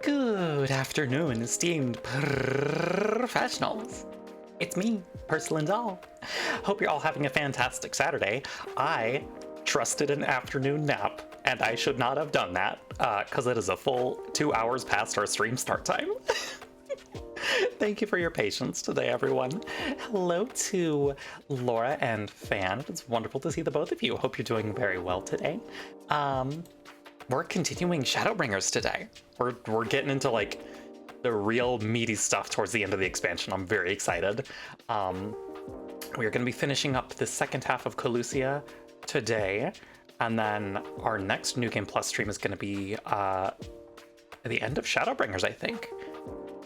Good afternoon, esteemed professionals. It's me, Purslin Doll. Hope you're all having a fantastic Saturday. I trusted an afternoon nap, and I should not have done that, because it is a full 2 hours past our stream start time. Thank you for your patience today, everyone. Hello to Laura and Fan. It's wonderful to see the both of you. Hope you're doing very well today. We're continuing Shadowbringers today. We're getting into like the real meaty stuff towards the end of the expansion. I'm very excited. We're going to be finishing up the second half of Calusia today, and then our next New Game Plus stream is going to be at the end of Shadowbringers, I think.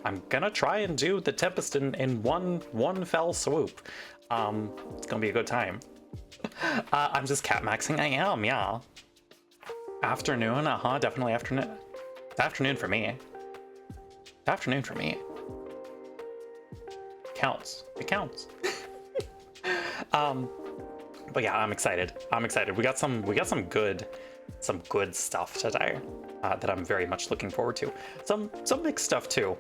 I'm gonna try and do the Tempest in one fell swoop. It's gonna be a good time. I'm just cat maxing. I am, yeah. Afternoon, definitely afternoon. It's afternoon for me. It's afternoon for me. Counts. It counts. But yeah, I'm excited. I'm excited. We got some good stuff today that I'm very much looking forward to. Some mixed stuff too.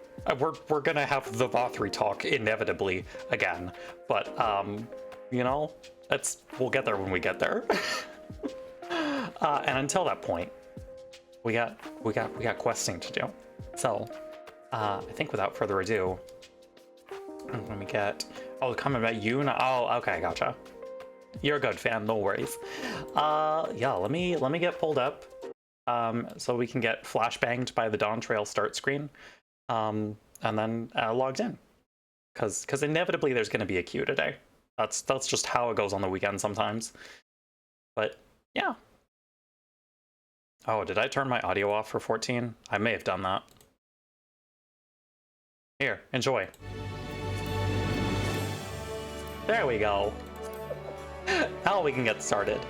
We're gonna have the Vothri talk inevitably again, but you know, we'll get there when we get there. And until that point, we got questing to do. So I think without further ado, let me get comment about you. Oh, okay, gotcha. You're a good fan, no worries. Yeah, let me get pulled up so we can get flashbanged by the Dawn Trail start screen, and then logged in, because inevitably there's going to be a queue today. That's just how it goes on the weekend sometimes. But yeah. Oh, did I turn my audio off for 14? I may have done that. Here, enjoy. There we go. Now we can get started.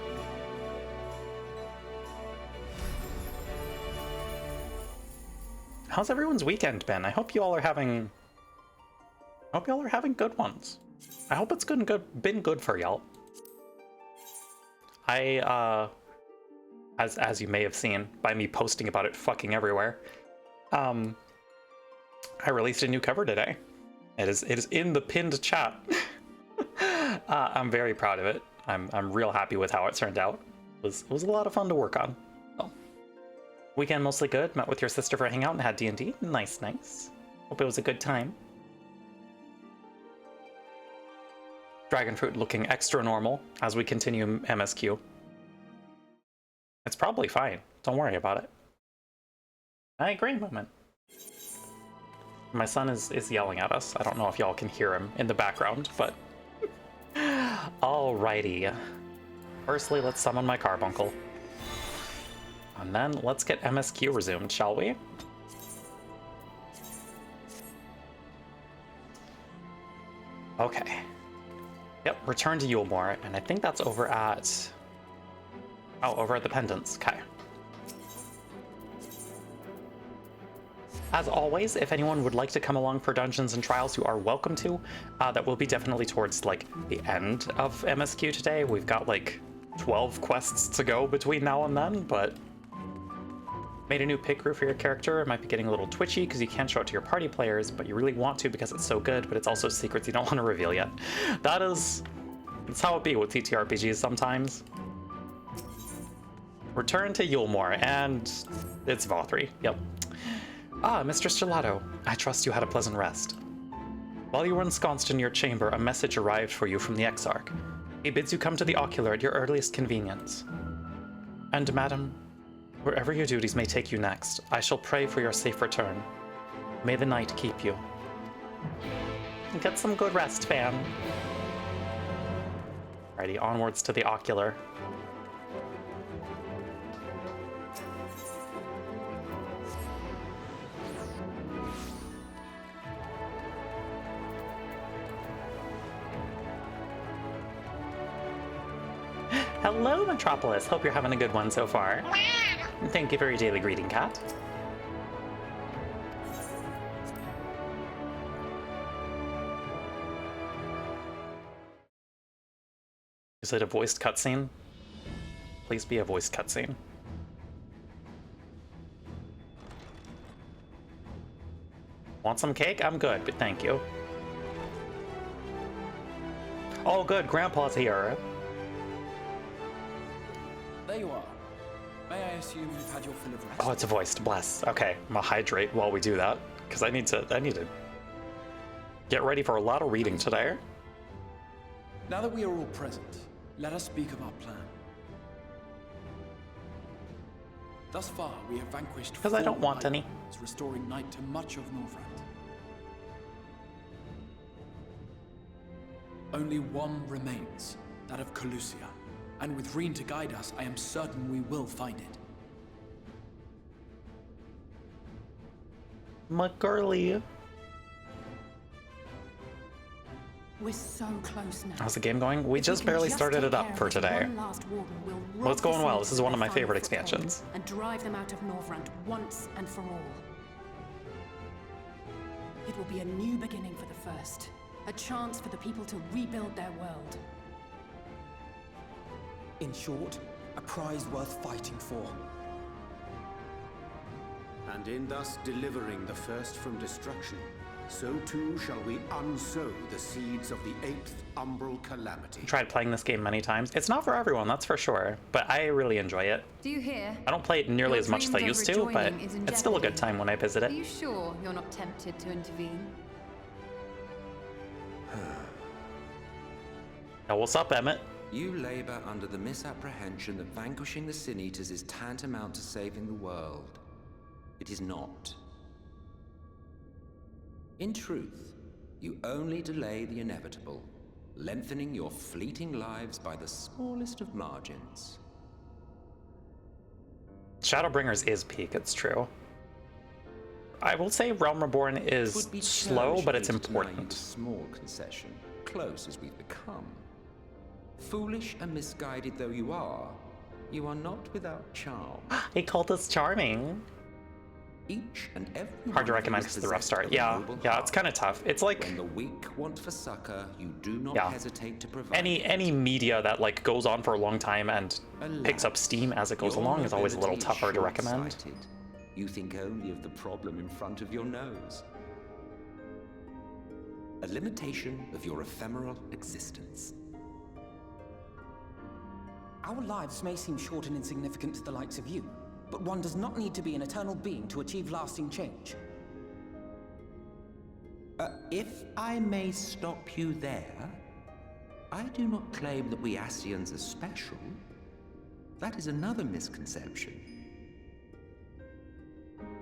How's everyone's weekend been? I hope you all are having good ones. I hope it's been good for y'all. As you may have seen by me posting about it fucking everywhere, I released a new cover today. It is in the pinned chat. I'm very proud of it. I'm real happy with how it turned out. It was a lot of fun to work on. So, weekend mostly good. Met with your sister for a hangout and had D&D. Nice. Hope it was a good time. Dragonfruit looking extra normal as we continue MSQ. It's probably fine. Don't worry about it. I agree, moment. My son is yelling at us. I don't know if y'all can hear him in the background, but... Alrighty. Firstly, let's summon my carbuncle. And then let's get MSQ resumed, shall we? Okay. Yep, return to Yulemore, and I think that's over at... Oh, over at the Pendants. Okay. As always, if anyone would like to come along for Dungeons and Trials, you are welcome to. That will be definitely towards, like, the end of MSQ today. We've got, like, 12 quests to go between now and then, but... Made a new pick group for your character. It might be getting a little twitchy because you can't show it to your party players, but you really want to because it's so good, but it's also secrets you don't want to reveal yet. That's how it be with TTRPGs sometimes. Return to Yulemore, and it's Vothri. Yep. Ah, Mistress Gelato, I trust you had a pleasant rest. While you were ensconced in your chamber, a message arrived for you from the Exarch. He bids you come to the Ocular at your earliest convenience. And, madam, wherever your duties may take you next, I shall pray for your safe return. May the night keep you. Get some good rest, fam. Alrighty, onwards to the Ocular. Hello, Metropolis. Hope you're having a good one so far. Thank you for your daily greeting, cat. Is it a voiced cutscene? Please be a voiced cutscene. Want some cake? I'm good, but thank you. Oh, good. Grandpa's here. There you are. May I assume you've had your fill of rest? Oh, it's a voice. Bless. Okay, I'm gonna hydrate while we do that because I need to get ready for a lot of reading today. Now that we are all present, let us speak of our plan. Thus far, we have vanquished 'Cause I don't want any. Night, restoring night to much of Northrend. Only one remains, that of Calusia. And with Reen to guide us, I am certain we will find it. McGurley. We're so close now. How's the game going? We just barely started it up for today. Well, it's going well. This is one of my favorite expansions. And drive them out of Northrend once and for all. It will be a new beginning for the First. A chance for the people to rebuild their world. In short, a prize worth fighting for. And in thus delivering the First from destruction, so too shall we unsow the seeds of the 8th umbral calamity. I tried playing this game many times. It's not for everyone, that's for sure, but I really enjoy it. Do you hear? I don't play it nearly as much as I Your used dreams to, of but rejoining is in it's still a good jeopardy. time when I visit Are it. you sure you're not tempted to intervene? Oh, what's up, Emmett? You labor under the misapprehension that vanquishing the Sin Eaters is tantamount to saving the world. It is not. In truth, you only delay the inevitable, lengthening your fleeting lives by the smallest of margins. Shadowbringers is peak, it's true. I will say Realm Reborn is Would be slow, but it's challenging to deny you important. a small concession, close as we've become. Foolish and misguided though you are not without charm. He called us charming. Each and every Hard to one of recommend you is because of the rough possessed start. of a Yeah, noble yeah, heart. it's kind of tough. It's like When the weak want for succor, you do not Yeah. hesitate to provide. any media that like goes on for a long time and picks up steam as it goes Your along is always a little nobility is tougher to recommend. short-sighted. You think only of the problem in front of your nose. A limitation of your ephemeral existence. Our lives may seem short and insignificant to the likes of you, but one does not need to be an eternal being to achieve lasting change. If I may stop you there, I do not claim that we Ascians are special. That is another misconception.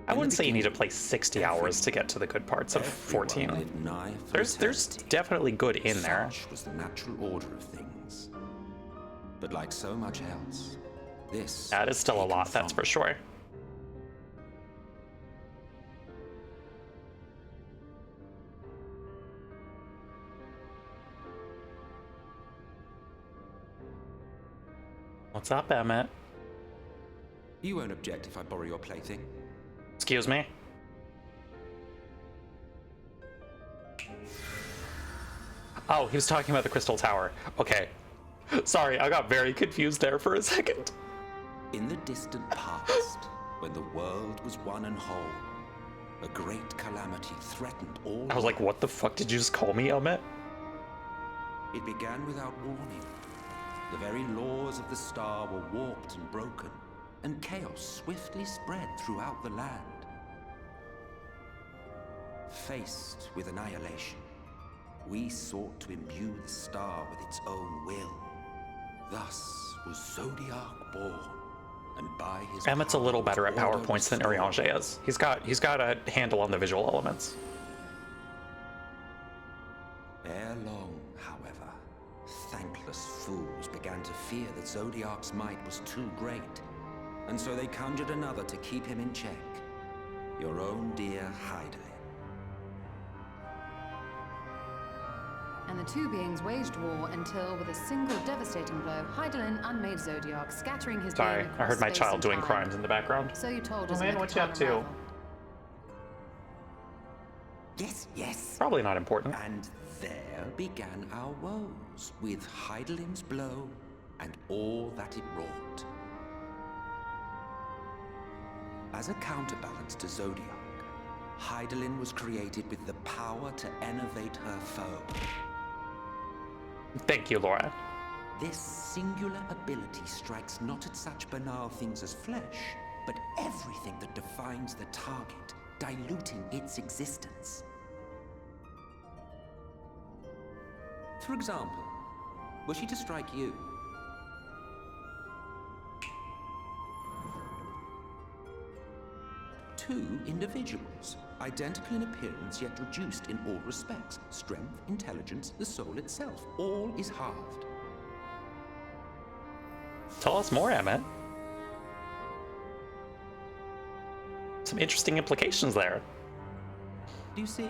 I wouldn't say you need to play 60 hours to get to the good parts of Everyone 14. lived nigh for There's eternity. definitely good in there. Such was the natural order of things. But like so much else, this That is still a taken lot, that's from for sure. What's up, Emmett? You won't object if I borrow your plaything. Excuse me? Oh, he was talking about the Crystal Tower. Okay. Sorry, I got very confused there for a second. In the distant past, when the world was one and whole, a great calamity threatened all. I was like, what the fuck did you just call me, Emmett? It began without warning. The very laws of the star were warped and broken, and chaos swiftly spread throughout the land. Faced with annihilation, we sought to imbue the star with its own will. Thus was Zodiac born, and by his Emmett's a little powers, better at order PowerPoints than restored. Urianger is. He's got a handle on the visual elements. Ere long, however, thankless fools began to fear that Zodiac's might was too great, and so they conjured another to keep him in check. Your own dear Hydaelyn. And the two beings waged war until, with a single devastating blow, Hydaelyn unmade Zodiac, scattering his Sorry, being I heard across my space child and doing time. crimes in the background. So you told us. Oh man, in a what you up katana to? rival. Yes, yes. Probably not important. And there began our woes, with Hydaelyn's blow and all that it wrought. As a counterbalance to Zodiac, Hydaelyn was created with the power to enervate her foe. Thank you, Laura. This singular ability strikes not at such banal things as flesh, but everything that defines the target, diluting its existence. For example, were she to strike you, two individuals, identical in appearance yet reduced in all respects. Strength, intelligence, the soul itself, all is halved. Tell us more, Emmett. Some interesting implications there. Do you see?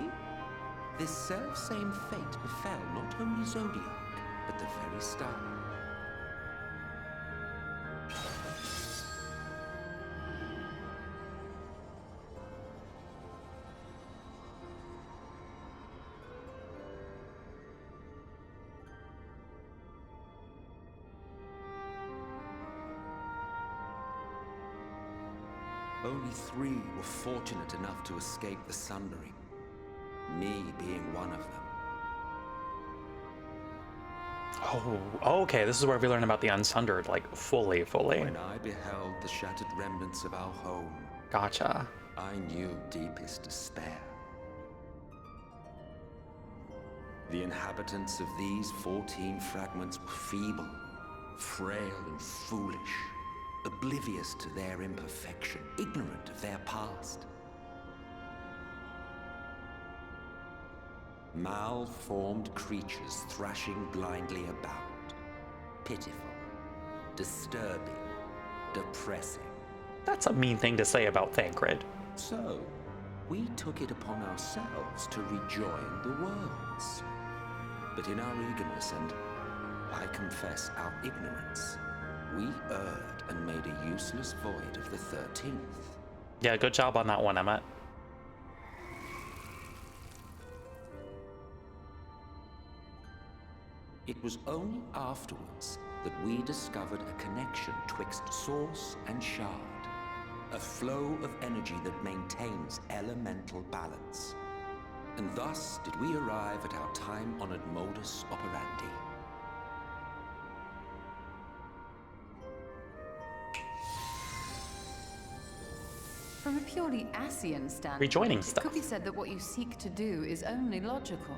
This self-same fate befell not only Zodiac, but the very star. Only 3 were fortunate enough to escape the Sundering, me being one of them. Oh, okay, this is where we learn about the Unsundered, like, fully. When I beheld the shattered remnants of our home, Gotcha. I knew deepest despair. The inhabitants of these 14 fragments were feeble, frail and foolish, oblivious to their imperfection, ignorant of their past. Malformed creatures thrashing blindly about. Pitiful, disturbing, depressing. That's a mean thing to say about Thancred. So, we took it upon ourselves to rejoin the worlds. But in our eagerness and, I confess, our ignorance, we erred and made a useless void of the 13th. Yeah, good job on that one, Emmett. It was only afterwards that we discovered a connection twixt source and shard. A flow of energy that maintains elemental balance. And thus did we arrive at our time-honored modus operandi. From a purely Ascian standpoint, Rejoining it stuff. could be said that what you seek to do is only logical.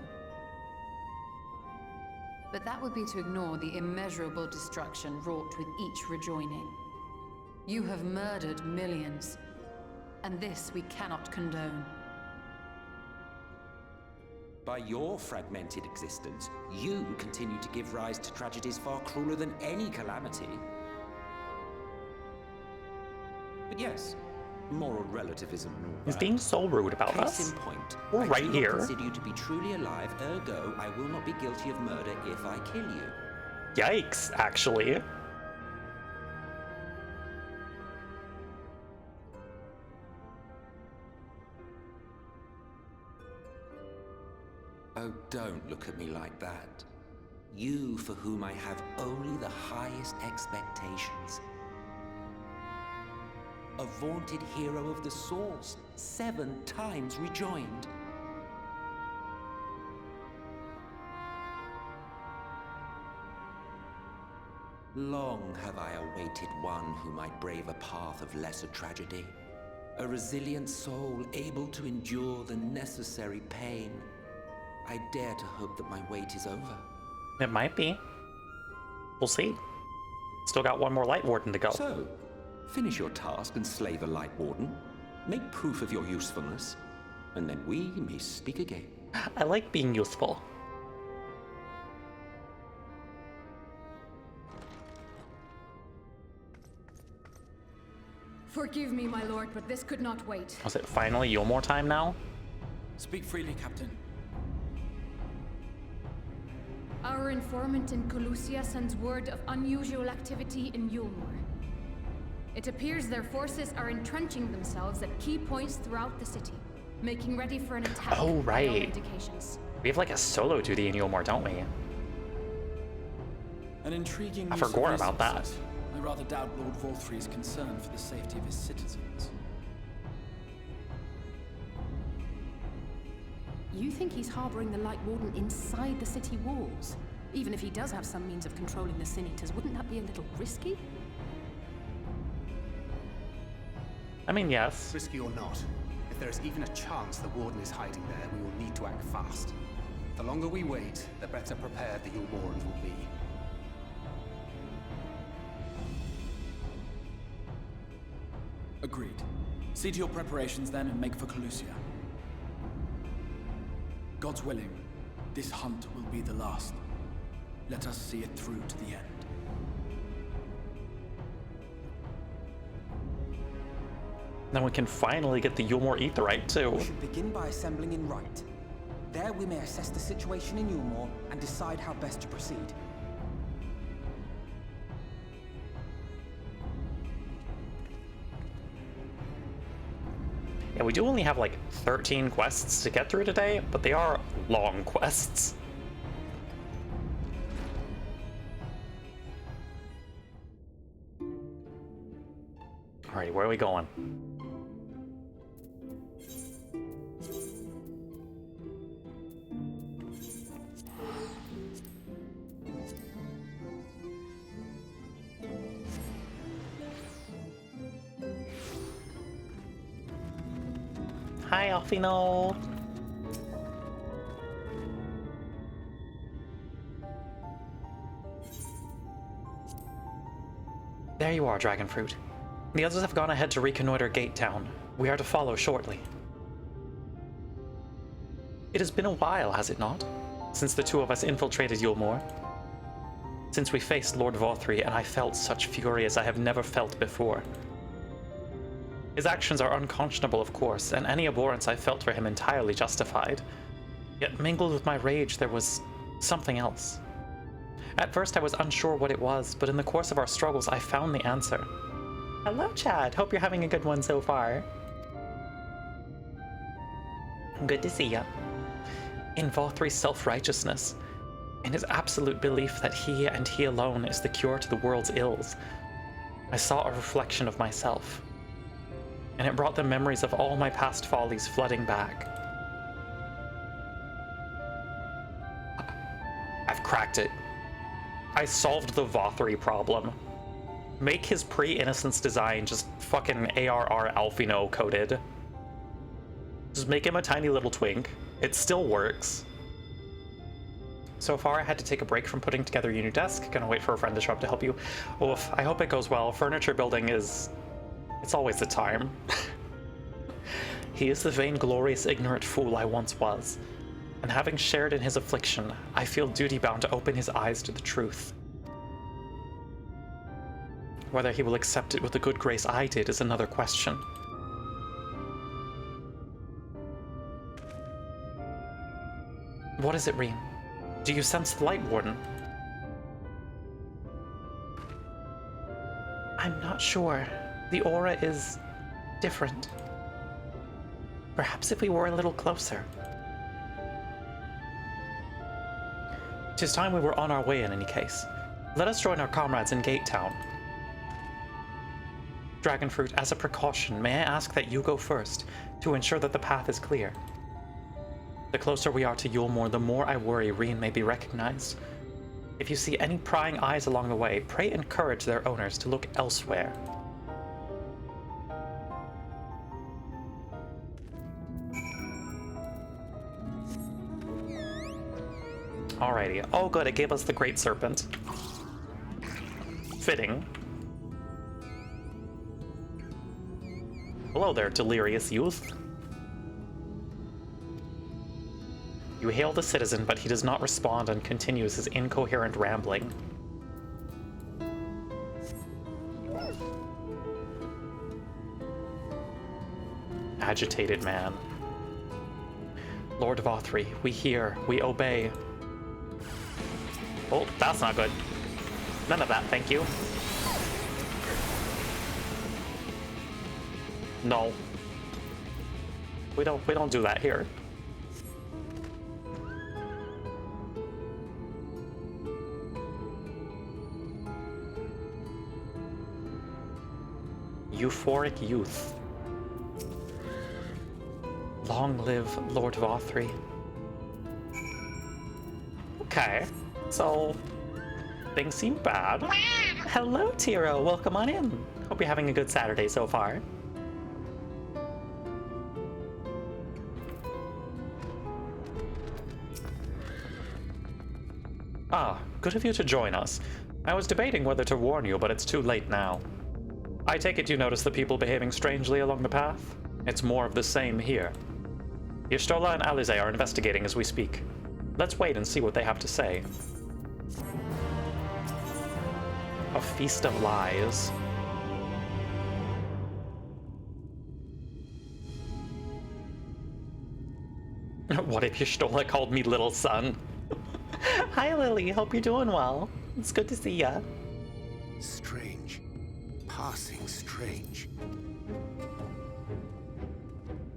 But that would be to ignore the immeasurable destruction wrought with each rejoining. You have murdered millions, and this we cannot condone. By your fragmented existence, you continue to give rise to tragedies far crueler than any calamity. But yes, moral relativism and all He's that. being so rude about Case us. in point, We're I right do not here. consider you to be truly alive, ergo I will not be guilty of murder if I kill you. Yikes, actually. Oh, don't look at me like that. You for whom I have only the highest expectations. A vaunted hero of the Source, 7 times rejoined. Long have I awaited one who might brave a path of lesser tragedy. A resilient soul able to endure the necessary pain. I dare to hope that my wait is over. It might be. We'll see. Still got one more Light Warden to go. So, finish your task and slay the Light Warden. Make proof of your usefulness, and then we may speak again. I like being useful. Forgive me, my lord, but this could not wait. Was it finally Yulmore time now? Speak freely, Captain. Our informant in Colusia sends word of unusual activity in Yulmore. It appears their forces are entrenching themselves at key points throughout the city, making ready for an attack. Oh, by all right. indications. We have like a solo duty in Yulmore, don't we? An intriguing I use of forgot about that. resources. I rather doubt Lord Volthry's concern for the safety of his citizens. You think he's harboring the Light Warden inside the city walls? Even if he does have some means of controlling the Sin Eaters, wouldn't that be a little risky? I mean, yes. Risky or not, if there is even a chance the Warden is hiding there, we will need to act fast. The longer we wait, the better prepared the Yulmorans will be. Agreed. See to your preparations then and make for Calusia. God's willing, this hunt will be the last. Let us see it through to the end. Then we can finally get the Yulmor Aetheryte too. We should begin by assembling in Rite. There we may assess the situation in Yulmor and decide how best to proceed. Yeah, we do only have like 13 quests to get through today, but they are long quests. Alrighty, where are we going? Hi, Alfino. There you are, Dragonfruit. The others have gone ahead to reconnoiter Gate Town. We are to follow shortly. It has been a while, has it not? Since the two of us infiltrated Yulmor. Since we faced Lord Vothri, and I felt such fury as I have never felt before. His actions are unconscionable, of course, and any abhorrence I felt for him entirely justified. Yet mingled with my rage there was something else. At first I was unsure what it was, but in the course of our struggles I found the answer. Hello, Chad. Hope you're having a good one so far. Good to see ya. In Vothri's self-righteousness, in his absolute belief that he and he alone is the cure to the world's ills, I saw a reflection of myself. And it brought the memories of all my past follies flooding back. I've cracked it. I solved the Vothri problem. Make his pre-innocence design just fucking ARR Alfino coded. Just make him a tiny little twink. It still works. So far, I had to take a break from putting together your new desk. Gonna wait for a friend to show up to help you. Oof, I hope it goes well. Furniture building is... it's always the time. He is the vainglorious, ignorant fool I once was, and having shared in his affliction, I feel duty-bound to open his eyes to the truth. Whether he will accept it with the good grace I did is another question. What is it, Reem? Do you sense the Light Warden? I'm not sure. The aura is different. Perhaps if we were a little closer. 'Tis time we were on our way in any case. Let us join our comrades in Gate Town. Dragonfruit, as a precaution, may I ask that you go first, to ensure that the path is clear. The closer we are to Yulmor, the more I worry Rien may be recognized. If you see any prying eyes along the way, pray encourage their owners to look elsewhere. Alrighty. Oh good, it gave us the Great Serpent. Fitting. Hello there, delirious youth. You hail the citizen, but he does not respond and continues his incoherent rambling. Agitated man. Lord Vothri, we hear, we obey. Oh, that's not good. None of that, thank you. No. We don't do that here. Euphoric youth. Long live Lord Vothri. Okay, so things seem bad. Hello, Tiro. Welcome on in. Hope you're having a good Saturday so far. Ah, good of you to join us. I was debating whether to warn you, but it's too late now. I take it you notice the people behaving strangely along the path? It's more of the same here. Y'shtola and Alize are investigating as we speak. Let's wait and see what they have to say. A feast of lies. What if Y'shtola called me little son? Hi, Lily. Hope you're doing well. It's good to see ya. Strange. Passing strange.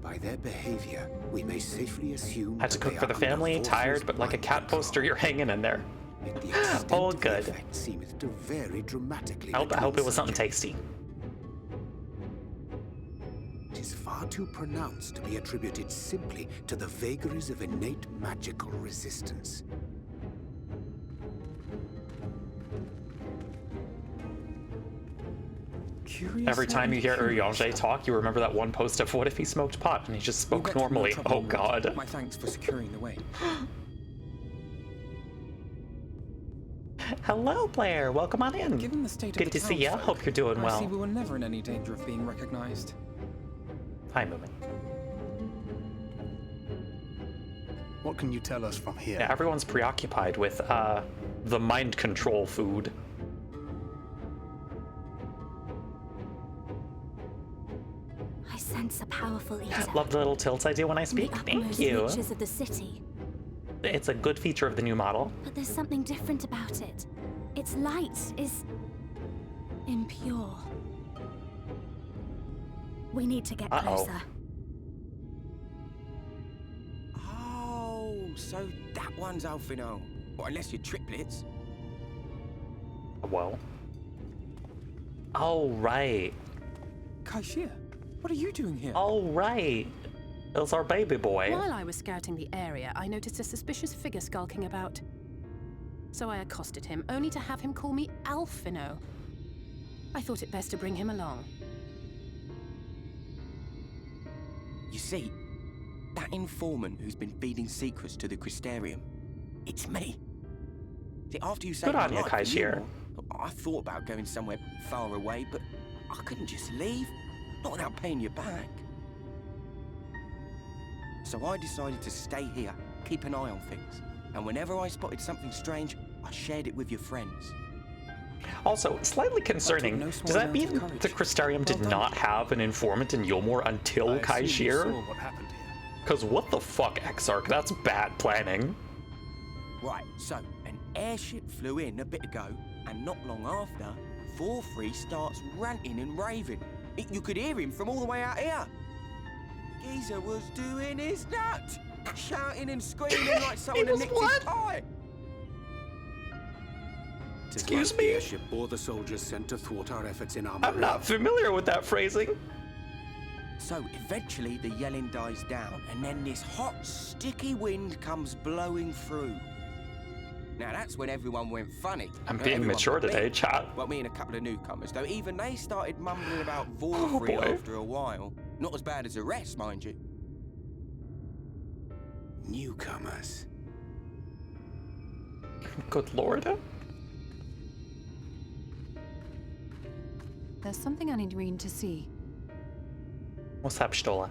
By their behavior, we may safely assume Had to cook for the family, tired, but like a cat poster, you're hanging in there. Oh, good. Seemeth to vary dramatically. I hope it was something tasty. It is far too pronounced to be attributed simply to the vagaries of innate magical resistance. Every time you hear Urianger talk, you remember that one post of what if he smoked pot and he just spoke normally. Oh god. My thanks for securing the way. Hello, Blair. Welcome on in. Given the state of Good the to see ya. townsfolk, Hope you're doing I well. see we were never in any danger of being recognized. Hi, Moomin. What can you tell us from here? Yeah, everyone's preoccupied with the mind control food. I sense a powerful eater. Love the little tilts I do when I speak. The Thank uppermost you. reaches of the city. It's a good feature of the new model. But there's something different about it. Its light is impure. We need to get closer. Oh, so that one's Alfino. Well, unless you're triplets. Well. Oh, right. Kaishir, what are you doing here? Oh, right. It was our baby boy. While I was scouting the area, I noticed a suspicious figure skulking about. So I accosted him, only to have him call me Alfino. I thought it best to bring him along. You see, that informant who's been feeding secrets to the Crystarium, it's me. See, after you saved Good on my you, life, Kaishir. I thought about going somewhere far away, but I couldn't just leave, not without paying you back. So I decided to stay here, keep an eye on things, and whenever I spotted something strange, I shared it with your friends. Also, slightly concerning, no does that mean the Crystarium did not have an informant in Yulmore until Kaishir? What happened here? Because what the fuck, Exarch? That's bad planning. Right, so an airship flew in a bit ago, and not long after, 4-3 starts ranting and raving. You could hear him from all the way out here. Geezer was doing his nut, shouting and screaming like someone had nicked his pie. Excuse me? The airship bore the soldiers sent to thwart our efforts in armor. I'm not familiar with that phrasing. So eventually the yelling dies down, and then this hot, sticky wind comes blowing through. Now that's when everyone went funny. I'm Not being everyone mature but me. today, chat. Well, me and a couple of newcomers, though even they started mumbling about Oh, Vorfree boy. after a while. Not as bad as the rest, mind you. Newcomers. Good lord. There's something I need Reen to see. What's up, Stola?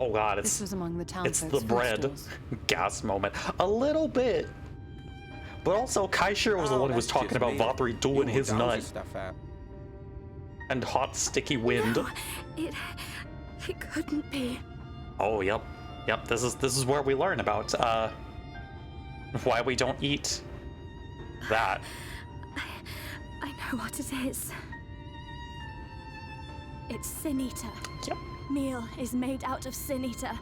Oh god, This it's was among the town it's folks' the food bread. stalls. Gas moment. A little bit. But also, Kaishir was the one who was that's talking just about me. Vopri doing You're his done nut. with stuff out. And hot, sticky wind. No, it couldn't be. Oh, yep. Yep, this is where we learn about, why we don't eat that. I know what it is. It's Sin Eater. Yep. Meal is made out of Sin Eater.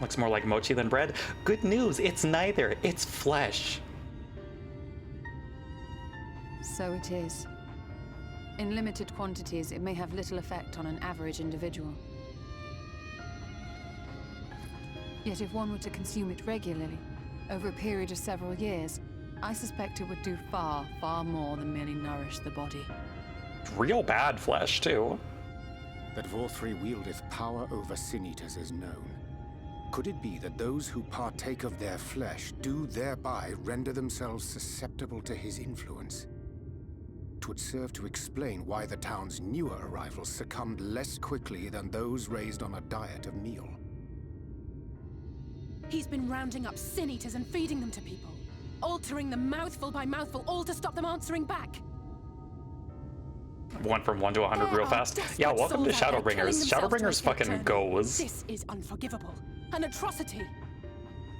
Looks more like mochi than bread. Good news, it's neither. It's flesh. So it is. In limited quantities, it may have little effect on an average individual. Yet if one were to consume it regularly, over a period of several years, I suspect it would do far, far more than merely nourish the body. Real bad flesh, too. That Vorthri wieldeth power over sin-eaters is known. Could it be that those who partake of their flesh do thereby render themselves susceptible to his influence? It would serve to explain why the town's newer arrivals succumbed less quickly than those raised on a diet of meal. He's been rounding up sin-eaters and feeding them to people, altering them mouthful by mouthful, all to stop them answering back. Went from 1 to 100 real fast. Yeah, welcome to Shadowbringers. Shadowbringers fucking goes. This is unforgivable. An atrocity.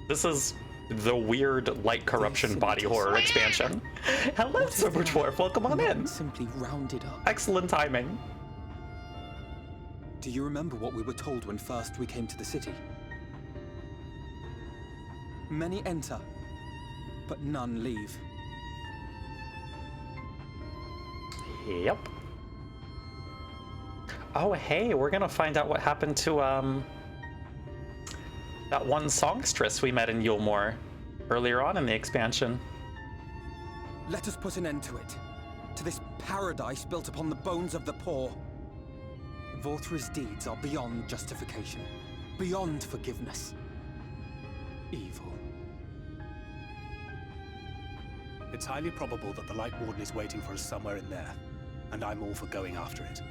This is the weird light corruption body horror expansion. Hello, Super Dwarf. Welcome on in. Simply rounded up. Excellent timing. Do you remember what we were told when first we came to the city? Many enter, but none leave. Yep. Oh, hey, we're gonna find out what happened to, that one songstress we met in Yulmore earlier on in the expansion. Let us put an end to it. To this paradise built upon the bones of the poor. Vorthri's deeds are beyond justification, beyond forgiveness. Evil. It's highly probable that the Light Warden is waiting for us somewhere in there, and I'm all for going after it.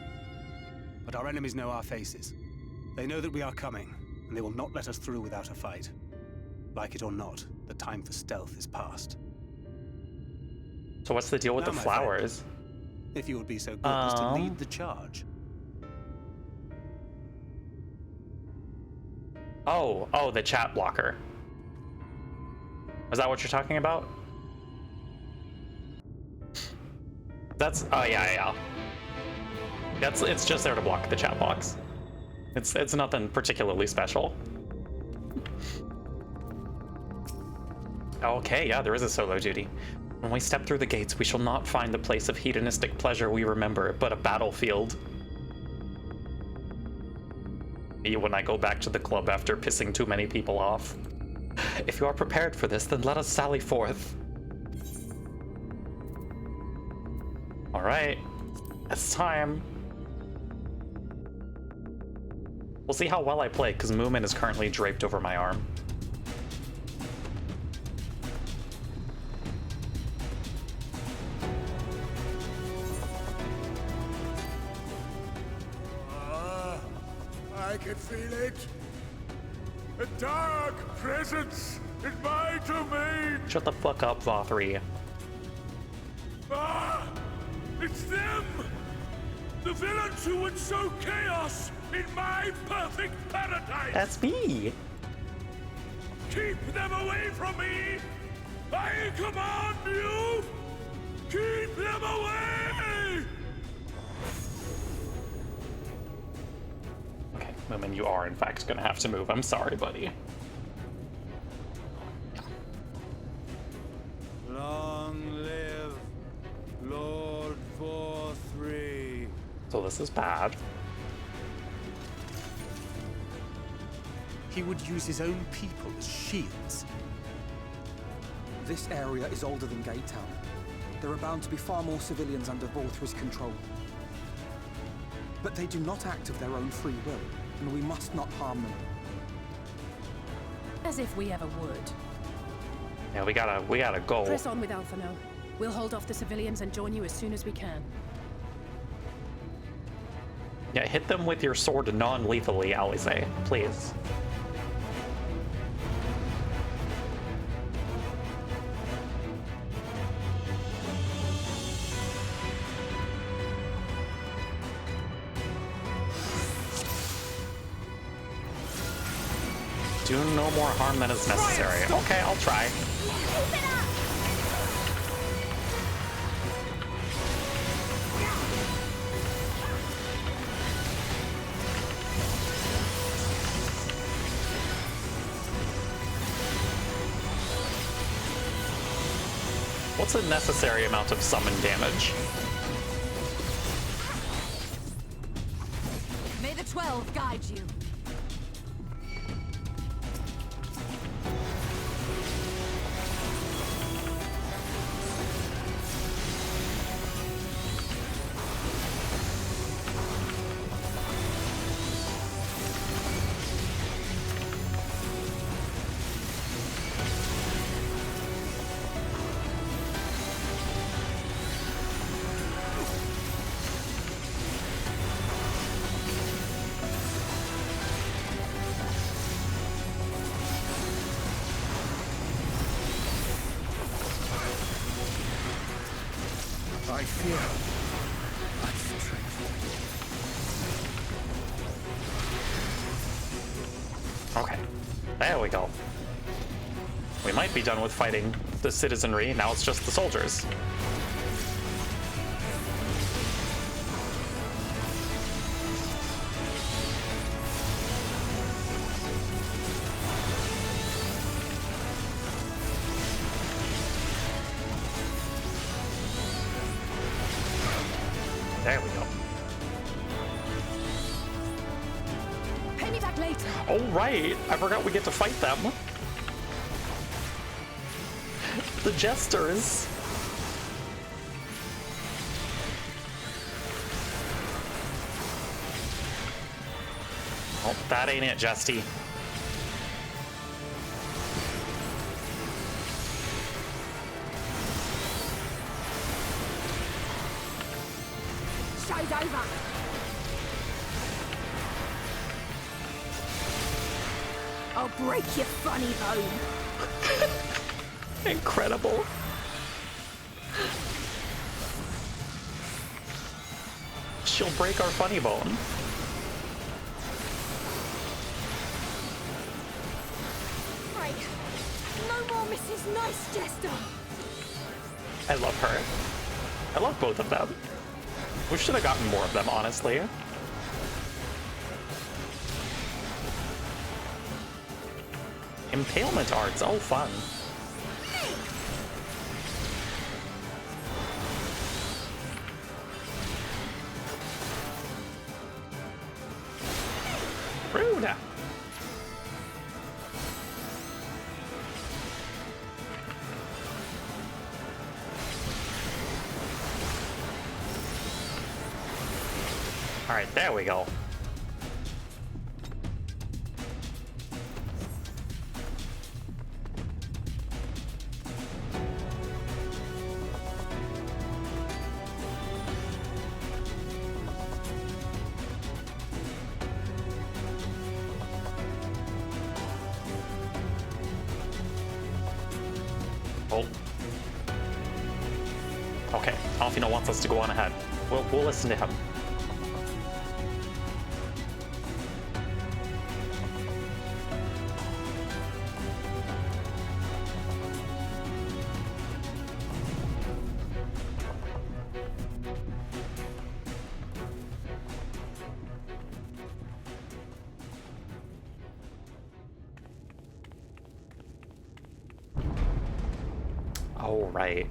But our enemies know our faces. They know that we are coming, and they will not let us through without a fight. Like it or not, the time for stealth is past. So what's the deal with Now, the my flowers? friend, if you would be so good as to lead the charge. Oh, the chat blocker. Is that what you're talking about? That's, oh yeah. It's just there to block the chat box. It's nothing particularly special. Okay, yeah, there is a solo duty. When we step through the gates, we shall not find the place of hedonistic pleasure we remember, but a battlefield. Me when I go back to the club after pissing too many people off. If you are prepared for this, then let us sally forth. Alright, it's time. We'll see how well I play, because Moomin is currently draped over my arm. I can feel it. A dark presence in my domain. Shut the fuck up, Vothri. Ah! It's them! The villains who would sow chaos in my perfect paradise! That's me! Keep them away from me! I command you! Keep them away! Okay, Moomin, you are in fact gonna have to move. I'm sorry, buddy. Long live Lord Vorthri. So this is bad. He would use his own people as shields. This area is older than Gate Town. There are bound to be far more civilians under Vorthri's control. But they do not act of their own free will, and we must not harm them. As if we ever would. Yeah, we gotta go. Press on with Alphino. We'll hold off the civilians and join you as soon as we can. Yeah, hit them with your sword non-lethally, Alize, please. Do no more harm than is necessary. Okay, I'll try. What's a necessary amount of summon damage? May the 12 guide you. I fear my strength. Okay, there we go. We might be done with fighting the citizenry. Now it's just the soldiers. There we go. Pay me back later. Oh, right. I forgot we get to fight them. The jesters. Oh, that ain't it, Jesty. Show's over. I'll break your funny bone. Incredible. She'll break our funny bone. Right. No more Mrs. Nice Jester. I love her. I love both of them. We should have gotten more of them, honestly. Impalement arts, oh fun. Rude. All right, there we go. Oh. Okay, Alfino wants us to go on ahead. We'll listen to him. Oh, right.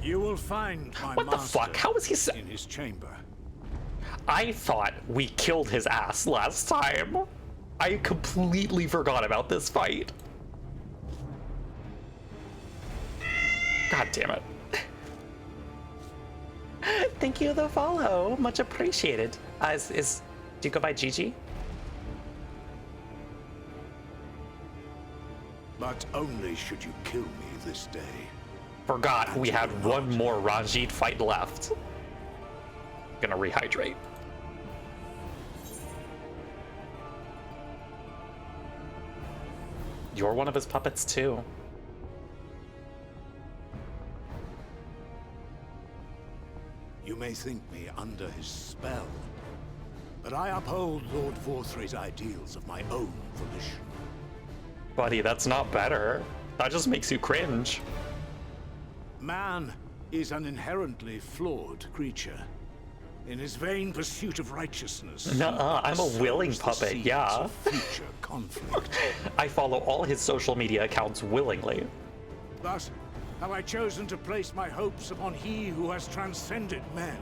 You will find my What the fuck? How was he in his chamber. I thought we killed his ass last time. I completely forgot about this fight. God damn it. Thank you for the follow. Much appreciated. Do you go by Gigi? But only should you kill me this day. Forgot we had one more Ranjit fight left. Gonna rehydrate. You're one of his puppets too. You may think me under his spell, but I uphold Lord Vorthre's ideals of my own volition. Buddy, that's not better. That just makes you cringe. Man is an inherently flawed creature. In his vain pursuit of righteousness, Nuh-uh, I'm a willing puppet, yeah. Future conflict. I follow all his social media accounts willingly. Thus, have I chosen to place my hopes upon he who has transcended men,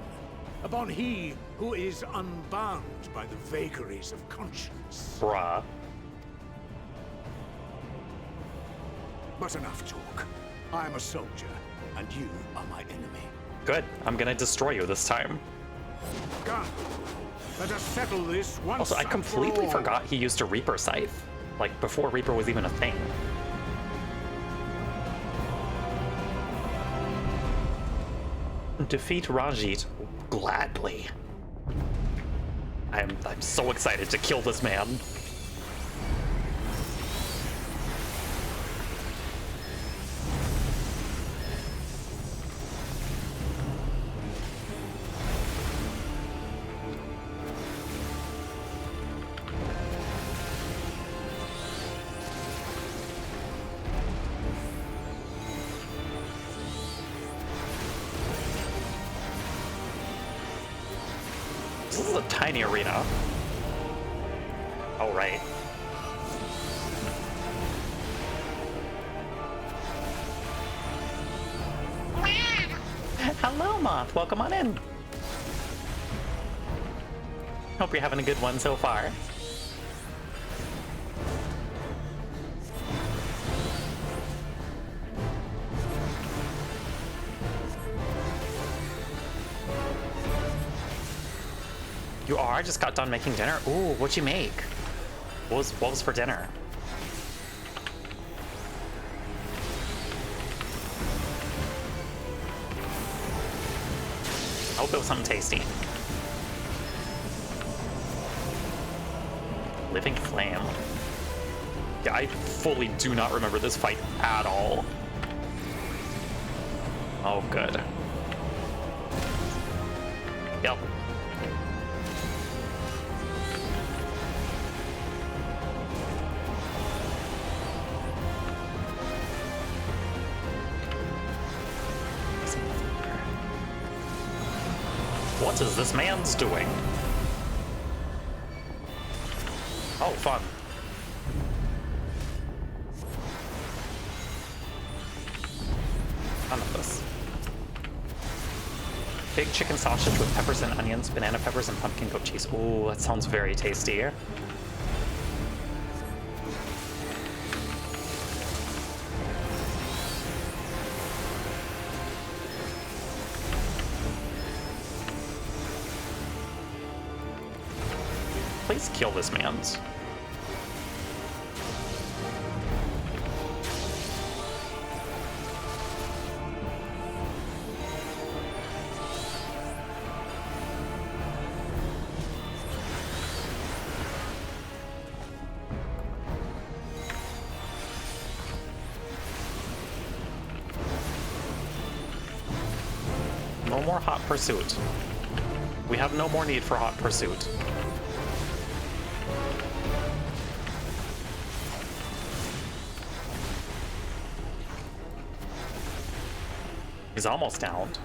upon he who is unbound by the vagaries of conscience. Bruh. But enough talk. I am a soldier, and you are my enemy. Good, I'm gonna destroy you this time. Come, let us settle this once. Also, I completely and for all. forgot he used a Reaper scythe. Like, before Reaper was even a thing. Defeat Ranjit gladly. I'm so excited to kill this man. is a tiny arena. Oh, right. Hello, Moth. Welcome on in. Hope you're having a good one so far. You are? I just got done making dinner. Ooh, what'd you make? What was for dinner? I hope it was something tasty. Living Flame. Yeah, I fully do not remember this fight at all. Oh, good. Yep. What is this man's doing? Oh, fun. None of this. Big chicken sausage with peppers and onions, banana peppers, and pumpkin goat cheese. Ooh, that sounds very tasty. Please kill this man's. No more hot pursuit. We have no more need for hot pursuit. He's almost downed.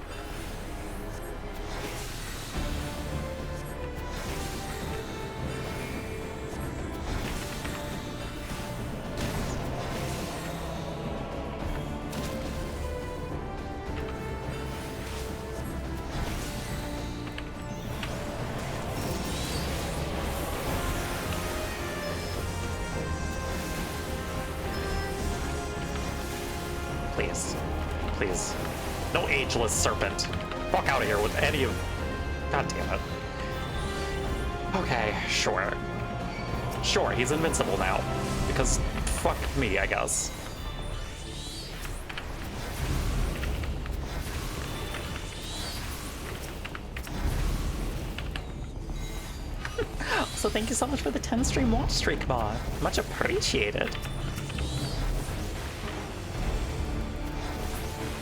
Please. Please. No ageless serpent. Fuck out of here with any of... God damn it. Okay, sure. Sure, he's invincible now. Because fuck me, I guess. So thank you so much for the 10 stream watch streak, Ma. Much appreciated.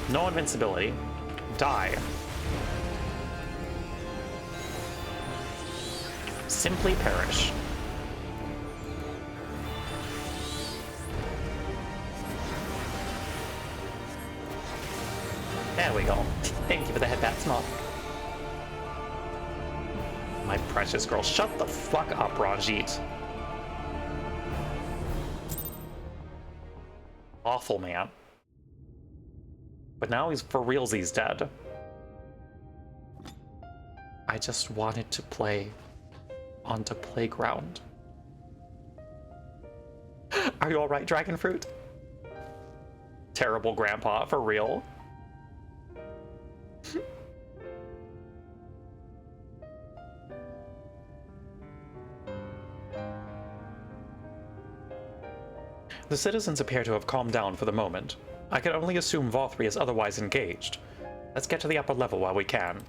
No invincibility. Die. Simply perish. There we go. Thank you for the headbats, Moth. My precious girl. Shut the fuck up, Ranjit. Awful, man. But now he's for realsies dead. I just wanted to play onto Playground. Are you alright, Dragonfruit? Terrible grandpa, for real? The citizens appear to have calmed down for the moment. I can only assume Vothri is otherwise engaged. Let's get to the upper level while we can.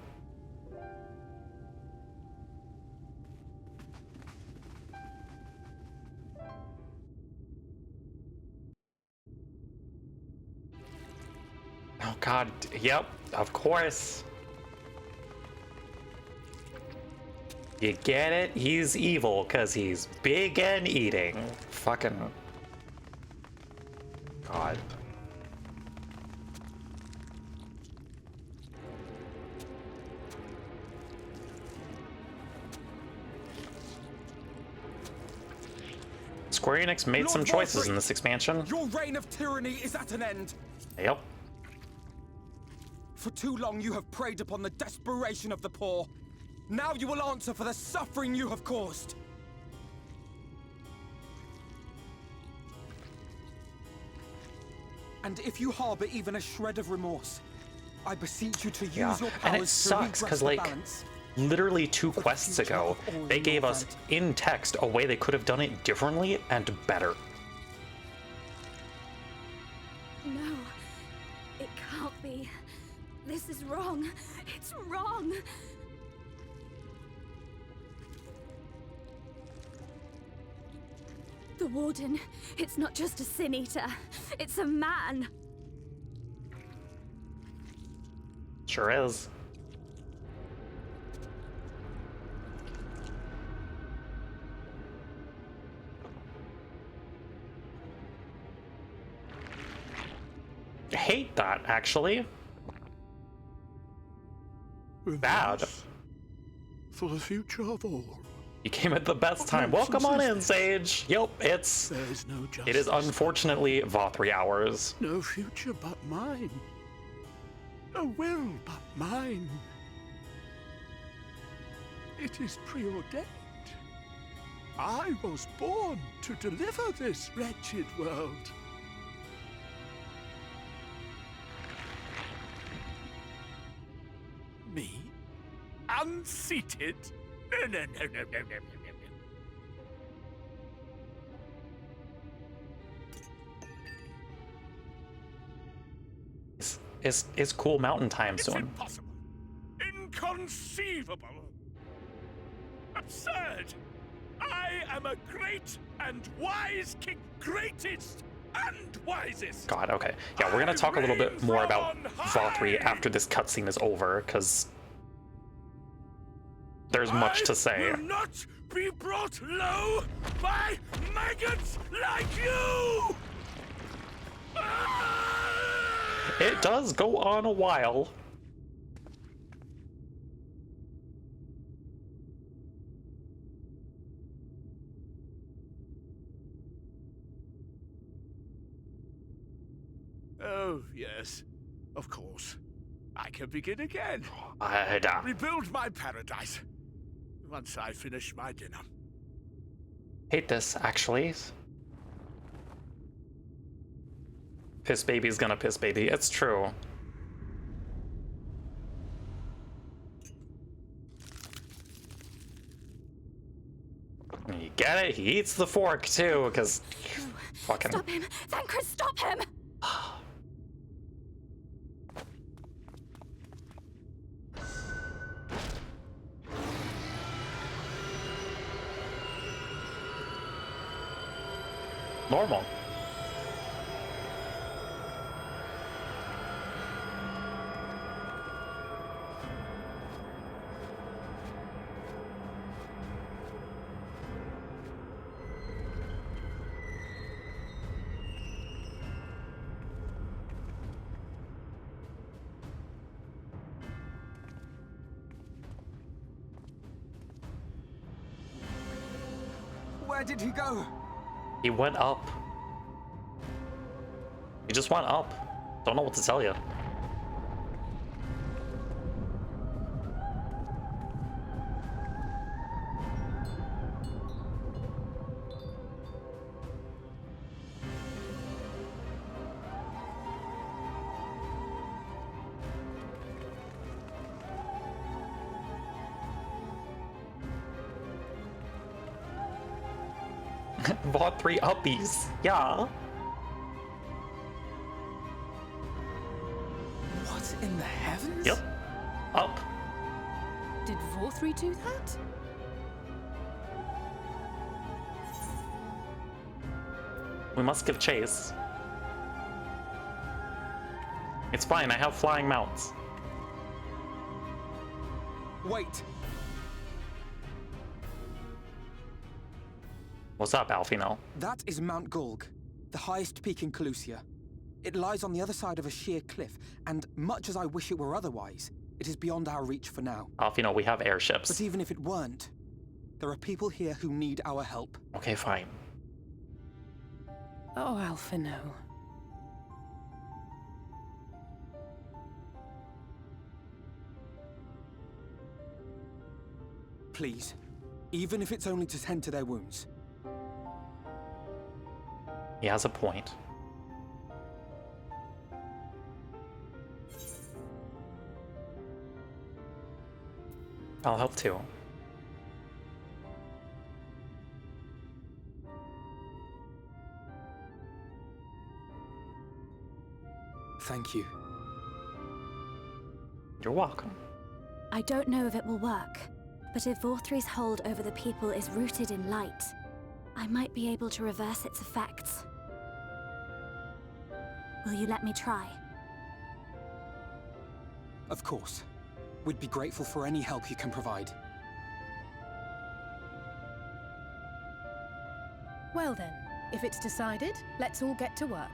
Oh god, yep, of course. You get it? He's evil because he's big and eating. Fucking... God. Square Enix made some choices in this expansion. Your reign of tyranny is at an end. Yep. For too long you have preyed upon the desperation of the poor. Now you will answer for the suffering you have caused. And if you harbor even a shred of remorse, I beseech you to use your powers and it sucks because like literally 2 quests ago they gave us in text a way they could have done it differently and better. No, it can't be. This is wrong. It's wrong. The Warden, it's not just a Sin Eater. It's a man. Sure is. I hate that, actually. Bad. For the future of all. You came at the best time. Welcome on in, Sage. Yep, it is unfortunately Vothri hours. No future but mine. No will but mine. It is preordained. I was born to deliver this wretched world. Me? Unseated? No. It's cool mountain time soon. It's impossible. Inconceivable. Absurd. I am a great and wise king. Greatest and wisest. God, okay. Yeah, we're gonna talk a little bit more about Vothri after this cutscene is over, because there's much to say. I will not be brought low by maggots like you! It does go on a while. Oh, yes. Of course. I can begin again. Rebuild my paradise. Once I finish my dinner. Hate this, actually. Piss baby's gonna piss baby. It's true. You get it? He eats the fork too, because fucking. Stop him! Thancred, stop him! Normal. Where did he go? He went up. He just went up. Don't know what to tell you. Bought 3 uppies. Yeah. What in the heavens? Yep. Up. Did Vothri do that? We must give chase. It's fine, I have flying mounts. Wait. What's up, Alfino? That is Mount Gulg, the highest peak in Calusia. It lies on the other side of a sheer cliff, and much as I wish it were otherwise, it is beyond our reach for now. Alfino, we have airships. But even if it weren't, there are people here who need our help. Okay, fine. Oh, Alphino. Please, even if it's only to tend to their wounds. He has a point. I'll help too. Thank you. You're welcome. I don't know if it will work, but if Vorthri's hold over the people is rooted in light, I might be able to reverse its effects. Will you let me try? Of course. We'd be grateful for any help you can provide. Well then, if it's decided, let's all get to work.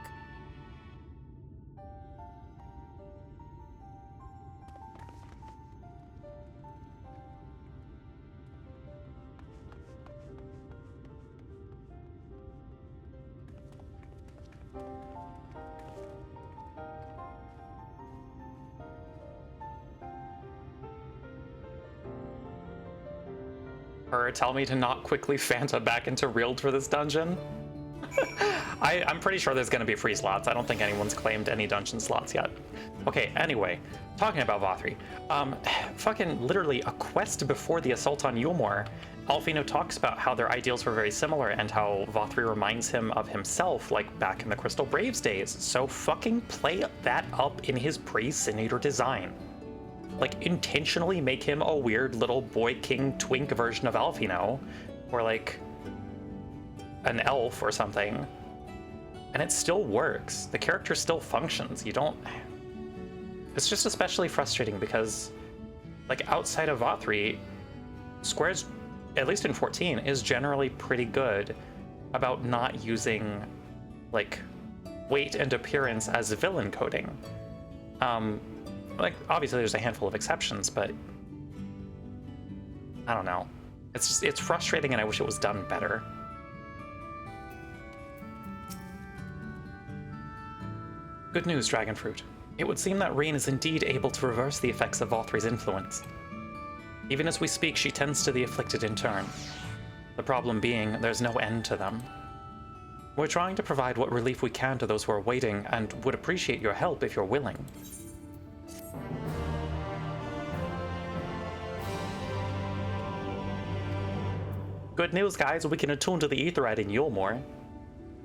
Or tell me to not quickly Fanta back into Reeled for this dungeon. I'm pretty sure there's going to be free slots. I don't think anyone's claimed any dungeon slots yet. Okay, anyway, talking about Vothri. Fucking literally a quest before the assault on Yulmore, Alphino talks about how their ideals were very similar and how Vothri reminds him of himself, like back in the Crystal Braves days. So fucking play that up in his Prae-Senator design. Like, intentionally make him a weird little boy king twink version of Alphino, or like an elf or something, and it still works. The character still functions. You don't... It's just especially frustrating because, like, outside of Vothri, Square's, at least in 14, is generally pretty good about not using, like, weight and appearance as villain coding. Like, obviously there's a handful of exceptions, but I don't know. It's just, it's frustrating and I wish it was done better. Good news, Dragonfruit. It would seem that Rain is indeed able to reverse the effects of Vothri's influence. Even as we speak, she tends to the afflicted in turn. The problem being, there's no end to them. We're trying to provide what relief we can to those who are waiting, and would appreciate your help if you're willing. Good news, guys, we can attune to the Aetheryte in Yulmore.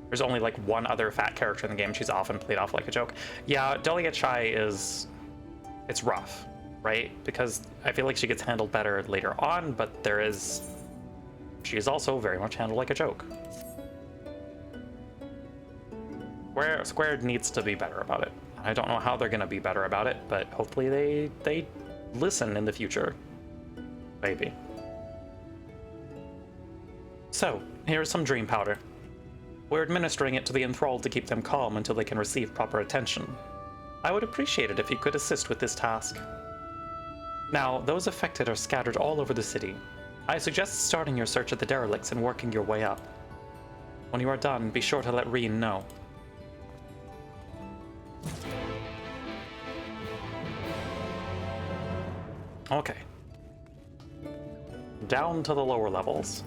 There's only like one other fat character in the game. She's often played off like a joke. Yeah, Delia Chai is... it's rough, right? Because I feel like she gets handled better later on, but there is... she is also very much handled like a joke. Square needs to be better about it. I don't know how they're going to be better about it, but hopefully they listen in the future. Maybe. So, here's some dream powder. We're administering it to the enthralled to keep them calm until they can receive proper attention. I would appreciate it if you could assist with this task. Now, those affected are scattered all over the city. I suggest starting your search at the derelicts and working your way up. When you are done, be sure to let Reen know. Okay. Down to the lower levels.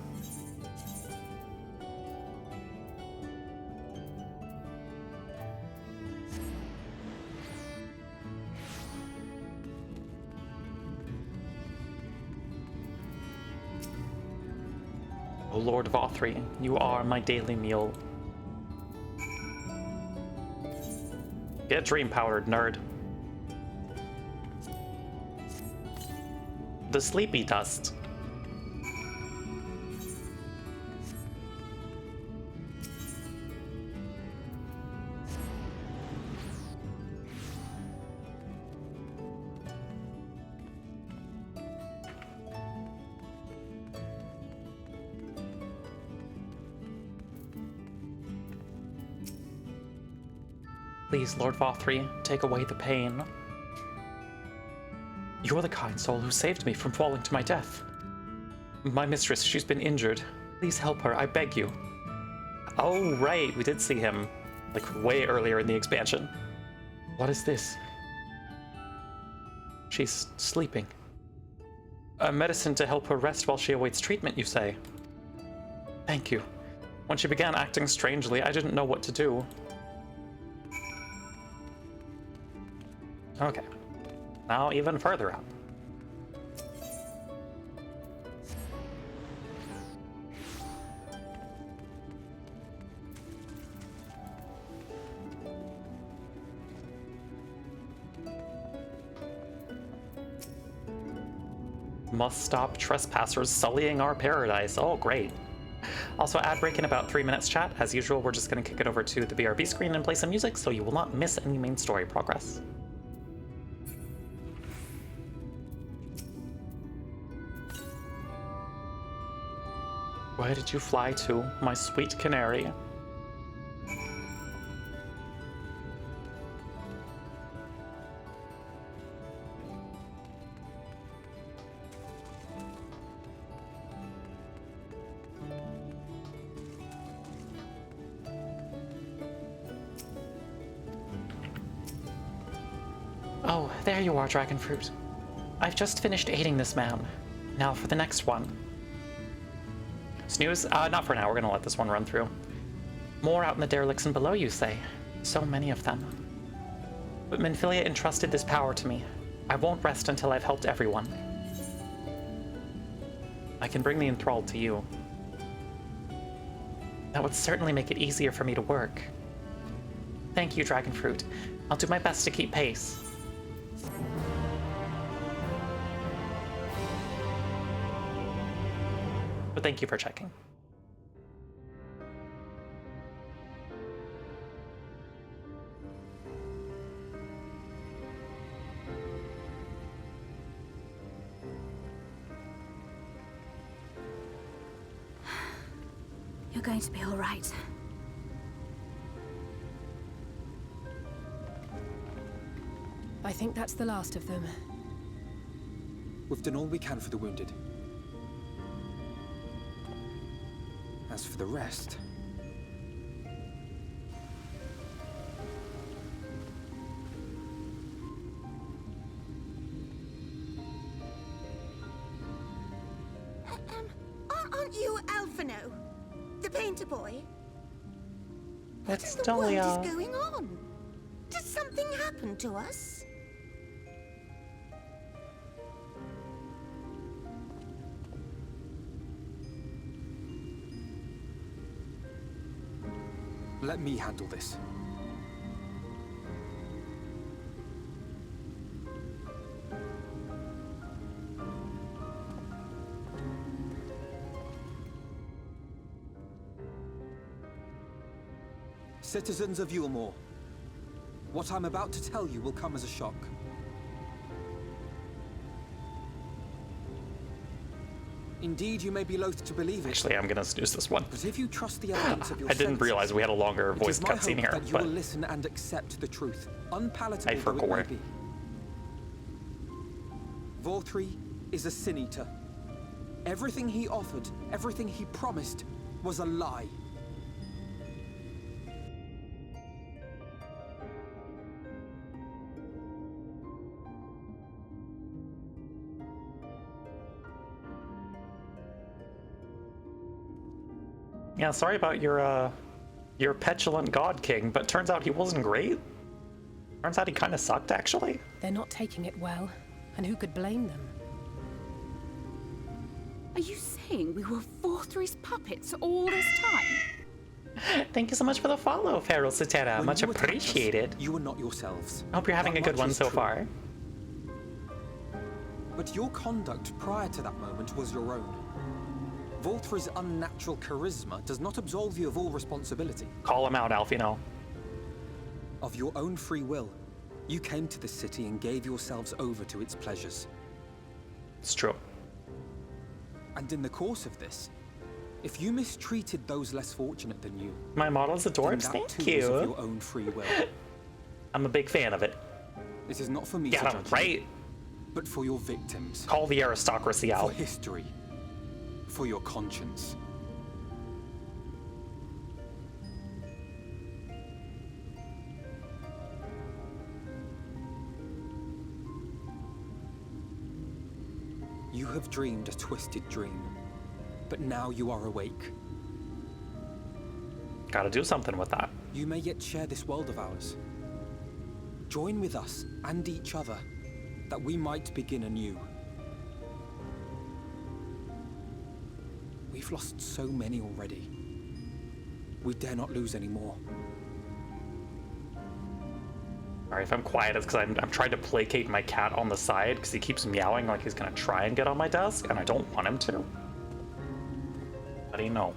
O Lord Vothri, you are my daily meal. Get dream powdered, nerd. The sleepy dust. Please, Lord Vothri, take away the pain. You're the kind soul who saved me from falling to my death. My mistress, she's been injured. Please help her, I beg you. Oh, right, we did see him, like, way earlier in the expansion. What is this? She's sleeping. A medicine to help her rest while she awaits treatment, you say? Thank you. When she began acting strangely, I didn't know what to do. Okay. Now even further out. Must stop trespassers sullying our paradise. Oh, great. Also, ad break in about 3 minutes, chat. As usual, we're just going to kick it over to the BRB screen and play some music, so you will not miss any main story progress. Where did you fly to, my sweet canary? Oh, there you are, Dragonfruit. I've just finished aiding this man. Now for the next one. Snooze? Not for now, we're gonna let this one run through. More out in the derelicts and below, you say? So many of them. But Minfilia entrusted this power to me. I won't rest until I've helped everyone. I can bring the enthralled to you. That would certainly make it easier for me to work. Thank you, Dragonfruit. I'll do my best to keep pace. But thank you for checking. You're going to be all right. I think that's the last of them. We've done all we can for the wounded. As for the rest... Aren't you Alphino? The painter boy? It's What Delia. is going on? Did something happen to us? Let me handle this. Citizens of Yulmore, what I'm about to tell you will come as a shock. Indeed, you may be loath to believe it. Actually, I'm gonna snooze this one. But if you trust the evidence of your I didn't realize we had a longer voice cutscene here, that you but will listen and accept the truth, unpalatable I though it forgot. may be. Vorthri is a sin eater. Everything he offered, everything he promised, was a lie. Yeah, sorry about your petulant God King, but turns out he wasn't great. Turns out he kind of sucked, actually. They're not taking it well, and who could blame them? Are you saying we were Vorthri's puppets all this time? Thank you so much for the follow, Feral Cetera. When Much you attacked us, appreciated. You were not yourselves. I hope you're having That a good much one is so true. far. But your conduct prior to that moment was your own. Vorthri's unnatural charisma does not absolve you of all responsibility. Call him out, Alfino. Of your own free will, you came to this city and gave yourselves over to its pleasures. It's true. And in the course of this, if you mistreated those less fortunate than you, My model's then adorbs, that thank too was of you. your own free will. I'm a big fan of it. It is not for me Get to him judge right. you, but for your victims, Call the aristocracy for out. history, for your conscience. have dreamed a twisted dream, but now you are awake. Gotta do something with that. You may yet share this world of ours. Join with us and each other, that we might begin anew. We've lost so many already. We dare not lose any more. Alright, if I'm quiet, it's because I'm trying to placate my cat on the side because he keeps meowing like he's gonna try and get on my desk, and I don't want him to. But he know.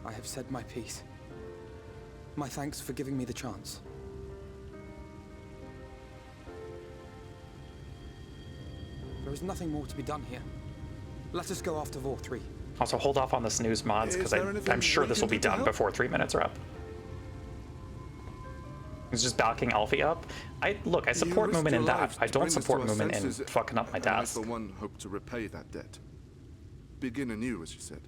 I have said my piece. My thanks for giving me the chance. There is nothing more to be done here. Let us go after Vor3. Also, hold off on the snooze mods because I'm sure this will be done before 3 minutes are up. He's just backing Alfie up. I support movement in that. I don't support movement in fucking up my desk. I, for one, hope to repay that debt. Begin anew, as you said.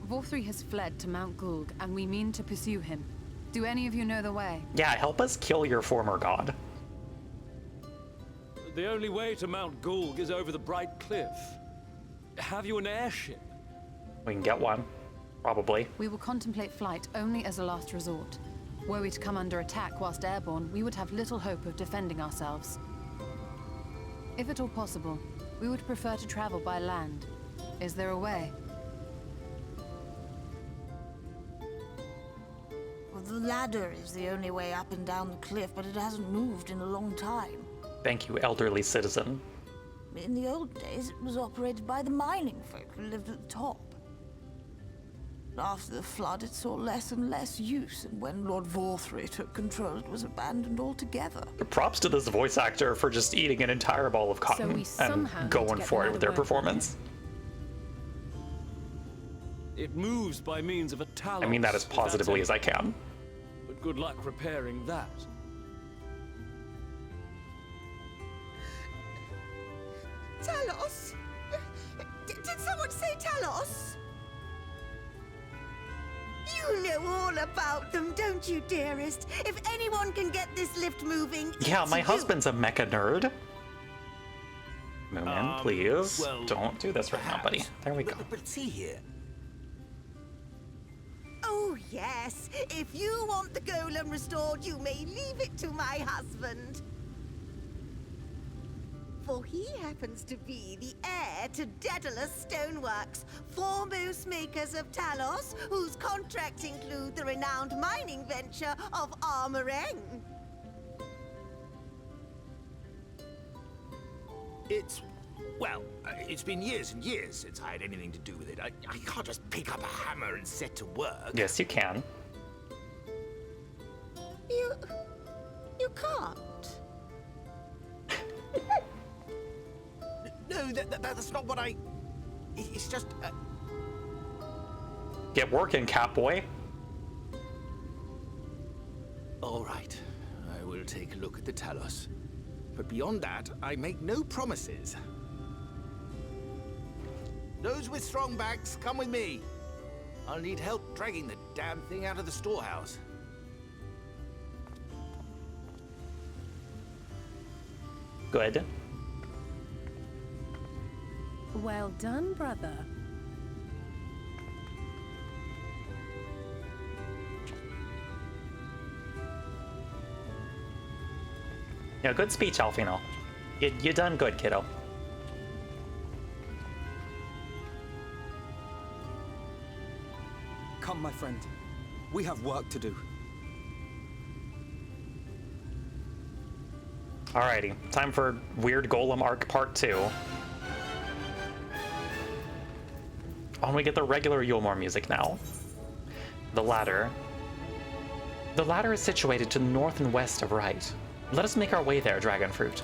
Vor3 has fled to Mount Gulg, and we mean to pursue him. Do any of you know the way? Yeah, help us kill your former god. The only way to Mount Gulg is over the Bright Cliff. Have you an airship? We can get one. Probably. We will contemplate flight only as a last resort. Were we to come under attack whilst airborne, we would have little hope of defending ourselves. If at all possible, we would prefer to travel by land. Is there a way? Well, the ladder is the only way up and down the cliff, but it hasn't moved in a long time. Thank you, elderly citizen. In the old days, it was operated by the mining folk who lived at the top. After the flood, it saw less and less use, and when Lord Vor3 took control, it was abandoned altogether. Props to this voice actor for just eating an entire ball of cotton and going for it with their performance. It moves by means of a talos. I mean that as positively as I can. But good luck repairing that. Talos? Did someone say Talos? You know all about them, don't you, dearest? If anyone can get this lift moving, Yeah, my husband's a mecha nerd. Moomin, please. well, don't do this right now, buddy. There we go. But see here. Oh, yes. If you want the golem restored, you may leave it to my husband. For he happens to be the heir to Daedalus Stoneworks, foremost makers of Talos, whose contracts include the renowned mining venture of Armoreng. It's been years and years since I had anything to do with it. I can't just pick up a hammer and set to work. Yes, you can. You can't. No, that's not what I... It's just... Get working, Catboy. All right. I will take a look at the Talos. But beyond that, I make no promises. Those with strong backs, come with me. I'll need help dragging the damn thing out of the storehouse. Good. Well done, brother. Yeah, good speech, Alfino. You done good, kiddo. Come, my friend. We have work to do. Alrighty, time for Weird Golem Arc Part 2. On we get the regular Yulmore music now. The ladder. The ladder is situated to the north and west of Right. Let us make our way there, Dragonfruit.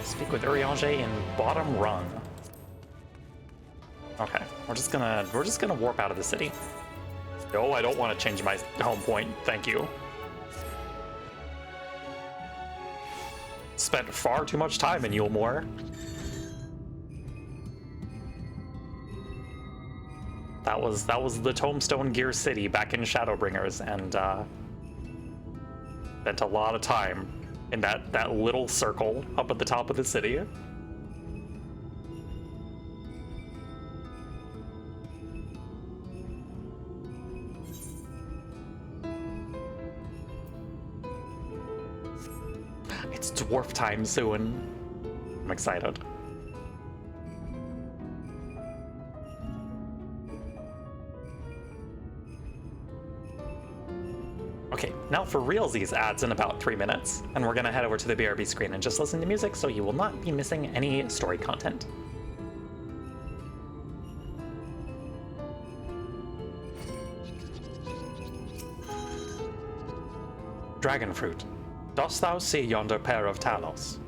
Speak with Urianger in Bottom Rung. Okay, we're just gonna warp out of the city. No, I don't want to change my home point. Thank you. Spent far too much time in Yulmore. That was the Tombstone Gear City back in Shadowbringers, and spent a lot of time in that little circle up at the top of the city. It's dwarf time soon. I'm excited. Okay, now for realsies ads in about 3 minutes, and we're gonna head over to the BRB screen and just listen to music so you will not be missing any story content. Dragonfruit, dost thou see yonder pair of Talos?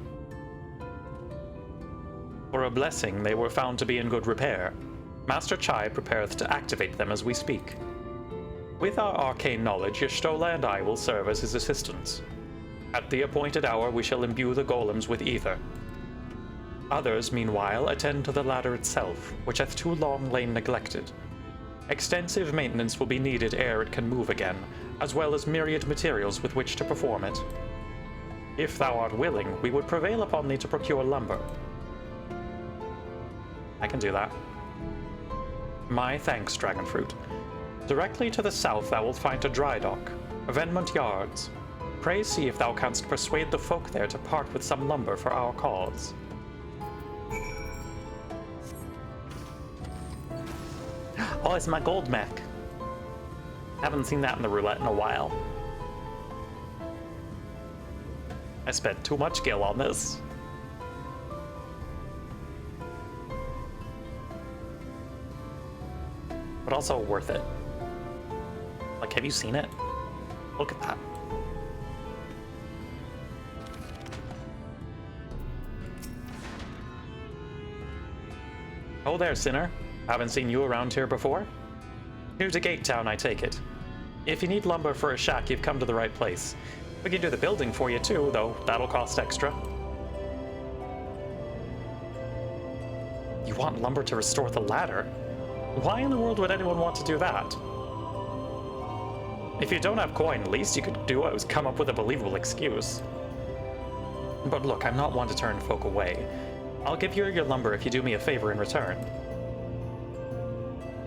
For a blessing, they were found to be in good repair. Master Chai prepareth to activate them as we speak. With our arcane knowledge, Y'shtola and I will serve as his assistants. At the appointed hour, we shall imbue the golems with ether. Others, meanwhile, attend to the ladder itself, which hath too long lain neglected. Extensive maintenance will be needed ere it can move again, as well as myriad materials with which to perform it. If thou art willing, we would prevail upon thee to procure lumber. I can do that. My thanks, Dragonfruit. Directly to the south thou wilt find a dry dock, Venmont Yards. Pray see if thou canst persuade the folk there to part with some lumber for our cause. Oh, it's my gold mech. Haven't seen that in the roulette in a while. I spent too much gil on this. But also worth it. Like, have you seen it? Look at that. Oh there, Sinner. Haven't seen you around here before? New to Gate Town, I take it. If you need lumber for a shack, you've come to the right place. We can do the building for you too, though that'll cost extra. You want lumber to restore the ladder? Why in the world would anyone want to do that? If you don't have coin, at least you could do is come up with a believable excuse. But look, I'm not one to turn folk away. I'll give you your lumber if you do me a favor in return.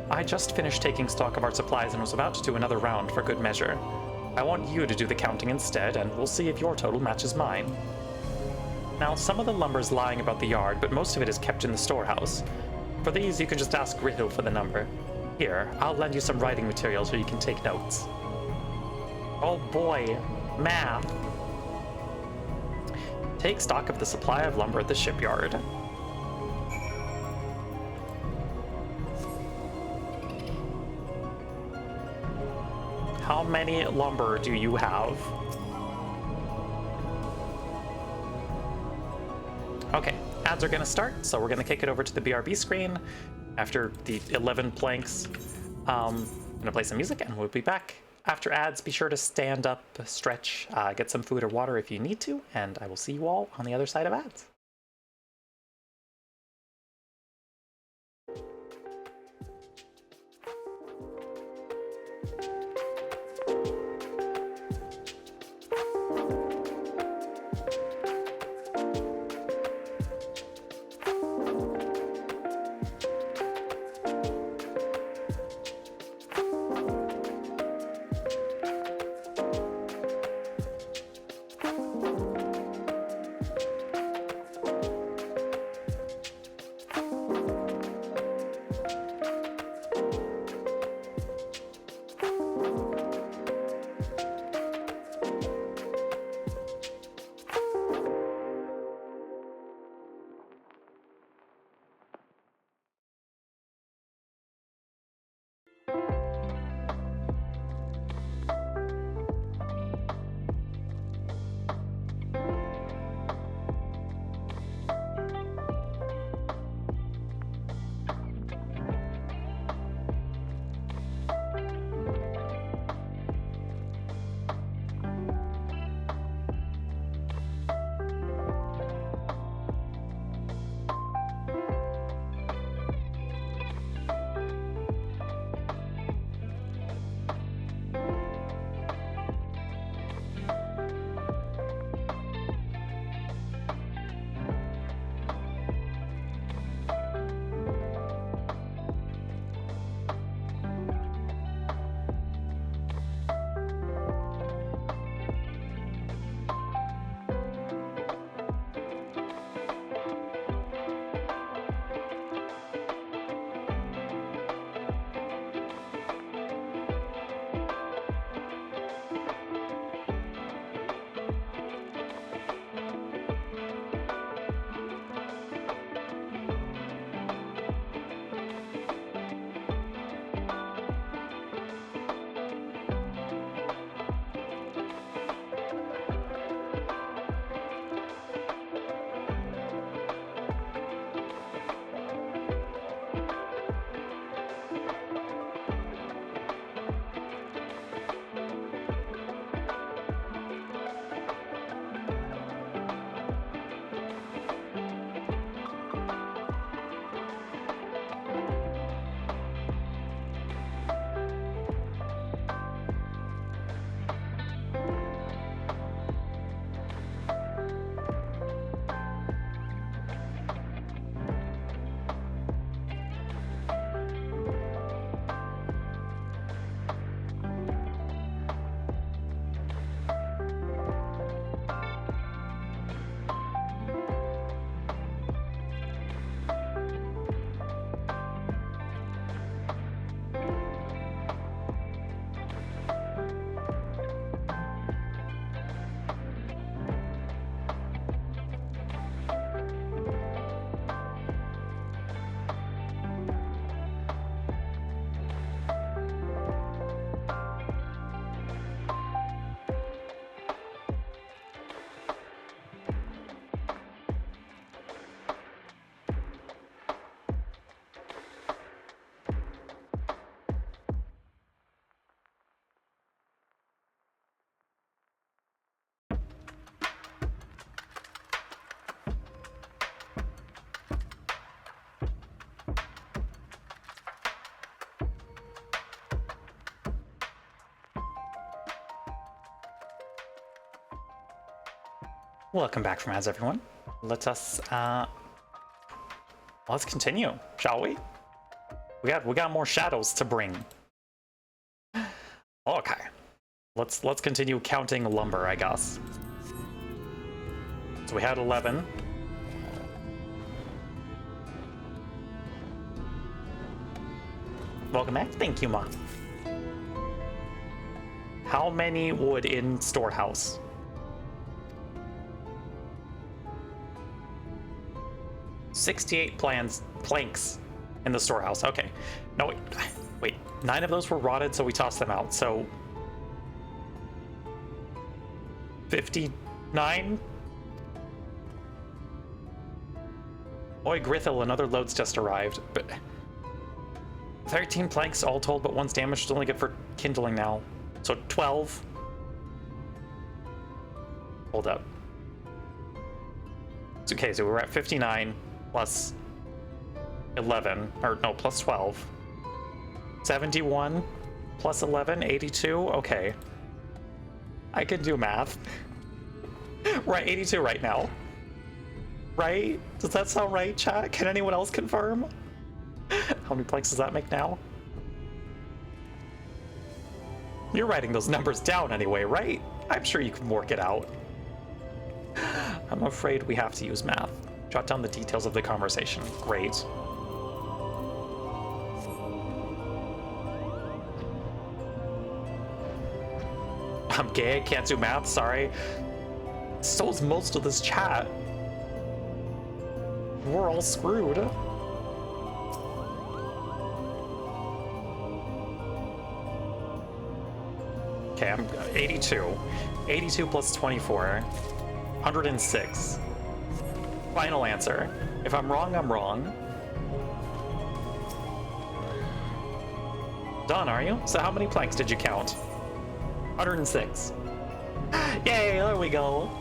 I just finished taking stock of our supplies and was about to do another round for good measure. I want you to do the counting instead, and we'll see if your total matches mine. Now, some of the lumber's lying about the yard, but most of it is kept in the storehouse. For these, you can just ask Rito for the number. Here, I'll lend you some writing material so you can take notes. Oh boy, math. Take stock of the supply of lumber at the shipyard. How many lumber do you have? Okay, ads are gonna start, so we're gonna kick it over to the BRB screen after the 11 planks. I'm gonna play some music and we'll be back. After ads, be sure to stand up, stretch, get some food or water if you need to, and I will see you all on the other side of ads. Welcome back from ads, everyone. Let's continue, shall we? We got more shadows to bring. Okay. Let's continue counting lumber, I guess. So we had 11. Welcome back. Thank you, Ma. How many wood in storehouse? 68 planks in the storehouse. Okay. No, wait. 9 of those were rotted, so we tossed them out. So 59? Oi, Grithil, another load's just arrived. But 13 planks all told, but one's damaged. Only good for kindling now. So 12. Hold up. It's okay, so we're at 59 plus 11, or no, plus 12. 71 plus 11, 82. Okay. I can do math. We're at 82 right now. Right? Does that sound right, chat? Can anyone else confirm? How many planks does that make now? You're writing those numbers down anyway, right? I'm sure you can work it out. I'm afraid we have to use math. Jot down the details of the conversation. Great. I'm gay, can't do math, sorry. So's most of this chat. We're all screwed. Okay, I'm 82. 82 plus 24. 106. Final answer. If I'm wrong, I'm wrong. Done, are you? So how many planks did you count? 106. Yay, there we go.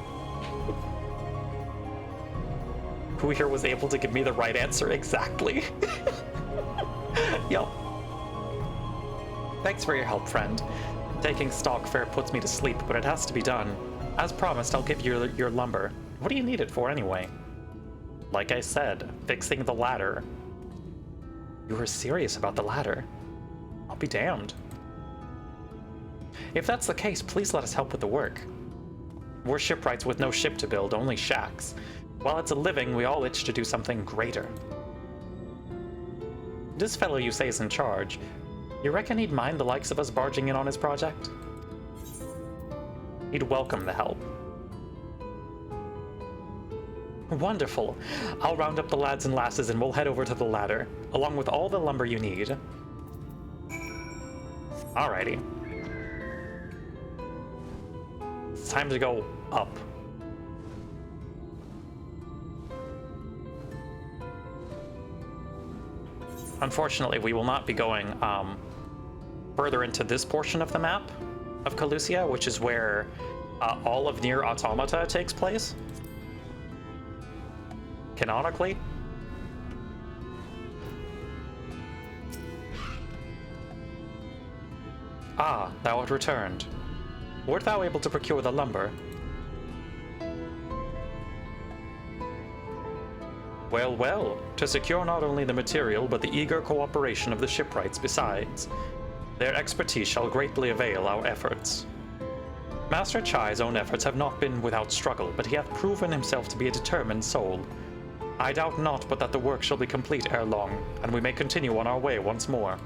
Who here was able to give me the right answer exactly? Yup. Thanks for your help, friend. Taking stock fair puts me to sleep, but it has to be done. As promised, I'll give you your lumber. What do you need it for anyway? Like I said, fixing the ladder. You were serious about the ladder? I'll be damned. If that's the case, please let us help with the work. We're shipwrights with no ship to build, only shacks. While it's a living, we all itch to do something greater. This fellow you say is in charge. You reckon he'd mind the likes of us barging in on his project? He'd welcome the help. Wonderful. I'll round up the lads and lasses and we'll head over to the ladder, along with all the lumber you need. Alrighty. It's time to go up. Unfortunately, we will not be going further into this portion of the map of Calusia, which is where all of Nier Automata takes place. Canonically. Ah, thou art returned. Wert thou able to procure the lumber? Well, well, to secure not only the material, but the eager cooperation of the shipwrights besides. Their expertise shall greatly avail our efforts. Master Chai's own efforts have not been without struggle, but he hath proven himself to be a determined soul. I doubt not but that the work shall be complete ere long, and we may continue on our way once more.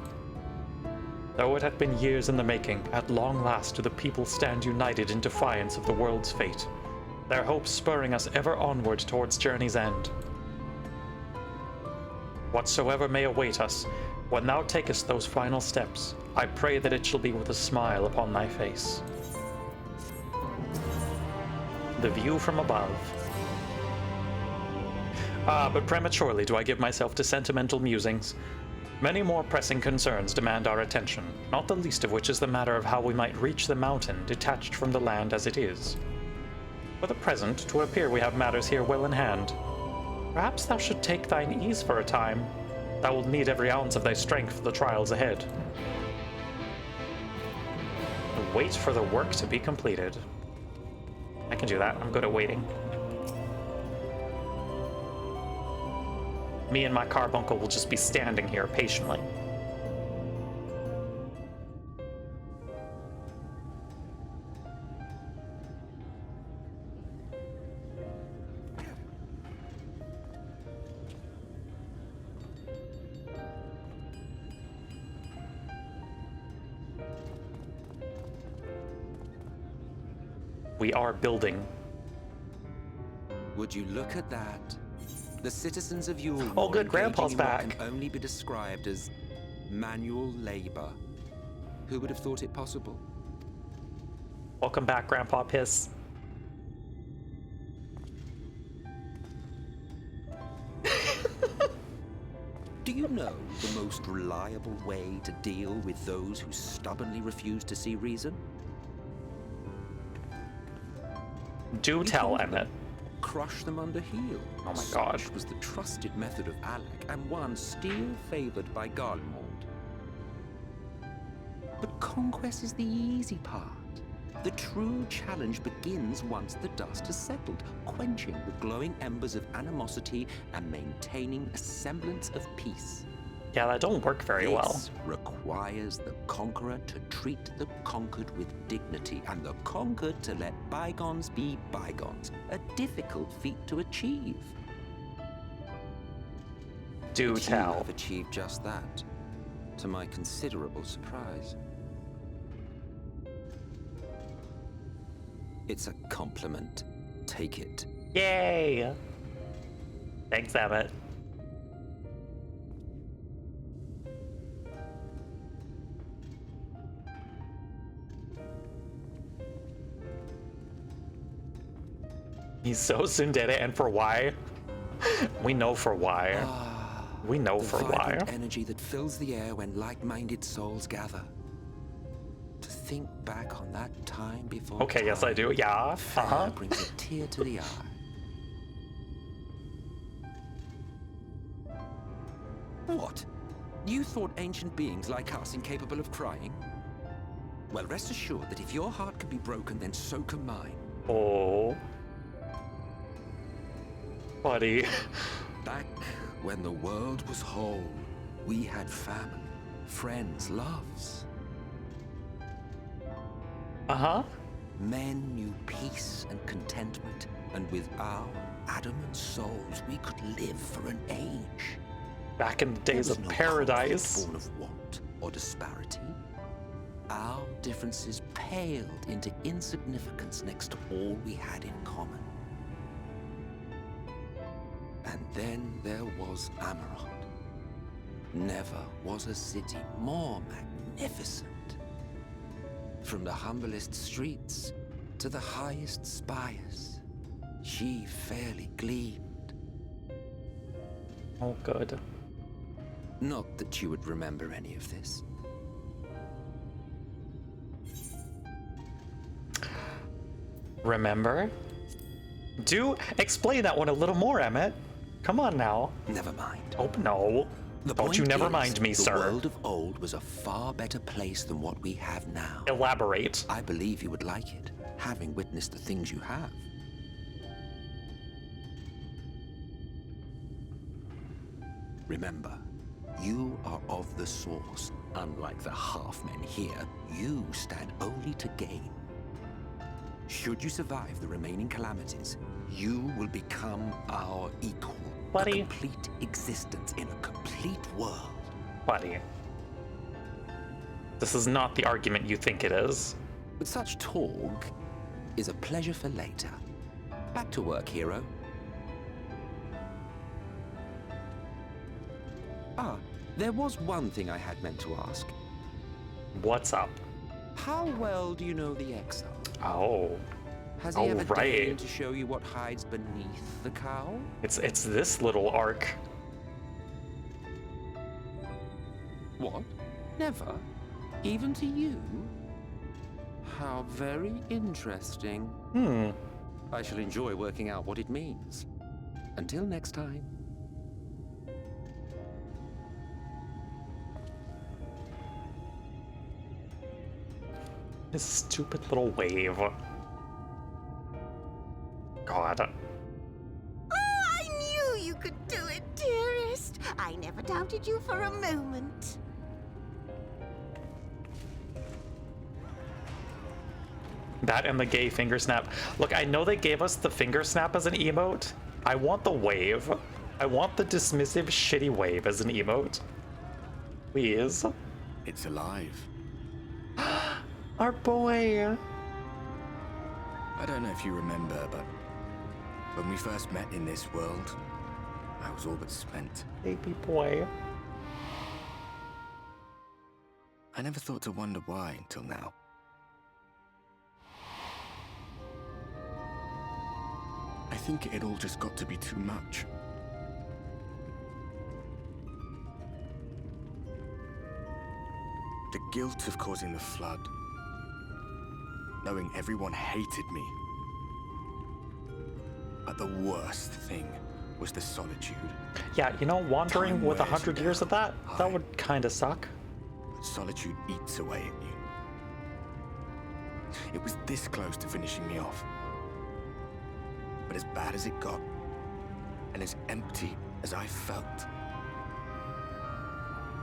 Though it hath been years in the making, at long last do the people stand united in defiance of the world's fate, their hopes spurring us ever onward towards journey's end. Whatsoever may await us, when thou takest those final steps, I pray that it shall be with a smile upon thy face. The view from above. Ah, but prematurely do I give myself to sentimental musings. Many more pressing concerns demand our attention, not the least of which is the matter of how we might reach the mountain detached from the land as it is. For the present, 'twere appear we have matters here well in hand. Perhaps thou should take thine ease for a time. Thou wilt need every ounce of thy strength for the trials ahead. Wait for the work to be completed. I can do that. I'm good at waiting. Me and my carbuncle will just be standing here patiently. We are building. Would you look at that? The citizens of Yule. Oh, good, Grandpa's back. What can only be described as manual labor. Who would have thought it possible? Welcome back, Grandpa Piss. Do you know the most reliable way to deal with those who stubbornly refuse to see reason? Do tell, Emmett. Crush them under heel. Oh my god. Such was the trusted method of Alec, and one still favored by Garlemald. But conquest is the easy part. The true challenge begins once the dust has settled, quenching the glowing embers of animosity and maintaining a semblance of peace. Yeah, that don't work very well. This requires the conqueror to treat the conquered with dignity, and the conquered to let bygones be bygones. A difficult feat to achieve. Do But tell. You have achieved just that, to my considerable surprise. It's a compliment. Take it. Yay! Thanks, Emmett. He so soon did it, and for why? We know for why. We know The for why. vibrant energy that fills the air when like-minded souls gather. To think back on that time before. Okay, yes I do. Yeah. Fire brings a tear to the eye. What? You thought ancient beings like us incapable of crying? Well, rest assured that if your heart can be broken, then so can mine. Oh. Buddy. Back when the world was whole, we had family, friends, loves. Uh-huh. Men knew peace and contentment, and with our adamant souls, we could live for an age. Back in the days There was of no paradise. conflict born of want or disparity. Our differences paled into insignificance next to all we had in common. And then there was Amarant. Never was a city more magnificent. From the humblest streets to the highest spires, she fairly gleamed. Oh, good. Not that you would remember any of this. Remember? Do explain that one a little more, Emmett. Come on now. Never mind. Oh, no. Don't you never mind me, the sir. The world of old was a far better place than what we have now. Elaborate. I believe you would like it, having witnessed the things you have. Remember, you are of the source. Unlike the half-men here, you stand only to gain. Should you survive the remaining calamities, you will become our equal. Buddy. A complete existence in a complete world. Buddy. This is not the argument you think it is. But such talk is a pleasure for later. Back to work, hero. Ah, there was one thing I had meant to ask. What's up? How well do you know the XIV? Oh. Has he ever deigned to show you what hides beneath the cowl? It's this little arc. What? Never? Even to you? How very interesting. I shall enjoy working out what it means. Until next time. This stupid little wave. God. Oh, I knew you could do it, dearest. I never doubted you for a moment. That and the gay finger snap. Look, I know they gave us the finger snap as an emote. I want the wave. I want the dismissive, shitty wave as an emote. Please. It's alive. Our boy. I don't know if you remember, but when we first met in this world, I was all but spent. Baby boy. I never thought to wonder why until now. I think it all just got to be too much. The guilt of causing the flood. Knowing everyone hated me. But the worst thing was the solitude. Yeah, you know, wandering with 100 years of that would kind of suck. But solitude eats away at you. It was this close to finishing me off. But as bad as it got, and as empty as I felt,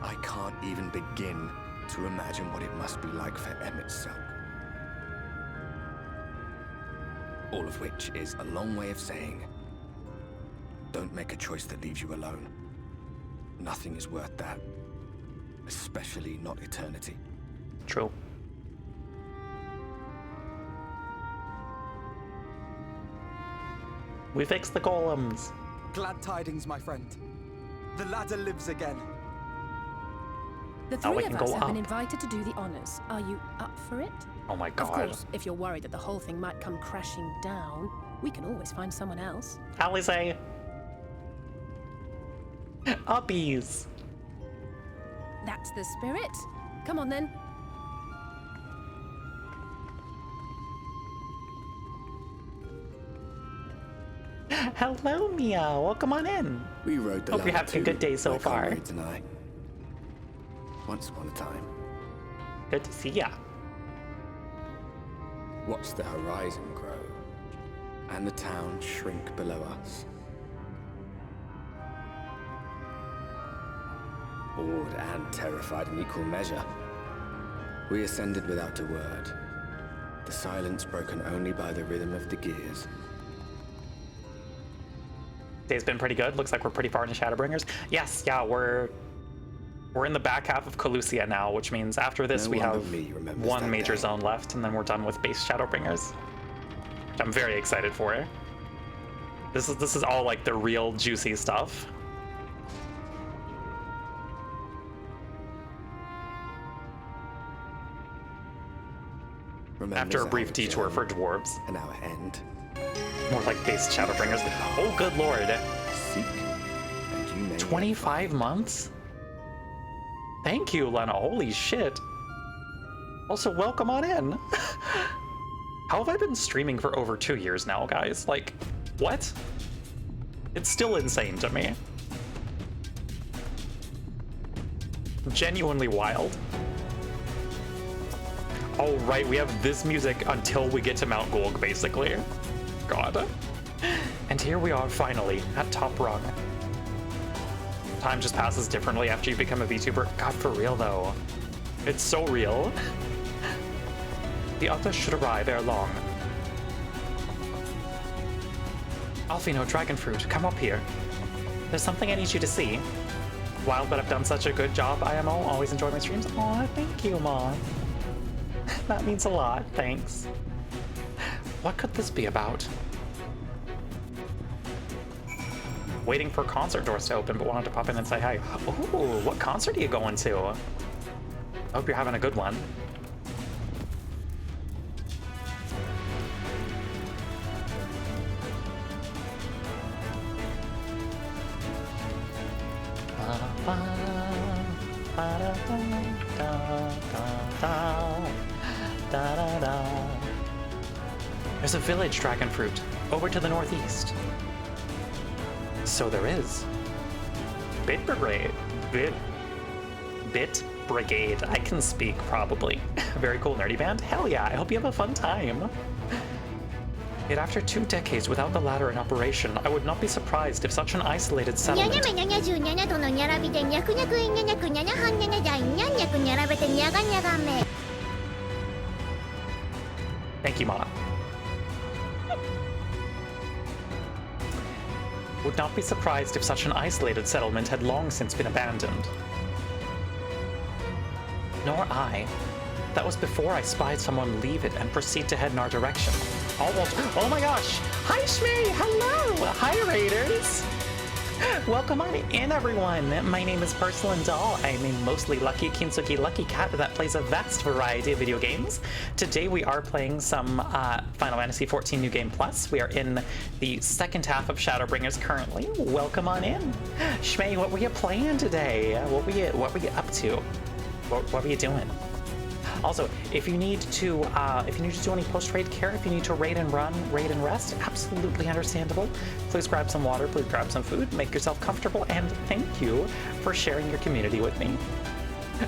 I can't even begin to imagine what it must be like for Emmett Selk. All of which is a long way of saying, don't make a choice that leaves you alone. Nothing is worth that. Especially not eternity. True. We fixed the golems. Glad tidings, my friend. The ladder lives again. The Now we three can of us go have up. been invited to do the honors. Are you up for it? Oh my god. Of course, if you're worried that the whole thing might come crashing down, we can always find someone else. Alize. Uppies. That's the spirit. Come on then. Hello, Mia. Welcome on in. We rode the Hope you're ladder having a good day so like far. our raids and I. Once upon a time. Good to see ya. Watch the horizon grow, and the town shrink below us. Awed and terrified in equal measure, we ascended without a word, the silence broken only by the rhythm of the gears. Day's been pretty good. Looks like we're pretty far into Shadowbringers. Yes, yeah, we're in the back half of Calusia now, which means after this No we one have but me remembers one that major day. zone left, and then we're done with base Shadowbringers. Which I'm very excited for. This is all like the real juicy stuff. After a brief detour for dwarves. And our end. More like base Shadowbringers. Oh, good lord. Seek, and you may 25 months? Thank you, Lena. Holy shit. Also, welcome on in. How have I been streaming for over 2 years now, guys? Like, what? It's still insane to me. Genuinely wild. Oh, right, we have this music until we get to Mount Gulg, basically. God. And here we are, finally, at top rung. Time just passes differently after you become a VTuber. God, for real, though. It's so real. The others should arrive ere long. Alfino, Dragonfruit, come up here. There's something I need you to see. Wild, but I've done such a good job, IMO. Always enjoy my streams. Aw, thank you, Mom. That means a lot, thanks. What could this be about? Waiting for concert doors to open, but wanted to pop in and say hi. Ooh, what concert are you going to? I hope you're having a good one. There's a village, Dragonfruit, over to the northeast. So there is. Bit Brigade. Bit Brigade. I can speak, probably. Very cool nerdy band. Hell yeah, I hope you have a fun time. Yet after 2 decades without the ladder in operation, I would not be surprised if such an isolated settlement... Thank you, Ma. Would not be surprised if such an isolated settlement had long since been abandoned. Nor I. That was before I spied someone leave it and proceed to head in our direction. Oh my gosh! Hi, Shmee! Hello! Hi, Raiders! Welcome on in, everyone! My name is Porcelain Doll. I'm a mostly lucky Kintsugi lucky cat that plays a vast variety of video games. Today we are playing some Final Fantasy XIV New Game Plus. We are in the second half of Shadowbringers currently. Welcome on in! Shmee, what were you playing today? What were you up to? What were you doing? Also, if you need to do any post-raid care, if you need to raid and run, raid and rest, absolutely understandable. Please grab some water, please grab some food, make yourself comfortable, and thank you for sharing your community with me.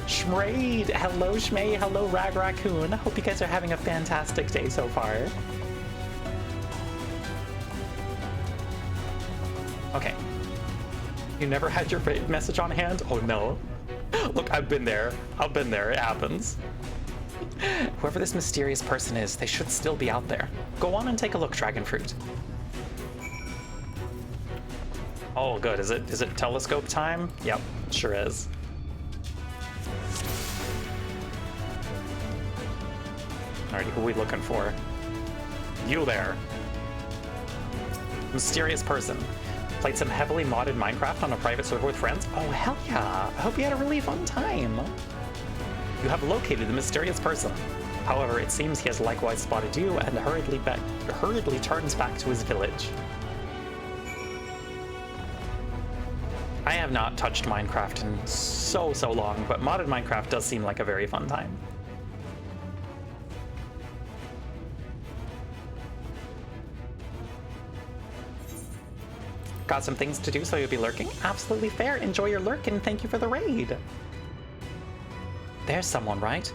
Shmraid! Hello, Shmee! Hello, Rag Raccoon! Hope you guys are having a fantastic day so far. Okay. You never had your raid message on hand? Oh no. Look, I've been there. It happens. Whoever this mysterious person is, they should still be out there. Go on and take a look, Dragonfruit. Oh, good. Is it telescope time? Yep, sure is. Alrighty, who are we looking for? You there. Mysterious person. Played some heavily modded Minecraft on a private server with friends? Oh, hell yeah. I hope you had a really fun time. You have located the mysterious person. However, it seems he has likewise spotted you and hurriedly turns back to his village. I have not touched Minecraft in so long, but modded Minecraft does seem like a very fun time. Got some things to do, so you'll be lurking? Absolutely fair. Enjoy your lurk, and thank you for the raid. There's someone, right?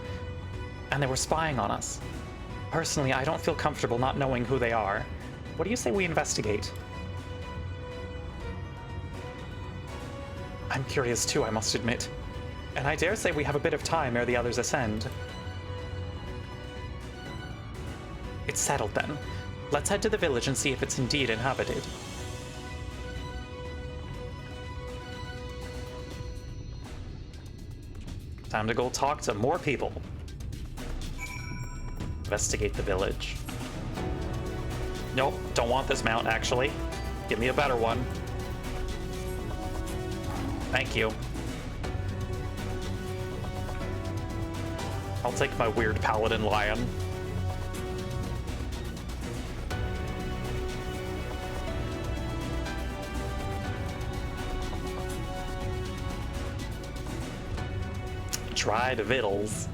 And they were spying on us. Personally, I don't feel comfortable not knowing who they are. What do you say we investigate? I'm curious too, I must admit. And I dare say we have a bit of time ere the others ascend. It's settled then. Let's head to the village and see if it's indeed inhabited. Time to go talk to more people. Investigate the village. Nope, don't want this mount, actually. Give me a better one. Thank you. I'll take my weird paladin lion. Dried victuals.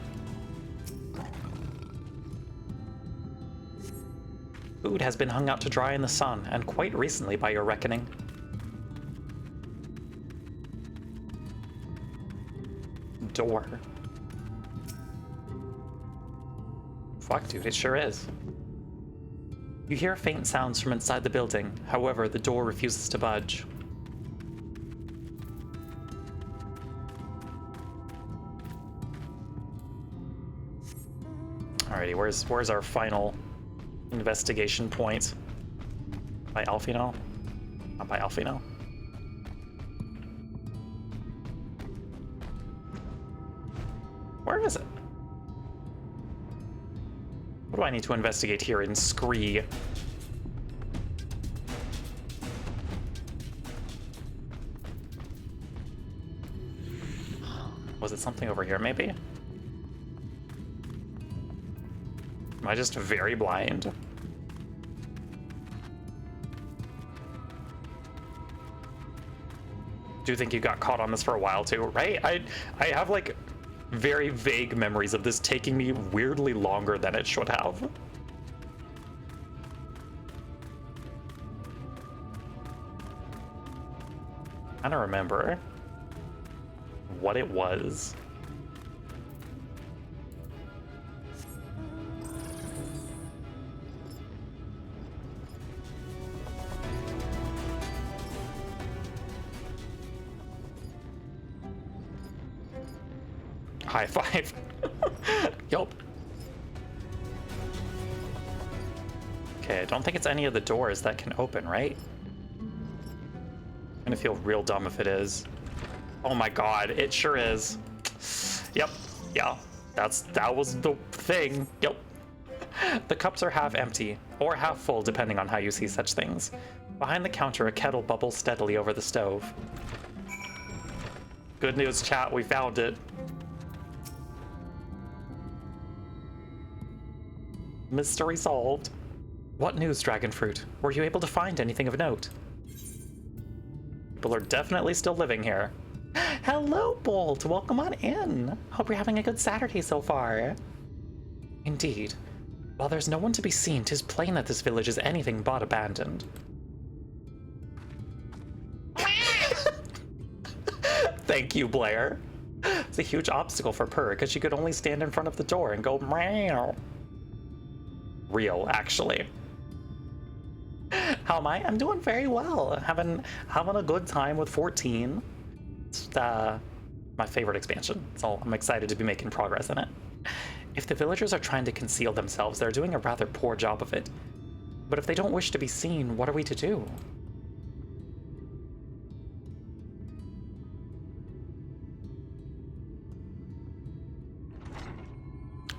Food has been hung out to dry in the sun, and quite recently by your reckoning. Door. Fuck, dude, it sure is. You hear faint sounds from inside the building, however, the door refuses to budge. Alrighty, where's our final investigation point? By Alfino? Not by Alfino. Where is it? What do I need to investigate here in Scree? Was it something over here, maybe? Am I just very blind? Do you think you got caught on this for a while too, right? I have like very vague memories of this taking me weirdly longer than it should have. I don't remember what it was. High five. Yup. Okay, I don't think it's any of the doors that can open, right? I'm gonna feel real dumb if it is. Oh my god, it sure is. Yep, yeah, that was the thing. Yep. The cups are half empty, or half full, depending on how you see such things. Behind the counter, a kettle bubbles steadily over the stove. Good news, chat, we found it. Mystery solved. What news, Dragonfruit? Were you able to find anything of note? People are definitely still living here. Hello, Bolt. Welcome on in. Hope you're having a good Saturday so far. Indeed. While there's no one to be seen, 'tis plain that this village is anything but abandoned. Thank you, Blair. It's a huge obstacle for Purr, because she could only stand in front of the door and go meow. Real, actually. How am I? I'm doing very well. Having a good time with 14. It's my favorite expansion, so I'm excited to be making progress in it. If the villagers are trying to conceal themselves, they're doing a rather poor job of it. But if they don't wish to be seen, what are we to do?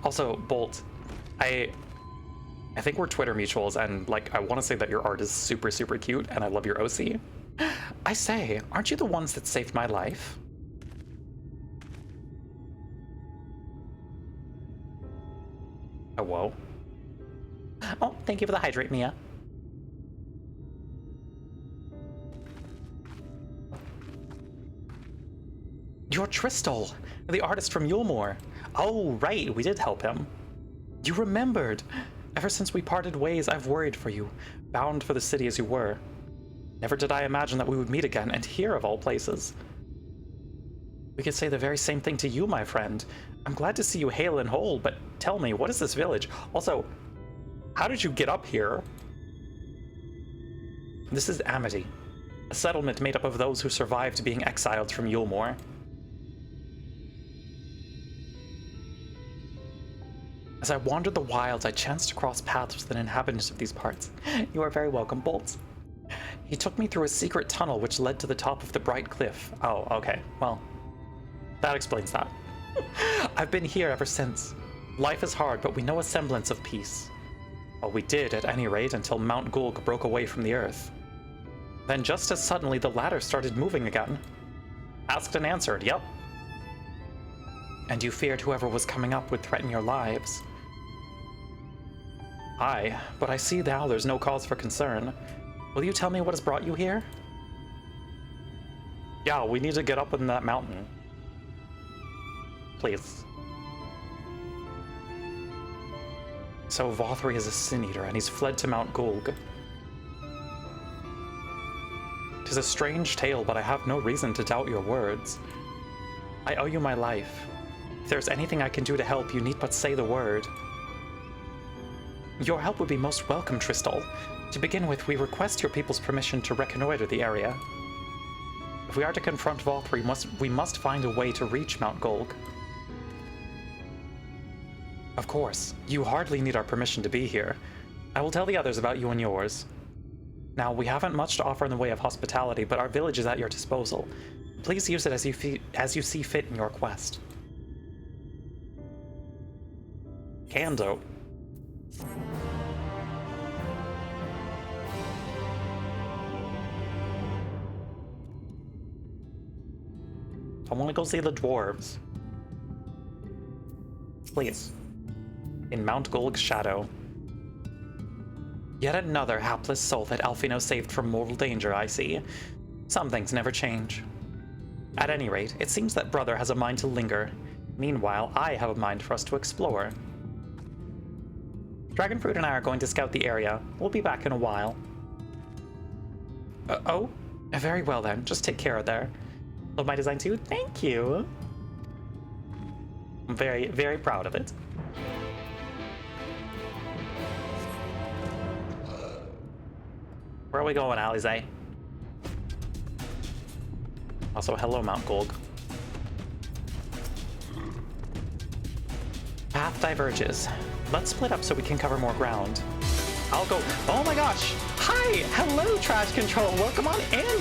Also, Bolt, I think we're Twitter mutuals, and like I want to say that your art is super, super cute, and I love your OC. I say, aren't you the ones that saved my life? Oh, whoa. Oh, thank you for the hydrate, Mia. You're Tristal, the artist from Yulmore. Oh, right, we did help him. You remembered. Ever since we parted ways, I've worried for you, bound for the city as you were. Never did I imagine that we would meet again, and here of all places. We could say the very same thing to you, my friend. I'm glad to see you hale and whole, but tell me, what is this village? Also, how did you get up here? This is Amity, a settlement made up of those who survived being exiled from Yulmore. As I wandered the wilds, I chanced to cross paths with an inhabitant of these parts. You are very welcome, Bolt. He took me through a secret tunnel which led to the top of the bright cliff. Oh, okay. Well, that explains that. I've been here ever since. Life is hard, but we know a semblance of peace. Well, we did, at any rate, until Mount Gulg broke away from the earth. Then just as suddenly, the ladder started moving again. Asked and answered, yep. And you feared whoever was coming up would threaten your lives. Aye, but I see now there's no cause for concern. Will you tell me what has brought you here? Yeah, we need to get up in that mountain. Please. So Vothri is a Sin Eater, and he's fled to Mount Gulg. 'Tis a strange tale, but I have no reason to doubt your words. I owe you my life. If there's anything I can do to help, you need but say the word. Your help would be most welcome, Tristal. To begin with, we request your people's permission to reconnoiter the area. If we are to confront Vothri, we must find a way to reach Mount Gulg. Of course, you hardly need our permission to be here. I will tell the others about you and yours. Now, we haven't much to offer in the way of hospitality, but our village is at your disposal. Please use it as you see fit in your quest. Kando. I want to go see the dwarves. Please. In Mount Gulg's shadow. Yet another hapless soul that Alphino saved from mortal danger, I see. Some things never change. At any rate, it seems that brother has a mind to linger. Meanwhile, I have a mind for us to explore. Dragonfruit and I are going to scout the area. We'll be back in a while. Oh? Very well then, just take care of there. Love my design too? Thank you! I'm very, very proud of it. Where are we going, Alize? Also, hello, Mount Gulg. path diverges. Let's split up so we can cover more ground. I'll go. Oh my gosh! Hi! Hello, Trash Control! Welcome on in!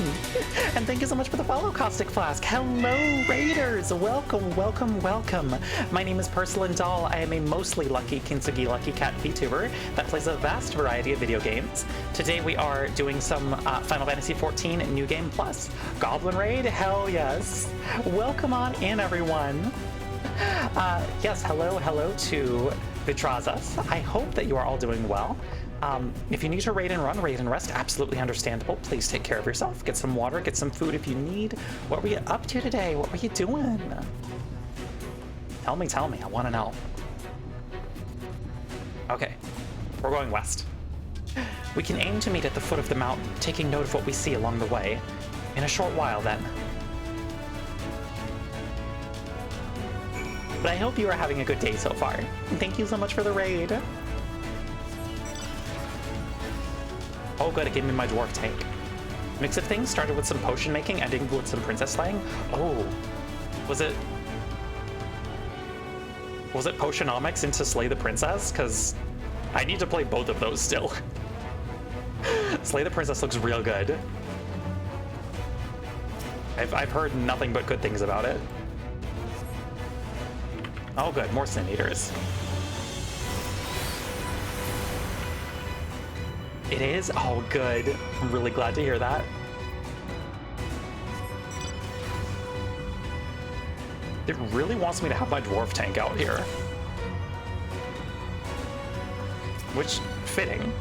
And thank you so much for the follow, Caustic Flask. Hello, Raiders! Welcome, welcome, welcome. My name is Porcelain Doll. I am a mostly lucky Kintsugi Lucky Cat VTuber that plays a vast variety of video games. Today we are doing some Final Fantasy XIV New Game Plus. Goblin Raid? Hell yes! Welcome on in, everyone! Yes, hello to Vitrazas. I hope that you are all doing well. If you need to raid and run, raid and rest, absolutely understandable. Please take care of yourself. Get some water, get some food if you need. What were you up to today? What were you doing? Tell me, I want to know. Okay, we're going west. We can aim to meet at the foot of the mountain, taking note of what we see along the way. In a short while, then. But I hope you are having a good day so far. Thank you so much for the raid. Oh good, it gave me my dwarf tank. Mix of things started with some potion making, ending with some princess slaying. Oh, was it Potionomics into Slay the Princess? Because I need to play both of those still. Slay the Princess looks real good. I've heard nothing but good things about it. Oh good, more Sin Eaters. It is? Oh, good. I'm really glad to hear that. It really wants me to have my dwarf tank out here. Which, fitting.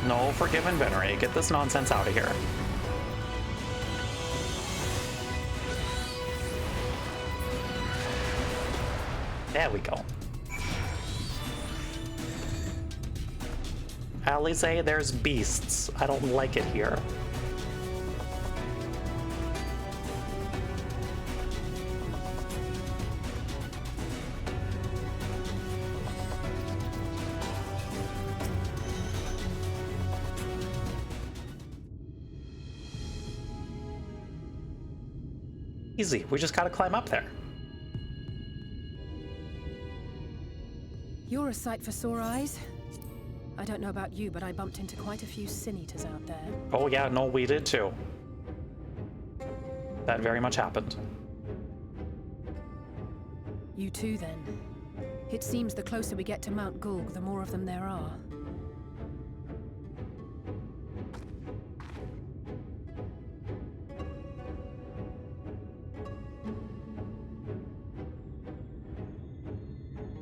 No, forgive and venerate. Get this nonsense out of here. There we go. Alize, there's beasts. I don't like it here. Easy, we just gotta climb up there. You're a sight for sore eyes. I don't know about you, but I bumped into quite a few Sin Eaters out there. Oh yeah, no, we did too. That very much happened. You too, then. It seems the closer we get to Mount Gulg, the more of them there are.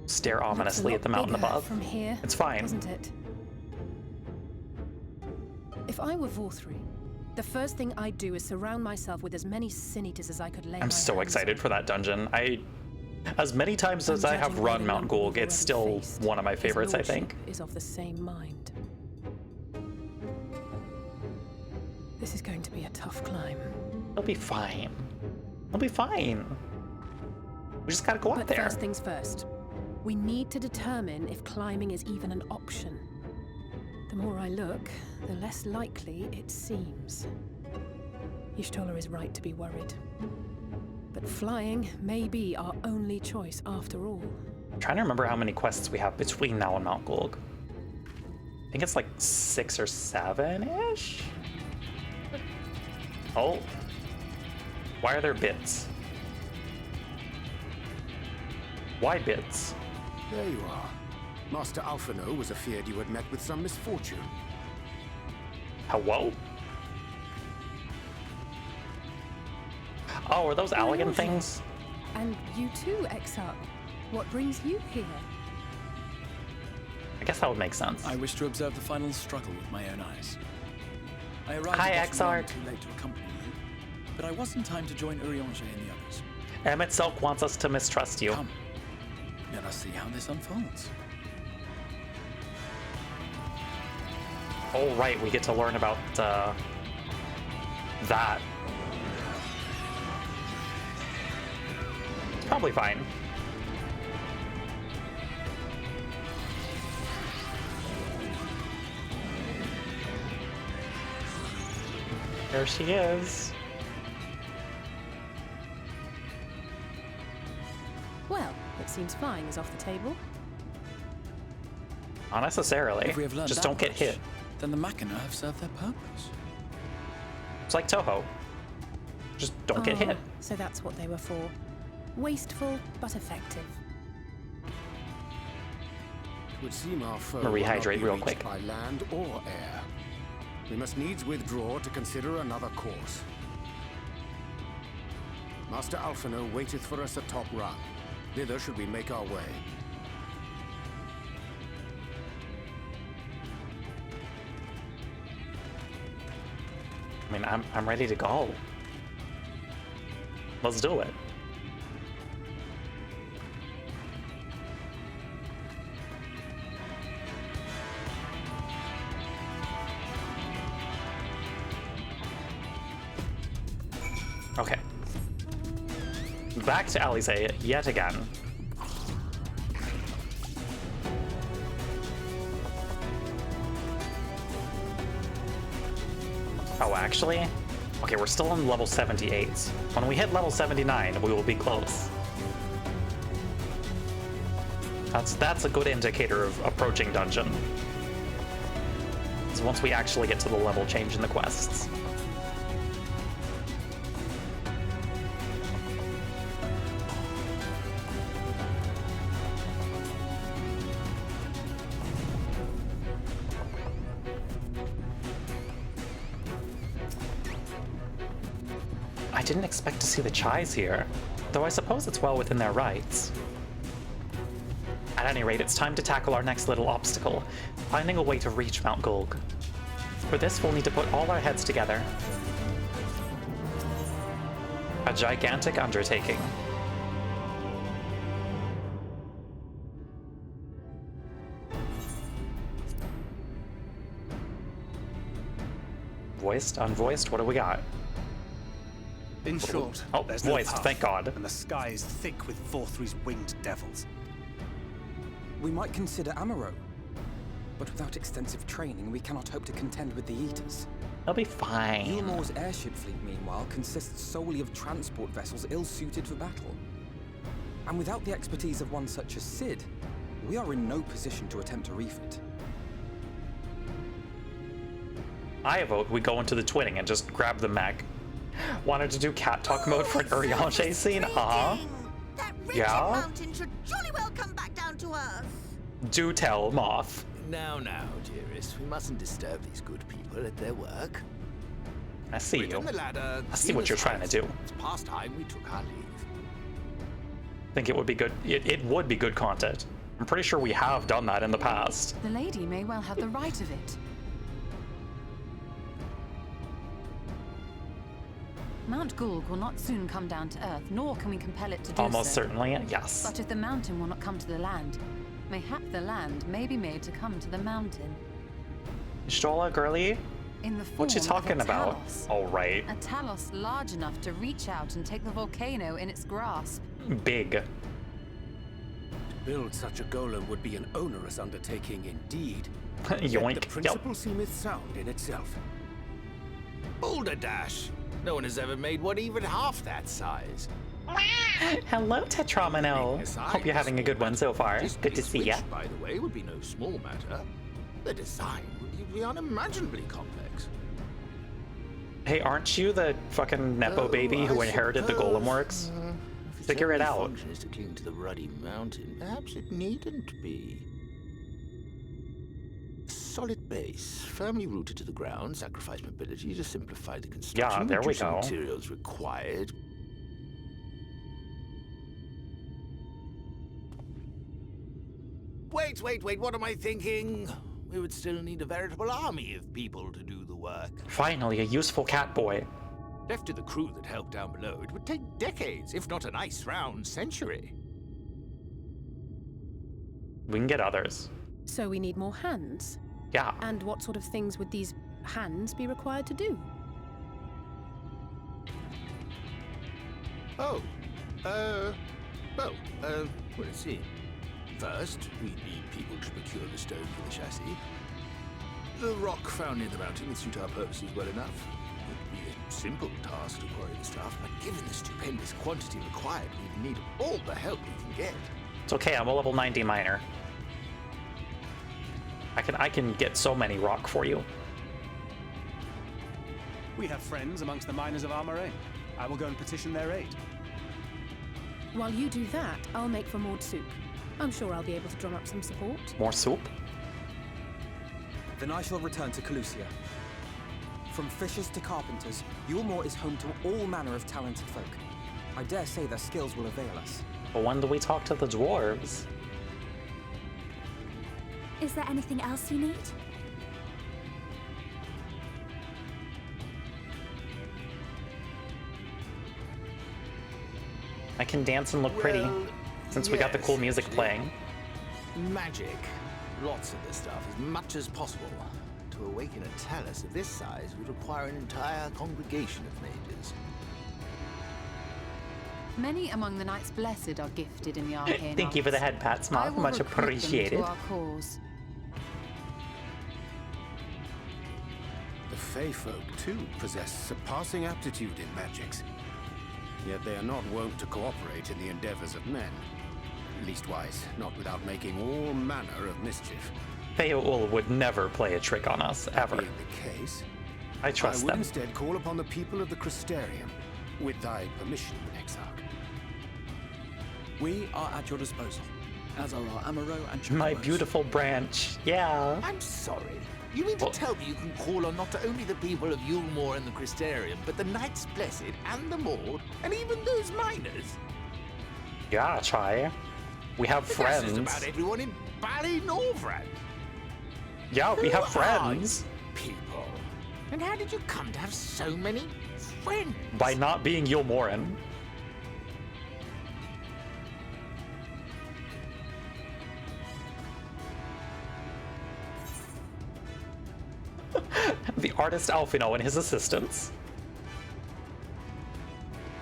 Stare ominously at the mountain above. From here, it's fine. Isn't it? If I were Vorthri, the first thing I'd do is surround myself with as many Sin Eaters as I could lay I'm so excited for that dungeon. As many times as I have run Mount Gulg, it's still one of my favorites, I think. Is of the same mind. This is going to be a tough climb. It'll be fine. It'll be fine. We just gotta go up there. First things first. We need to determine if climbing is even an option. The more I look, the less likely it seems. Y'shtola is right to be worried. But flying may be our only choice after all. I'm trying to remember how many quests we have between now and Mount Gulg. I think it's like 6 or 7-ish? Oh. Why are there bits? Why bits? There you are. Master Alphino was afeard you had met with some misfortune. Hello? Oh, are those Allegan things? And you too, XR. What brings you here? I guess that would make sense. I wish to observe the final struggle with my own eyes. I arrived Hi, at XR. too late to accompany you, but I was in time to join Urianger and the others. Emmett Silk wants us to mistrust you. Come. Let us see how this unfolds. Oh, right, we get to learn about that. It's probably fine. There she is. seems flying is off the table. Not necessarily. If we have learned Just that don't get much, hit. then the Machina have served their purpose. It's like Toho. Just don't get hit. So that's what they were for. Wasteful, but effective. It would seem our foe I'm gonna will not rehydrate be real reached quick. by land or air. We must needs withdraw to consider another course. Master Alphino waiteth for us atop run. Thither should we make our way. I mean, I'm ready to go. Let's do it. Okay. Back to Alizé yet again. Oh, actually? Okay, we're still on level 78. When we hit level 79, we will be close. That's a good indicator of approaching dungeon. Is once we actually get to the level change in the quests. I didn't expect to see the Chais here, though I suppose it's well within their rights. At any rate, it's time to tackle our next little obstacle, finding a way to reach Mount Gulg. For this, we'll need to put all our heads together. A gigantic undertaking. Voiced, unvoiced, what do we got? In short, oh, there's voiced, no path, thank God. And the sky is thick with Vorthry's winged devils. We might consider Amaro. But without extensive training, we cannot hope to contend with the Eaters. They'll be fine. Ylmor's airship fleet, meanwhile, consists solely of transport vessels ill-suited for battle. And without the expertise of one such as Cid, we are in no position to attempt a refit. I vote we go into the twinning and just grab the mech. Wanted to do cat talk mode for an Urianger scene? That Yeah? mountain should jolly well come back down to earth. Do tell, Moth. Now, dearest, we mustn't disturb these good people at their work. I see Return you. the ladder, I see what you're trying to do. It's past time we took our leave. Think it would be good. It would be good content. I'm pretty sure we have done that in the past. The lady may well have the right of it. Mount Gulg will not soon come down to Earth, nor can we compel it to do so. Almost certainly, yes. But if the mountain will not come to the land, mayhap the land may be made to come to the mountain. Stola, girly? In the form What you talking of a about? Talos. Oh, right. A Talos large enough to reach out and take the volcano in its grasp. Big. To build such a golem would be an onerous undertaking indeed. Yoink. Yet the principle seemeth sound in itself. Balderdash! No one has ever made one even half that size. Hello, Tetramino. Hope you're having a good one so far. Good to see ya. Which, by the way, would be no small matter. The design would be unimaginably complex. Hey, aren't you the fucking Nepo baby who inherited the Golem Works? Figure it out. Function is to cling to the ruddy mountain. Perhaps it needn't be. Solid base, firmly rooted to the ground, sacrifice mobility to simplify the construction. Yeah, there we reduce the go. Materials required. Wait, what am I thinking? We would still need a veritable army of people to do the work. Finally, a useful cat boy. Left to the crew that helped down below, it would take decades, if not a nice round century. We can get others. So we need more hands? Yeah. And what sort of things would these hands be required to do? Let's see. First, we need people to procure the stone for the chassis. The rock found near the mountain would suit our purposes well enough. It would be a simple task to quarry the stuff, but given the stupendous quantity required, we'd need all the help we can get. It's okay, I'm a level 90 miner. I can get so many rock for you. We have friends amongst the miners of Armorain. I will go and petition their aid. While you do that, I'll make for more soup. I'm sure I'll be able to drum up some support. More soup? Then I shall return to Calusia. From fishers to carpenters, Yulmore is home to all manner of talented folk. I dare say their skills will avail us. But when do we talk to the dwarves? Is there anything else you need? I can dance and look pretty, since we got the cool music playing. Magic. Lots of this stuff, as much as possible. To awaken a talus of this size would require an entire congregation of mages. Many among the Knights Blessed are gifted in the arcane Thank you for the arts. head pats, I Moth. will Much recruit them appreciated. to our cause. The Fey folk, too, possess surpassing aptitude in magics. Yet they are not wont to cooperate in the endeavors of men. Leastwise, not without making all manner of mischief. Feol would never play a trick on us, ever. That being the case, I trust I would them. instead call upon the people of the Crystarium, with thy permission, Exarch. We are at your disposal, as are our Amaro and Chocobos. My beautiful branch, yeah. I'm sorry. You mean to tell me you can call on not only the people of Yulmore and the Crystarium, but the Knights Blessed and the Maud, and even those miners? Yeah, try. We have But friends. That's just about everyone in Ballynorvrand. Yeah, we have Who are friends. you people. And how did you come to have so many friends? By not being Yulmoran. The artist Alfino and his assistants.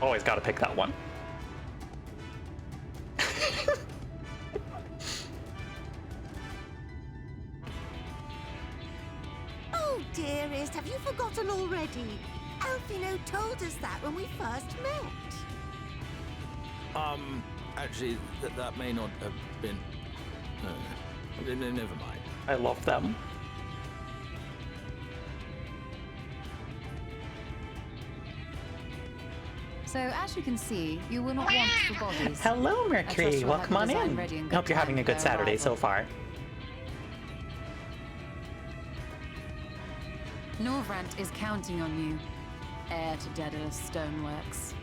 Always gotta pick that one. Oh, dearest, have you forgotten already? Alfino told us that when we first met. Actually, that may not have been... never mind. I love them. So, as you can see, you will not want for bodies. Hello, I trust Mercury. you'll Welcome have on the design in. ready in I good hope you're having time a for good their Saturday arrival. so far. Norvrant is counting on you, heir to Daedalus Stoneworks.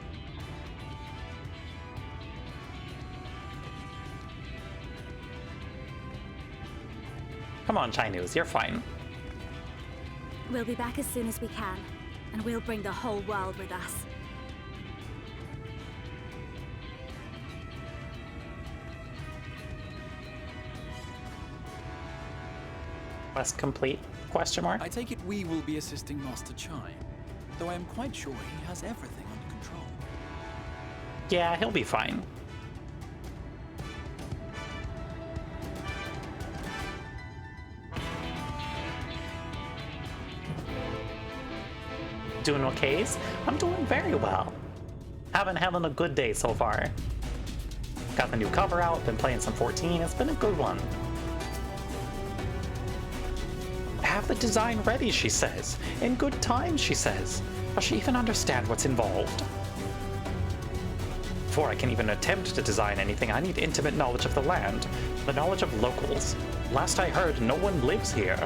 Come on, Chinese, you're fine. We'll be back as soon as we can, and we'll bring the whole world with us. Quest complete? Question mark? I take it we will be assisting Master Chai, though I am quite sure he has everything under control. Yeah, he'll be fine. Doing okay? I'm doing very well. Having a good day so far. Got the new cover out, been playing some 14, it's been a good one. Have the design ready, she says. In good time, she says. Does she even understand what's involved? Before I can even attempt to design anything, I need intimate knowledge of the land, the knowledge of locals. Last I heard, no one lives here.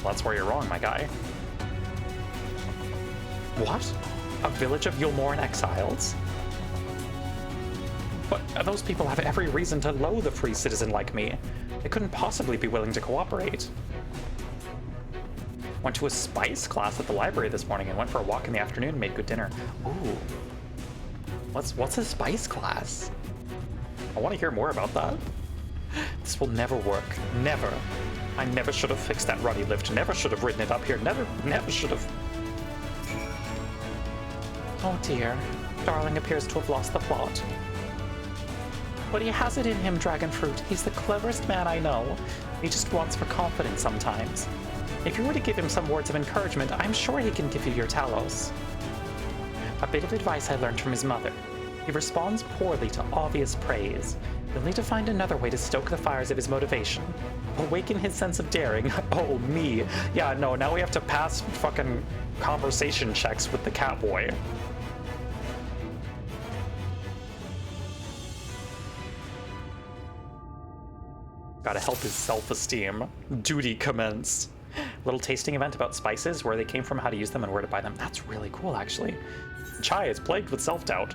Well, that's where you're wrong, my guy. What? A village of Yulmoran exiles? But those people have every reason to loathe a free citizen like me. They couldn't possibly be willing to cooperate. Went to a spice class at the library this morning and went for a walk in the afternoon and made good dinner. Ooh. What's a spice class? I want to hear more about that. This will never work. Never. I never should have fixed that ruddy lift. Never should have written it up here. Never should have. Oh dear. Darling appears to have lost the plot. But he has it in him, Dragonfruit. He's the cleverest man I know. He just wants for confidence sometimes. If you were to give him some words of encouragement, I'm sure he can give you your Talos. A bit of advice I learned from his mother. He responds poorly to obvious praise. You'll need to find another way to stoke the fires of his motivation. Awaken his sense of daring. Oh, me. Yeah, no, now we have to pass fucking conversation checks with the Catboy. Gotta help his self-esteem. Duty commence. Little tasting event about spices, where they came from, how to use them, and where to buy them. That's really cool, actually. Chai is plagued with self-doubt.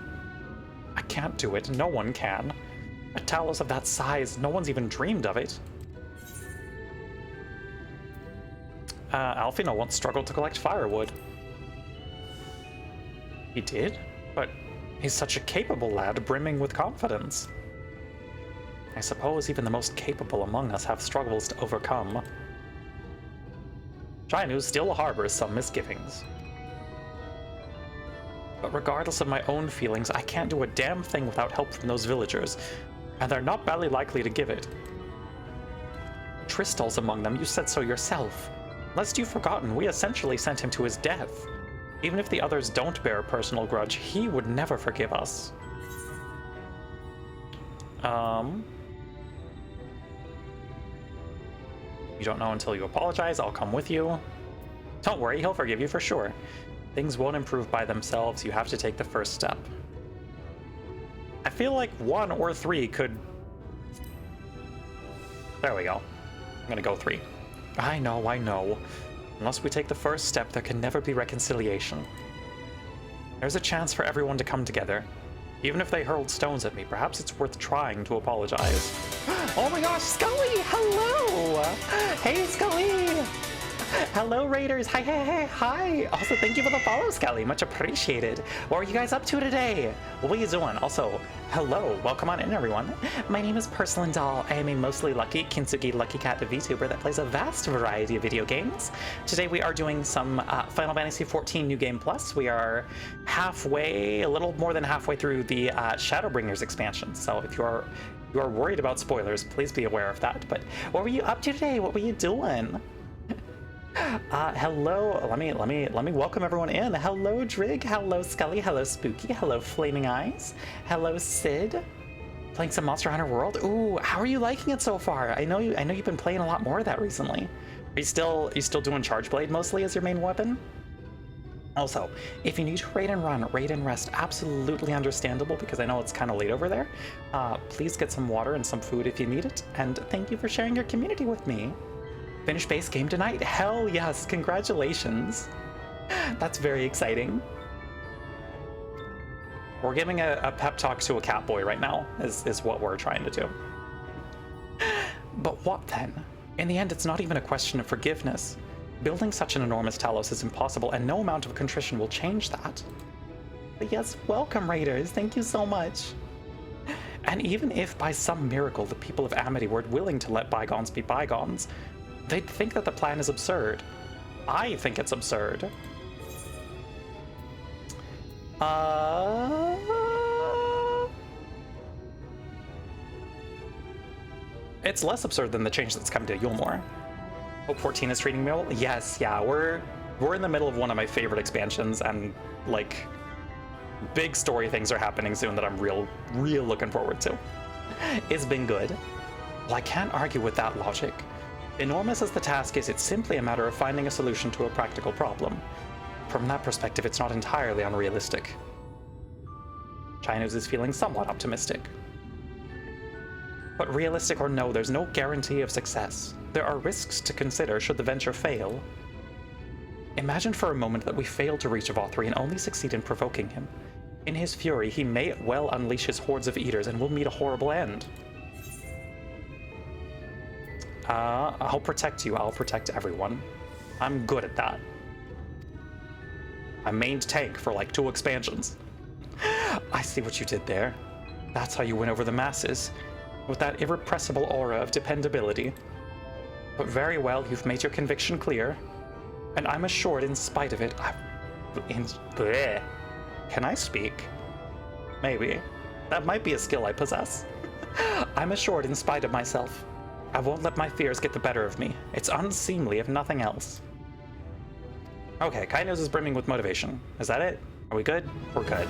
I can't do it. No one can. A Talos of that size, no one's even dreamed of it. Alfino once struggled to collect firewood. He did? But he's such a capable lad, brimming with confidence. I suppose even the most capable among us have struggles to overcome. Chinu still harbors some misgivings. But regardless of my own feelings, I can't do a damn thing without help from those villagers, and they're not badly likely to give it. Tristal's among them, you said so yourself. Lest you've forgotten, we essentially sent him to his death. Even if the others don't bear a personal grudge, he would never forgive us. You don't know until you apologize, I'll come with you. Don't worry, he'll forgive you for sure. Things won't improve by themselves, you have to take the first step. I feel like 1 or 3 could... There we go. I'm gonna go 3. I know. Unless we take the first step, there can never be reconciliation. There's a chance for everyone to come together. Even if they hurled stones at me, perhaps it's worth trying to apologize. Oh my gosh, Scully! Hello! Hey, Scully! Hello, Raiders! Hi! Also, thank you for the follow, Scully. Much appreciated. What are you guys up to today? What are you doing? Also, hello. Welcome on in, everyone. My name is Porcelain Doll. I am a mostly lucky Kintsugi Lucky Cat VTuber that plays a vast variety of video games. Today we are doing some Final Fantasy XIV New Game Plus. We are a little more than halfway through the Shadowbringers expansion. So if you are worried about spoilers, please be aware of that. But what were you up to today? What were you doing? Hello, let me welcome everyone in. Hello, Drig. Hello, Scully. Hello, Spooky. Hello, Flaming Eyes. Hello, Sid. Playing some Monster Hunter World. Ooh, how are you liking it so far? I know you've been playing a lot more of that recently. Are you still doing Charge Blade mostly as your main weapon? Also, if you need to raid and run, raid and rest, absolutely understandable because I know it's kind of late over there. Please get some water and some food if you need it. And thank you for sharing your community with me. Finish base game tonight? Hell yes, congratulations. That's very exciting. We're giving a pep talk to a Catboy right now, is what we're trying to do. But what then? In the end, it's not even a question of forgiveness. Building such an enormous Talos is impossible, and no amount of contrition will change that. But yes, welcome, Raiders. Thank you so much. And even if by some miracle the people of Amity were willing to let bygones be bygones, they'd think that the plan is absurd. I think it's absurd. It's less absurd than the change that's come to Yulmore. Hope 14 is treating me well. Yes, yeah, we're in the middle of one of my favorite expansions, and like big story things are happening soon that I'm real looking forward to. It's been good. Well, I can't argue with that logic. Enormous as the task is, it's simply a matter of finding a solution to a practical problem. From that perspective, it's not entirely unrealistic. Chinese is feeling somewhat optimistic. But realistic or no, there's no guarantee of success. There are risks to consider should the venture fail. Imagine for a moment that we fail to reach Vothri and only succeed in provoking him. In his fury, he may well unleash his hordes of eaters and we'll meet a horrible end. I'll protect you. I'll protect everyone. I'm good at that. I mained tank for like 2 expansions. I see what you did there. That's how you win over the masses, with that irrepressible aura of dependability. But very well, you've made your conviction clear, and I'm assured in spite of it, Can I speak? Maybe. That might be a skill I possess. I'm assured in spite of myself. I won't let my fears get the better of me. It's unseemly if nothing else. Okay, Kainos is brimming with motivation. Is that it? Are we good? We're good.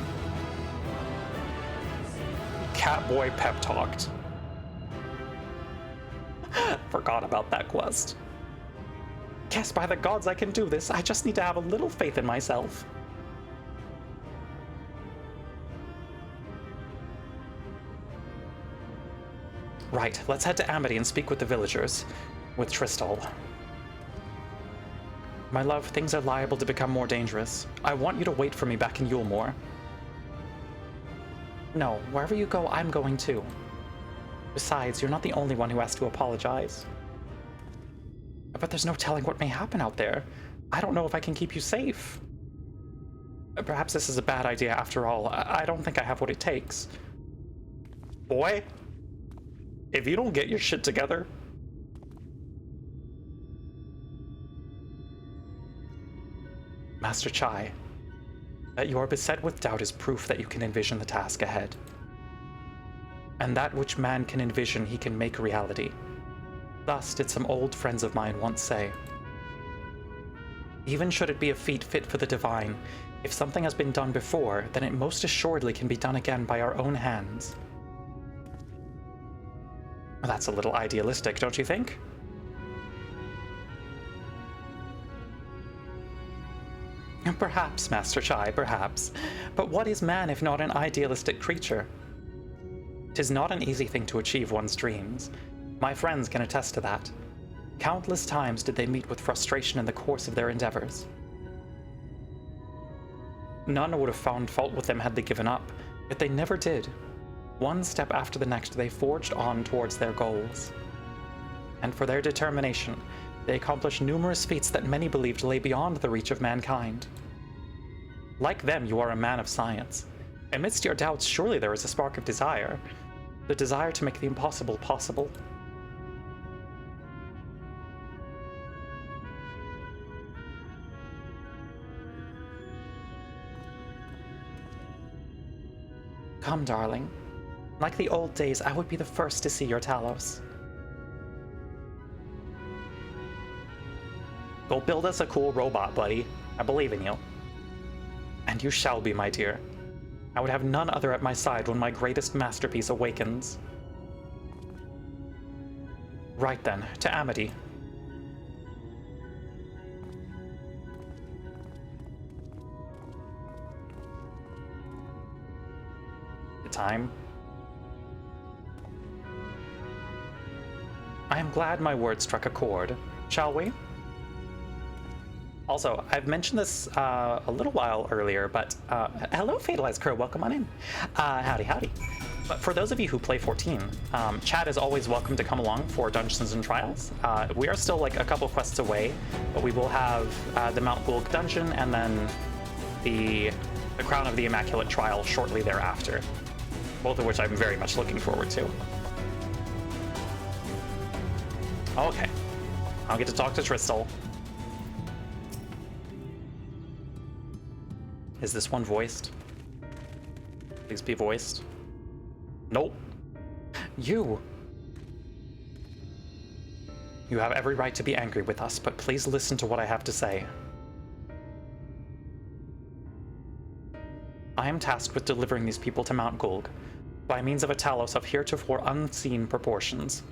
Catboy pep talked. Forgot about that quest. Yes, by the gods, I can do this. I just need to have a little faith in myself. Right, let's head to Amity and speak with the villagers. With Tristal. My love, things are liable to become more dangerous. I want you to wait for me back in Yulmore. No, wherever you go, I'm going too. Besides, you're not the only one who has to apologize. But there's no telling what may happen out there. I don't know if I can keep you safe. Perhaps this is a bad idea after all. I don't think I have what it takes. Boy, if you don't get your shit together... Master Chai, that you are beset with doubt is proof that you can envision the task ahead. And that which man can envision, he can make reality. Thus did some old friends of mine once say. Even should it be a feat fit for the divine, if something has been done before, then it most assuredly can be done again by our own hands. Well, that's a little idealistic, don't you think? Perhaps, Master Chai, perhaps. But what is man if not an idealistic creature? 'Tis not an easy thing to achieve one's dreams. My friends can attest to that. Countless times did they meet with frustration in the course of their endeavors. None would have found fault with them had they given up, yet they never did. One step after the next, they forged on towards their goals. And for their determination, they accomplished numerous feats that many believed lay beyond the reach of mankind. Like them, you are a man of science. Amidst your doubts, surely there is a spark of desire. The desire to make the impossible possible. Come, darling. Like the old days, I would be the first to see your Talos. Go build us a cool robot, buddy. I believe in you. And you shall be, my dear. I would have none other at my side when my greatest masterpiece awakens. Right then, to Amity. The time. I am glad my word struck a chord. Shall we? Also, I've mentioned this a little while earlier, but hello, Fatalized Crow, welcome on in. Howdy, howdy. But for those of you who play 14, Chad is always welcome to come along for Dungeons and Trials. We are still like a couple quests away, but we will have the Mount Gulg dungeon and then the Crown of the Immaculate Trial shortly thereafter. Both of which I'm very much looking forward to. Okay, I'll get to talk to Tristal. Is this one voiced? Please be voiced. Nope. You! You have every right to be angry with us, but please listen to what I have to say. I am tasked with delivering these people to Mount Gulg, by means of a Talos of heretofore unseen proportions.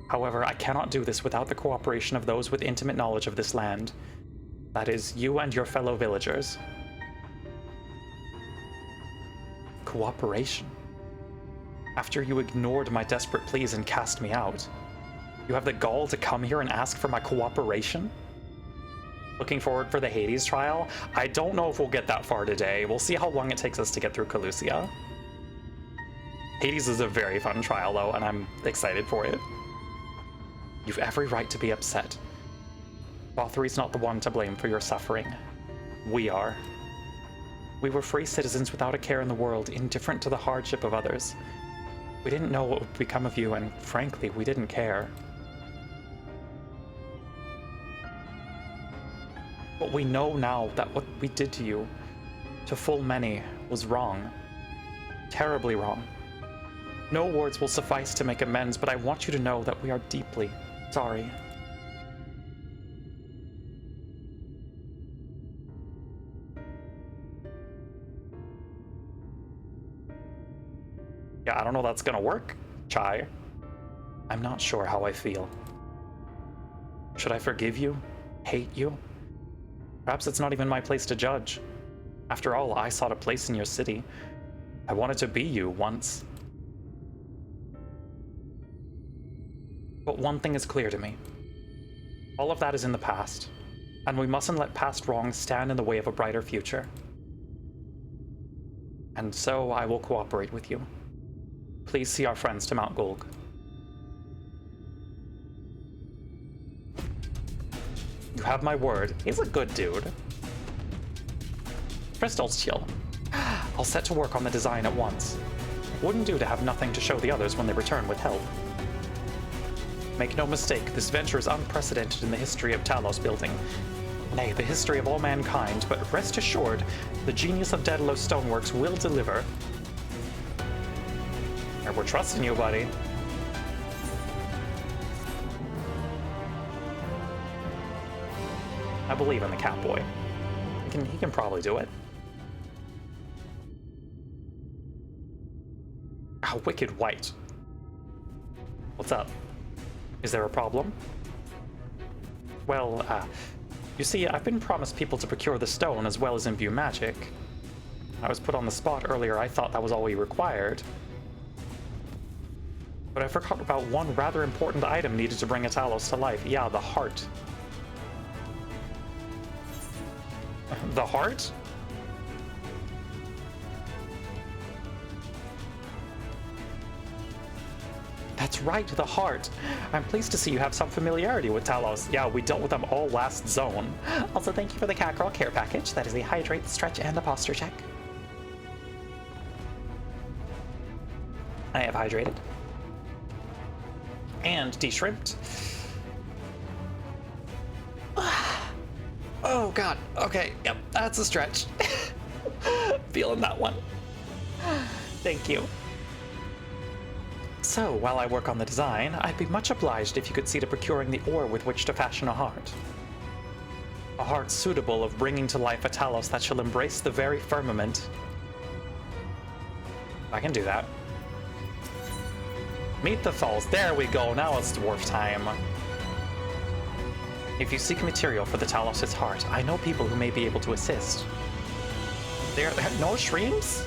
However, I cannot do this without the cooperation of those with intimate knowledge of this land. That is, you and your fellow villagers. Cooperation? After you ignored my desperate pleas and cast me out, you have the gall to come here and ask for my cooperation? Looking forward for the Hades trial? I don't know if we'll get that far today. We'll see how long it takes us to get through Calusia. Hades is a very fun trial though, and I'm excited for it. You've every right to be upset. Bothry's not the one to blame for your suffering. We are. We were free citizens without a care in the world, indifferent to the hardship of others. We didn't know what would become of you, and frankly, we didn't care. But we know now that what we did to you, to full many, was wrong. Terribly wrong. No words will suffice to make amends, but I want you to know that we are deeply sorry. Yeah, I don't know if that's gonna work, Chai. I'm not sure how I feel. Should I forgive you? Hate you? Perhaps it's not even my place to judge. After all, I sought a place in your city. I wanted to be you once. But one thing is clear to me. All of that is in the past, and we mustn't let past wrongs stand in the way of a brighter future. And so I will cooperate with you. Please see our friends to Mount Gulg. You have my word. He's a good dude. Crystal's chill. I'll set to work on the design at once. Wouldn't do to have nothing to show the others when they return with help. Make no mistake, this venture is unprecedented in the history of Talos building. Nay, the history of all mankind, but rest assured, the genius of Daedalus Stoneworks will deliver. And we're trusting you, buddy. I believe in the Catboy. He can probably do it. Oh, Wicked White. What's up? Is there a problem? Well, you see, I've been promised people to procure the stone as well as imbue magic. I was put on the spot earlier. I thought that was all we required. But I forgot about one rather important item needed to bring a Talos to life. Yeah, the heart. The heart? That's right, the heart. I'm pleased to see you have some familiarity with Talos. Yeah, we dealt with them all last zone. Also, thank you for the Catgirl care package. That is a hydrate, stretch, and a posture check. I have hydrated. And de-shrimped. Oh god, okay, yep, that's a stretch. Feeling that one. Thank you. So, while I work on the design, I'd be much obliged if you could see to procuring the ore with which to fashion a heart. A heart suitable of bringing to life a Talos that shall embrace the very firmament. I can do that. Meet the Thalls. There we go, now it's dwarf time. If you seek material for the Talos' heart, I know people who may be able to assist. There no shrooms?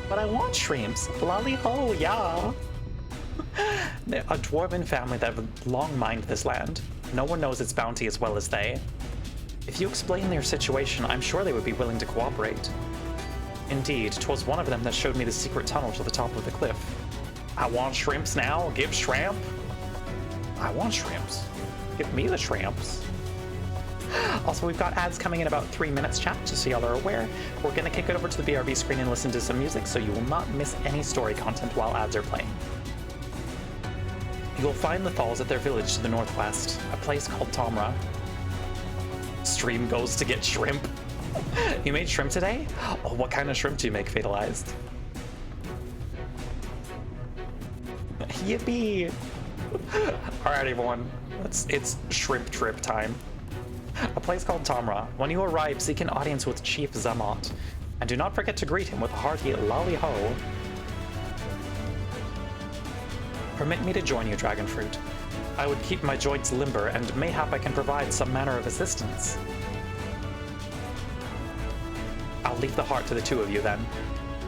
But I want shrooms. Lolly ho, yeah. A dwarven family that have long mined this land. No one knows its bounty as well as they. If you explain their situation, I'm sure they would be willing to cooperate. Indeed, 'twas one of them that showed me the secret tunnel to the top of the cliff. I want shrimps now. Give shrimp. I want shrimps. Give me the shrimps. Also, we've got ads coming in about 3 minutes, chat, just so y'all are aware. We're gonna kick it over to the BRB screen and listen to some music, so you will not miss any story content while ads are playing. You'll find the Thalls at their village to the northwest, a place called Tomra. Stream goes to get shrimp. You made shrimp today? Oh, what kind of shrimp do you make, Fatalized? Yippee! Alright, everyone. It's shrimp trip time. A place called Tomra. When you arrive, seek an audience with Chief Zamont. And do not forget to greet him with a hearty lolly ho. Permit me to join you, Dragonfruit. I would keep my joints limber, and mayhap I can provide some manner of assistance. I'll leave the heart to the two of you, then.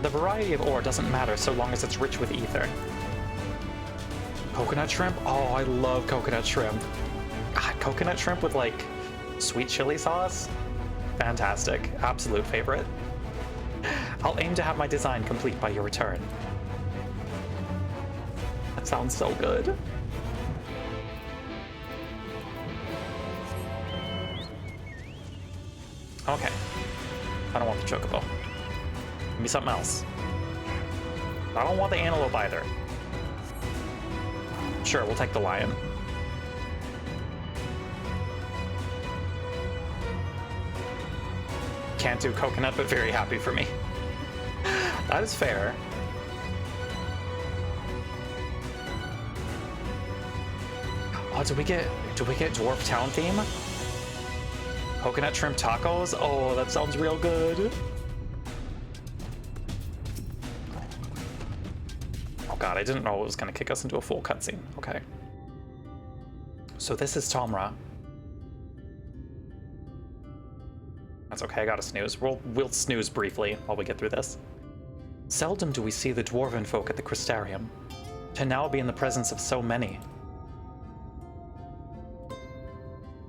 The variety of ore doesn't matter so long as it's rich with ether. Coconut shrimp? Oh, I love coconut shrimp. God, coconut shrimp with, like, sweet chili sauce? Fantastic. Absolute favorite. I'll aim to have my design complete by your return. That sounds so good. Okay. I don't want the chocobo. Give me something else. I don't want the antelope either. Sure, we'll take the lion. Can't do coconut, but very happy for me. That is fair. Oh, do we get Dwarf Town theme? Coconut shrimp tacos? Oh, that sounds real good. god, I didn't know it was going to kick us into a full cutscene. Okay. So this is Tomra. That's okay, I gotta snooze. We'll snooze briefly while we get through this. Seldom do we see the dwarven folk at the Crystarium. To now be in the presence of so many.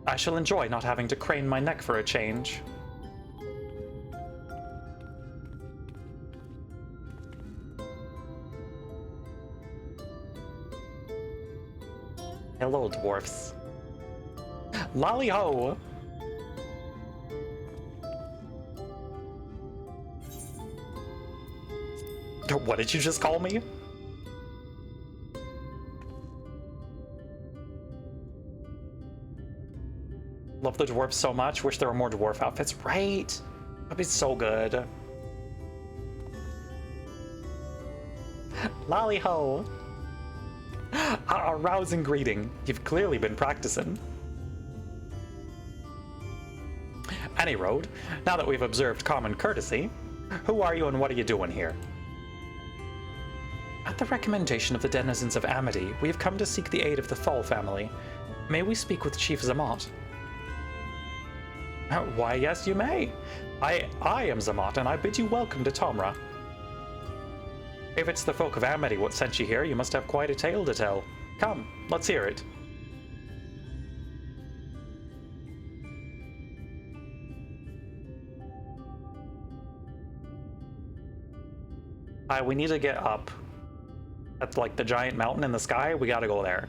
I shall enjoy not having to crane my neck for a change. Hello, dwarfs. Lolly ho! What did you just call me? Love the dwarves so much. Wish there were more dwarf outfits. Right? That'd be so good. Lolly ho! A rousing greeting. You've clearly been practicing. Any road, now that we've observed common courtesy, who are you and what are you doing here? At the recommendation of the denizens of Amity, we have come to seek the aid of the Thal family. May we speak with Chief Zamat? Why, yes, you may. I am Zamat, and I bid you welcome to Tomra. If it's the folk of Amity what sent you here, you must have quite a tale to tell. Come, let's hear it. We need to get up. That's like the giant mountain in the sky. We gotta go there.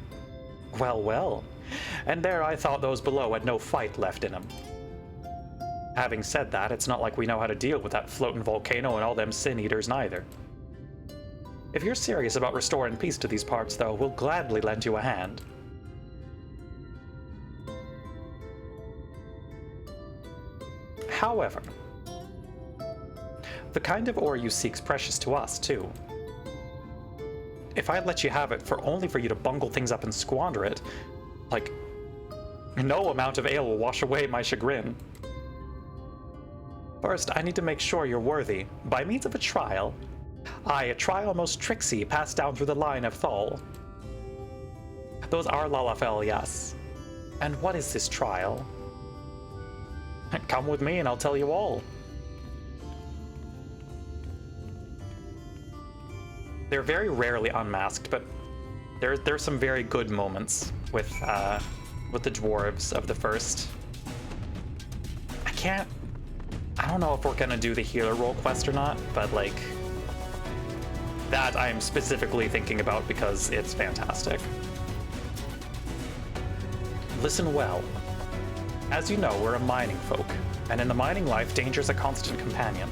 Well, well. And there I thought those below had no fight left in them. Having said that, it's not like we know how to deal with that floating volcano and all them sin eaters neither. If you're serious about restoring peace to these parts, though, we'll gladly lend you a hand. However, the kind of ore you seek's precious to us, too. If I'd let you have it only for you to bungle things up and squander it, like, no amount of ale will wash away my chagrin. First, I need to make sure you're worthy, by means of a trial. Aye, a trial most tricksy, passed down through the line of Thal. Those are Lalafell, yes. And what is this trial? Come with me and I'll tell you all. They're very rarely unmasked, but there's some very good moments with the dwarves of the first. I don't know if we're gonna do the healer role quest or not, but like that I'm specifically thinking about because it's fantastic. Listen well. As you know, we're a mining folk, and in the mining life, danger's a constant companion.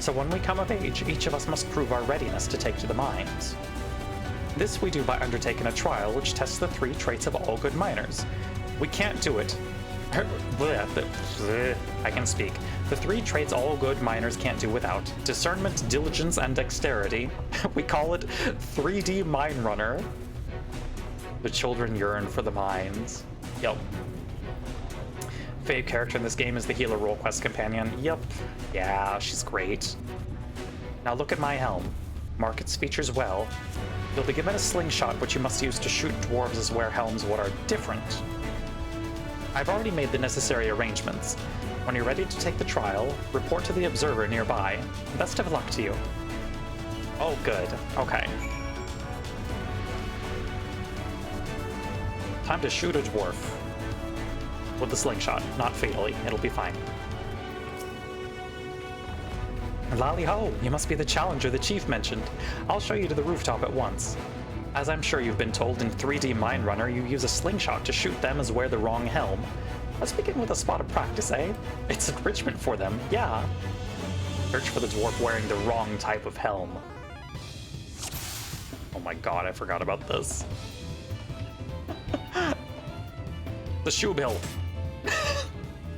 So when we come of age, each of us must prove our readiness to take to the mines. This we do by undertaking a trial which tests the 3 traits of all good miners. We can't do it. I can speak. The 3 traits all good miners can't do without: discernment, diligence, and dexterity. We call it 3D Mine Runner. The children yearn for the mines. Yup. Favorite character in this game is the healer role quest companion. Yup. Yeah, she's great. Now look at my helm. Mark its features well. You'll be given a slingshot which you must use to shoot dwarves as wear helms what are different. I've already made the necessary arrangements. When you're ready to take the trial, report to the observer nearby. Best of luck to you. Oh, good. Okay. Time to shoot a dwarf. With the slingshot, not fatally. It'll be fine. Lally ho, you must be the challenger the chief mentioned. I'll show you to the rooftop at once. As I'm sure you've been told, in 3D Mine Runner, you use a slingshot to shoot them as wear the wrong helm. Let's begin with a spot of practice, eh? It's enrichment for them, yeah. Search for the dwarf wearing the wrong type of helm. Oh my god, I forgot about this. The shoe bill.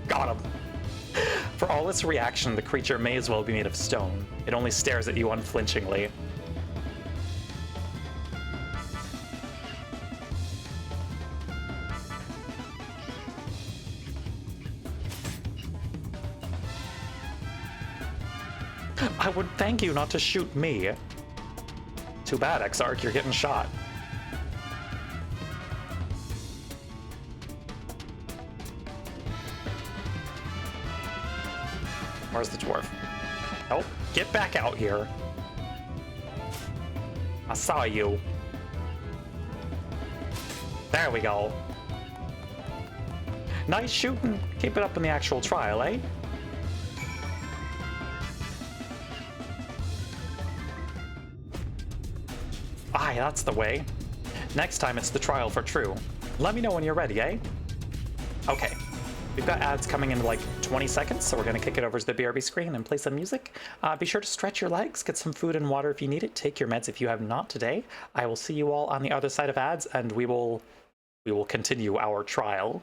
Got him. For all its reaction, the creature may as well be made of stone. It only stares at you unflinchingly. I would thank you not to shoot me. Too bad, Exarch, you're getting shot. Where's the dwarf? Oh, get back out here. I saw you. There we go. Nice shooting. Keep it up in the actual trial, eh? Aye, that's the way. Next time it's the trial for true. Let me know when you're ready, eh? Okay. We've got ads coming in like 20 seconds, so we're going to kick it over to the BRB screen and play some music. Be sure to stretch your legs, get some food and water if you need it, take your meds if you have not today. I will see you all on the other side of ads, and we will continue our trial.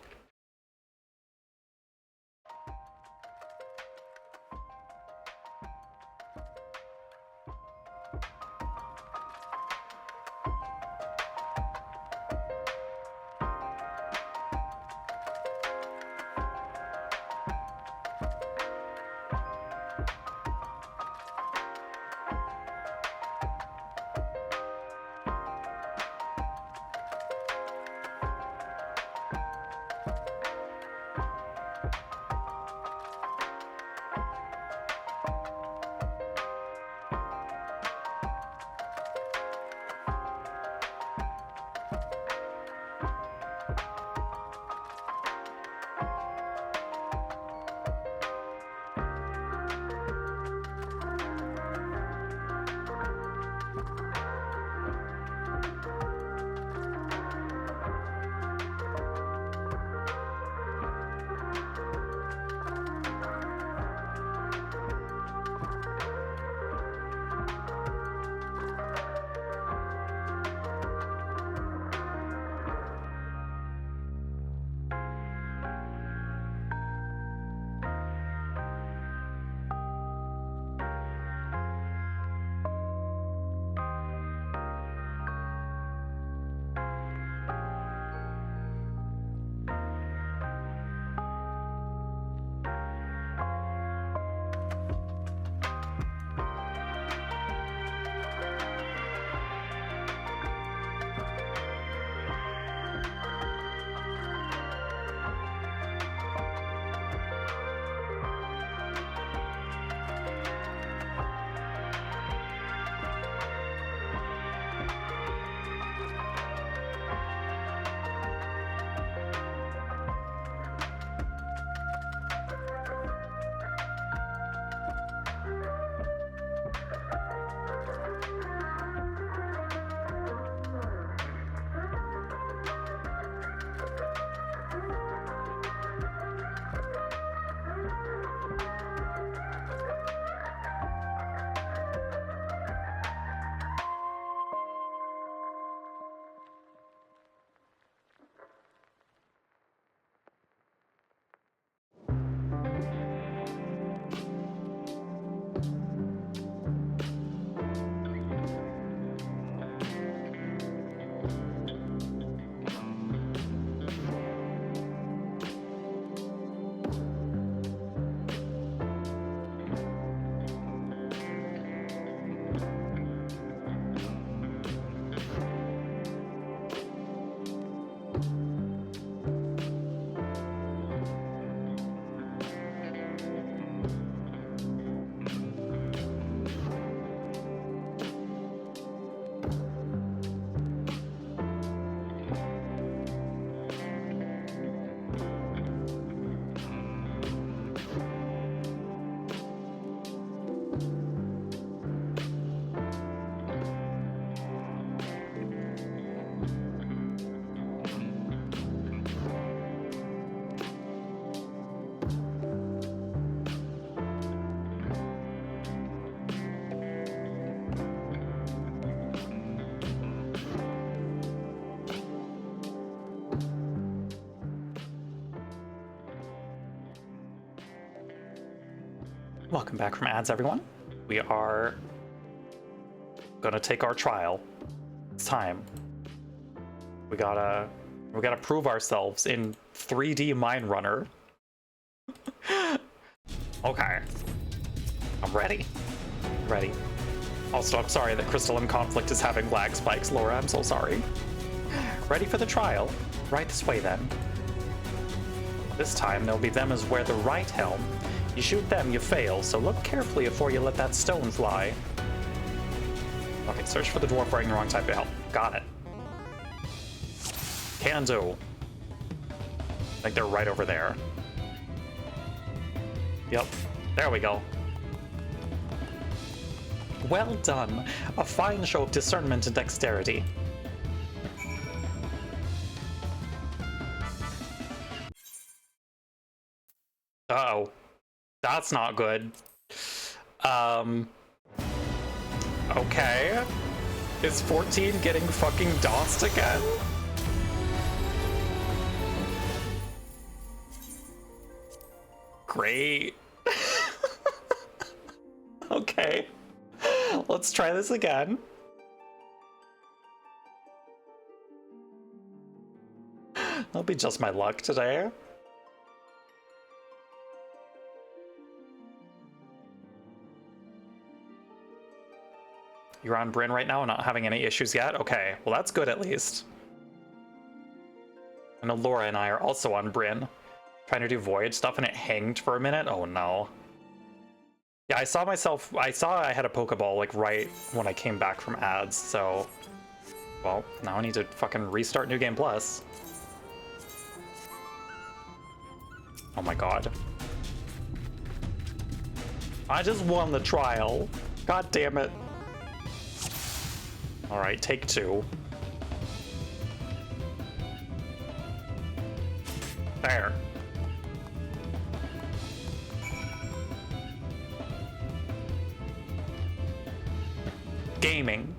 Welcome back from ads, everyone. We are gonna take our trial. It's time. We gotta prove ourselves in 3D Mine Runner. Okay. I'm ready. Ready. Also, I'm sorry that Crystalline Conflict is having lag spikes, Laura. I'm so sorry. Ready for the trial? Right this way, then. This time, there'll be them as wear the right helm. You shoot them, you fail, so look carefully before you let that stone fly. Okay, search for the dwarf wearing the wrong type of helm. Got it. Can do. I think they're right over there. Yep, there we go. Well done. A fine show of discernment and dexterity. Uh-oh. That's not good. Okay. Is 14 getting fucking DOSed again? Great. Okay. Let's try this again. That'll be just my luck today. You're on Bryn right now and not having any issues yet? Okay, well that's good at least. I know Laura and I are also on Bryn. Trying to do voyage stuff and it hanged for a minute? Oh no. Yeah, I saw I had a Pokeball like right when I came back from ads, so... Well, now I need to fucking restart New Game Plus. Oh my god. I just won the trial. God damn it. Alright, take two. There. Gaming.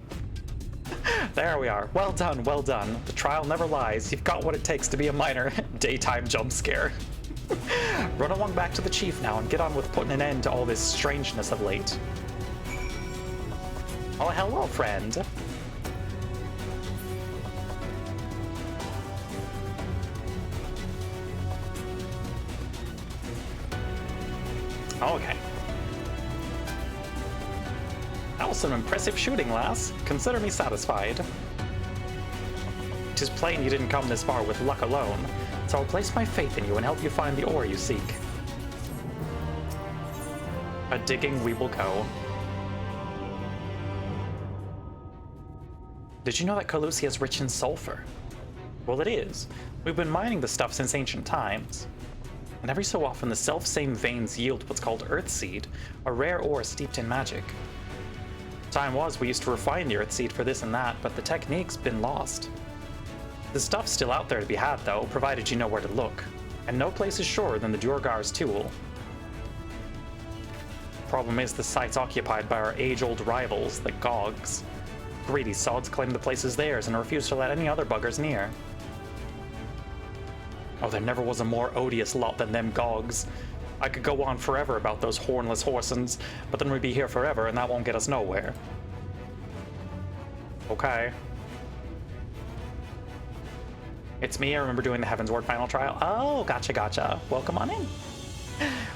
There we are. Well done, well done. The trial never lies. You've got what it takes to be a minor. Daytime jump scare. Run along back to the chief now and get on with putting an end to all this strangeness of late. Oh, hello, friend. Okay. That was some impressive shooting, lass. Consider me satisfied. 'Tis plain you didn't come this far with luck alone, so I'll place my faith in you and help you find the ore you seek. A digging we will go. Did you know that Calusia is rich in sulfur? Well, it is. We've been mining the stuff since ancient times. And every so often the self-same veins yield what's called Earthseed, a rare ore steeped in magic. Time was we used to refine the Earthseed for this and that, but the technique's been lost. The stuff's still out there to be had though, provided you know where to look. And no place is surer than the Duergar's Tool. Problem is the site's occupied by our age-old rivals, the Gogs. Greedy sods claim the place is theirs and refuse to let any other buggers near. Oh, there never was a more odious lot than them Gogs. I could go on forever about those hornless horsens, but then we'd be here forever and that won't get us nowhere. Okay. It's me, I remember doing the Heavensward final trial. Oh, gotcha. Welcome on in.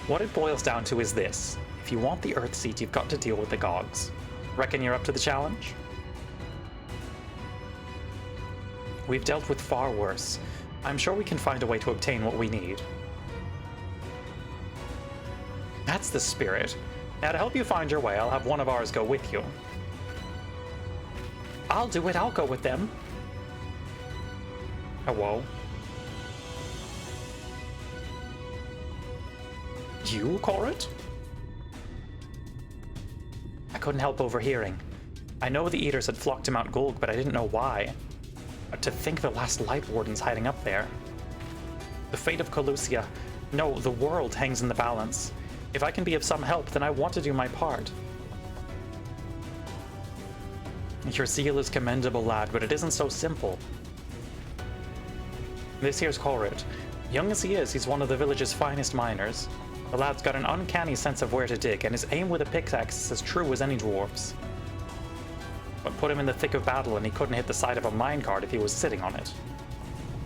What it boils down to is this. If you want the Earthseed, you've got to deal with the Gogs. Reckon you're up to the challenge? We've dealt with far worse. I'm sure we can find a way to obtain what we need. That's the spirit. Now to help you find your way, I'll have one of ours go with you. I'll do it, I'll go with them. Oh, whoa. You, Corrit? I couldn't help overhearing. I know the Eaters had flocked to Mount Gulg, but I didn't know why. To think the last Light Warden's hiding up there. The fate of Calusia, no, the world hangs in the balance. If I can be of some help, then I want to do my part. Your zeal is commendable, lad, but it isn't so simple. This here's Corrit. Young as he is, he's one of the village's finest miners. The lad's got an uncanny sense of where to dig, and his aim with a pickaxe is as true as any dwarf's. But put him in the thick of battle and he couldn't hit the side of a minecart if he was sitting on it.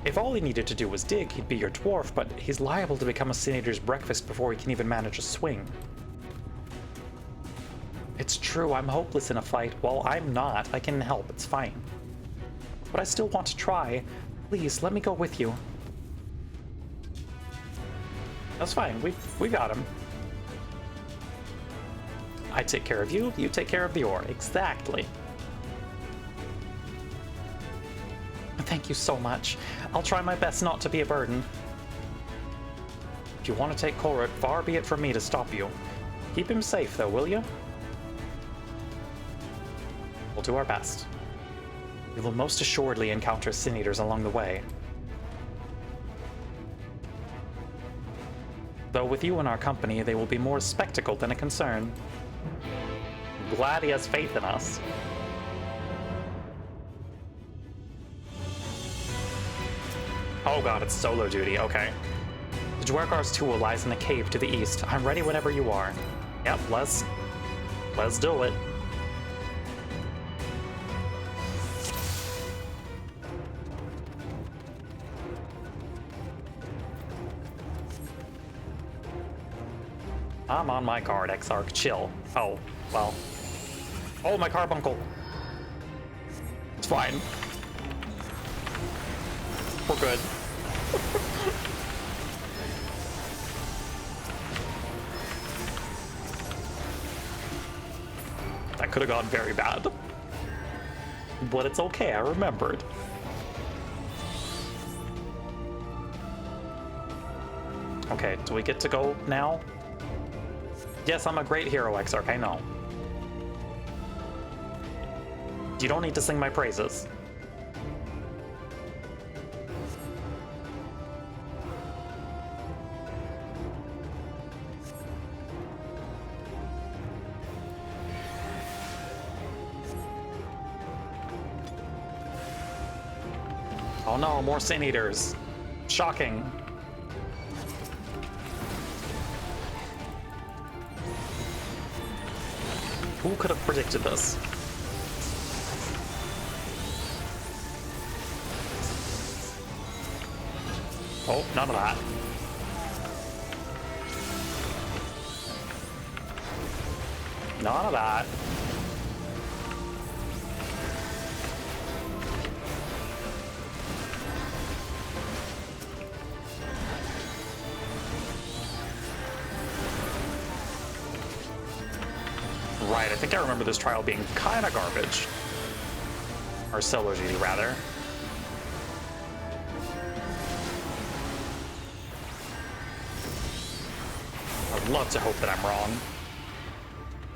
If all he needed to do was dig, he'd be your dwarf, but he's liable to become a Sin Eater's breakfast before he can even manage a swing. It's true, I'm hopeless in a fight. Well, I'm not. I can help, it's fine. But I still want to try. Please, let me go with you. That's fine, we got him. I take care of you, you take care of the ore. Exactly. Thank you so much. I'll try my best not to be a burden. If you want to take Korok, far be it from me to stop you. Keep him safe, though, will you? We'll do our best. We will most assuredly encounter Sin Eaters along the way. Though with you in our company, they will be more a spectacle than a concern. I'm glad he has faith in us. Oh god, it's solo duty, okay. The Dwergar's tool lies in the cave to the east. I'm ready whenever you are. Yep, let's do it. I'm on my guard, Exarch. Chill. Oh, well. Oh, my carbuncle. It's fine. We're good. That could have gone very bad. But it's okay, I remembered. Okay, do we get to go now? Yes, I'm a great hero, Exarch, I know. You don't need to sing my praises. Oh no, more Sin Eaters. Shocking. Who could have predicted this? Oh, none of that. None of that. Right, I think I remember this trial being kind of garbage. Or solo duty, rather. I'd love to hope that I'm wrong.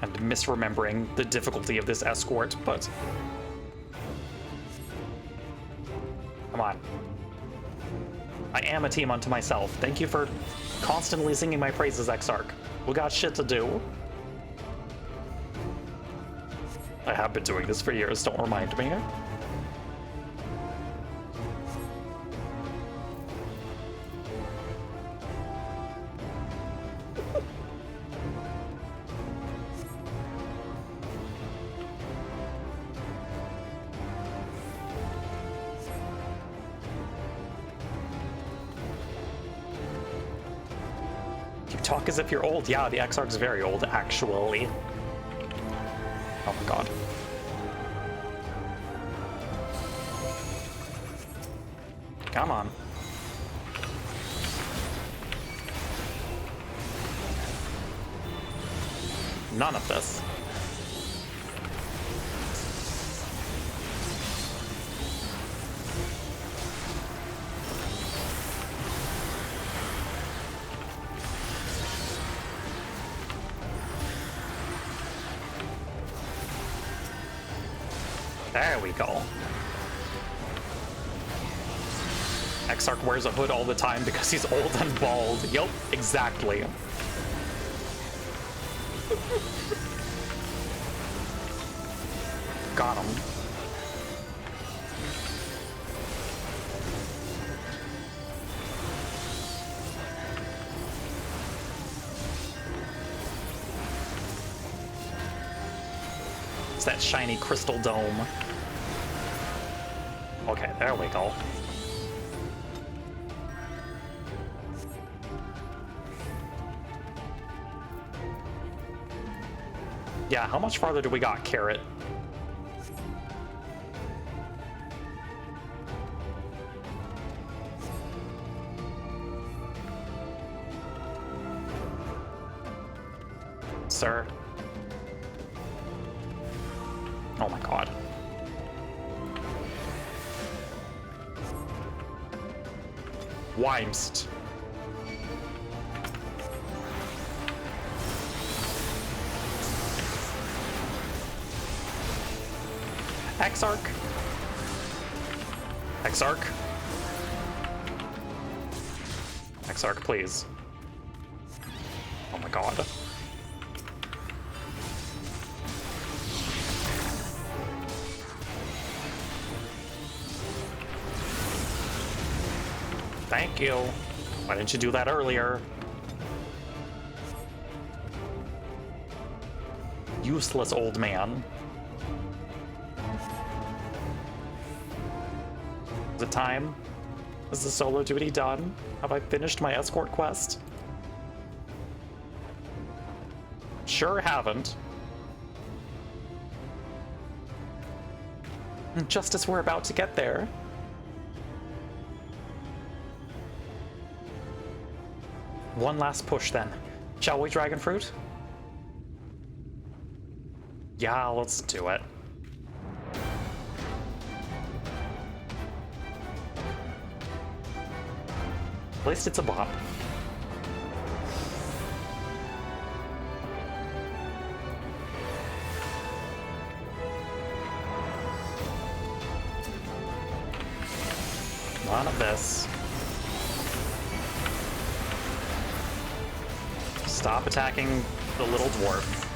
And misremembering the difficulty of this escort, but... Come on. I am a team unto myself. Thank you for constantly singing my praises, Exarch. We got shit to do. I have been doing this for years, don't remind me. You talk as if you're old. Yeah, the Exarch's very old, actually. Oh my god. Come on. None of this. There we go. Exarch wears a hood all the time because he's old and bald. Yup, exactly. Got him. It's that shiny crystal dome. Okay, there we go. Yeah, how much farther do we got, Carrot? Sir? Oh my god. Weimst. Exarch. Exarch. Exarch, please. Oh my god. Thank you. Why didn't you do that earlier? Useless old man. Is it time? Is the solo duty done? Have I finished my escort quest? Sure haven't. Just as we're about to get there. One last push then. Shall we, Dragonfruit? Yeah, let's do it. At least it's a bop. None of this. Stop attacking the little dwarf.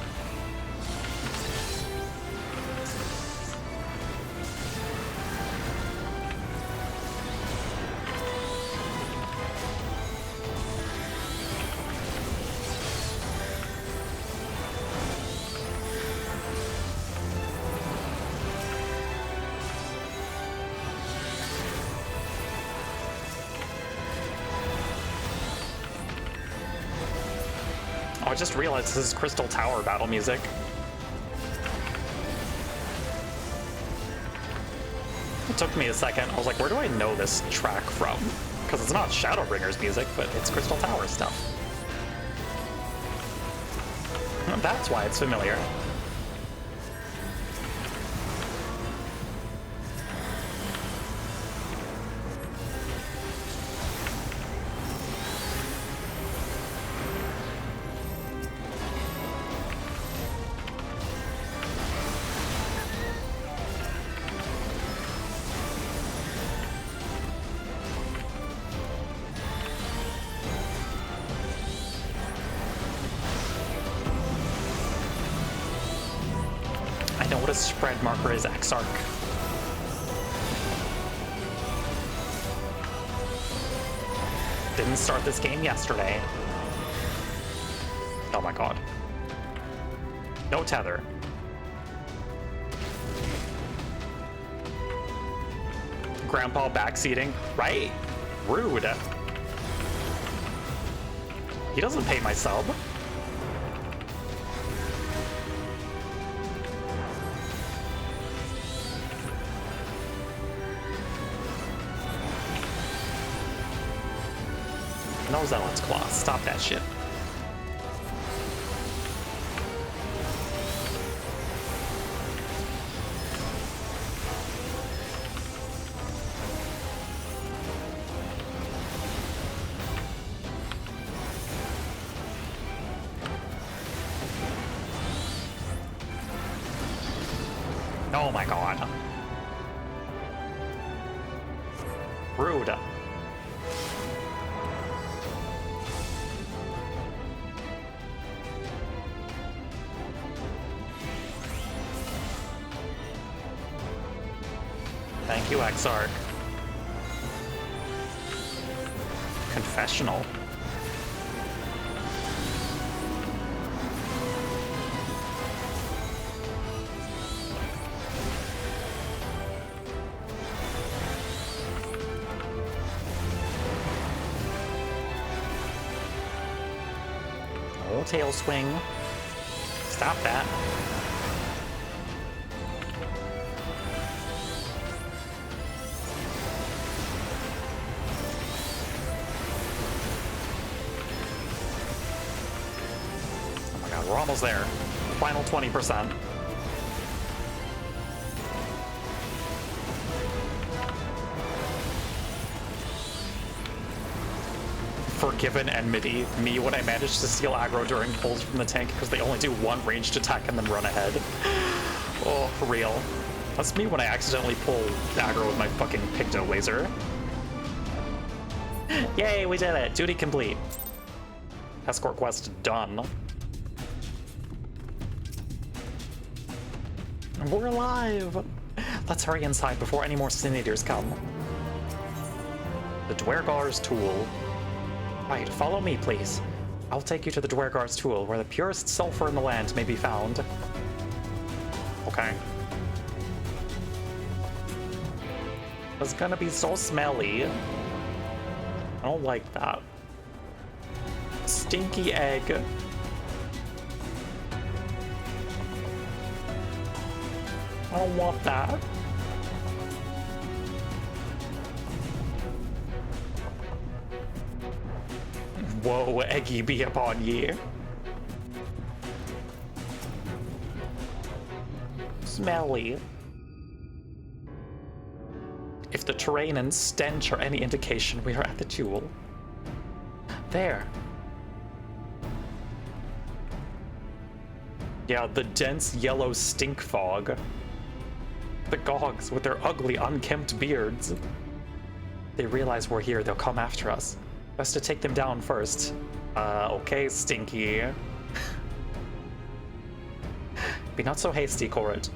Oh, I just realized this is Crystal Tower battle music. It took me a second. I was like, where do I know this track from? Because it's not Shadowbringers music, but it's Crystal Tower stuff. That's why it's familiar. I know what a spread marker is, Exarch. Didn't start this game yesterday. Oh my god. No tether. Grandpa backseating, right? Rude. He doesn't pay my sub. No Zealot's Claw. Stop that shit. Oh my god. Rude. Thank you, Exarch. Confessional. Oh, tail swing. Stop that. Oh my god, we're almost there. Final 20%. Forgiven enmity. Me when I managed to steal aggro during pulls from the tank because they only do one ranged attack and then run ahead. Oh, for real. That's me when I accidentally pull aggro with my fucking Picto laser. Yay, we did it! Duty complete. Escort quest done. We're alive! Let's hurry inside before any more Sin Eaters come. The Dwergar's Tool. Right, follow me, please. I'll take you to the Dwergar's Tool, where the purest sulfur in the land may be found. Okay. It's gonna be so smelly. I don't like that. Stinky egg. I don't want that. Whoa, eggy be upon ye. Smelly. If the terrain and stench are any indication, we are at the Jewel. There. Yeah, the dense yellow stink fog. The Gogs with their ugly, unkempt beards. They realize we're here, they'll come after us. Best to take them down first. Okay, Stinky. Be not so hasty, Corrit.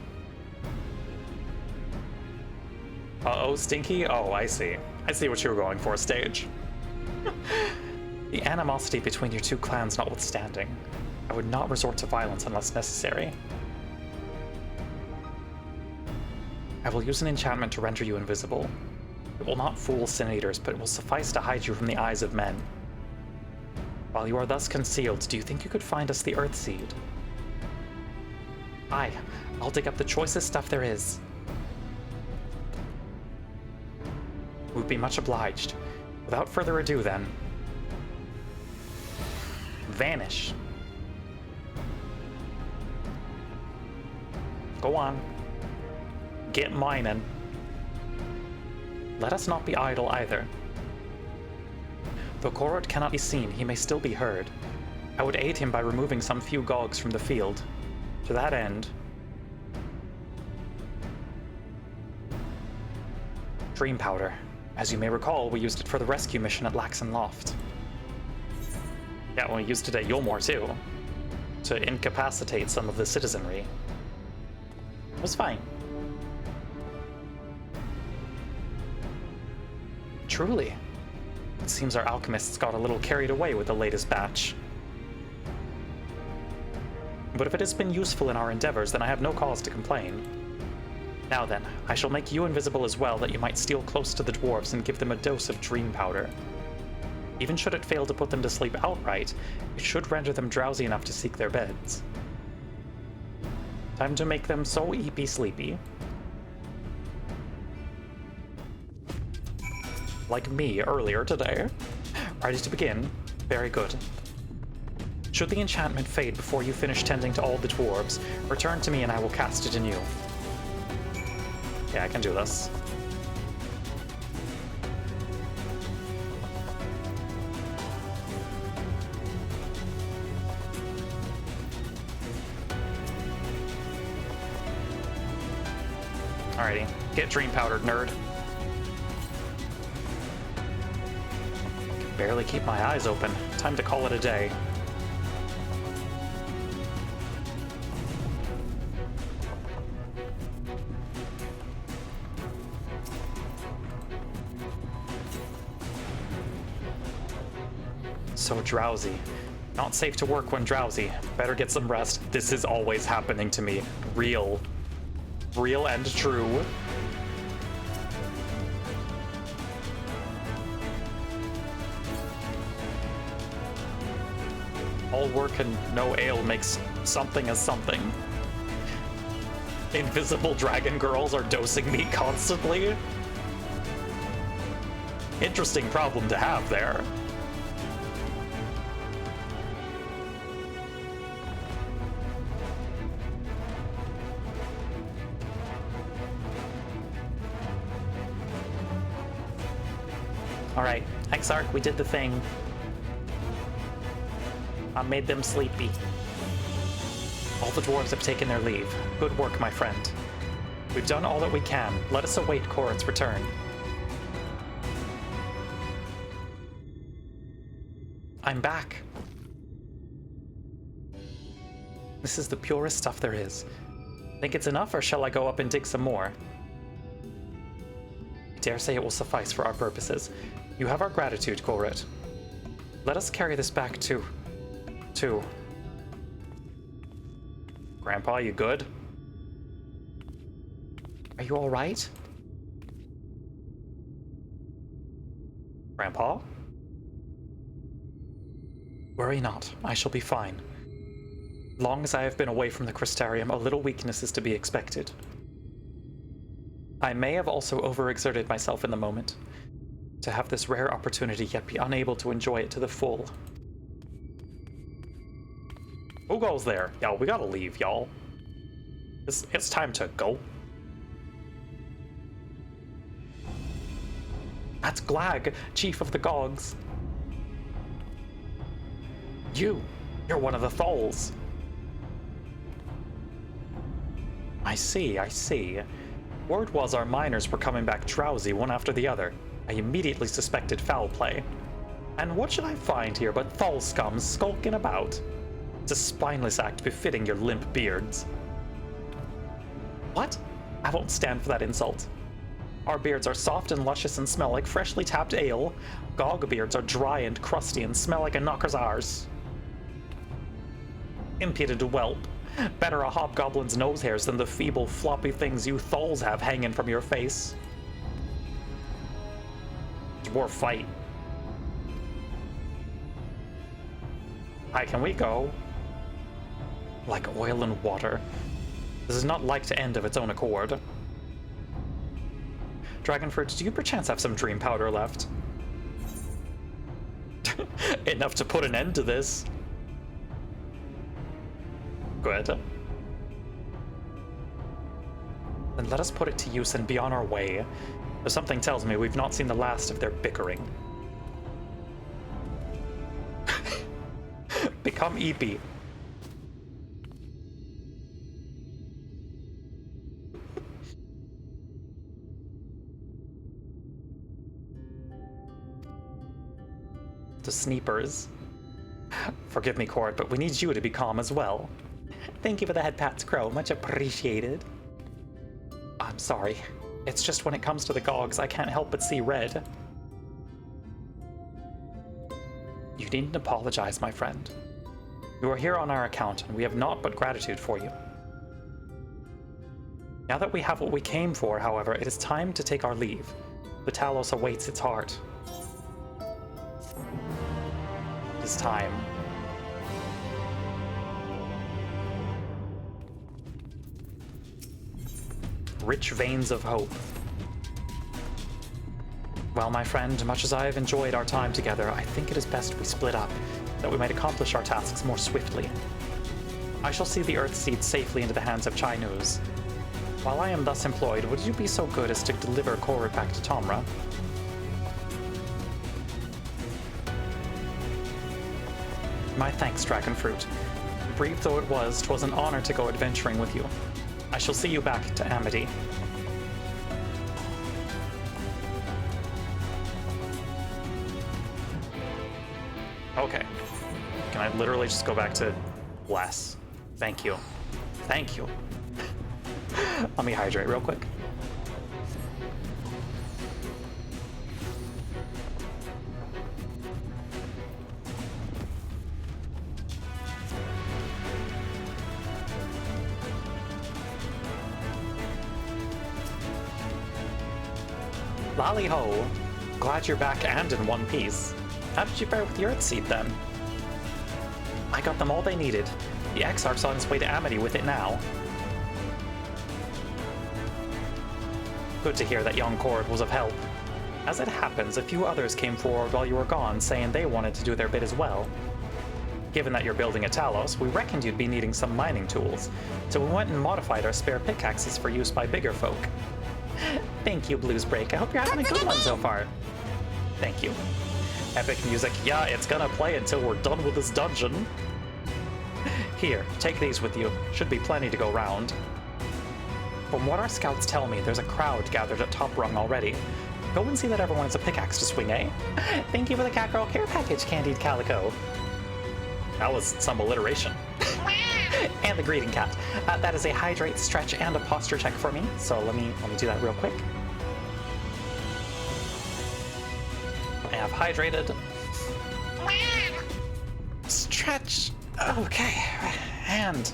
Uh-oh, Stinky? Oh, I see. I see what you were going for, Stage. The animosity between your two clans notwithstanding, I would not resort to violence unless necessary. I will use an enchantment to render you invisible. It will not fool Sin Eaters, but it will suffice to hide you from the eyes of men. While you are thus concealed, do you think you could find us the Earthseed? Aye, I'll dig up the choicest stuff there is. We'd be much obliged. Without further ado, then. Vanish. Go on. Get mining. Let us not be idle either. Though Corrit cannot be seen, he may still be heard. I would aid him by removing some few Gogs from the field. To that end... Dream Powder. As you may recall, we used it for the rescue mission at Laxon Loft. Yeah, well, we used it at Yulmore too. To incapacitate some of the citizenry. It was fine. Truly. It seems our alchemists got a little carried away with the latest batch. But if it has been useful in our endeavors, then I have no cause to complain. Now then, I shall make you invisible as well, that you might steal close to the dwarves and give them a dose of dream powder. Even should it fail to put them to sleep outright, it should render them drowsy enough to seek their beds. Time to make them so eepy sleepy. Like me earlier today. Ready to begin? Very good. Should the enchantment fade before you finish tending to all the dwarves, return to me and I will cast it anew. Yeah, I can do this. Alrighty, get dream powdered, nerd. Can barely keep my eyes open. Time to call it a day. So drowsy. Not safe to work when drowsy. Better get some rest. This is always happening to me. Real. Real and true. All work and no ale makes something as something. Invisible dragon girls are dosing me constantly. Interesting problem to have there. Alright, Exarch, we did the thing. I made them sleepy. All the dwarves have taken their leave. Good work, my friend. We've done all that we can. Let us await Korod's return. I'm back. This is the purest stuff there is. Think it's enough, or shall I go up and dig some more? I dare say it will suffice for our purposes. You have our gratitude, Korod. Let us carry this back to... Grandpa, you good? Are you all right? Grandpa? Worry not, I shall be fine. Long as I have been away from the Crystarium, a little weakness is to be expected. I may have also overexerted myself in the moment, to have this rare opportunity yet be unable to enjoy it to the full. Who goes there? Y'all, we gotta leave, y'all. It's time to go. That's Glag, Chief of the Gogs. You're one of the Tholls. I see. Word was our miners were coming back drowsy one after the other. I immediately suspected foul play. And what should I find here but Thol scum skulking about? It's a spineless act befitting your limp beards. What? I won't stand for that insult. Our beards are soft and luscious and smell like freshly tapped ale. Gog beards are dry and crusty and smell like a knocker's ours. Impudent whelp. Better a hobgoblin's nose hairs than the feeble, floppy things you Tholls have hanging from your face. Dwarf fight. Hi, can we go? Like oil and water. This is not like to end of its own accord. Dragonfruit, do you perchance have some dream powder left? Enough to put an end to this. Good. Then let us put it to use and be on our way. Though something tells me we've not seen the last of their bickering. Become EP. The Sneepers. Forgive me, Korod, but we need you to be calm as well. Thank you for the head pats, Crow. Much appreciated. I'm sorry. It's just when it comes to the Gogs, I can't help but see red. You needn't apologize, my friend. You are here on our account, and we have naught but gratitude for you. Now that we have what we came for, however, it is time to take our leave. The Talos awaits its heart. It is time. Rich veins of hope. Well, my friend, much as I have enjoyed our time together, I think it is best we split up, that we might accomplish our tasks more swiftly. I shall see the Earthseed safely into the hands of Chinese. While I am thus employed, would you be so good as to deliver Korod back to Tomra? My thanks, Dragonfruit. Brief though it was, 'twas an honor to go adventuring with you. I shall see you back to Amity. Okay. Can I literally just go back to less? Thank you. Thank you. Let me hydrate real quick. Lally ho! Glad you're back and in one piece. How did you fare with the Earthseed then? I got them all they needed. The Exarch's on his way to Amity with it now. Good to hear that young Cord was of help. As it happens, a few others came forward while you were gone, saying they wanted to do their bit as well. Given that you're building a Talos, we reckoned you'd be needing some mining tools, so we went and modified our spare pickaxes for use by bigger folk. Thank you, Bluesbreak. I hope you're having a good one so far. Thank you. Epic music. Yeah, it's gonna play until we're done with this dungeon. Here, take these with you. Should be plenty to go round. From what our scouts tell me, there's a crowd gathered at Top Rung already. Go and see that everyone has a pickaxe to swing, eh? Thank you for the Catgirl care package, Candied Calico. That was some alliteration. And the greeting cat. That is a hydrate, stretch, and a posture check for me. So let me do that real quick. I have hydrated. Stretch. Okay. And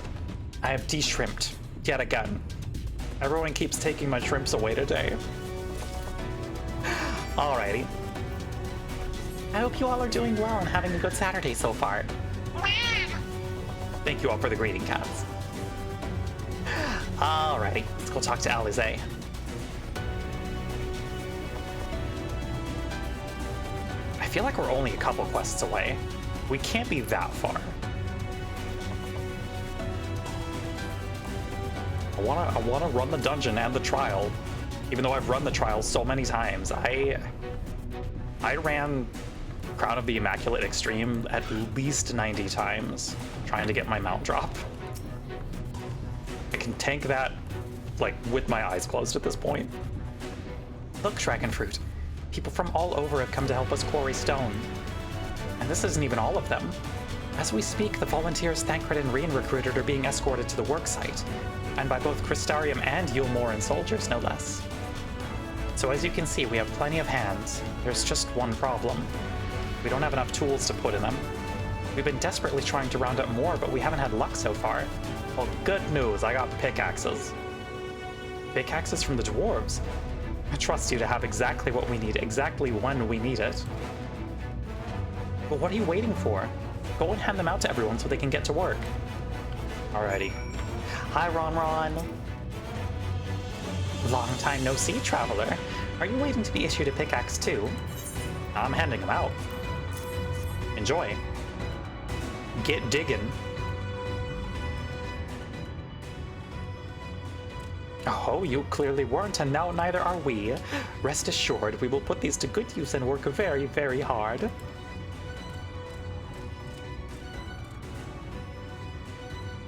I have de-shrimped yet again. Everyone keeps taking my shrimps away today. Alrighty. I hope you all are doing well and having a good Saturday so far. Thank you all for the greeting cats. Alrighty, let's go talk to Alize. I feel like we're only a couple quests away. We can't be that far. I wanna run the dungeon and the trial, even though I've run the trial so many times. I ran Crown of the Immaculate Extreme at least 90 times, trying to get my mount drop. I can tank that, like, with my eyes closed at this point. Look, Dragonfruit. People from all over have come to help us quarry stone. And this isn't even all of them. As we speak, the volunteers Thancred and Rien recruited are being escorted to the worksite, and by both Crystarium and Yulmoran soldiers, no less. So as you can see, we have plenty of hands. There's just one problem. We don't have enough tools to put in them. We've been desperately trying to round up more, but we haven't had luck so far. Well, good news, I got pickaxes. Pickaxes from the dwarves. I trust you to have exactly what we need, exactly when we need it. But what are you waiting for? Go and hand them out to everyone so they can get to work. Alrighty. Hi, Ron. Long time no see, traveler. Are you waiting to be issued a pickaxe too? I'm handing them out. Enjoy. Get digging. Oh, you clearly weren't, and now neither are we. Rest assured, we will put these to good use and work very, very hard.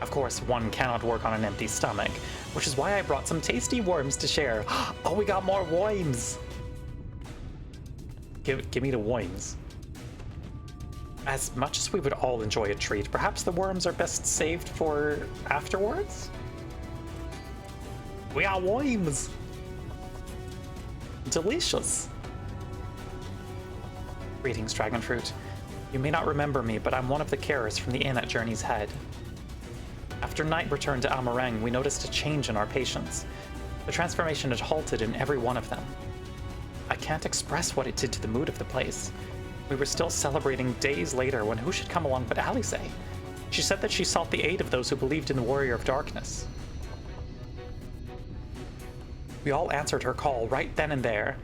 Of course, one cannot work on an empty stomach, which is why I brought some tasty worms to share. Oh, we got more worms! Give me the worms. As much as we would all enjoy a treat, perhaps the worms are best saved for afterwards? We got worms! Delicious! Greetings, Dragonfruit. You may not remember me, but I'm one of the carers from the inn at Journey's Head. After night return to Amareng, we noticed a change in our patients. The transformation had halted in every one of them. I can't express what it did to the mood of the place. We were still celebrating days later when who should come along but Alice? She said that she sought the aid of those who believed in the Warrior of Darkness. We all answered her call right then and there.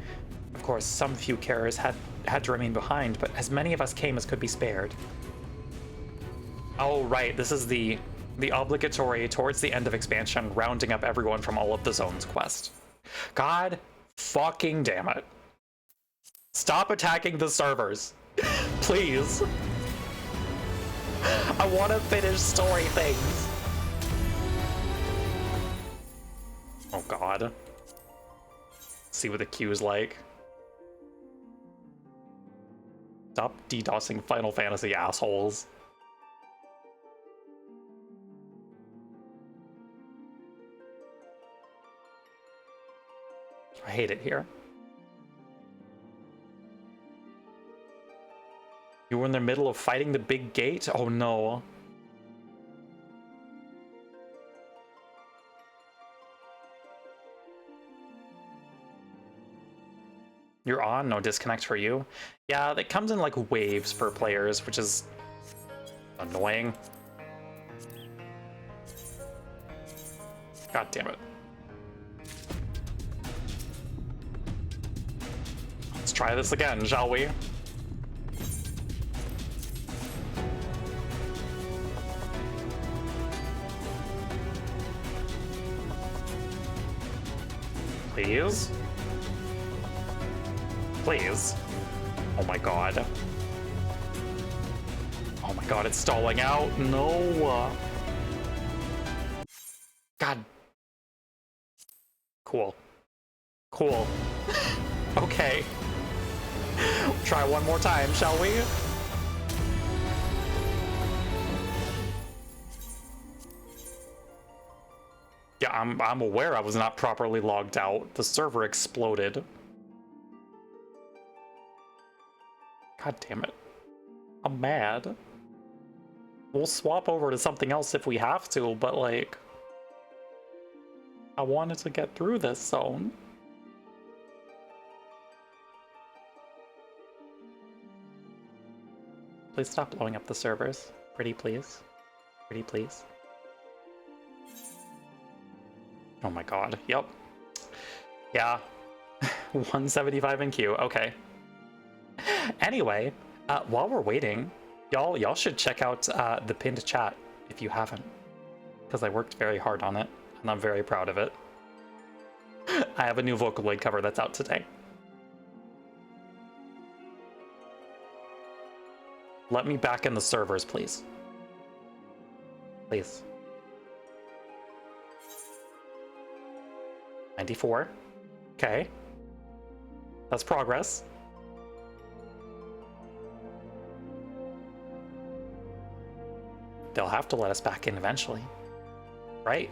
Of course, some few carers had to remain behind, but as many of us came as could be spared. Oh, right, this is the obligatory, towards the end of expansion, rounding up everyone from all of the zones quest. God fucking damn it. Stop attacking the servers. Please. I want to finish story things. Oh god. See what the queue's like. Stop DDoSing Final Fantasy, assholes. I hate it here. You were in the middle of fighting the big gate? Oh no. You're on? No disconnect for you? Yeah, it comes in like waves for players, which is Annoying. God damn it. Let's try this again, shall we? Please? Please? Oh my god. Oh my god, it's stalling out. No. God. Cool. Cool. Okay. Try one more time, shall we? Yeah, I'm aware I was not properly logged out. The server exploded. God damn it. I'm mad. We'll swap over to something else if we have to, but like... I wanted to get through this zone. Please stop blowing up the servers. Pretty please. Pretty please. Oh my god. Yep. Yeah. 175 in queue. Okay. Anyway, while we're waiting, y'all should check out the pinned chat if you haven't, because I worked very hard on it and I'm very proud of it. I have a new Vocaloid cover that's out today. Let me back in the servers, please. Please. 94. Okay. That's progress. They'll have to let us back in eventually. Right?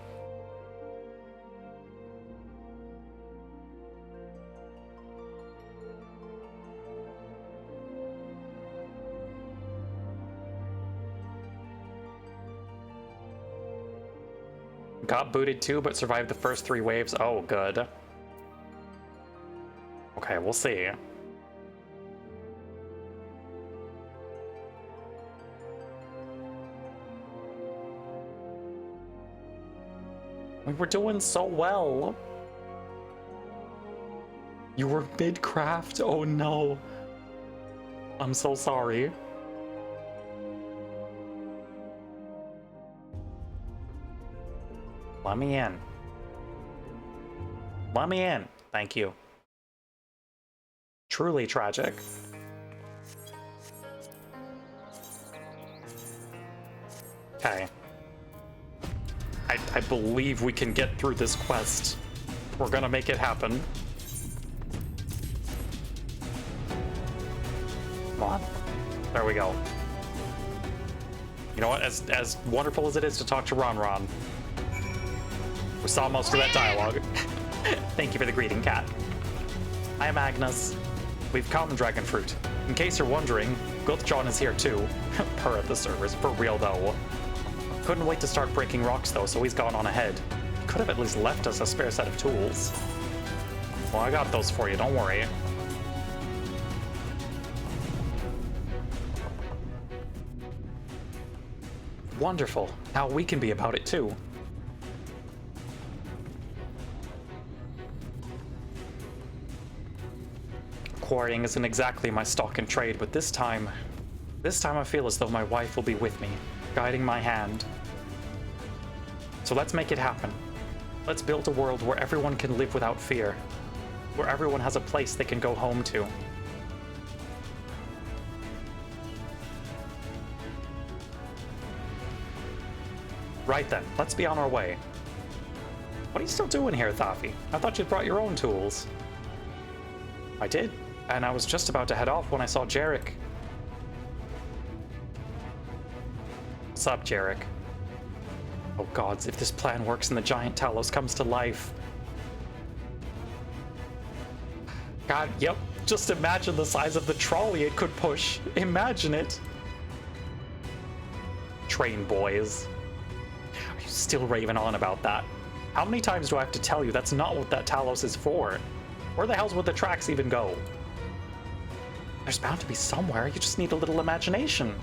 Got booted too, but survived the first 3 waves. Oh, good. Okay, we'll see. We were doing so well. You were mid-craft? Oh no. I'm so sorry. Let me in. Let me in. Thank you. Truly tragic. Okay. I believe we can get through this quest. We're gonna make it happen. Come on. There we go. You know what? As wonderful as it is to talk to Ron, we saw most of that dialogue. Thank you for the greeting, cat. I am Agnes. We've come, Dragonfruit. In case you're wondering, Guthjon is here too. Purr at the servers, for real though. Couldn't wait to start breaking rocks though, so he's gone on ahead. He could have at least left us a spare set of tools. Well, I got those for you, don't worry. Wonderful. Now we can be about it too. Quarrying isn't exactly my stock in trade, but this time I feel as though my wife will be with me, guiding my hand. So let's make it happen. Let's build a world where everyone can live without fear, where everyone has a place they can go home to. Right then, let's be on our way. What are you still doing here, Thafi? I thought you'd brought your own tools. I did, and I was just about to head off when I saw Jarek. What's up, Jarek? Oh gods, if this plan works and the giant Talos comes to life. God, yep, just imagine the size of the trolley it could push. Imagine it. Train boys. Are you still raving on about that? How many times do I have to tell you that's not what that Talos is for? Where the hell's would the tracks even go? There's bound to be somewhere, you just need a little imagination.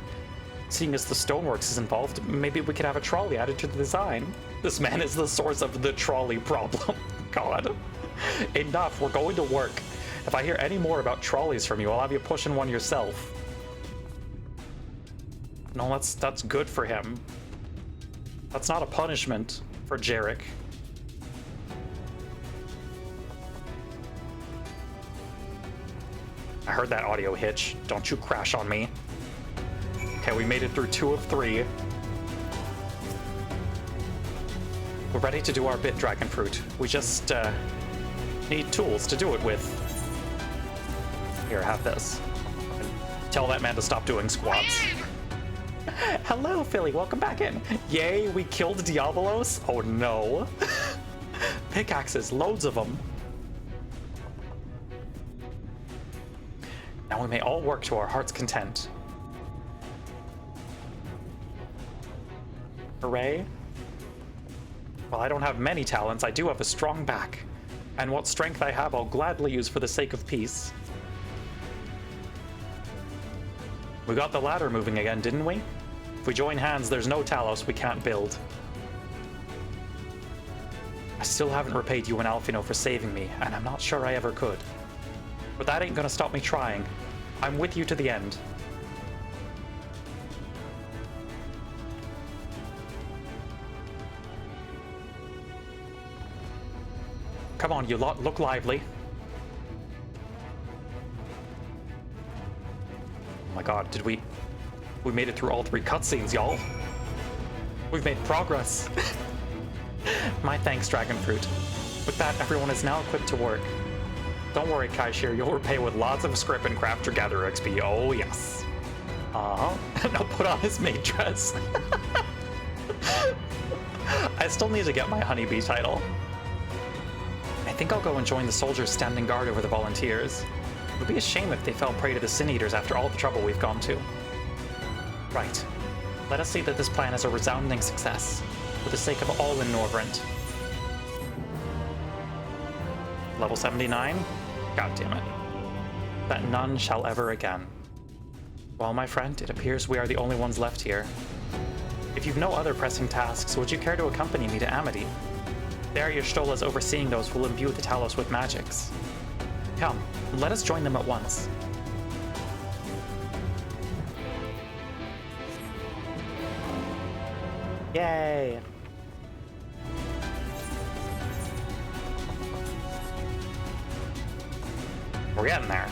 Seeing as the stoneworks is involved, maybe we could have a trolley added to the design. This man is the source of the trolley problem. God. Enough, we're going to work. If I hear any more about trolleys from you, I'll have you pushing one yourself. No, that's good for him. That's not a punishment for Jarek. I heard that audio hitch. Don't you crash on me. Okay, we made it through 2 of 3. We're ready to do our bit, Dragonfruit. We just need tools to do it with. Here, have this. Tell that man to stop doing squats. Hello, Philly. Welcome back in. Yay, we killed Diabolos. Oh, no. Pickaxes, loads of them. Now we may all work to our heart's content. Hooray. While I don't have many talents, I do have a strong back. And what strength I have, I'll gladly use for the sake of peace. We got the ladder moving again, didn't we? If we join hands, there's no Talos we can't build. I still haven't repaid you and Alfino for saving me, and I'm not sure I ever could. But that ain't gonna stop me trying. I'm with you to the end. Come on, you lot, look lively. Oh my god, did we made it through all 3 cutscenes, y'all. We've made progress. My thanks, Dragonfruit. With that, everyone is now equipped to work. Don't worry, Kaishir, you'll repay with lots of script and crafter gatherer XP. Oh, yes. Now put on his maid dress. I still need to get my honeybee title. I think I'll go and join the soldiers standing guard over the volunteers. It would be a shame if they fell prey to the Sin Eaters after all the trouble we've gone to. Right. Let us see that this plan is a resounding success, for the sake of all in Norvrent. Level 79? God damn it. That none shall ever again. Well, my friend, it appears we are the only ones left here. If you've no other pressing tasks, would you care to accompany me to Amity? There, Y'shtola is overseeing those who will imbue the Talos with magics. Come, let us join them at once. Yay! We're getting there.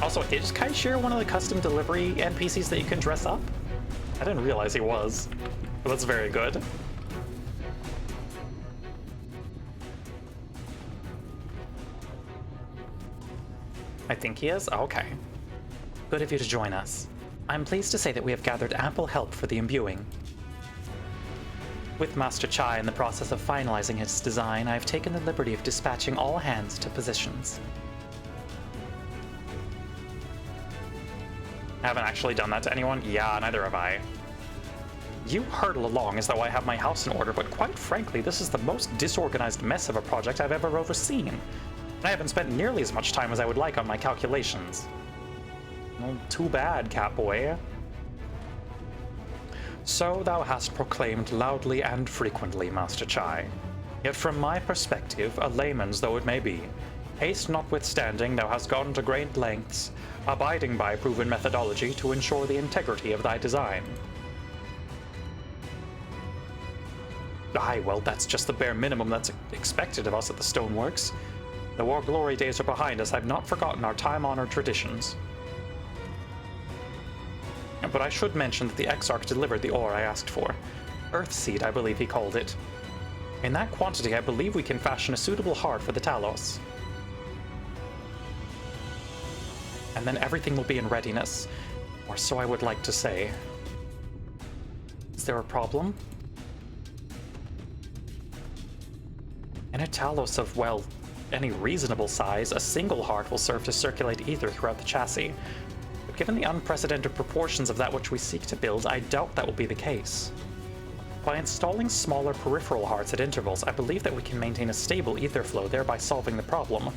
Also, is Kaishir one of the custom delivery NPCs that you can dress up? I didn't realize he was. But that's very good. I think he is? Okay. Good of you to join us. I'm pleased to say that we have gathered ample help for the imbuing. With Master Chai in the process of finalizing his design, I have taken the liberty of dispatching all hands to positions. I haven't actually done that to anyone? Yeah, neither have I. You hurtle along as though I have my house in order, but quite frankly, this is the most disorganized mess of a project I've ever overseen. And I haven't spent nearly as much time as I would like on my calculations. Well, too bad, Catboy. So thou hast proclaimed loudly and frequently, Master Chai. Yet from my perspective, a layman's though it may be, haste notwithstanding, thou hast gone to great lengths, abiding by proven methodology to ensure the integrity of thy design. Aye, well, that's just the bare minimum that's expected of us at the Stoneworks. Though our glory days are behind us, I've not forgotten our time-honored traditions. But I should mention that the Exarch delivered the ore I asked for. Earthseed, I believe he called it. In that quantity, I believe we can fashion a suitable heart for the Talos. And then everything will be in readiness. Or so I would like to say. Is there a problem? In a Talos of, well, any reasonable size, a single heart will serve to circulate ether throughout the chassis. But given the unprecedented proportions of that which we seek to build, I doubt that will be the case. By installing smaller peripheral hearts at intervals, I believe that we can maintain a stable ether flow, thereby solving the problem.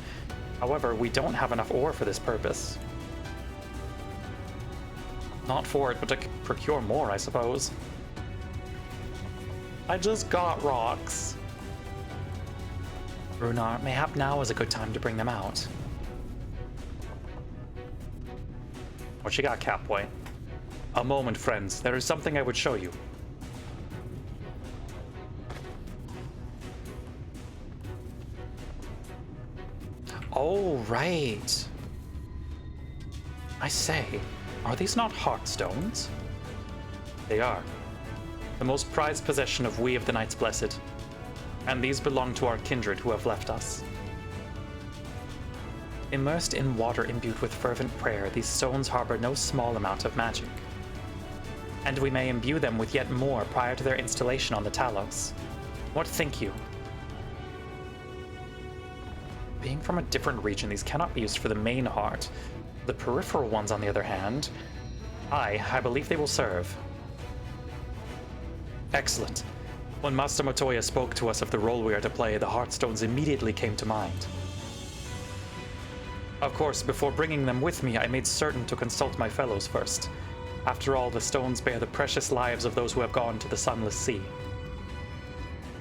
However, we don't have enough ore for this purpose. Not for it, but to procure more, I suppose. I just got rocks. Runar, mayhap now is a good time to bring them out. What you got, Catboy? A moment, friends. There is something I would show you. Oh, right. I say, are these not heartstones? They are. The most prized possession of we of the Knights Blessed. And these belong to our kindred who have left us. Immersed in water imbued with fervent prayer, these stones harbor no small amount of magic. And we may imbue them with yet more prior to their installation on the Talos. What think you? Being from a different region, these cannot be used for the main heart. The peripheral ones, on the other hand, I believe they will serve. Excellent. When Master Motoya spoke to us of the role we are to play, the Heartstones immediately came to mind. Of course, before bringing them with me, I made certain to consult my fellows first. After all, the stones bear the precious lives of those who have gone to the Sunless Sea.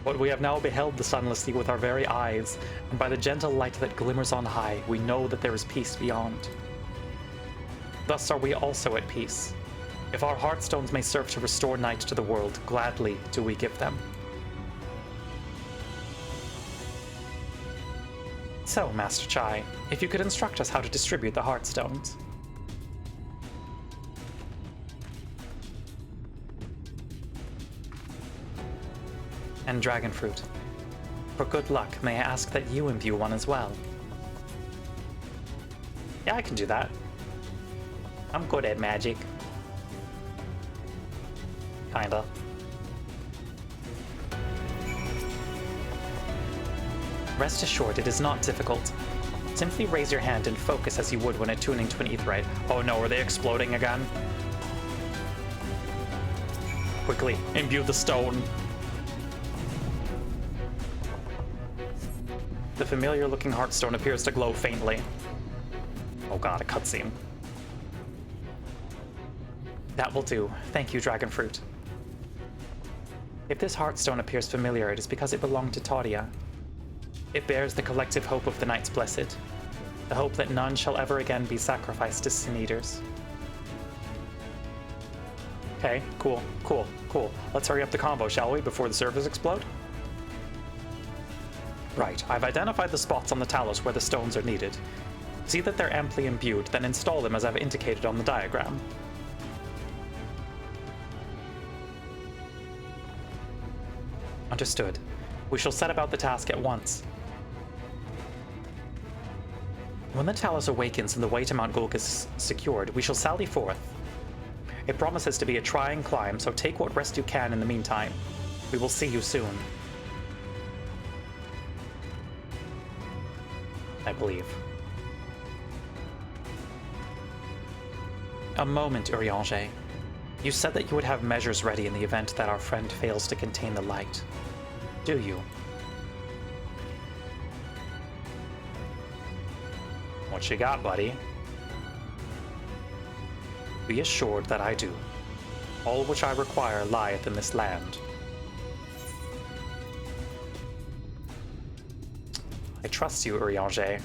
But we have now beheld the Sunless Sea with our very eyes, and by the gentle light that glimmers on high, we know that there is peace beyond. Thus are we also at peace. If our Heartstones may serve to restore night to the world, gladly do we give them. So, Master Chai, if you could instruct us how to distribute the Heartstones. And Dragon Fruit. For good luck, may I ask that you imbue one as well? Yeah, I can do that. I'm good at magic. Kinda. Rest assured, it is not difficult. Simply raise your hand and focus as you would when attuning to an aetheryte. Oh no, are they exploding again? Quickly, imbue the stone. The familiar-looking heartstone appears to glow faintly. Oh god, a cutscene. That will do. Thank you, Dragon Fruit. If this heartstone appears familiar, it is because it belonged to Taudia. It bears the collective hope of the Knights Blessed, the hope that none shall ever again be sacrificed to Sin Eaters. Okay, cool. Let's hurry up the combo, shall we, before the servers explode? Right, I've identified the spots on the Talos where the stones are needed. See that they're amply imbued, then install them as I've indicated on the diagram. Understood. We shall set about the task at once. When the Talos awakens and the way to Mount Gulg is secured, we shall sally forth. It promises to be a trying climb, so take what rest you can in the meantime. We will see you soon. I believe. A moment, Urianger. You said that you would have measures ready in the event that our friend fails to contain the light. Do you? What you got, buddy? Be assured that I do. All which I require lieth in this land. I trust you, Urianger.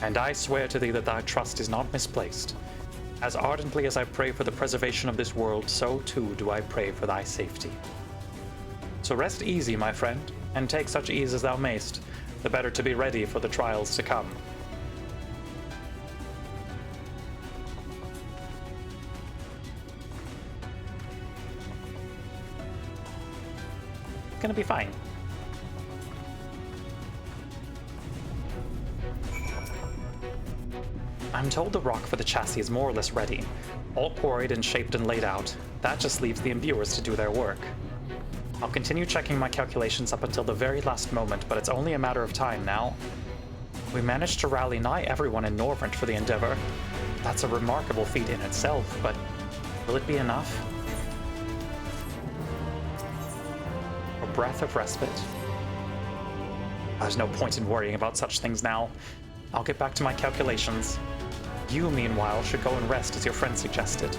And I swear to thee that thy trust is not misplaced. As ardently as I pray for the preservation of this world, so too do I pray for thy safety. So rest easy, my friend, and take such ease as thou mayst, the better to be ready for the trials to come. Gonna be fine. I'm told the rock for the chassis is more or less ready, all quarried and shaped and laid out. That just leaves the imbuers to do their work. I'll continue checking my calculations up until the very last moment, but it's only a matter of time now. We managed to rally nigh everyone in Norvrent for the endeavor. That's a remarkable feat in itself, but will it be enough? A breath of respite. There's no point in worrying about such things now. I'll get back to my calculations. You, meanwhile, should go and rest as your friend suggested.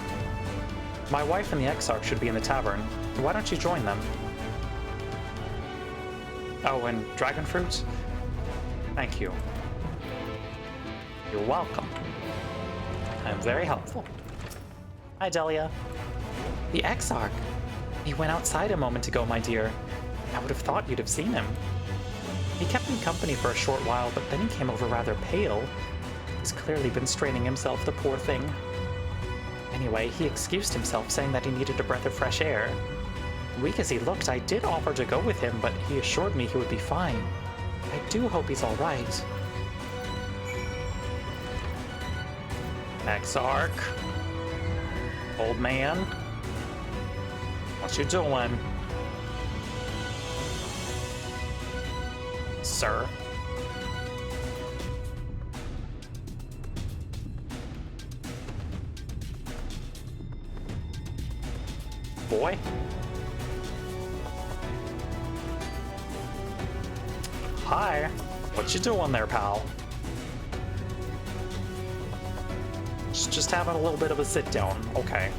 My wife and the Exarch should be in the tavern. Why don't you join them? Oh, and dragon fruit? Thank you. You're welcome. I'm very helpful. Hi, Delia. The Exarch. He went outside a moment ago, my dear. I would have thought you'd have seen him. He kept me company for a short while, but then he came over rather pale. He's clearly been straining himself, the poor thing. Anyway, he excused himself, saying that he needed a breath of fresh air. Weak as he looked, I did offer to go with him, but he assured me he would be fine. I do hope he's all right. Exarch. Old man. What you doing? Sir. Boy. Hi. What you doing there, pal? Just having a little bit of a sit down. Okay.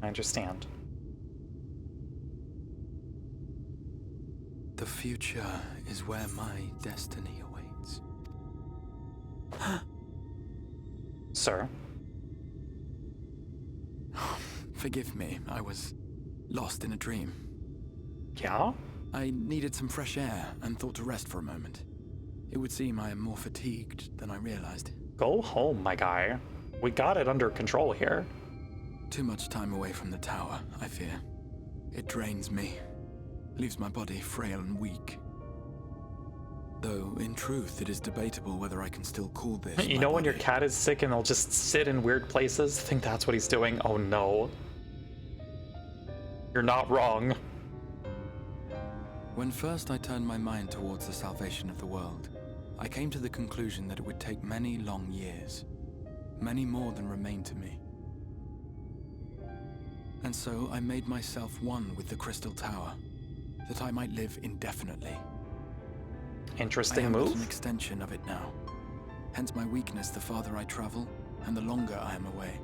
I understand. The future is where my destiny awaits. Sir? Forgive me, I was lost in a dream. Yeah? I needed some fresh air and thought to rest for a moment. It would seem I am more fatigued than I realized. Go home, my guy. We got it under control here. Too much time away from the tower, I fear. It drains me, leaves my body frail and weak. Though, in truth, it is debatable whether I can still call this You know when your cat is sick and they'll just sit in weird places? I think that's what he's doing. Oh no. You're not wrong. When first I turned my mind towards the salvation of the world, I came to the conclusion that it would take many long years. Many more than remain to me. And so I made myself one with the Crystal Tower, that I might live indefinitely. Interesting I move. am but an extension of it now. Hence my weakness the farther I travel, and the longer I am away.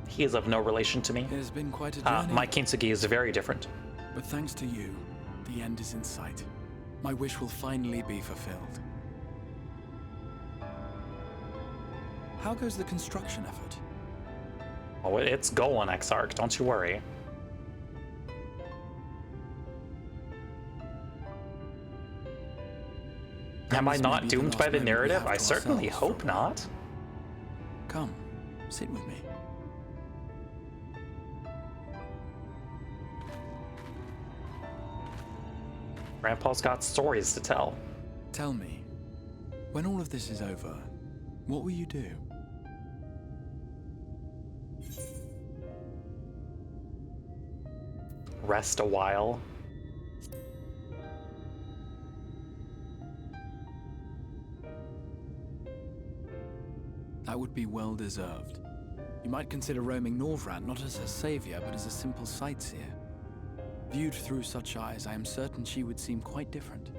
He is of no relation to me. It has been quite a journey. My Kintsugi is very different. But thanks to you, the end is in sight. My wish will finally be fulfilled. How goes the construction effort? Oh, it's going, Exarch. Don't you worry. Am I not doomed by the narrative? I certainly hope not. Come, sit with me. Grandpa's got stories to tell. Tell me, when all of this is over, what will you do? Rest a while. That would be well deserved. You might consider roaming Norvrand not as her savior, but as a simple sightseer. Viewed through such eyes, I am certain she would seem quite different.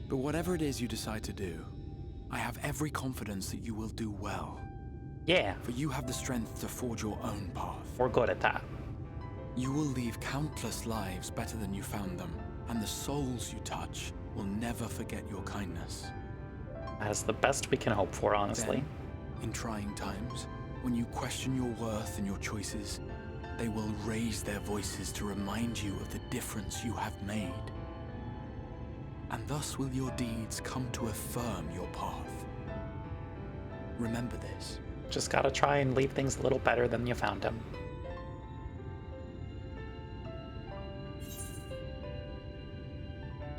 But whatever it is you decide to do, I have every confidence that you will do well. Yeah. For you have the strength to forge your own path. We're good at that. You will leave countless lives better than you found them, and the souls you touch will never forget your kindness. That is the best we can hope for, honestly. Then, in trying times, when you question your worth and your choices, they will raise their voices to remind you of the difference you have made. And thus will your deeds come to affirm your path. Remember this. Just gotta try and leave things a little better than you found them.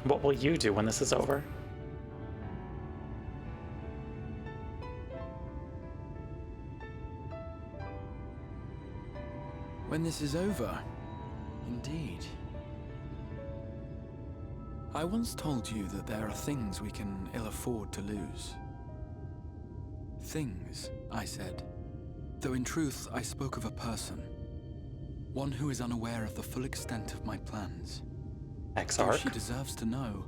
What will you do when this is over? When this is over, indeed. I once told you that there are things we can ill afford to lose. Things, I said. Though in truth, I spoke of a person. One who is unaware of the full extent of my plans. XIV? Though she deserves to know,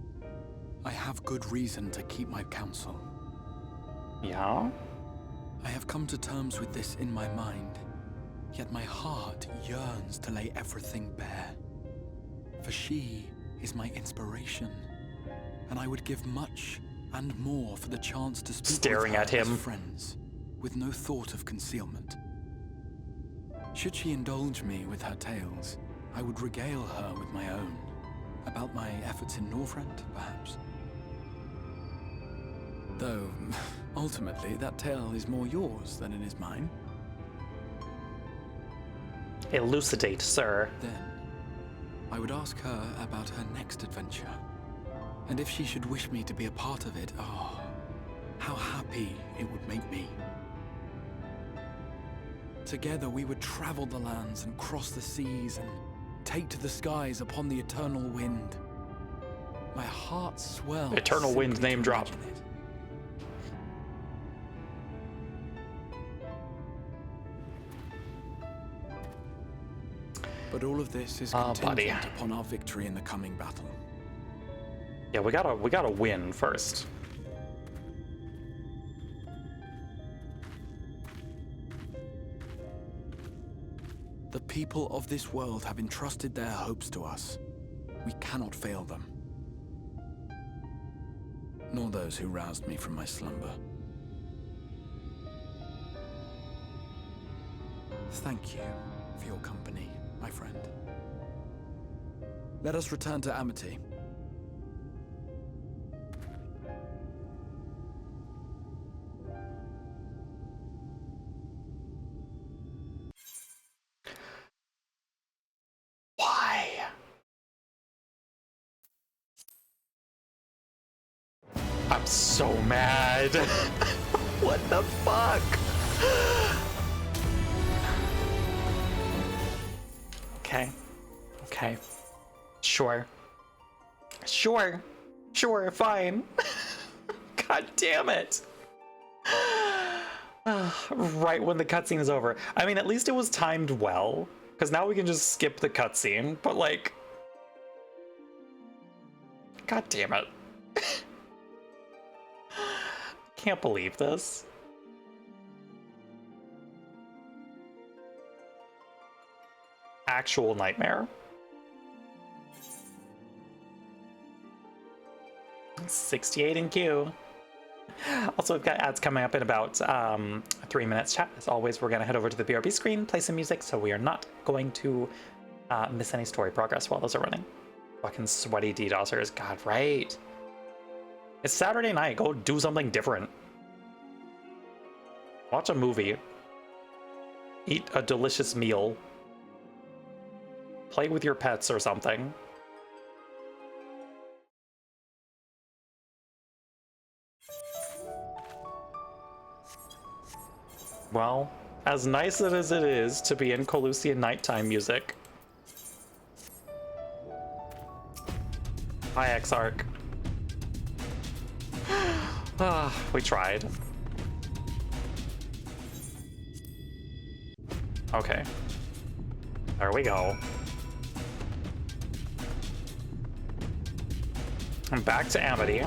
I have good reason to keep my counsel. Yeah? I have come to terms with this in my mind, yet my heart yearns to lay everything bare. For she is my inspiration, and I would give much and more for the chance to speak Staring with her at him. as friends, with no thought of concealment. Should she indulge me with her tales, I would regale her with my own, about my efforts in Northrend, perhaps. Though, ultimately, that tale is more yours than it is mine. Elucidate, sir. Then, I would ask her about her next adventure. And if she should wish me to be a part of it, oh, how happy it would make me. Together we would travel the lands and cross the seas and take to the skies upon the eternal wind. My heart swells. Eternal wind name drop. But all of this is contingent upon our victory in the coming battle. Yeah, we gotta win first. The people of this world have entrusted their hopes to us. We cannot fail them. Nor those who roused me from my slumber. Thank you for your company, my friend. Let us return to Amity. Why? I'm so mad. What the fuck? Okay. Okay. Sure. Sure. Sure, fine. God damn it. Right when the cutscene is over. I mean, at least it was timed well, because now we can just skip the cutscene, but like... God damn it. Can't believe this. Actual nightmare. 68 in queue. Also, we've got ads coming up in about 3 minutes, chat. As always, we're going to head over to the BRB screen, play some music, so we are not going to miss any story progress while those are running. Fucking sweaty DDoSers. God, right. It's Saturday night. Go do something different. Watch a movie. Eat a delicious meal. Play with your pets or something. Well, as nice as it is to be in Colusian nighttime music. Hi, Exarch. We tried. Okay. There we go. I'm back to Amity.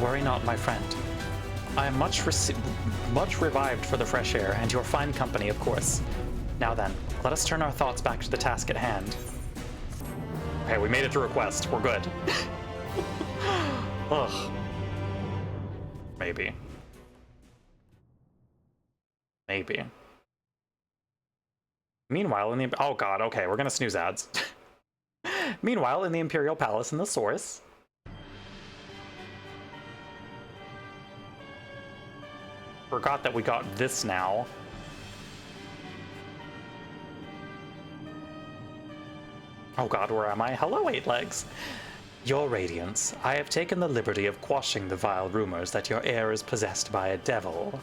Worry not, my friend. I am much revived for the fresh air, and your fine company, of course. Now then, let us turn our thoughts back to the task at hand. Okay, we made it through a quest. We're good. Ugh. Maybe. Maybe. Meanwhile, in the... Oh god, okay, we're gonna snooze ads. Meanwhile, in the Imperial Palace in the Source... Forgot that we got this now. Oh god, where am I? Hello, Eight Legs! Your Radiance, I have taken the liberty of quashing the vile rumors that your heir is possessed by a devil.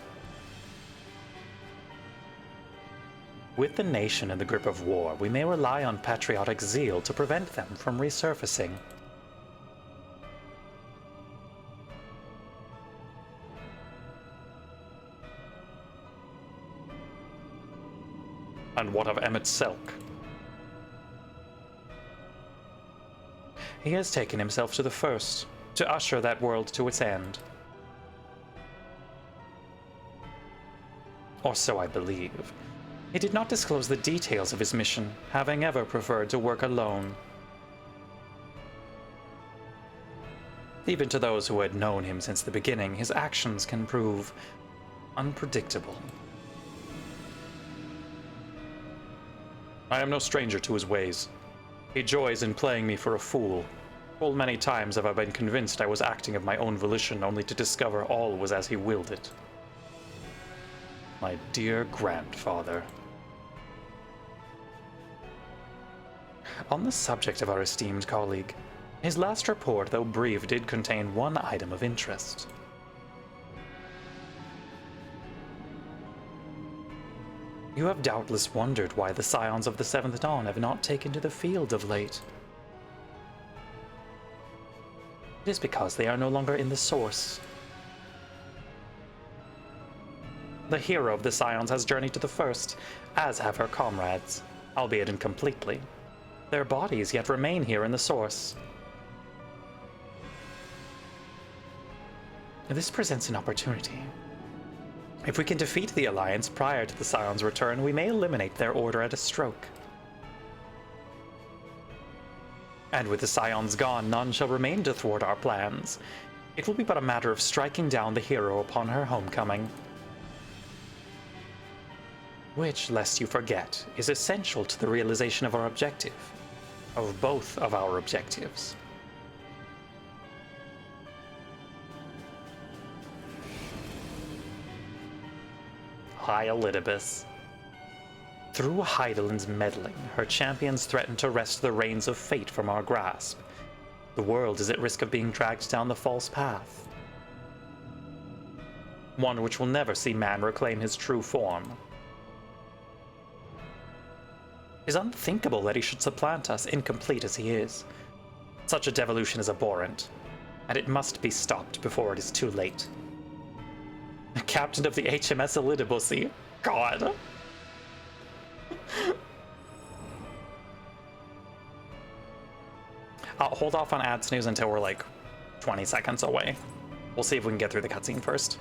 With the nation in the grip of war, we may rely on patriotic zeal to prevent them from resurfacing. And what of Emmett Silk? He has taken himself to the First, to usher that world to its end. Or so I believe. He did not disclose the details of his mission, having ever preferred to work alone. Even to those who had known him since the beginning, his actions can prove unpredictable. I am no stranger to his ways. He joys in playing me for a fool. Full many times have I been convinced I was acting of my own volition, only to discover all was as he willed it. My dear grandfather. On the subject of our esteemed colleague, his last report, though brief, did contain one item of interest. You have doubtless wondered why the Scions of the Seventh Dawn have not taken to the field of late. It is because they are no longer in the Source. The hero of the Scions has journeyed to the First, as have her comrades, albeit incompletely. Their bodies yet remain here in the Source. This presents an opportunity. If we can defeat the Alliance prior to the Scions' return, we may eliminate their order at a stroke. And with the Scions gone, none shall remain to thwart our plans. It will be but a matter of striking down the hero upon her homecoming. Which, lest you forget, is essential to the realization of our objective. Of both of our objectives. Hi, Elidibus. Through Heidelin's meddling, her champions threaten to wrest the reins of fate from our grasp. The world is at risk of being dragged down the false path. One which will never see man reclaim his true form. It is unthinkable that he should supplant us, incomplete as he is. Such a devolution is abhorrent, and it must be stopped before it is too late. The captain of the HMS Elidibus, God. I'll hold off on ad snooze until we're like 20 seconds away. We'll see if we can get through the cutscene first.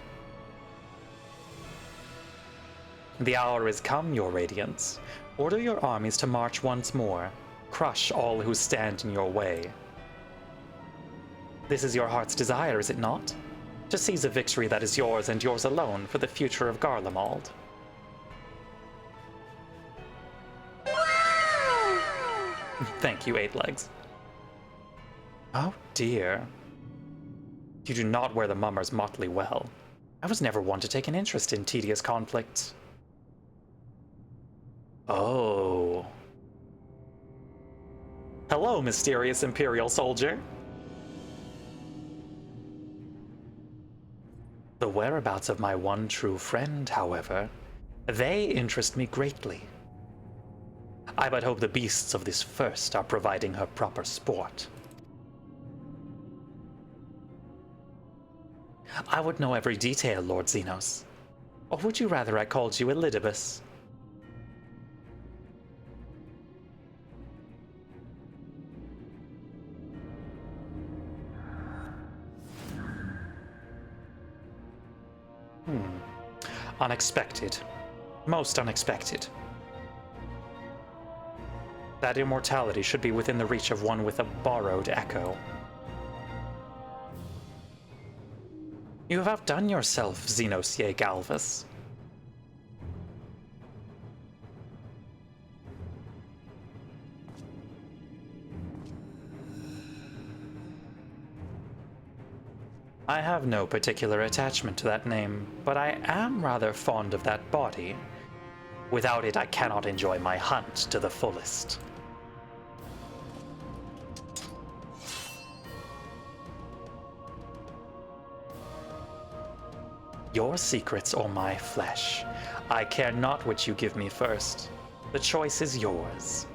The hour is come, your Radiance. Order your armies to march once more. Crush all who stand in your way. This is your heart's desire, is it not? To seize a victory that is yours and yours alone for the future of Garlemald. Thank you, Eight Legs. Oh dear. You do not wear the mummers motley well. I was never one to take an interest in tedious conflicts. Oh. Hello, mysterious Imperial soldier. The whereabouts of my one true friend, however, they interest me greatly. I but hope the beasts of this First are providing her proper sport. I would know every detail, Lord Xenos. Or would you rather I called you Elidibus? Unexpected. Most unexpected. That immortality should be within the reach of one with a borrowed echo. You have outdone yourself, Xenos ye Galvus. I have no particular attachment to that name, but I am rather fond of that body. Without it, I cannot enjoy my hunt to the fullest. Your secrets or my flesh. I care not which you give me first. The choice is yours.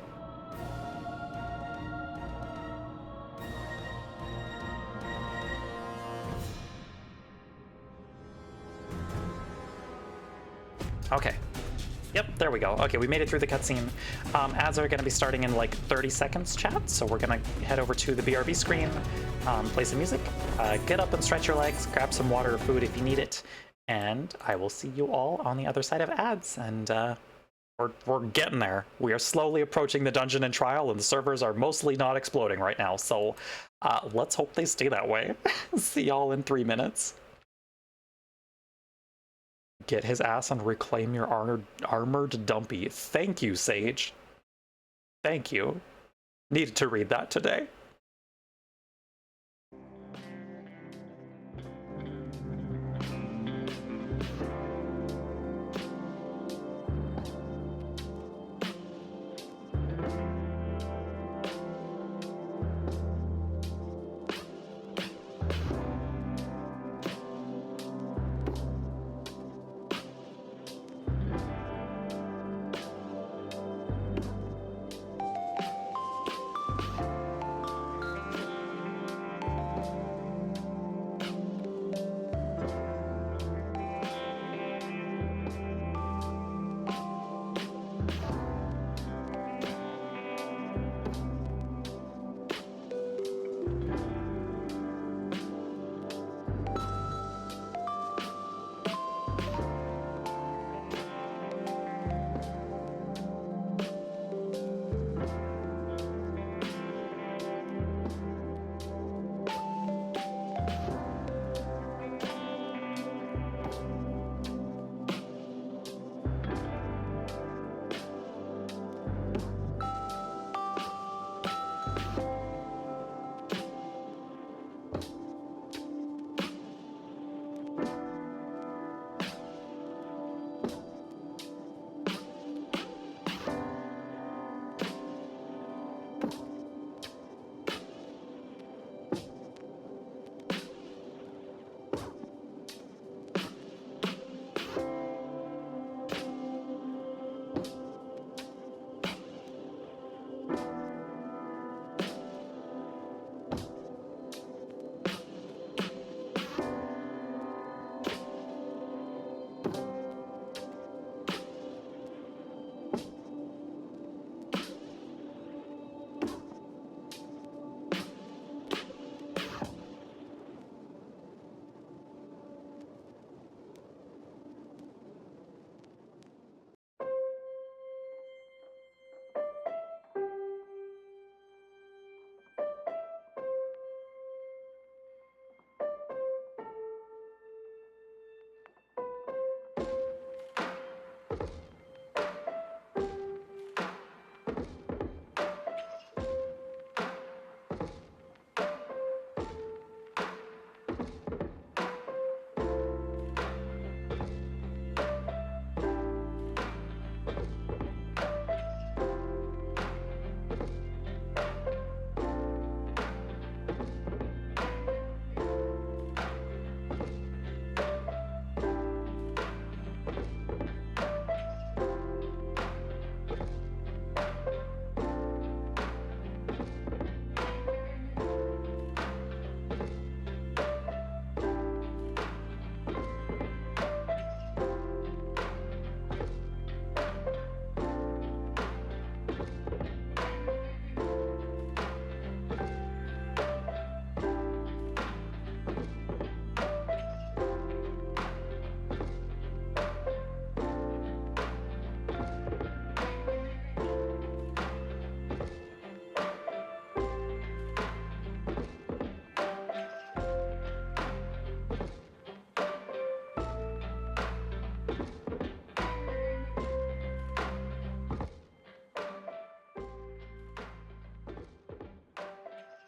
Okay. Yep, there we go. Okay, we made it through the cutscene. Ads are going to be starting in like 30 seconds, chat. So we're going to head over to the BRB screen, play some music, get up and stretch your legs, grab some water or food if you need it, and I will see you all on the other side of ads. And we're getting there. We are slowly approaching the dungeon and trial, and the servers are mostly not exploding right now. So let's hope they stay that way. See y'all in 3 minutes. Get his ass and reclaim your armored dumpy. Thank you, Sage. Thank you. Needed to read that today.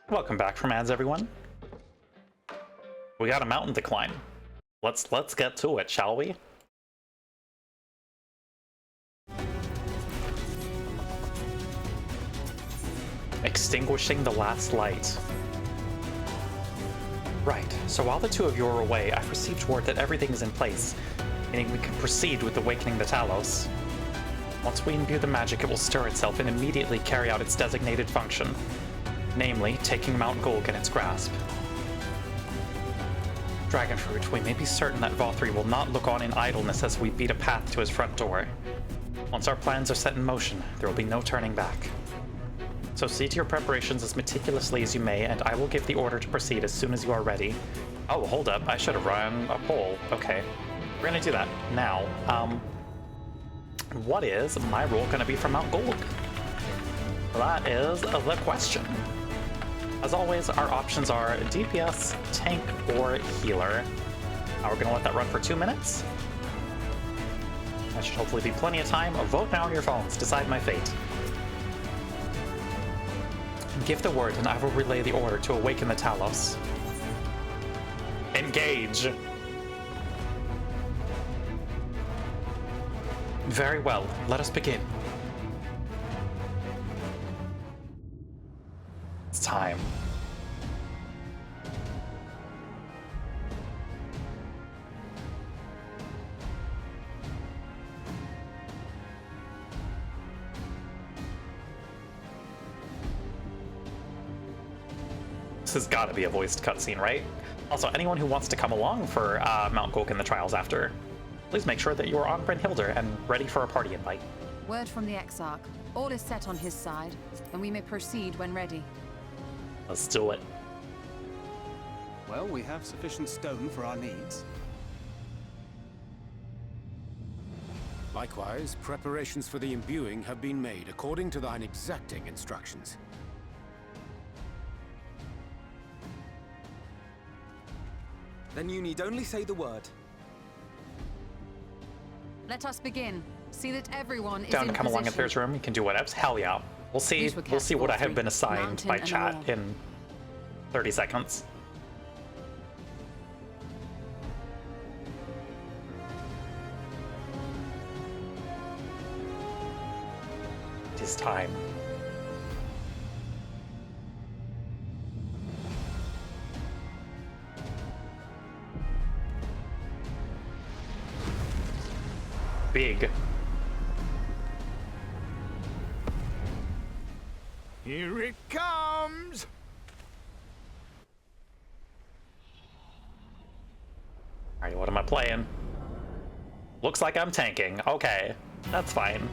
Welcome back from ads, everyone. We got a mountain to climb. Let's get to it, shall we? Extinguishing the last light. Right, so while the two of you are away, I've received word that everything is in place, meaning we can proceed with awakening the Talos. Once we imbue the magic, it will stir itself and immediately carry out its designated function, namely, taking Mount Gulg in its grasp. Dragonfruit, we may be certain that Vothri will not look on in idleness as we beat a path to his front door. Once our plans are set in motion, there will be no turning back. So see to your preparations as meticulously as you may, and I will give the order to proceed as soon as you are ready. Oh, hold up, I should have run a poll. Okay, we're gonna do that now. What is my role gonna be for Mount Gulg? That is the question. As always, our options are DPS, tank, or healer. Now we're gonna let that run for 2 minutes. That should hopefully be plenty of time. Vote now on your phones, decide my fate. Give the word and I will relay the order to awaken the Talos. Engage! Very well, let us begin. It's time. This has got to be a voiced cutscene, right? Also, anyone who wants to come along for Mount Gulg and the Trials after, please make sure that you are on Brynhildr and ready for a party invite. Word from the Exarch. All is set on his side, and we may proceed when ready. Let's do it. Well, we have sufficient stone for our needs. Likewise, preparations for the imbuing have been made according to thine exacting instructions. Then you need only say the word. Let us begin. See that everyone is Down in to come along position. if there's room. You can do whatever. Hell yeah. We'll see what I have been assigned by chat in 30 seconds. It is time. Big. Here it comes! Alright, what am I playing? Looks like I'm tanking. Okay, that's fine.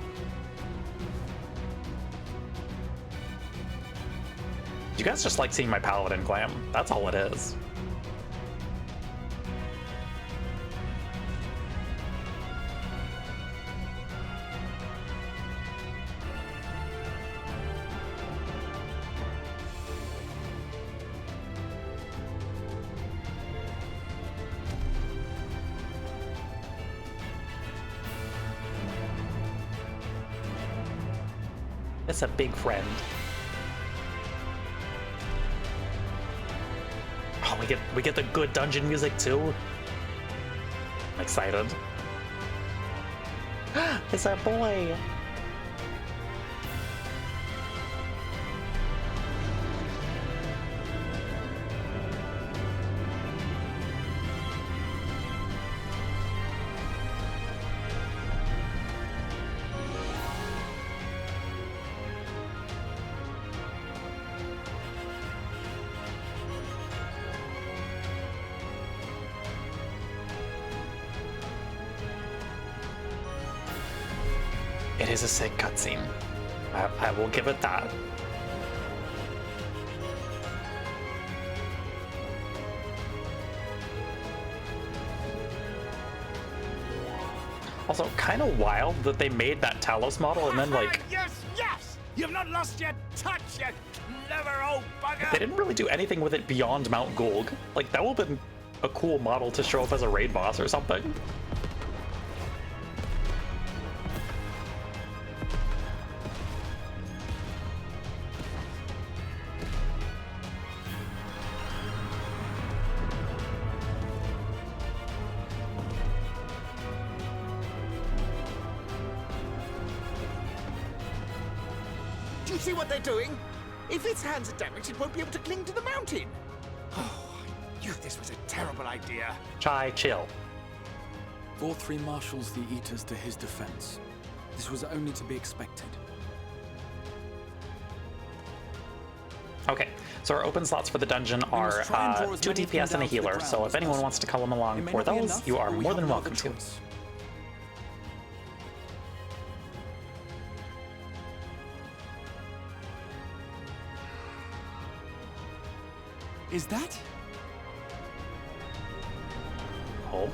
You guys just like seeing my paladin glam. That's all it is. It's a big friend. Oh, we get the good dungeon music too. I'm excited. It's our boy. It is a sick cutscene. I will give it that. Also, kind of wild that they made that Talos model and then like... Yes, yes! You've not lost your touch, you clever old bugger! They didn't really do anything with it beyond Mount Gulg. Like, that would have been a cool model to show up as a raid boss or something. Do you see what they're doing? If its hands are damaged, it won't be able to cling to the mountain. Oh, You, this was a terrible idea. Chai, chill. Vorthri marshals the Eaters to his defense. This was only to be expected. Okay, so our open slots for the dungeon are 2 DPS and a healer, so if anyone wants to come along for those, you are more than welcome to. Is that? Oh.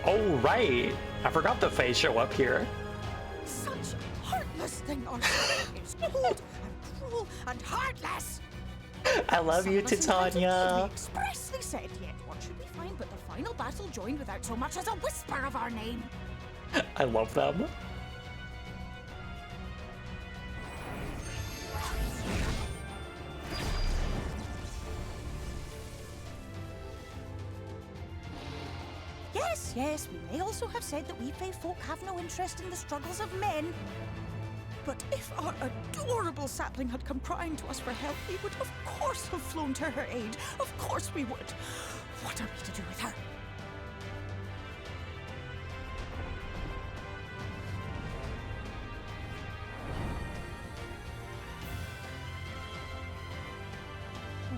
Oh, right! I forgot the Fae show up here. Such a heartless thing our state is. Cold and cruel and heartless! I love you, Titania. We expressly said yet what should be fine, but the final battle joined without so much as a whisper of our name. I love them. Yes, we may also have said that we Fae folk have no interest in the struggles of men. But if our adorable sapling had come crying to us for help, we would of course have flown to her aid. Of course we would. What are we to do with her?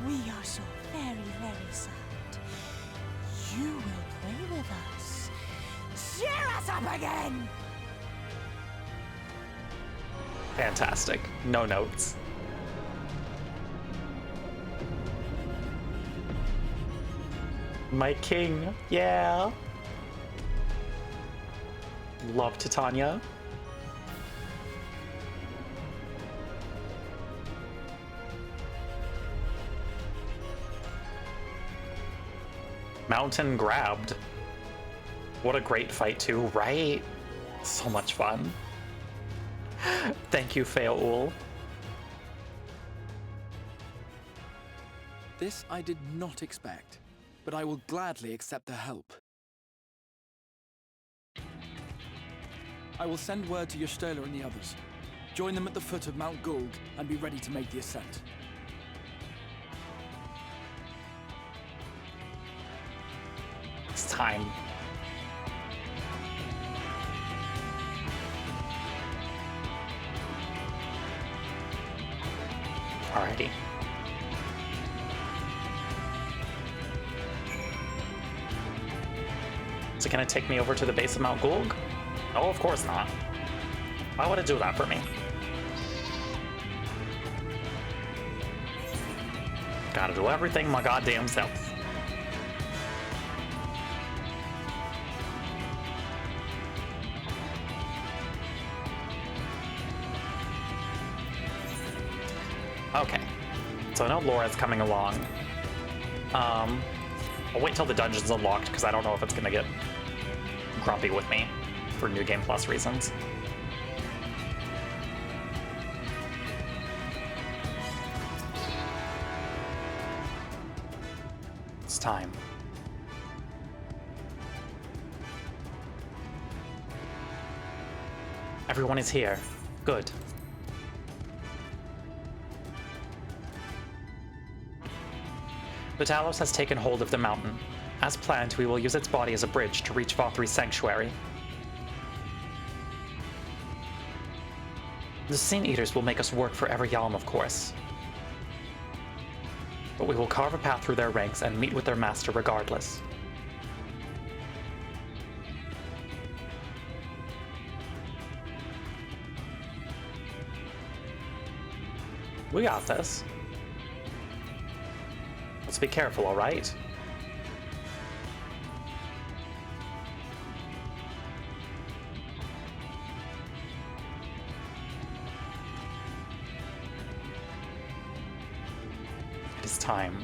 We are so very, very sad. You will play with us. Cheer us up again! Fantastic. No notes. My king. Yeah. Love Titania. Mountain grabbed. What a great fight too, right? So much fun. Thank you, Feaul. This I did not expect, but I will gladly accept the help. I will send word to Y'shtola and the others. Join them at the foot of Mount Gulg and be ready to make the ascent. It's time. Alrighty. Is it gonna take me over to the base of Mount Gulg? No, of course not. Why would it do that for me? Gotta do everything my goddamn self. Okay, so I know Laura's coming along. I'll wait till the dungeon's unlocked because I don't know if it's gonna get grumpy with me for New Game Plus reasons. It's time. Everyone is here. Good. The Talos has taken hold of the mountain. As planned, we will use its body as a bridge to reach Vothri's sanctuary. The Sin Eaters will make us work for every Yalm, of course. But we will carve a path through their ranks and meet with their master regardless. We got this. Let's be careful, all right? It is time.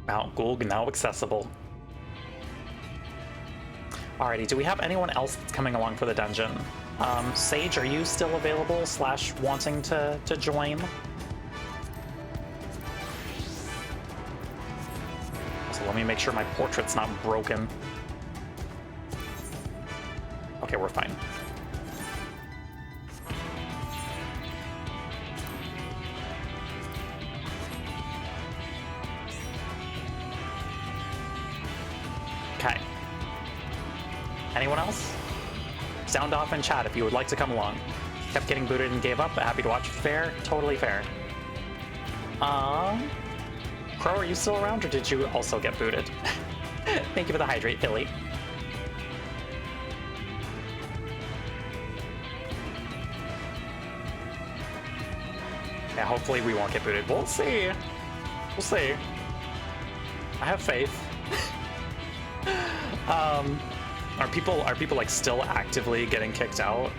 Mount Gulg now accessible. Alrighty, do we have anyone else that's coming along for the dungeon? Sage, are you still available / wanting to join? So let me make sure my portrait's not broken. Okay, we're fine. Anyone else? Sound off in chat if you would like to come along. Kept getting booted and gave up, but happy to watch. Fair? Totally fair. Crow, are you still around, or did you also get booted? Thank you for the hydrate, Philly. Yeah, hopefully we won't get booted. We'll see. We'll see. I have faith. Are people like still actively getting kicked out?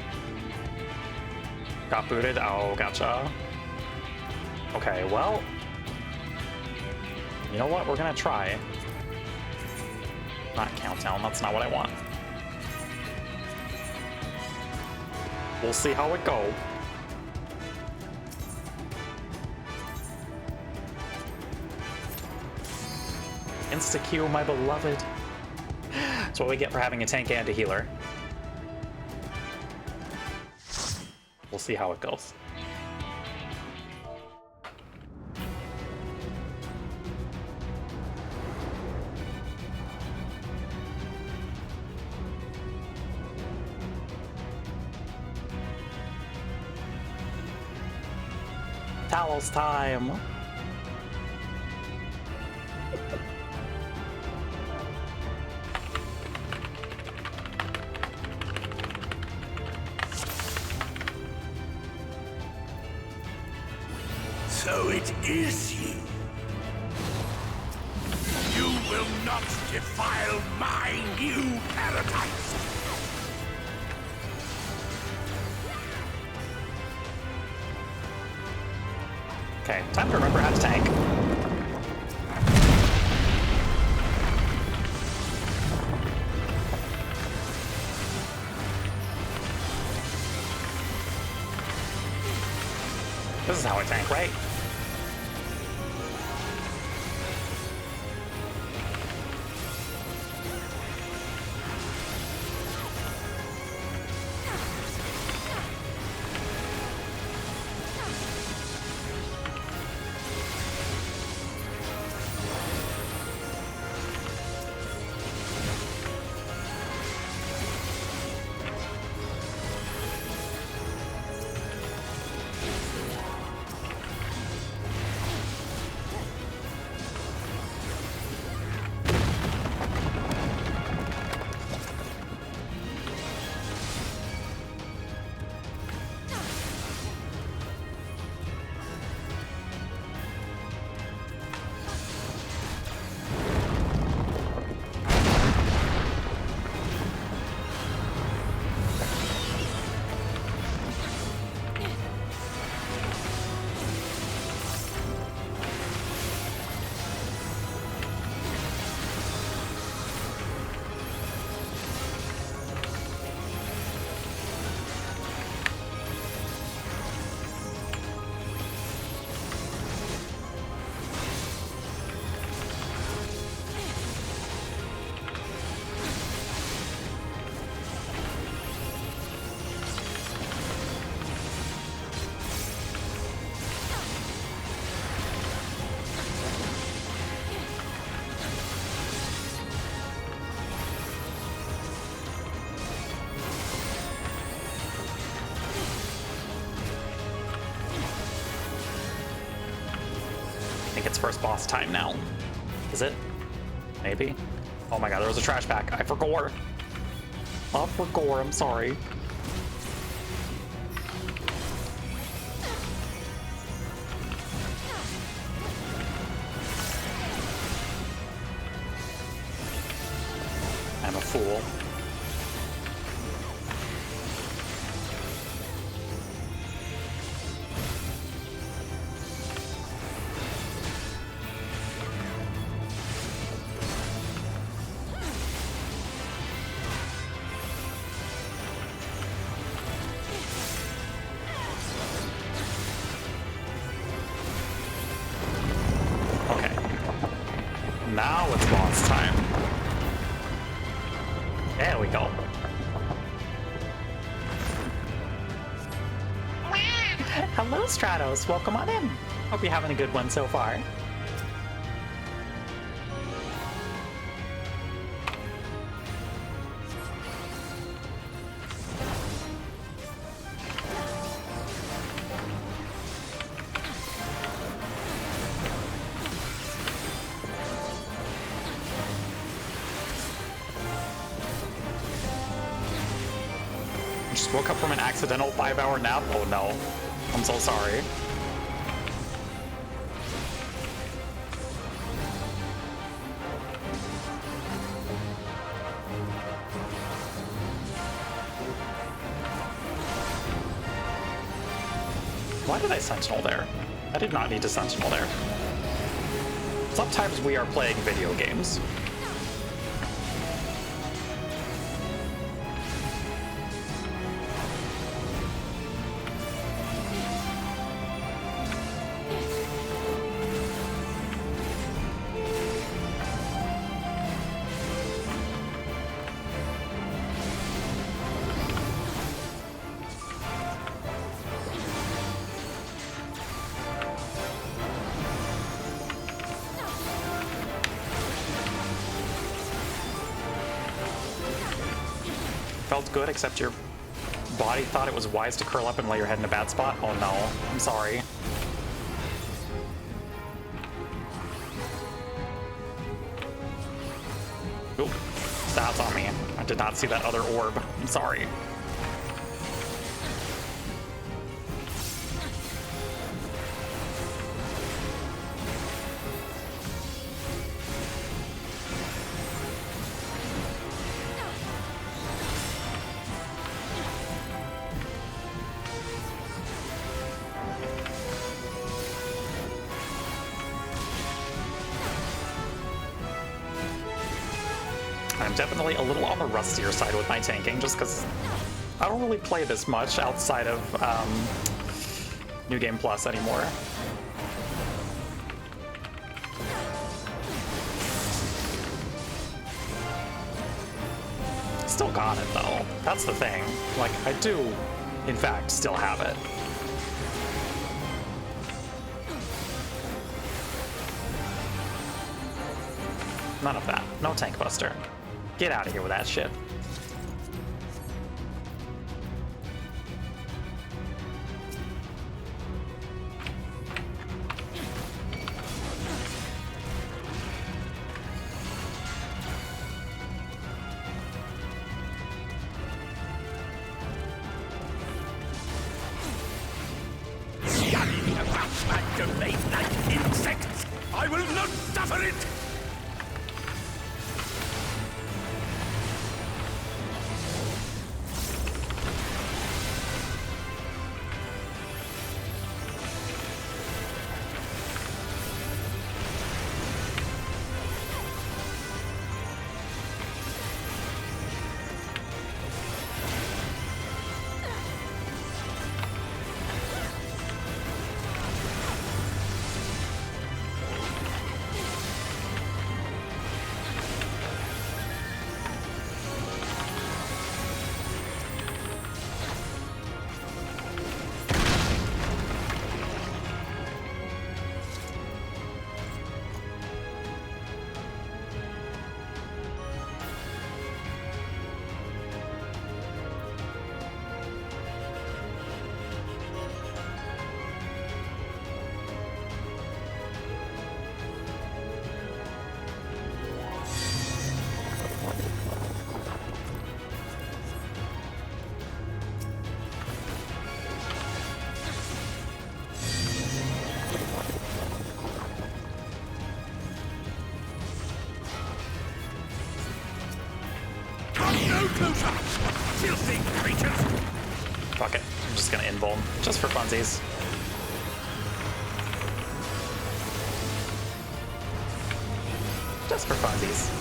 Got booted? Oh, gotcha. Okay, well, you know what? We're gonna try. Not countdown, that's not what I want. We'll see how it goes. Insta-Q, my beloved. That's what we get for having a tank and a healer. We'll see how it goes. Talos time! So it is you. You will not defile my new paradise. Okay, time to remember how to tank. This is how I tank, right? It's first boss time now. Is it? Maybe? Oh my god, there was a trash pack. I forgot. I'm sorry. I'm a fool. Now it's boss time. There we go. Hello, Stratos. Welcome on in. Hope you're having a good one so far. Just woke up from an accidental 5-hour nap? Oh no. I'm so sorry. Why did I sentinel there? I did not need to sentinel there. Sometimes we are playing video games. Felt good, except your body thought it was wise to curl up and lay your head in a bad spot? Oh no, I'm sorry. Oop, that's on me. I did not see that other orb. I'm sorry. I'm definitely a little on the rustier side with my tanking, just because I don't really play this much outside of New Game Plus anymore. Still got it, though. That's the thing. Like, I do, in fact, still have it. None of that. No tank buster. Get out of here with that shit. I will not suffer it! Closer! Filthy creatures! Fuck it. I'm just gonna invuln. Just for funsies. Just for funsies.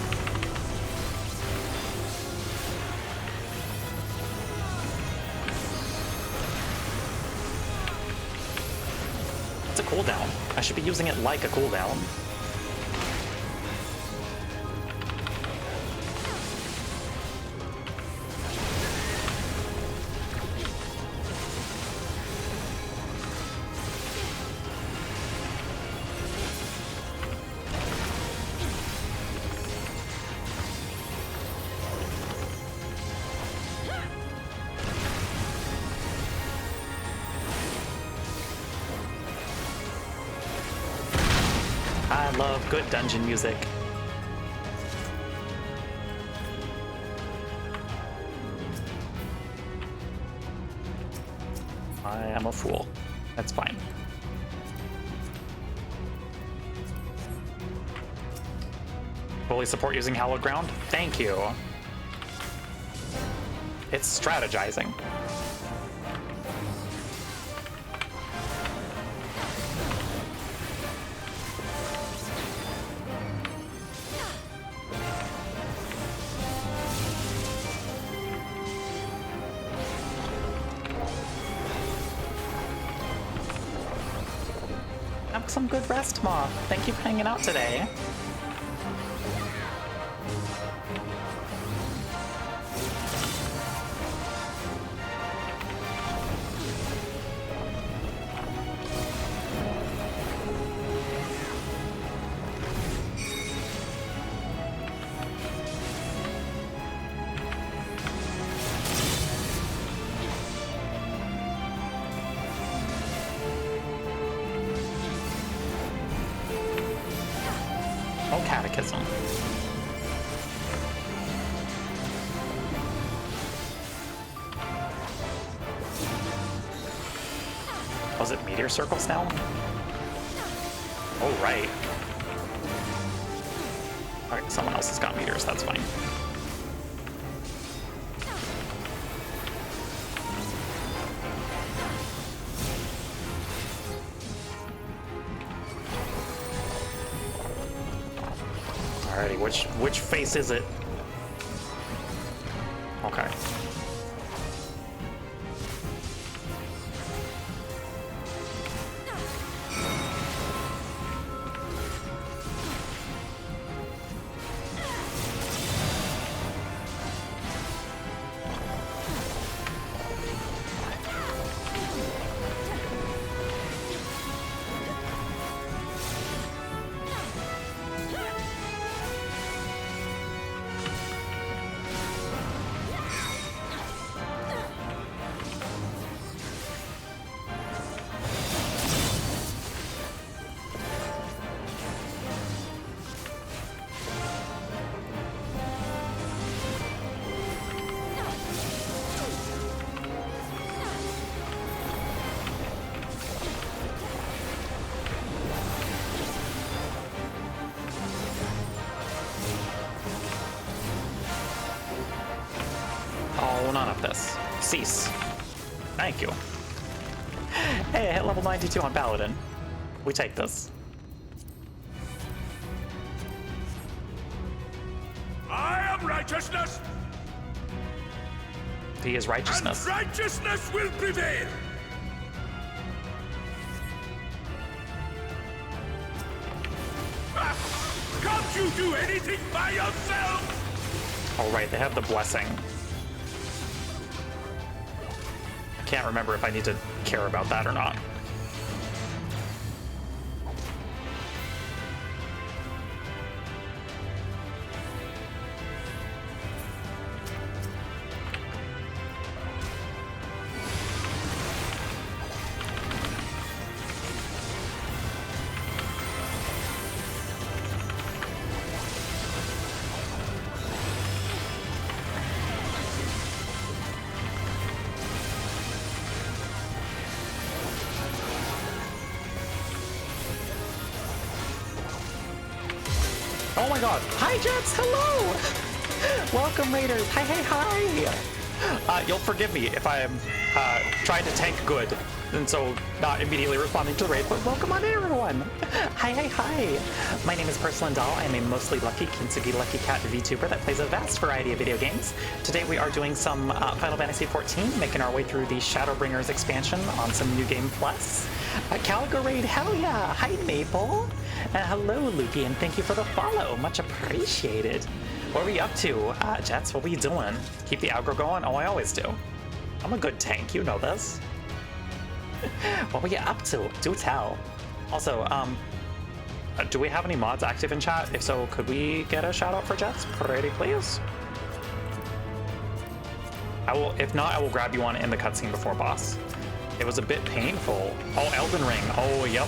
It's a cooldown. I should be using it like a cooldown. I love good dungeon music. I am a fool. That's fine. Fully support using Hallowed Ground. Thank you. It's strategizing. Have some good rest, Moth. Thank you for hanging out today. Catechism. Was it meteor circles now? Oh, right. Alright, someone else has got meteors, that's fine. Alrighty, which face is it? Okay. None of this. Cease. Thank you. Hey, I hit level 92 on Paladin. We take this. I am righteousness! He is righteousness. And righteousness will prevail! Can't you do anything by yourself? Alright, they have the blessing. I can't remember if I need to care about that or not. Oh my god. Hi, Jets! Hello! Welcome, Raiders! Hi, hi, hi! You'll forgive me if I'm trying to tank good, and so not immediately responding to the raid, but welcome on in, everyone! Hi, hi, hi! My name is Porcelain Doll. I am a mostly lucky Kintsugi Lucky Cat VTuber that plays a vast variety of video games. Today we are doing some Final Fantasy XIV, making our way through the Shadowbringers expansion on some New Game Plus. Calico Raid, hell yeah! Hi, Maple! Hello, Lukey, and thank you for the follow. Much appreciated. What are we up to? Jets, what are we doing? Keep the aggro going? Oh, I always do. I'm a good tank, you know this. What were you up to? Do tell. Also, do we have any mods active in chat? If so, could we get a shout out for Jets? Pretty please? If not, I will grab you one in the cutscene before boss. It was a bit painful. Oh, Elden Ring. Oh, yep.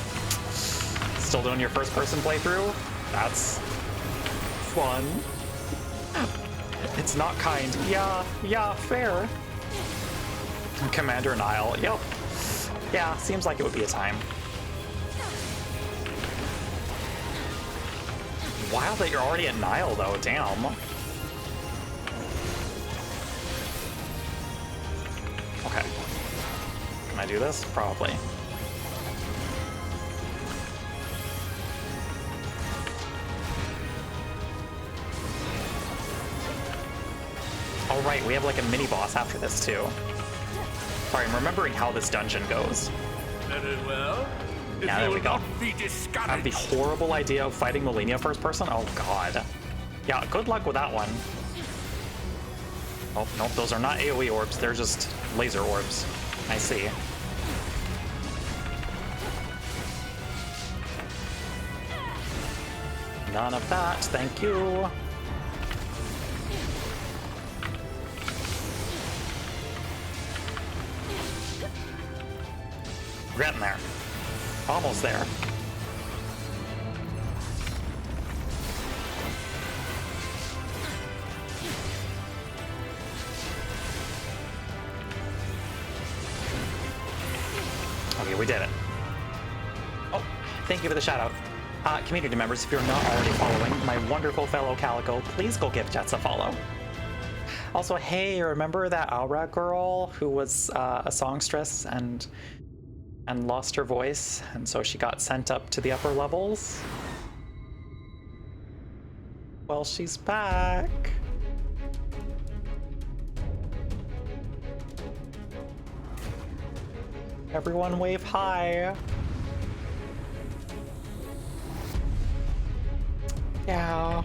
Still doing your first person playthrough? That's fun. It's not kind. Yeah, fair. Commander Nile. Yep. Yeah, seems like it would be a time. Wild that you're already at Nile, though. Damn. Okay. Can I do this? Probably. Oh, right, we have like a mini-boss after this, too. Sorry, I'm remembering how this dungeon goes. Very well. Yeah, there we go. I have the horrible idea of fighting Melania first person. Oh, God. Yeah, good luck with that one. Oh, nope, those are not AoE orbs. They're just laser orbs. I see. None of that, thank you. We're getting there. Almost there. Okay, we did it. Oh, thank you for the shout out. Community members, if you're not already following my wonderful fellow Calico, please go give Jets a follow. Also, hey, remember that Aura girl who was a songstress and lost her voice, and so she got sent up to the upper levels? Well, she's back. Everyone wave hi. Yeah.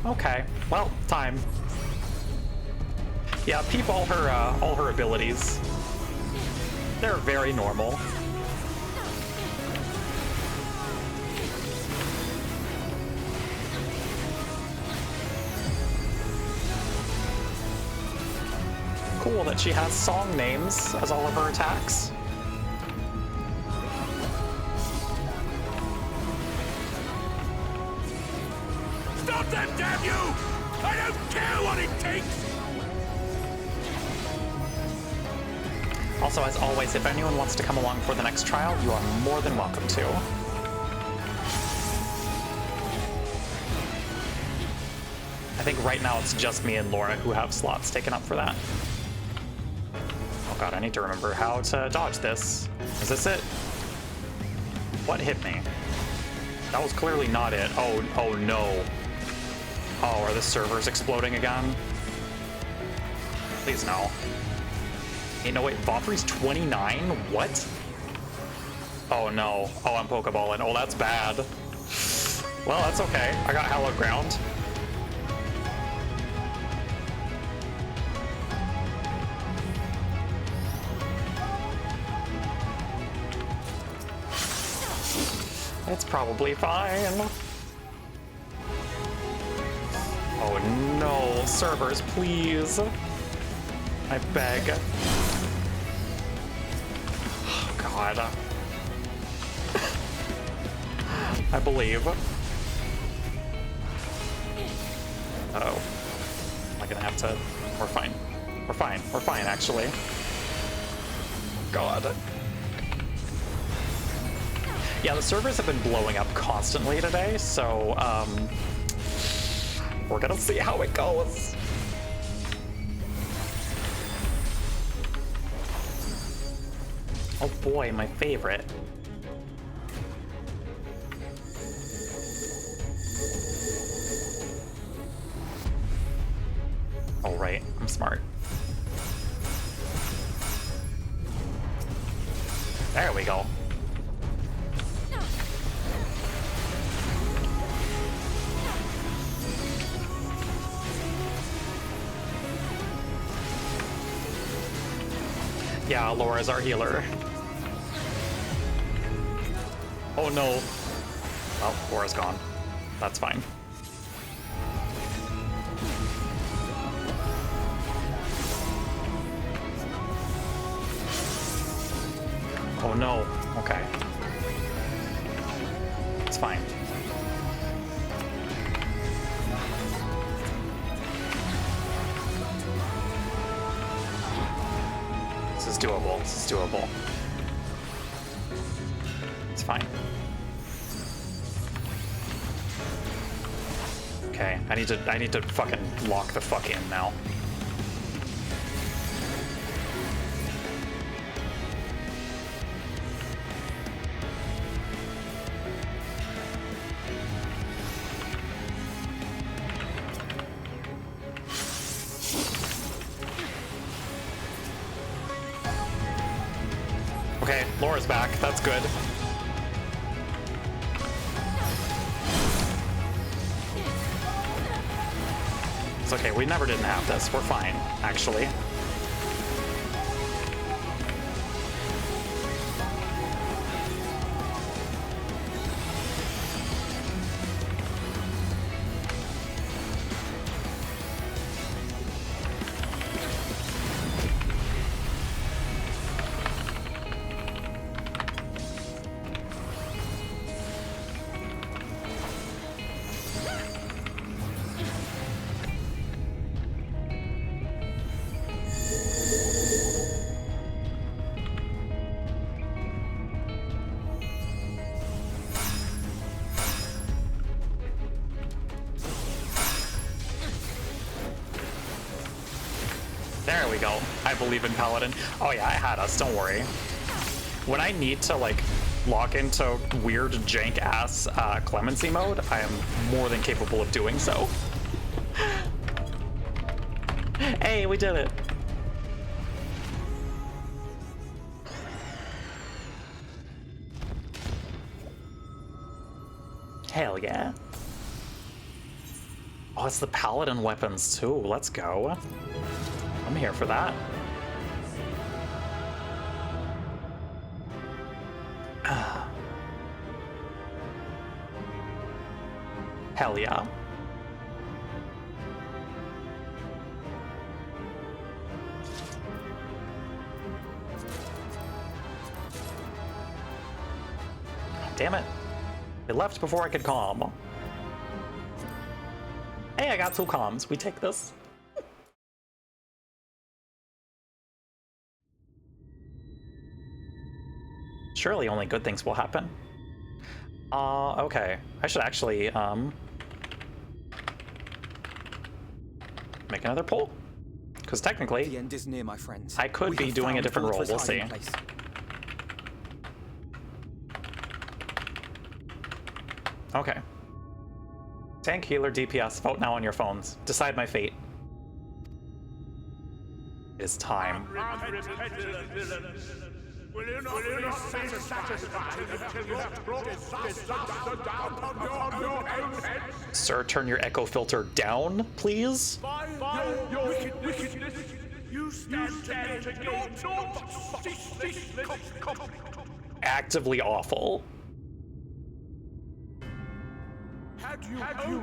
Okay, well, time. Yeah, peep all her abilities. They're very normal. Cool that she has song names as all of her attacks. Stop them, damn you! I don't care what it takes! Also, as always, if anyone wants to come along for the next trial, you are more than welcome to. I think right now it's just me and Laura who have slots taken up for that. Oh god, I need to remember how to dodge this. Is this it? What hit me? That was clearly not it. Oh no. Oh, are the servers exploding again? Please no. Hey, no wait, Valkyrie's 29? What? Oh no. Oh, I'm Pokeballing. Oh, that's bad. Well, that's okay. I got hallowed ground. It's probably fine. Oh no, servers, please. I beg. Oh god. I believe. Uh-oh. Am I gonna have to... We're fine. We're fine. We're fine, actually. God. Yeah, the servers have been blowing up constantly today, so, we're gonna see how it goes. Oh boy, my favorite. Oh right, I'm smart. There we go. Yeah, Laura's our healer. Oh no. Well, Laura's gone. That's fine. Oh no. Okay. It's fine. doable. This is doable. It's fine. Okay, I need to fucking lock the fuck in now. Okay, Laura's back. That's good. It's okay, we never didn't have this. We're fine, actually. There we go. I believe in Paladin. Oh yeah, I had us, don't worry. When I need to like log into weird jank ass clemency mode, I am more than capable of doing so. Hey, we did it. Hell yeah. Oh, it's the Paladin weapons too. Let's go. I'm here for that. Hell yeah. Damn it. They left before I could calm. Hey, I got 2 comms. We take this. Surely only good things will happen. Okay. I should actually, make another poll. Because technically, the end is near, my friends. I could be doing a different role. We'll see. Okay. Tank, healer, DPS. Vote now on your phones. Decide my fate. It is time. Will you not be satisfied until you have brought disaster down upon your heads? Sir, turn your echo filter down, please. By your wickedness, you stand to gain naught but ceaseless conflict. Actively awful. Had you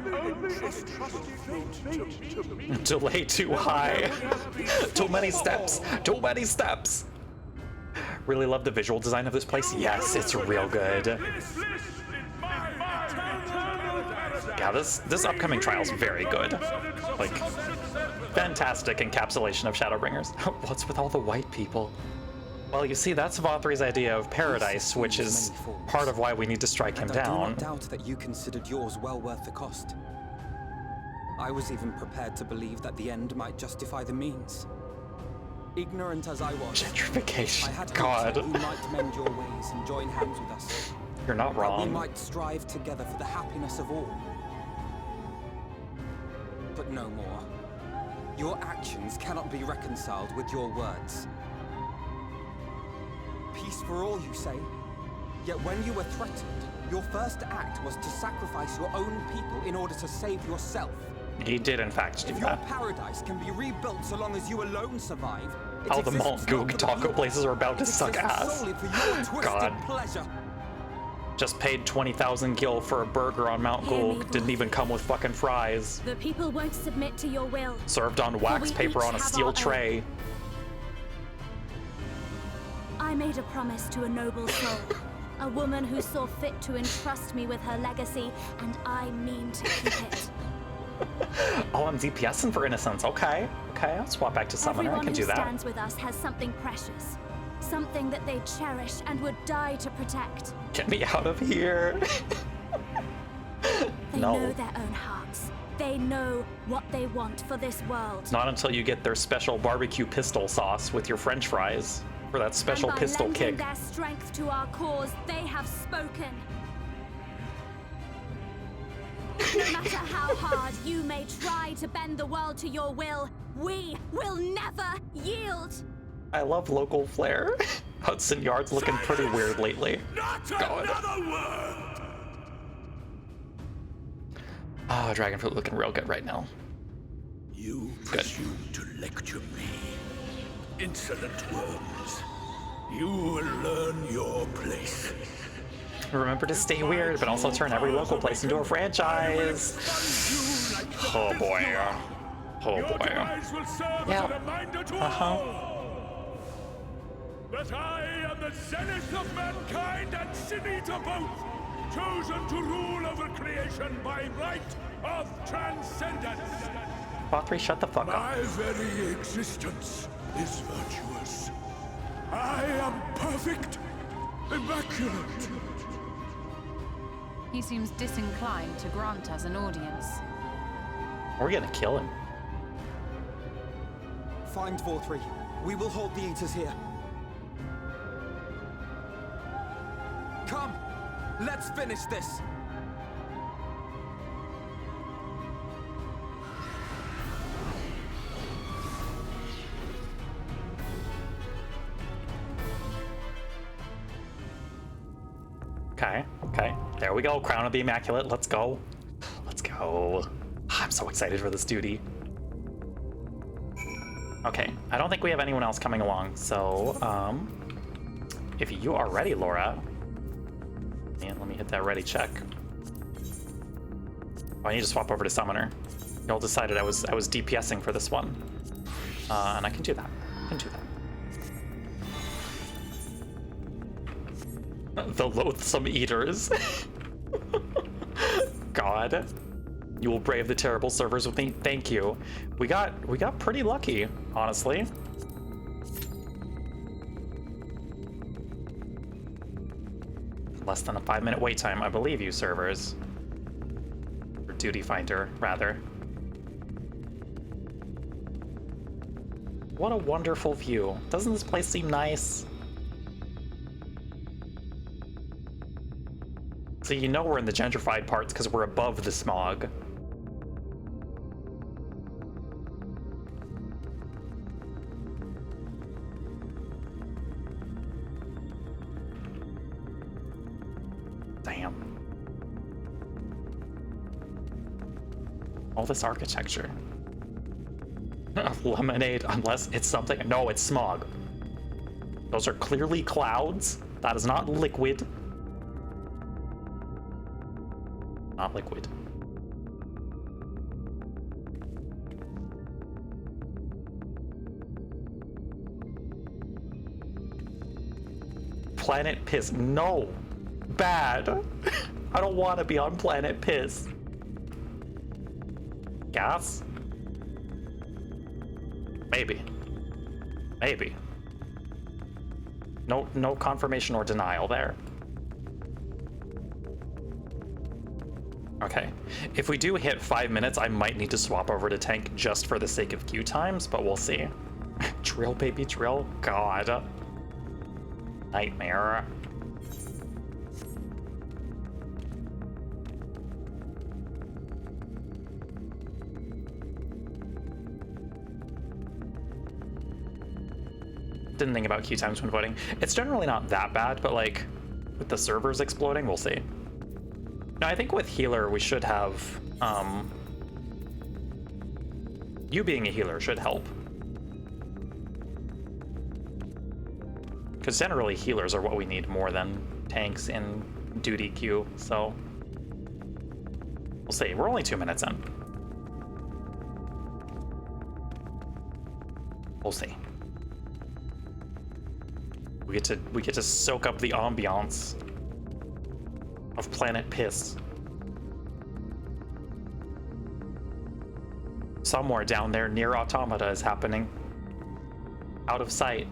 only entrusted fate to me? Delay too high. Too many steps. Too many steps. Really love the visual design of this place. Yes, it's real good. Yeah, this upcoming trial is very good. Like, fantastic encapsulation of Shadowbringers. What's with all the white people? Well, you see, that's Vothri's idea of paradise, which is part of why we need to strike him down. I do not doubt that you considered yours well worth the cost. I was even prepared to believe that the end might justify the means. Ignorant as I was, gentrification. I had God. Hoped that you might mend your ways and join hands with us. You're not wrong. That we might strive together for the happiness of all. But no more. Your actions cannot be reconciled with your words. Peace for all, you say? Yet when you were threatened, your first act was to sacrifice your own people in order to save yourself. He did, in fact, do if that. Your paradise can be rebuilt so long as you alone survive. All the Mount Goog taco places are about to suck ass. God. Pleasure. Just paid 20,000 gil for a burger on Mount Goog. Didn't even come with fucking fries. The people won't submit to your will. Served on wax paper on a steel tray. I made a promise to a noble soul. A woman who saw fit to entrust me with her legacy, and I mean to keep it. Oh, I'm DPSing for innocence. Okay, I'll swap back to summoner. Everyone I can do who that. stands with us has something precious. something that they cherish and would die to protect. Get me out of here. They No. know their own hearts. They know what they want for this world. Not until you get their special barbecue pistol sauce with your French fries for that special and by pistol lending kick. their strength to our cause, they have spoken. No matter how hard you may try to bend the world to your will, we will never yield. I love local flair. Hudson Yard's looking pretty weird lately. God. Oh, Dragonfruit looking real good right now. You Good. presume to lecture me. Insolent worms. You will learn your place. Remember to stay weird, but also turn every local place into a franchise. Oh boy. Oh boy. Yeah. That I am the zenith of mankind and Sinita both, chosen to rule over creation by right of transcendence. Vothri, shut the fuck up. My very existence is virtuous. I am perfect, immaculate. He seems disinclined to grant us an audience. We're gonna kill him. Find Vorthree. We will hold the Eaters here. Come! Let's finish this! Okay, okay. There we go. Crown of the Immaculate. Let's go. Let's go. I'm so excited for this duty. Okay, I don't think we have anyone else coming along, so, if you are ready, Laura. And let me hit that ready check. Oh, I need to swap over to Summoner. Y'all decided I was DPSing for this one. And I can do that. I can do that. The loathsome eaters. God. You will brave the terrible servers with me. Thank you. We got pretty lucky, honestly. Less than a 5-minute wait time, I believe you, servers. Or duty finder, rather. What a wonderful view. Doesn't this place seem nice? So you know we're in the gentrified parts because we're above the smog. Damn. All this architecture. Lemonade, unless it's something. No, it's smog. Those are clearly clouds. That is not liquid. Not liquid. Planet Piss. No. Bad. I don't want to be on Planet Piss. Gas? Maybe. Maybe. No confirmation or denial there. Okay. If we do hit 5 minutes, I might need to swap over to tank just for the sake of queue times, but we'll see. Drill, baby, drill. God. Nightmare. Didn't think about queue times when voting. It's generally not that bad, but like with the servers exploding, we'll see. No, I think with healer we should have you being a healer should help. Because generally healers are what we need more than tanks in duty queue, so we'll see. We're only 2 minutes in. We'll see. We get to soak up the ambiance of Planet Piss. Somewhere down there near Automata is happening. Out of sight.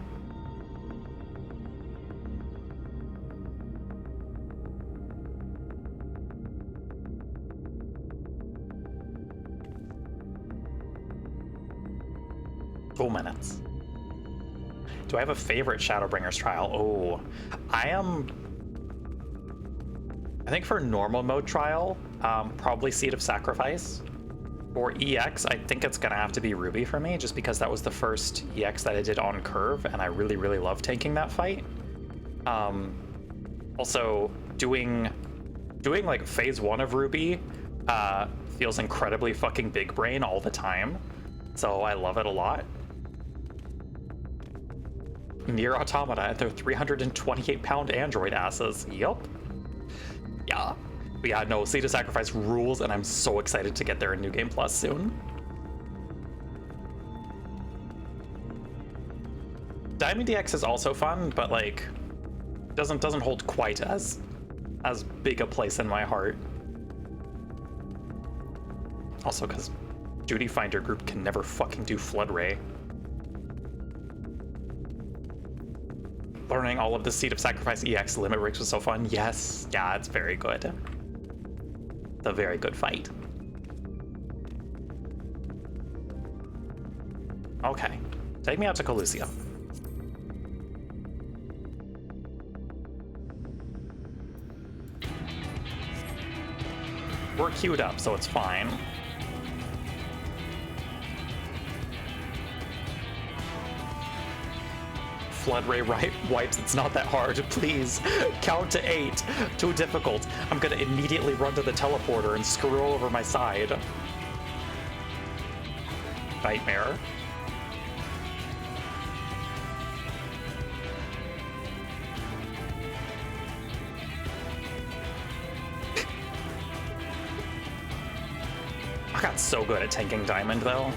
2 minutes. Do I have a favorite Shadowbringers trial? Oh, I think for normal mode trial, probably Seed of Sacrifice. For EX, I think it's gonna have to be Ruby for me, just because that was the first EX that I did on curve, and I really, really love tanking that fight. Also, doing like phase 1 of Ruby feels incredibly fucking big brain all the time, so I love it a lot. Nier Automata and their 328-pound android asses. Yup. Yeah. But yeah, no, Seed of Sacrifice rules, and I'm so excited to get there in New Game Plus soon. Diamond DX is also fun, but like doesn't hold quite as big a place in my heart. Also, because Duty Finder group can never fucking do Flood Ray. Learning all of the Seed of Sacrifice EX limit breaks was so fun. Yes, yeah, it's very good. It's a very good fight. Okay, take me out to Colusia. We're queued up, so it's fine. Flood Ray wipes, it's not that hard. Please, count to 8. Too difficult. I'm gonna immediately run to the teleporter and scroll over my side. Nightmare. I got so good at tanking Diamond, though.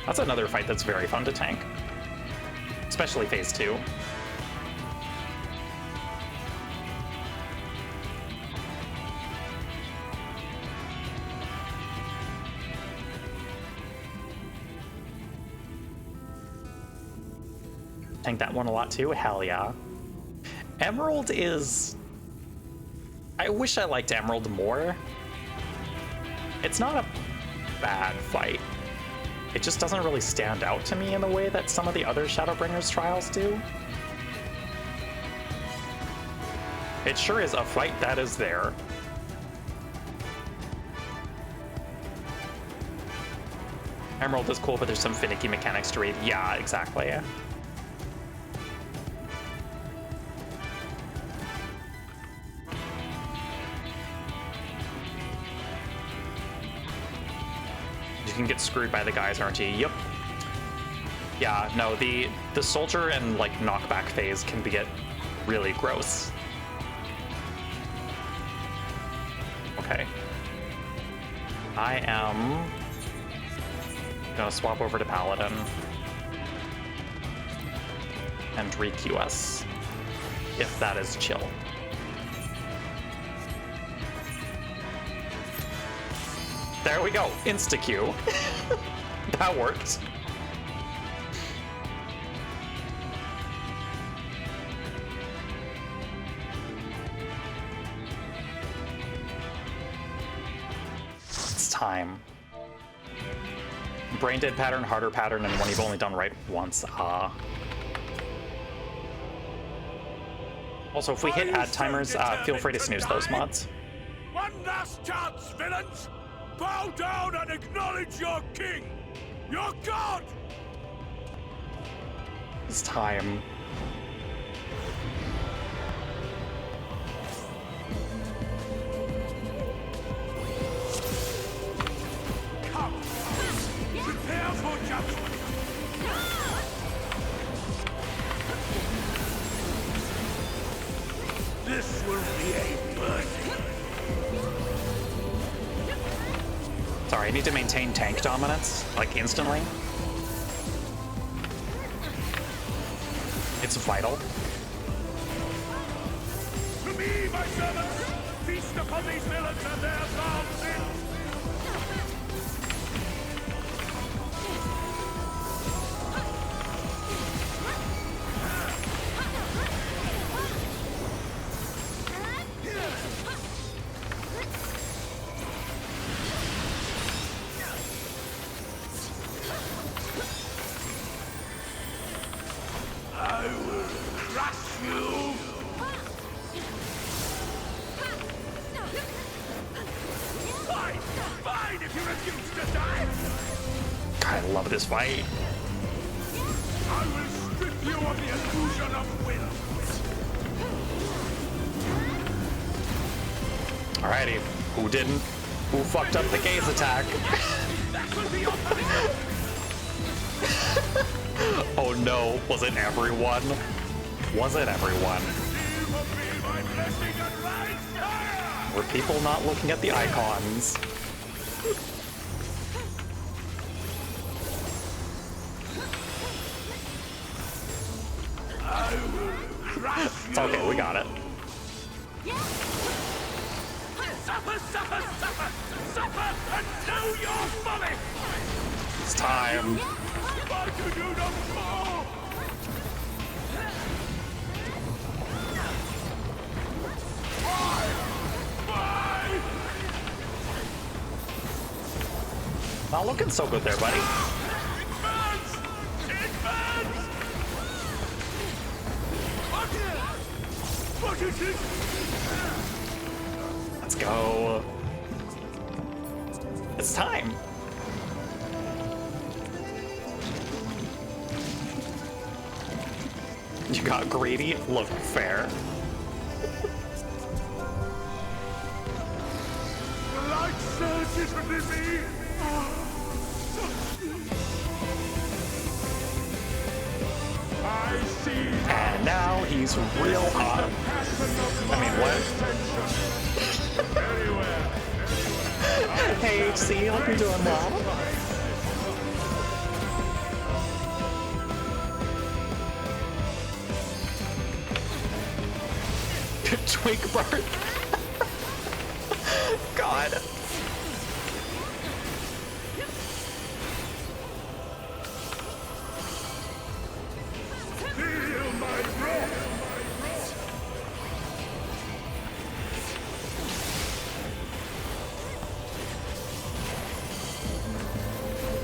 That's another fight that's very fun to tank. Especially phase 2. Tank that one a lot too, hell yeah. Emerald is... I wish I liked Emerald more. It's not a bad fight. It just doesn't really stand out to me in the way that some of the other Shadowbringers trials do. It sure is a fight that is there. Emerald is cool, but there's some finicky mechanics to read. Yeah, exactly. You can get screwed by the guys, aren't you? Yep. Yeah, no, the soldier and like knockback phase can get really gross. Okay. I am gonna swap over to Paladin and re-QS, if that is chill. There we go, insta-Q. That worked. It's time. Brain dead pattern, harder pattern, and one you've only done right once. Ah. Also, if we hit ad timers, feel free to snooze those mods. One last chance, villains! Bow down and acknowledge your king! Your god! It's time. Come! Prepare for judgment! This will be a mercy. Sorry, I need to maintain tank dominance, like, instantly. It's vital. To me, my servants, feast upon these villains and their foul sins! love this fight. I will strip you of the illusion of will. Alrighty, who didn't? Who fucked up the gaze attack? Oh no, was it everyone? Was it everyone? Were people not looking at the icons? It's okay, we got it. Suffer, suffer, suffer! Suffer and know your folly! It's time. Why do you not fall? Not looking so good there, buddy. What is it? Let's go. It's time. You got greedy? Look fair. The light surges within me. I see. And now he's real hot. I mean, what? Hey, HC, hope you're doing well. Twink bird. God. Feel my breath.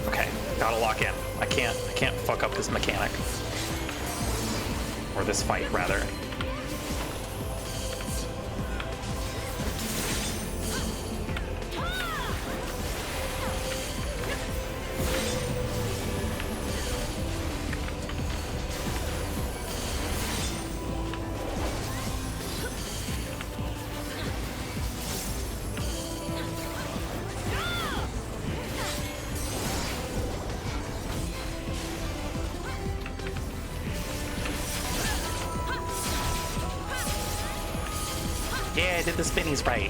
Okay, gotta lock in. I can't fuck up this mechanic. Or this fight, rather. Yeah, I did the spinnies right.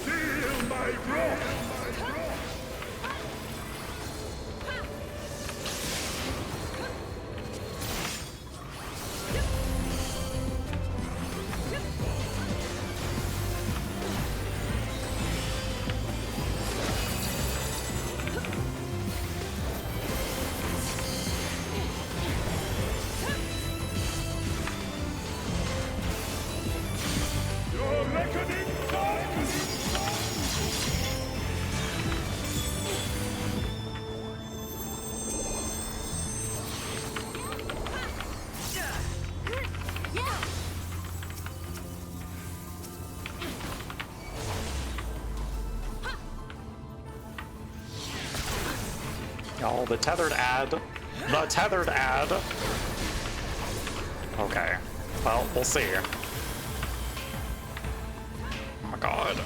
Feel my breath. Your reckoning comes. Oh, the tethered ad. The tethered ad. Okay. Well, we'll see. Oh my god.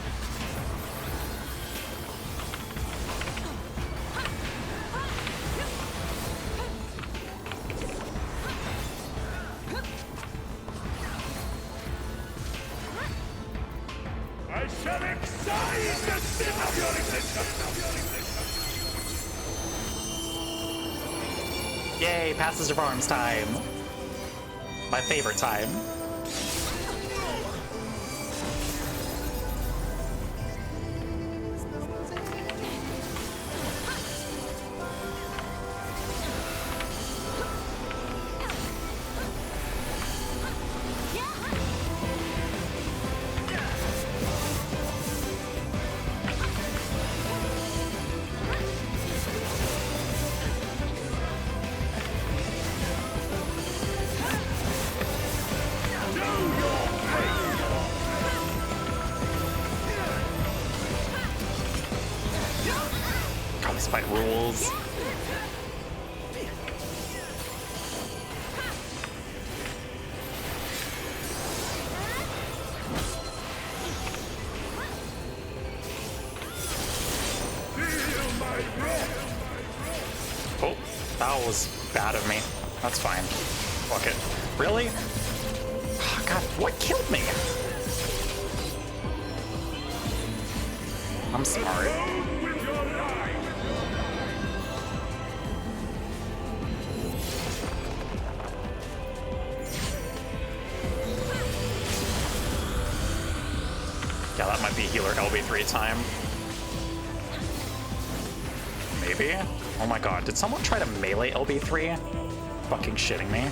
I shall excise the sin of your existence. Yay, Passage of Arms time. My favorite time. fight rules. Oh, that was bad of me. That's fine. Fuck it. Really? Oh, God, what killed me? I'm sorry. Yeah, that might be healer LB3 time. Maybe? Oh my god, did someone try to melee LB3? Fucking shitting me.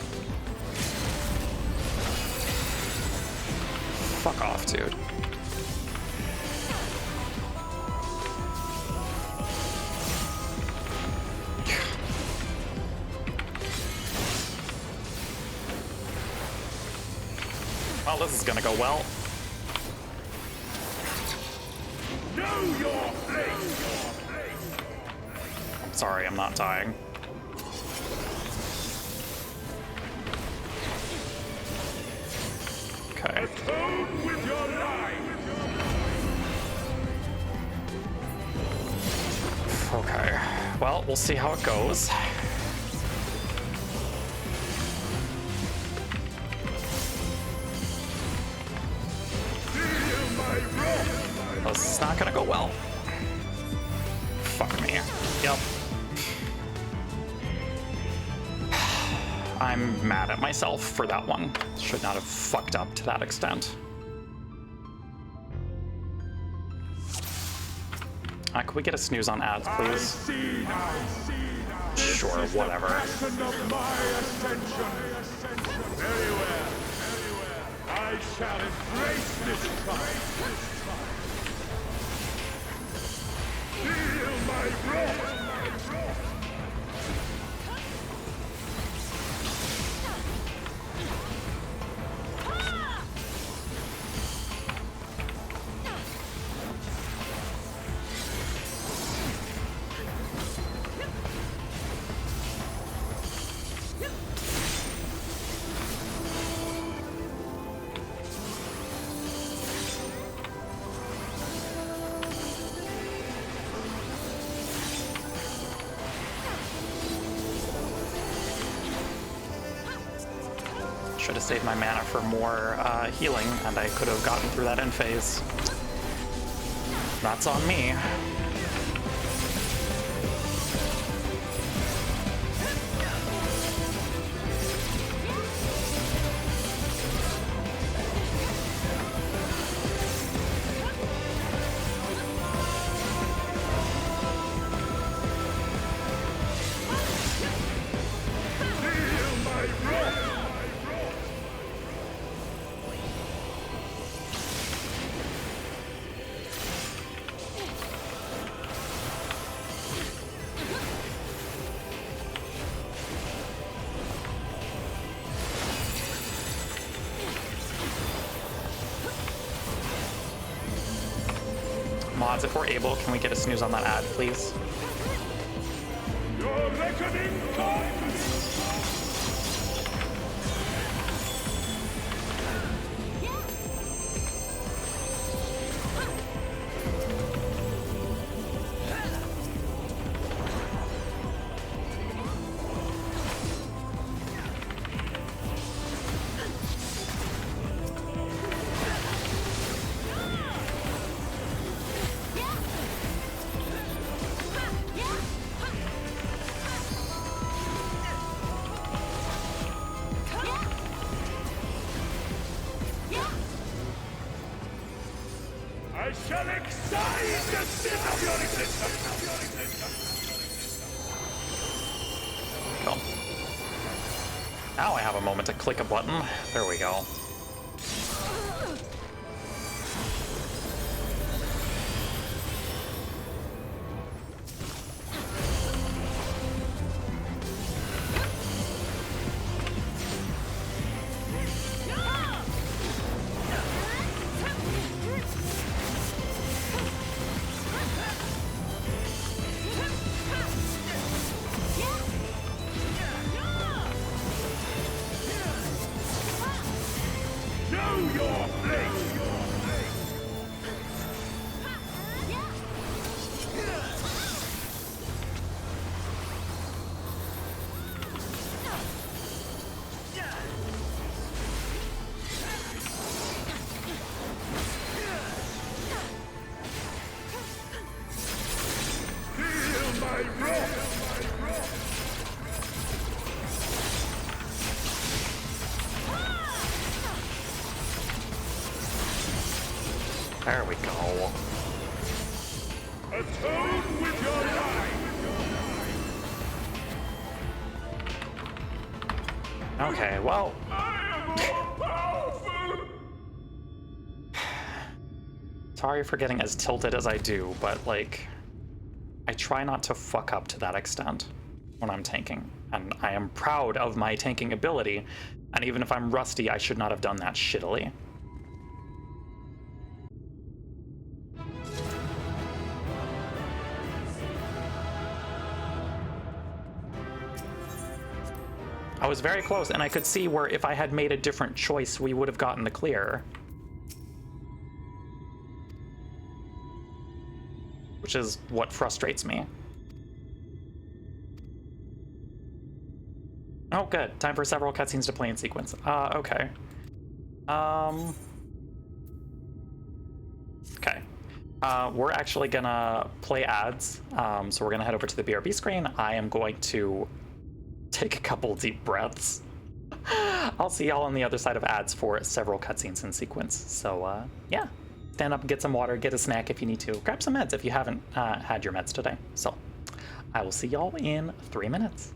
Fuck off, dude. Well, this is gonna go well. Know your place! I'm sorry, I'm not dying. Okay. Atone with your life! Okay. Well, we'll see how it goes. This is not gonna go well. Fuck me. Yep. I'm mad at myself for that one. Should not have fucked up to that extent. Could we get a snooze on ads, please? Sure, whatever. Very well. I shall embrace this fight. Feel my wrath! Should have saved my mana for more healing, and I could have gotten through that end phase. That's on me. Mods, if we're able, can we get a snooze on that ad, please? Your reckoning comes! I shall excite the sin of your existence! Go. Now I have a moment to click a button. There we go. There we go. Atone with your life! Okay, well. I am more powerful! Sorry for getting as tilted as I do, but like, I try not to fuck up to that extent when I'm tanking. And I am proud of my tanking ability, and even if I'm rusty, I should not have done that shittily. I was very close, and I could see where if I had made a different choice, we would have gotten the clear. Which is what frustrates me. Oh, good. Time for several cutscenes to play in sequence. Okay. Okay. We're actually gonna play ads. So we're gonna head over to the BRB screen. I am going to take a couple deep breaths. I'll see y'all on the other side of ads for several cutscenes in sequence. So, yeah. Stand up and get some water, get a snack if you need to. Grab some meds if you haven't had your meds today. So, I will see y'all in 3 minutes.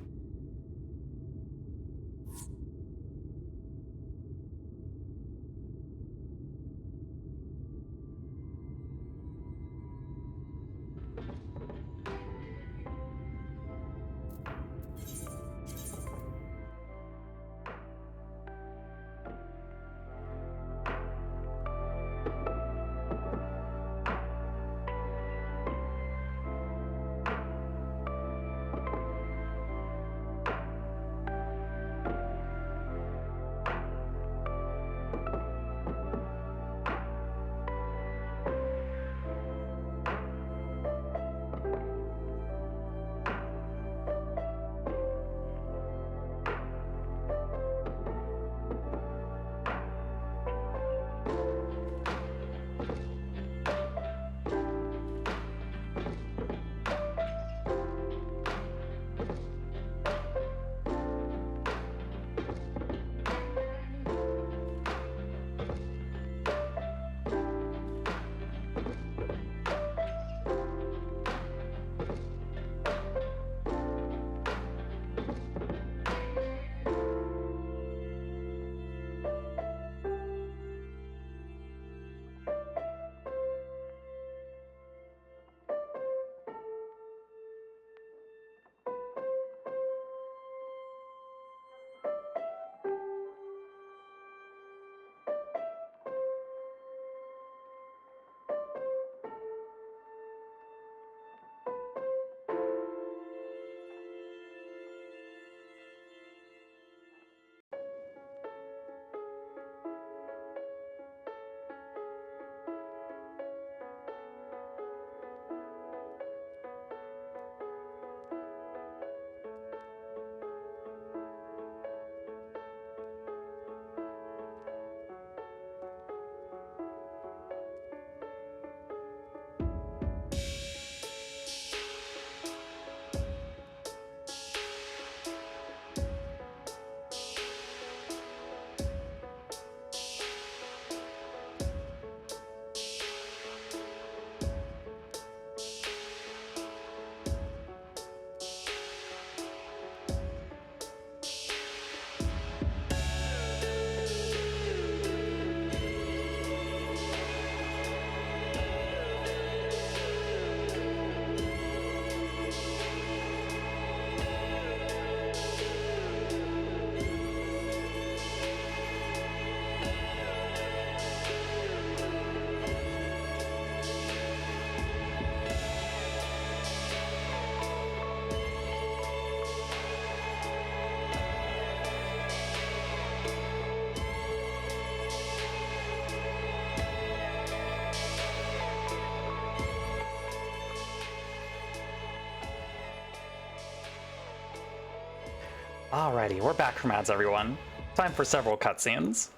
Alrighty, we're back from ads, everyone. Time for several cutscenes.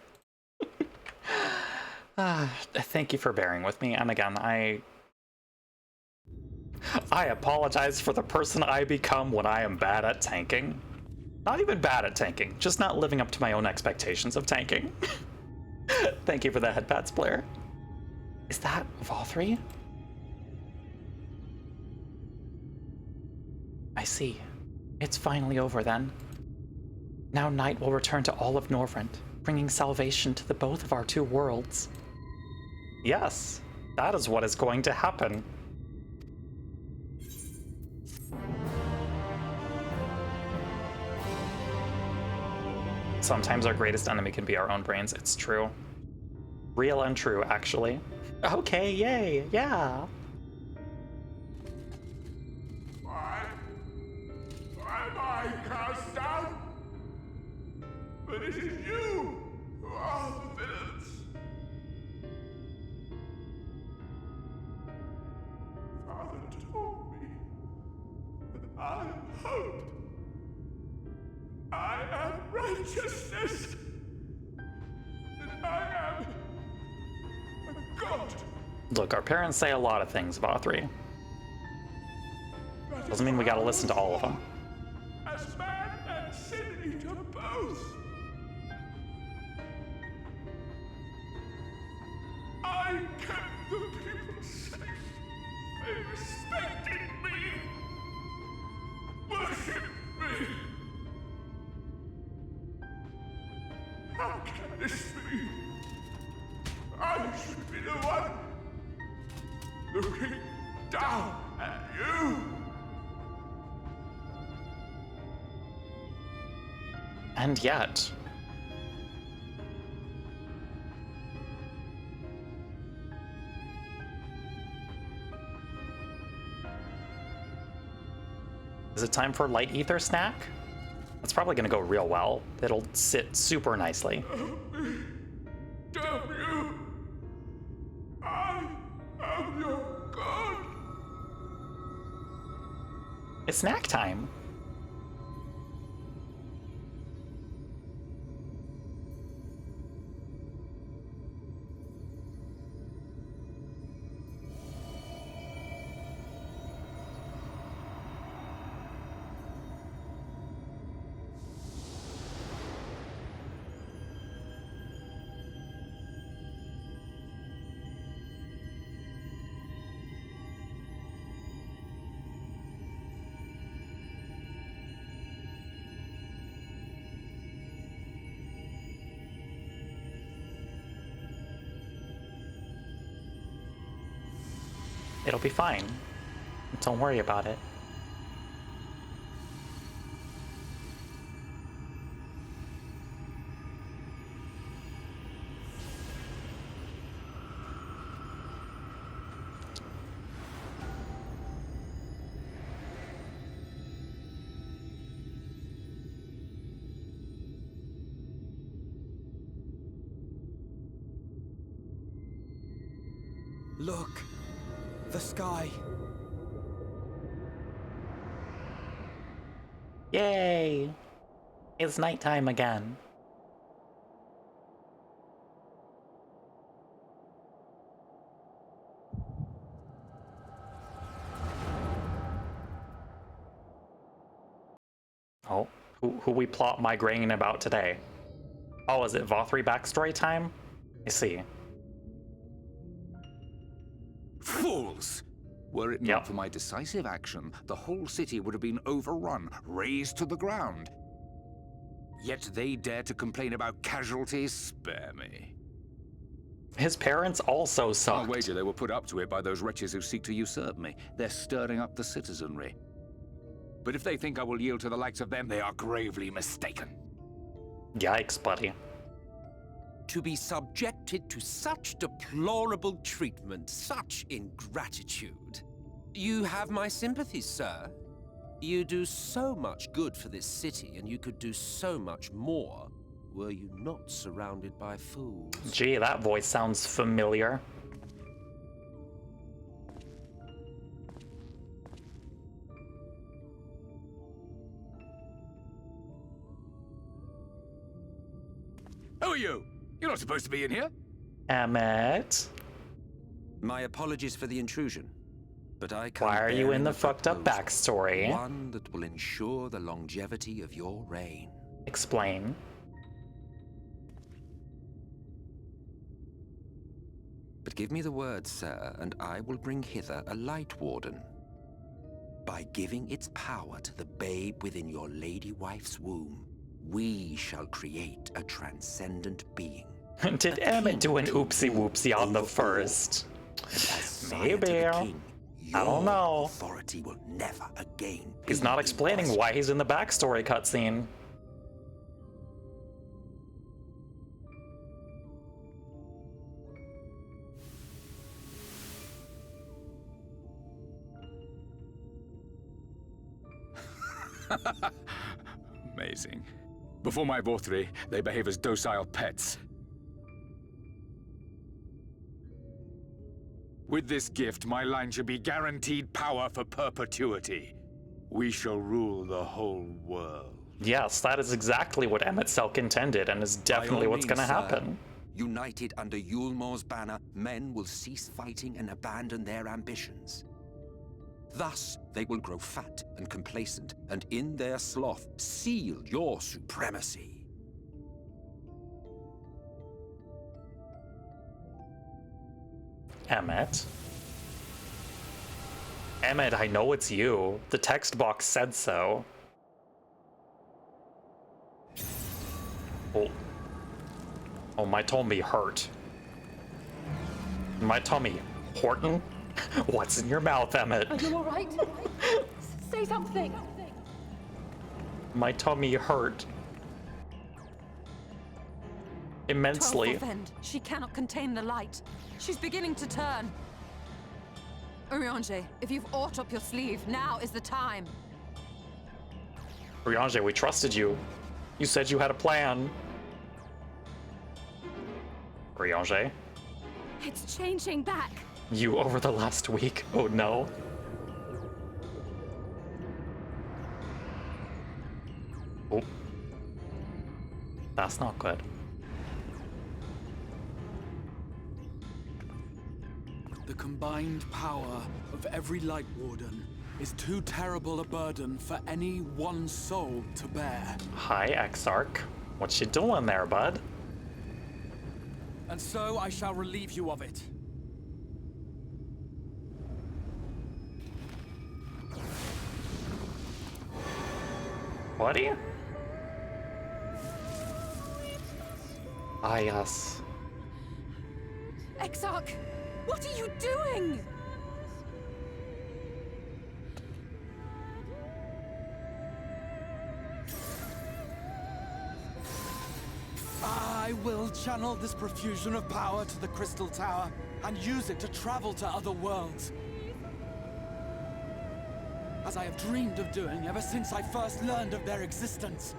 Thank you for bearing with me, and again, I apologize for the person I become when I am bad at tanking. Not even bad at tanking, just not living up to my own expectations of tanking. Thank you for the headpats, Blair. Is that Vothri? I see. It's finally over then. Now night will return to all of Norvrent, bringing salvation to the both of our two worlds. Yes, that is what is going to happen. Sometimes our greatest enemy can be our own brains. It's true. Real and true, actually. Okay, yay, yeah. Why am I cast down? But it is you who are the villains. Father told me that I am hope. I am righteousness. And I am a god. Look, our parents say a lot of things, Vothri. Doesn't mean we gotta listen to all of them. As man and sin eater both. I kept the people safe. They respected me. Worshipped me. How can this be? I should be the one looking down at you. And yet... Is it time for light ether snack? That's probably gonna go real well. It'll sit super nicely. Damn you! I am your god! It's snack time. It'll be fine. Don't worry about it. Look! The sky! Yay! It's nighttime again. Oh, who we plot migrating about today? Oh, is it Vothri backstory time? I see. Fools! Were it not for my decisive action, the whole city would have been overrun, razed to the ground. Yet they dare to complain about casualties? Spare me. His parents also sucked. I'll wager they were put up to it by those wretches who seek to usurp me. They're stirring up the citizenry. But if they think I will yield to the likes of them, they are gravely mistaken. Yikes, buddy. To be subjected to such deplorable treatment, such ingratitude. You have my sympathies, sir. You do so much good for this city, and you could do so much more were you not surrounded by fools. Gee, that voice sounds familiar. Who are you? You're not supposed to be in here. Emmet? My apologies for the intrusion, but I can't. Why are you in the a fucked up proposal, backstory? one that will ensure the longevity of your reign. Explain. But give me the word, sir, and I will bring hither a light warden. By giving its power to the babe within your lady wife's womb, we shall create a transcendent being. Did Emmett do an oopsie whoopsie on the first? Maybe. I don't know. Authority will never again. He's not explaining why he's in the backstory cutscene. Amazing. Before my Vorthri, they behave as docile pets. With this gift, my line should be guaranteed power for perpetuity. We shall rule the whole world. Yes, that is exactly what Emmett Selk intended, and is definitely what's going to happen. United under Yulmor's banner, men will cease fighting and abandon their ambitions. Thus, they will grow fat and complacent, and in their sloth, seal your supremacy. Emmett? Emmett, I know it's you. The text box said so. Oh, my tummy hurt. My tummy. Horton? What's in your mouth, Emmett? Are you alright? Say something! My tummy hurt. Immensely. She cannot contain the light. She's beginning to turn. Urianger, if you've aught up your sleeve, now is the time. Urianger, we trusted you. You said you had a plan. Urianger? It's changing back. You over the last week? Oh no. Oh. That's not good. The combined power of every Light Warden is too terrible a burden for any one soul to bear. Hi, Exarch. What you doing there, bud? And so I shall relieve you of it. Buddy? Ah, yes. Exarch, what are you doing? I will channel this profusion of power to the Crystal Tower and use it to travel to other worlds. As I have dreamed of doing ever since I first learned of their existence.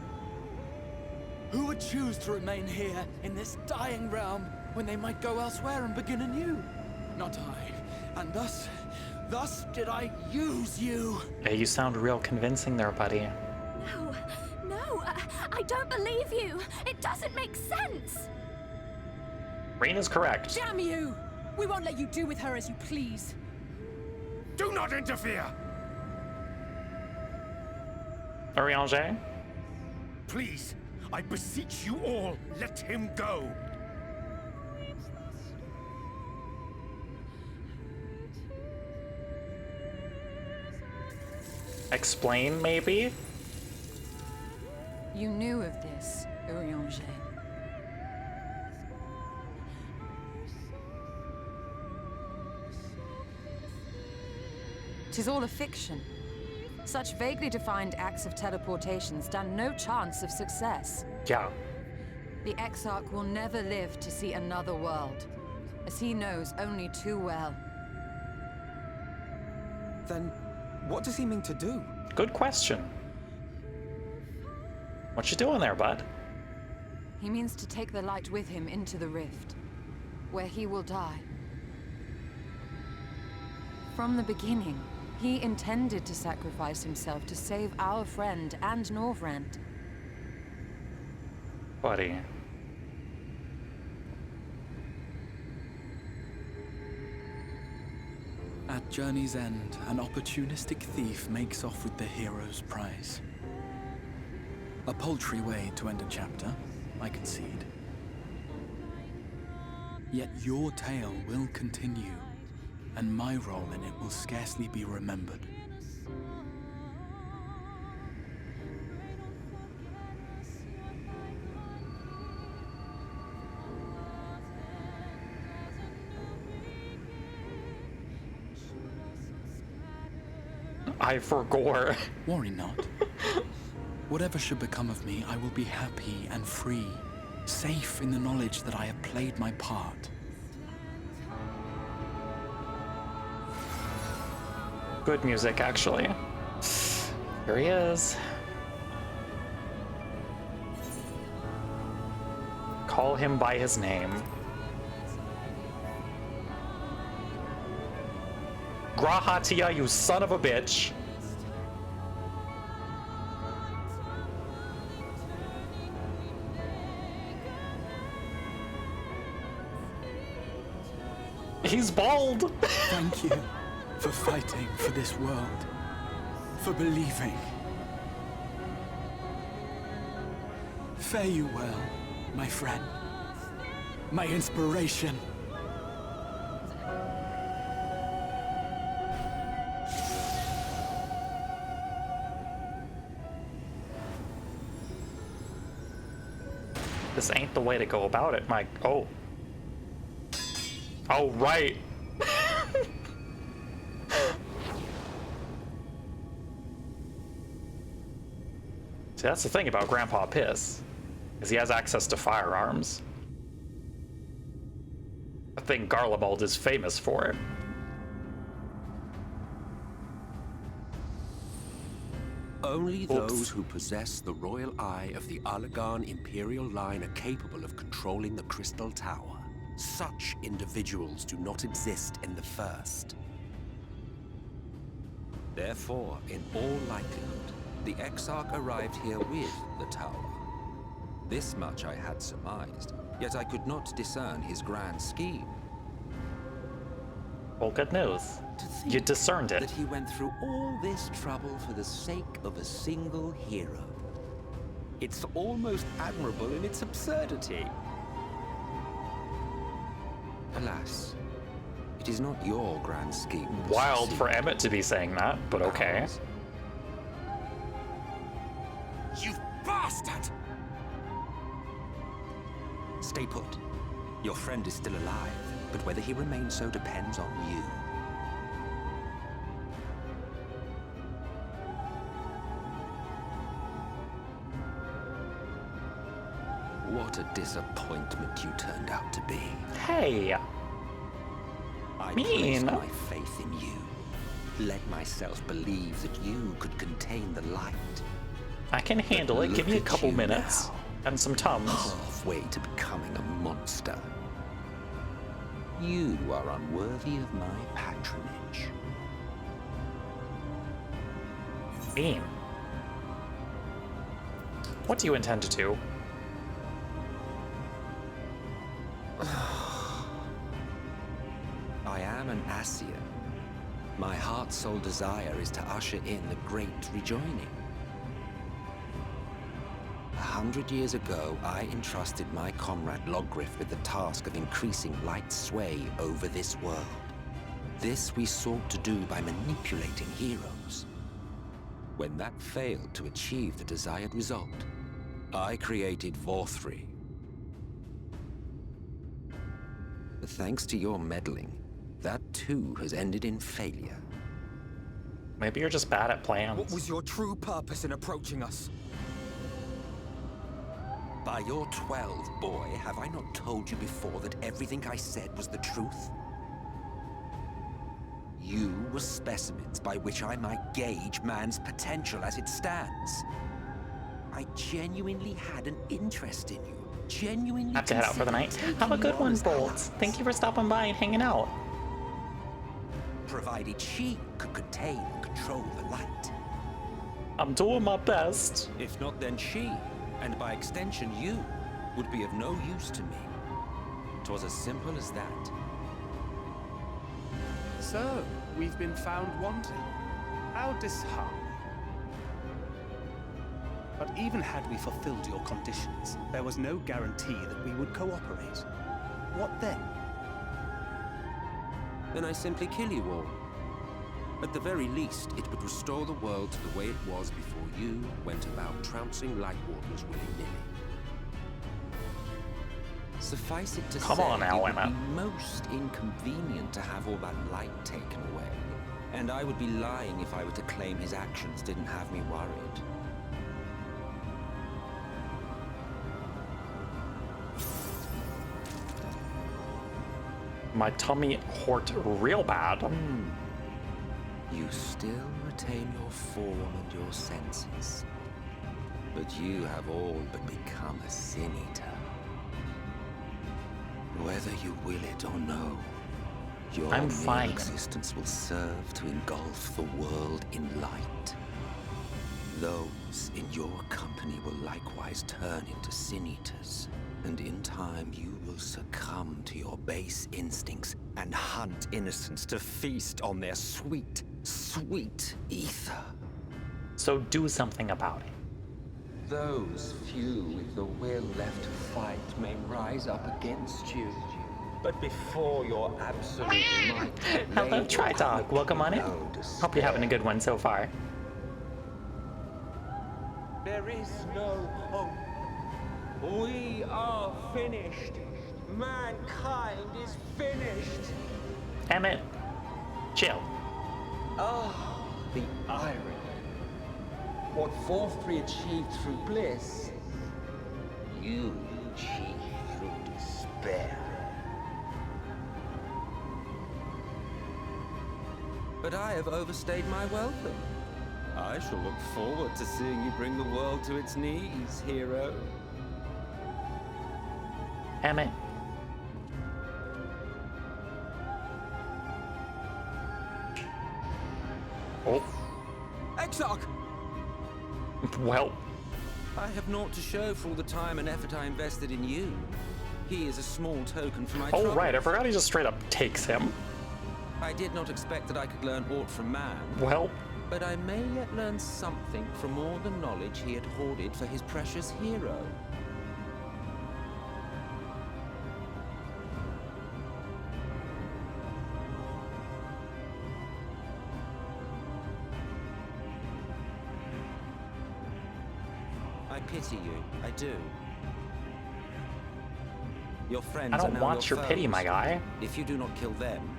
Who would choose to remain here in this dying realm when they might go elsewhere and begin anew? Not I. And thus did I use you. Hey, you sound real convincing there, buddy. No, I don't believe you. It doesn't make sense. Rain is correct. Damn you! We won't let you do with her as you please. Do not interfere! Urianger? Please, I beseech you all, let him go! Explain, maybe? You knew of this, Urianger. Tis all a fiction. Such vaguely defined acts of teleportation stand no chance of success. Yeah. The Exarch will never live to see another world, as he knows only too well. Then, what does he mean to do? Good question. What you doing there, bud? He means to take the light with him into the rift, where he will die. From the beginning, he intended to sacrifice himself to save our friend and Norvrent. Buddy. At journey's end, an opportunistic thief makes off with the hero's prize. A paltry way to end a chapter, I concede. Yet your tale will continue, and my role in it will scarcely be remembered. I forgore. Worry not. Whatever should become of me, I will be happy and free, safe in the knowledge that I have played my part. Good music, actually. Here he is. Call him by his name. Grahatia, you son of a bitch. He's bald. Thank you for fighting for this world, for believing. Fare you well, my friend, my inspiration. This ain't the way to go about it, Mike. Oh. Oh, right. See, that's the thing about Grandpa Piss, is he has access to firearms. I think Garlemald is famous for it. Only those who possess the royal eye of the Allagan Imperial line are capable of controlling the Crystal Tower. Such individuals do not exist in the First. Therefore, in all likelihood, the Exarch arrived here with the tower. This much I had surmised, yet I could not discern his grand scheme. Well, good news. You discerned it. That he went through all this trouble for the sake of a single hero. It's almost admirable in its absurdity. Alas, it is not your grand scheme. Wild for Emmett to be saying that, but okay. You bastard! Stay put. Your friend is still alive, but whether he remains so depends on you. What a disappointment you turned out to be. Hey! I mean. placed my faith in you. Let myself believe that you could contain the light. I can handle it. Give me a couple minutes. Now. And some Tums. Halfway to becoming a monster. You are unworthy of my patronage. Mean. What do you intend to do? I am an Ascian. My heart's sole desire is to usher in the great rejoining. 100 years ago, I entrusted my comrade Logriff with the task of increasing light's sway over this world. This we sought to do by manipulating heroes. When that failed to achieve the desired result, I created Vorthri. But thanks to your meddling, that too has ended in failure. Maybe you're just bad at plans. What was your true purpose in approaching us? By your 12, boy, have I not told you before that everything I said was the truth? You were specimens by which I might gauge man's potential as it stands. I genuinely had an interest in you. Genuinely have to head out for the night. Have a good one, Bolts. Thank you for stopping by and hanging out. Provided she could contain and control the light. I'm doing my best. If not, then she, and by extension you, would be of no use to me. 'Twas as simple as that. So, we've been found wanting. How disheartening. But even had we fulfilled your conditions, there was no guarantee that we would cooperate. What then? then I simply kill you all. At the very least, it would restore the world to the way it was before you went about trouncing Light Wardens willy-nilly. Suffice it to Come say, on now, it would Emma. be most inconvenient to have all that light taken away. And I would be lying if I were to claim his actions didn't have me worried. My tummy hurt real bad. You still retain your form and your senses. But you have all but become a Sin Eater. Whether you will it or no, your I'm mere fine. existence will serve to engulf the world in light. Those in your company will likewise turn into Sin Eaters, and in time you will succumb to your base instincts and hunt innocents to feast on their sweet, sweet ether. So do something about it. Those few with the will left to fight may rise up against you. But before your absolute might, Hello, Tri-Dog. Welcome on in. Hope you're having a good one so far. There is no hope. We are finished. Mankind is finished. Emmett, chill. Oh, the irony. What 4-3 achieved through bliss, you achieved through despair. But I have overstayed my welcome. I shall look forward to seeing you bring the world to its knees, hero. Emmett. Oh. Exarch! Well. I have naught to show for all the time and effort I invested in you. He is a small token for my Oh, troubles. right. I forgot he just straight up takes him. I did not expect that I could learn aught from man. Well. But I may yet learn something from all the knowledge he had hoarded for his precious hero. I pity you, I do. Your friends I don't are now want your pity, foes. my guy. If you do not kill them,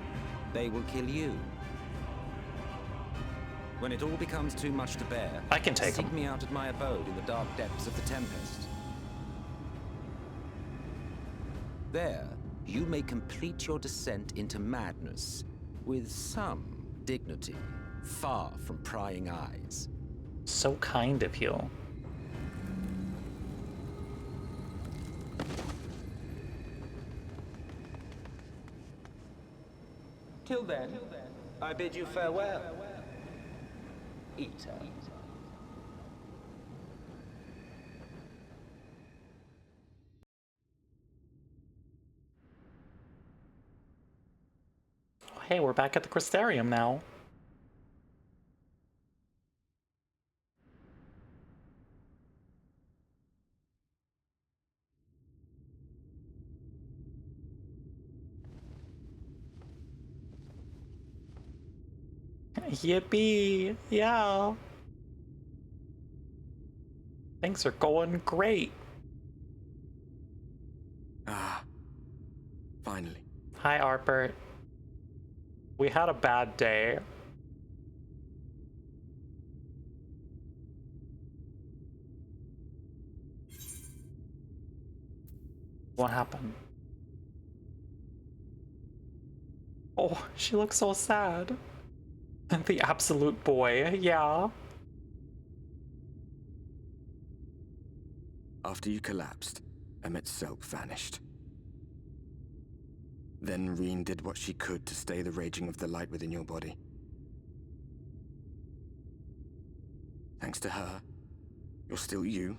they will kill you. When it all becomes too much to bear, I can take seek them. me out at my abode in the dark depths of the Tempest. There, you may complete your descent into madness with some dignity, far from prying eyes. So kind of you. Till then, I bid you farewell, Eater. Hey, we're back at the Crystarium now. Yippee! Yeah! Things are going great. Ah. Finally. Hi, Arpert. We had a bad day. What happened? Oh, she looks so sad. The absolute boy, yeah. After you collapsed, Emmett's self vanished. Then Reen did what she could to stay the raging of the light within your body. Thanks to her, you're still you,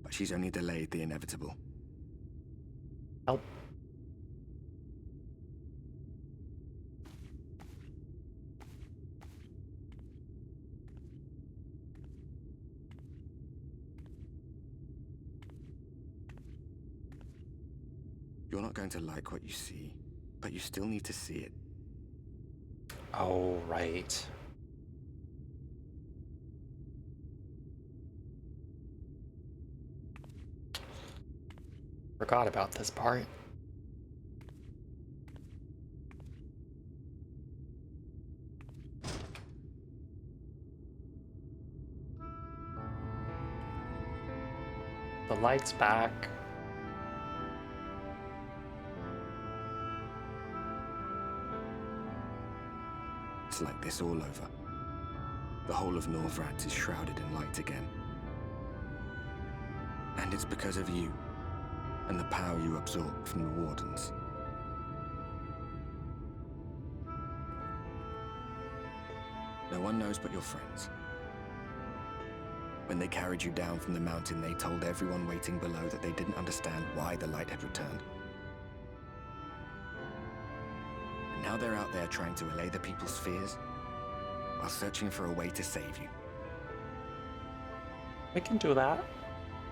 but she's only delayed the inevitable. Help. You're not going to like what you see, but you still need to see it. Oh, right. Forgot about this part. The light's back. It's like this all over. The whole of Norvrat is shrouded in light again. And it's because of you, and the power you absorbed from the Wardens. No one knows but your friends. When they carried you down from the mountain, they told everyone waiting below that they didn't understand why the light had returned. And now they're out there trying to allay the people's fears, while searching for a way to save you. We can do that,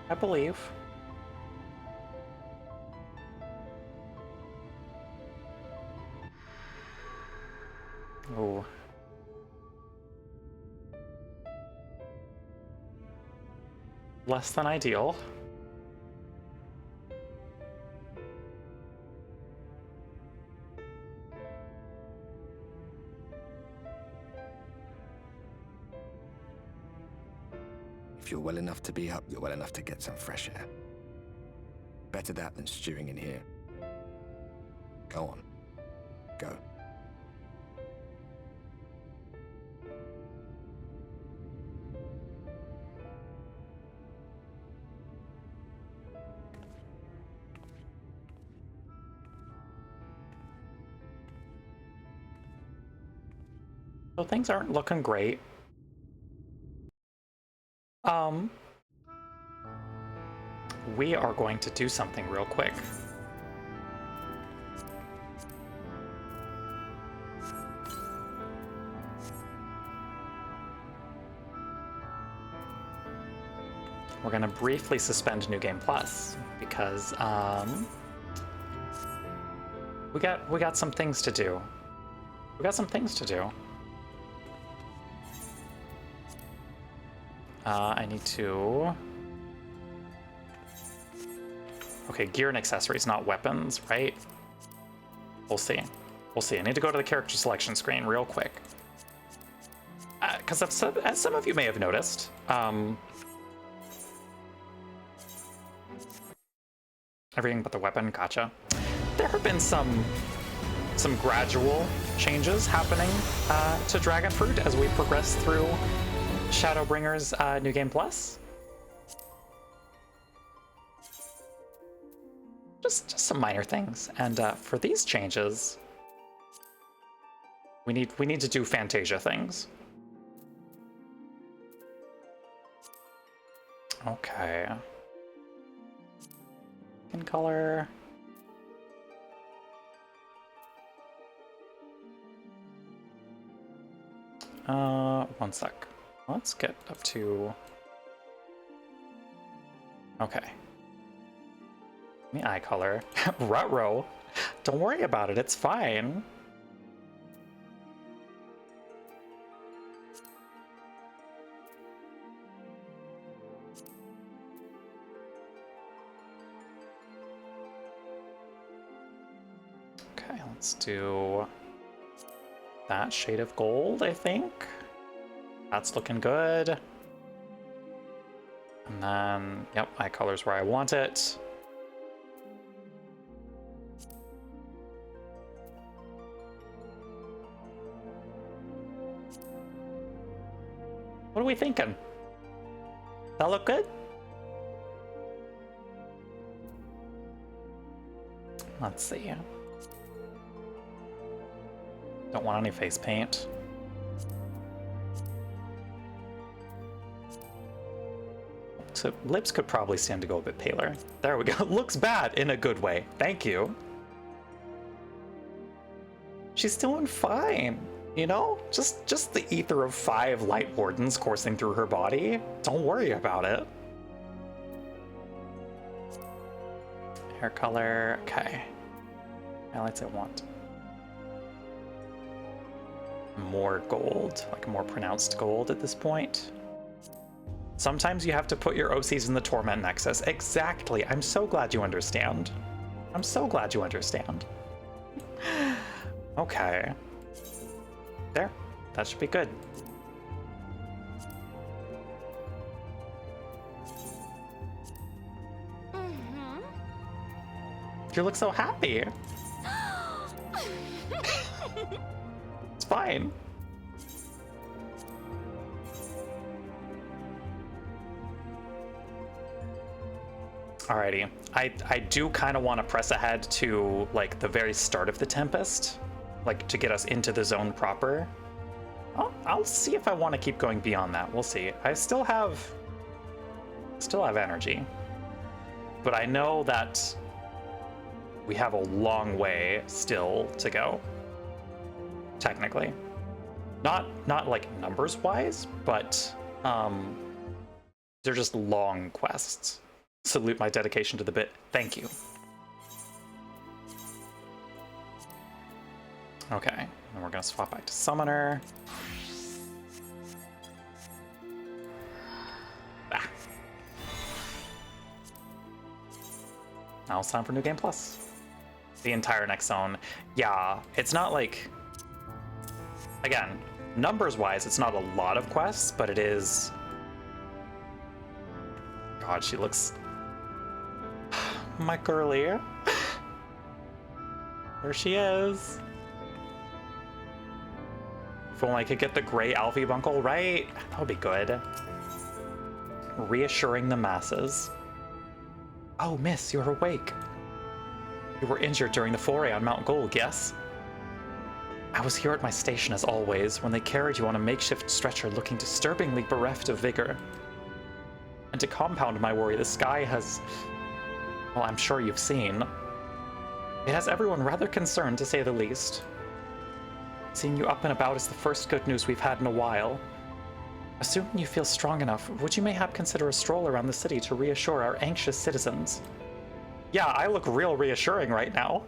I believe. Oh. Less than ideal. If you're well enough to be up, you're well enough to get some fresh air. Better that than stewing in here. Go on. Go. So things aren't looking great. We are going to do something real quick. We're gonna briefly suspend New Game Plus because we got some things to do. We got some things to do. I need to... Okay, gear and accessories, not weapons, right? We'll see. We'll see. I need to go to the character selection screen real quick. Because as some of you may have noticed, everything but the weapon, gotcha. There have been some gradual changes happening to Dragonfruit as we progress through Shadowbringers New Game Plus. Just some minor things, and for these changes, we need to do Fantasia things. Okay. Skin color. One sec. Let's get up to... Okay. The eye color. Ruh-roh. Don't worry about it, it's fine. Okay, let's do that shade of gold, I think. That's looking good. And then, yep, eye color's where I want it. What are we thinking? That look good? Let's see. Don't want any face paint. So lips could probably stand to go a bit paler. There we go. Looks bad in a good way. Thank you. She's doing fine. You know, just the ether of 5 light wardens coursing through her body. Don't worry about it. Hair color, okay. Highlights I want. more gold, like more pronounced gold at this point. Sometimes you have to put your OCs in the Torment Nexus. Exactly. I'm so glad you understand. I'm so glad you understand. Okay. There. That should be good. You look so happy. It's fine. Alrighty. I do kind of want to press ahead to like the very start of the Tempest, like to get us into the zone proper. I'll see if I want to keep going beyond that. We'll see. I still have energy, but I know that we have a long way still to go. Technically, not like numbers wise, but they're just long quests. Salute my dedication to the bit. Thank you. Okay, and we're gonna swap back to Summoner. Ah. Now it's time for New Game Plus. The entire next zone. Yeah, it's not like... Again, numbers-wise, it's not a lot of quests, but it is... God, she looks... My girlie. There she is. If only I could get the gray Alfie bunkle, right? That would be good. Reassuring the masses. Oh, miss, you're awake. You were injured during the foray on Mount Gold, yes? I was here at my station as always when they carried you on a makeshift stretcher looking disturbingly bereft of vigor. And to compound my worry, the sky has... Well, I'm sure you've seen. It has everyone rather concerned, to say the least. Seeing you up and about is the first good news we've had in a while. Assuming you feel strong enough, would you mayhap consider a stroll around the city to reassure our anxious citizens? Yeah, I look real reassuring right now.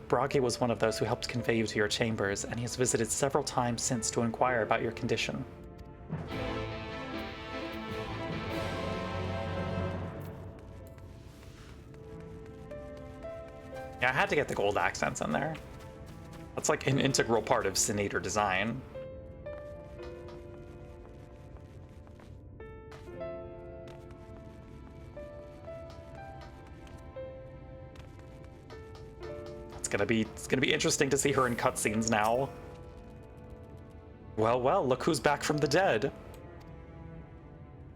Bragi was one of those who helped convey you to your chambers, and he has visited several times since to inquire about your condition. Yeah, I had to get the gold accents in there. That's like an integral part of Sin Eater design. It's gonna be interesting to see her in cutscenes now. Well, well, look who's back from the dead.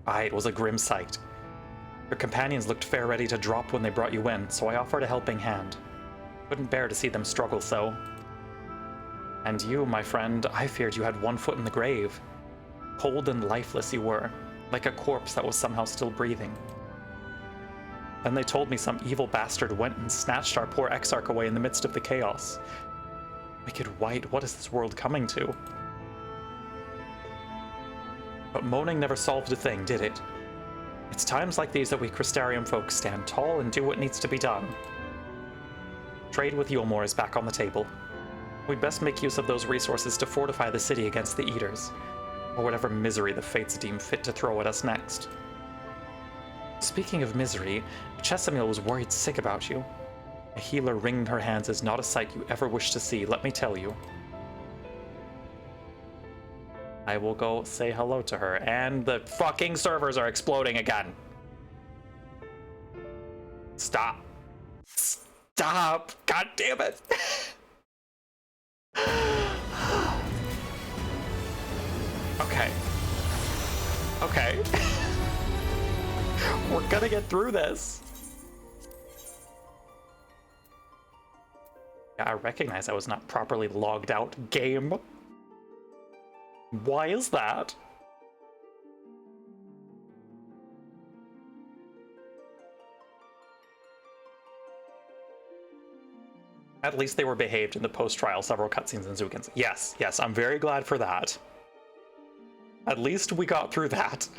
Aye, it was a grim sight. Your companions looked fair ready to drop when they brought you in, so I offered a helping hand. Couldn't bear to see them struggle so. And you, my friend, I feared you had one foot in the grave. Cold and lifeless you were, like a corpse that was somehow still breathing. Then they told me some evil bastard went and snatched our poor Exarch away in the midst of the chaos. Wicked White, what is this world coming to? But moaning never solved a thing, did it? It's times like these that we Crystarium folk stand tall and do what needs to be done. Trade with Yulmore is back on the table. We'd best make use of those resources to fortify the city against the Eaters, or whatever misery the fates deem fit to throw at us next. Speaking of misery, Chesamil was worried sick about you. A healer wringing her hands is not a sight you ever wish to see, let me tell you. I will go say hello to her, and the fucking servers are exploding again. Stop. Stop! God damn it! Okay. Okay. We're gonna get through this. Yeah, I recognize I was not properly logged out. Game. Why is that? At least they were behaved in the post-trial several cutscenes and Zukins. Yes, yes, I'm very glad for that. At least we got through that.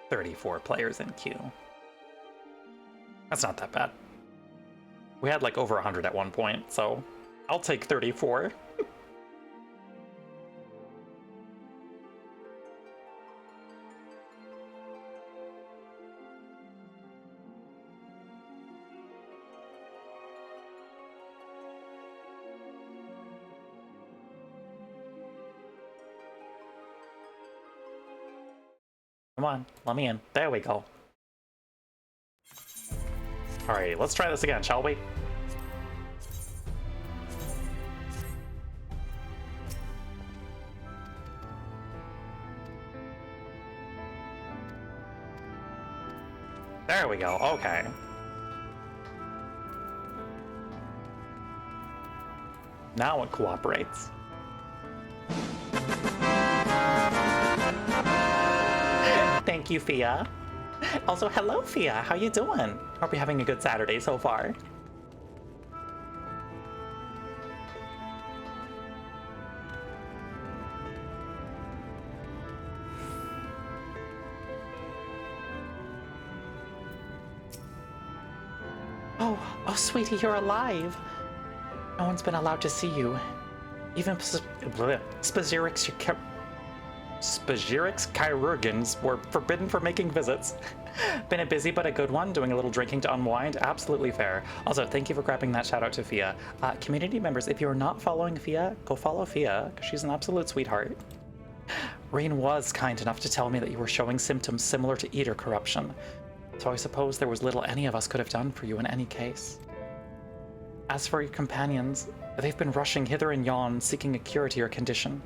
"34 players in queue." That's not that bad. We had like over 100 at one point, so I'll take 34. Come on, let me in. There we go. Alright, let's try this again, shall we? There we go, okay. Now it cooperates. Thank you, Fia. Also, hello, Fia. How you doing? Hope you're having a good Saturday so far. Oh, sweetie, you're alive. No one's been allowed to see you. Even Spazirix chirurgians were forbidden from making visits. Been a busy but a good one, doing a little drinking to unwind. Absolutely fair. Also, thank you for grabbing that shout out to Fia. Community members, if you're not following Fia, go follow Fia, because she's an absolute sweetheart. Rain was kind enough to tell me that you were showing symptoms similar to eater corruption, so I suppose there was little any of us could have done for you in any case. As for your companions, they've been rushing hither and yon, seeking a cure to your condition.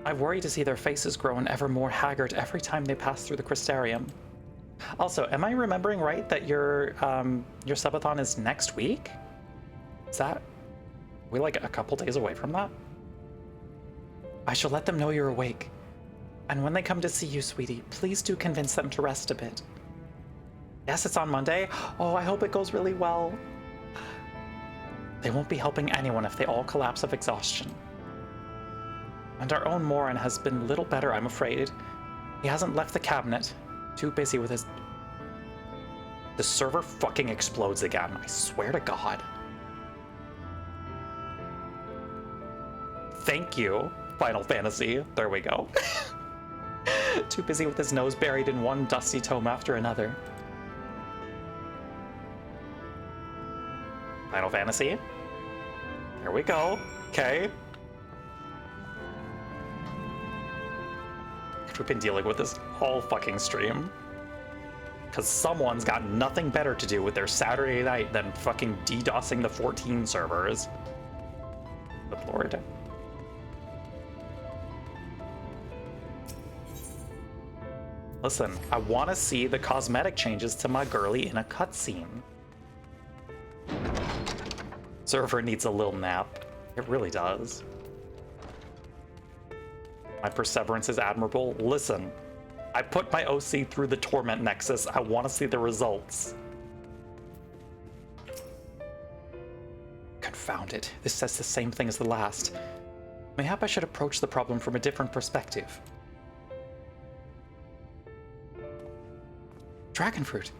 I worry to see their faces growing ever more haggard every time they pass through the Crystarium. Also, am I remembering right that your subathon is next week? Is that... we like a couple days away from that? I shall let them know you're awake. And when they come to see you, sweetie, please do convince them to rest a bit. Yes, it's on Monday. Oh, I hope it goes really well. They won't be helping anyone if they all collapse of exhaustion. And our own Morin has been little better, I'm afraid. He hasn't left the cabinet. Too busy with his... The server fucking explodes again, I swear to God. Thank you, Final Fantasy. There we go. Too busy with his nose buried in one dusty tome after another. Final Fantasy. There we go. Okay. We've been dealing with this all fucking stream. Because someone's got nothing better to do with their Saturday night than fucking DDoSing the 14 servers. Good lord. Listen, I want to see the cosmetic changes to my girly in a cutscene. Server needs a little nap. It really does. My perseverance is admirable. Listen, I put my OC through the Torment Nexus. I want to see the results. Confound it. This says the same thing as the last. Mayhap I should approach the problem from a different perspective. Dragonfruit.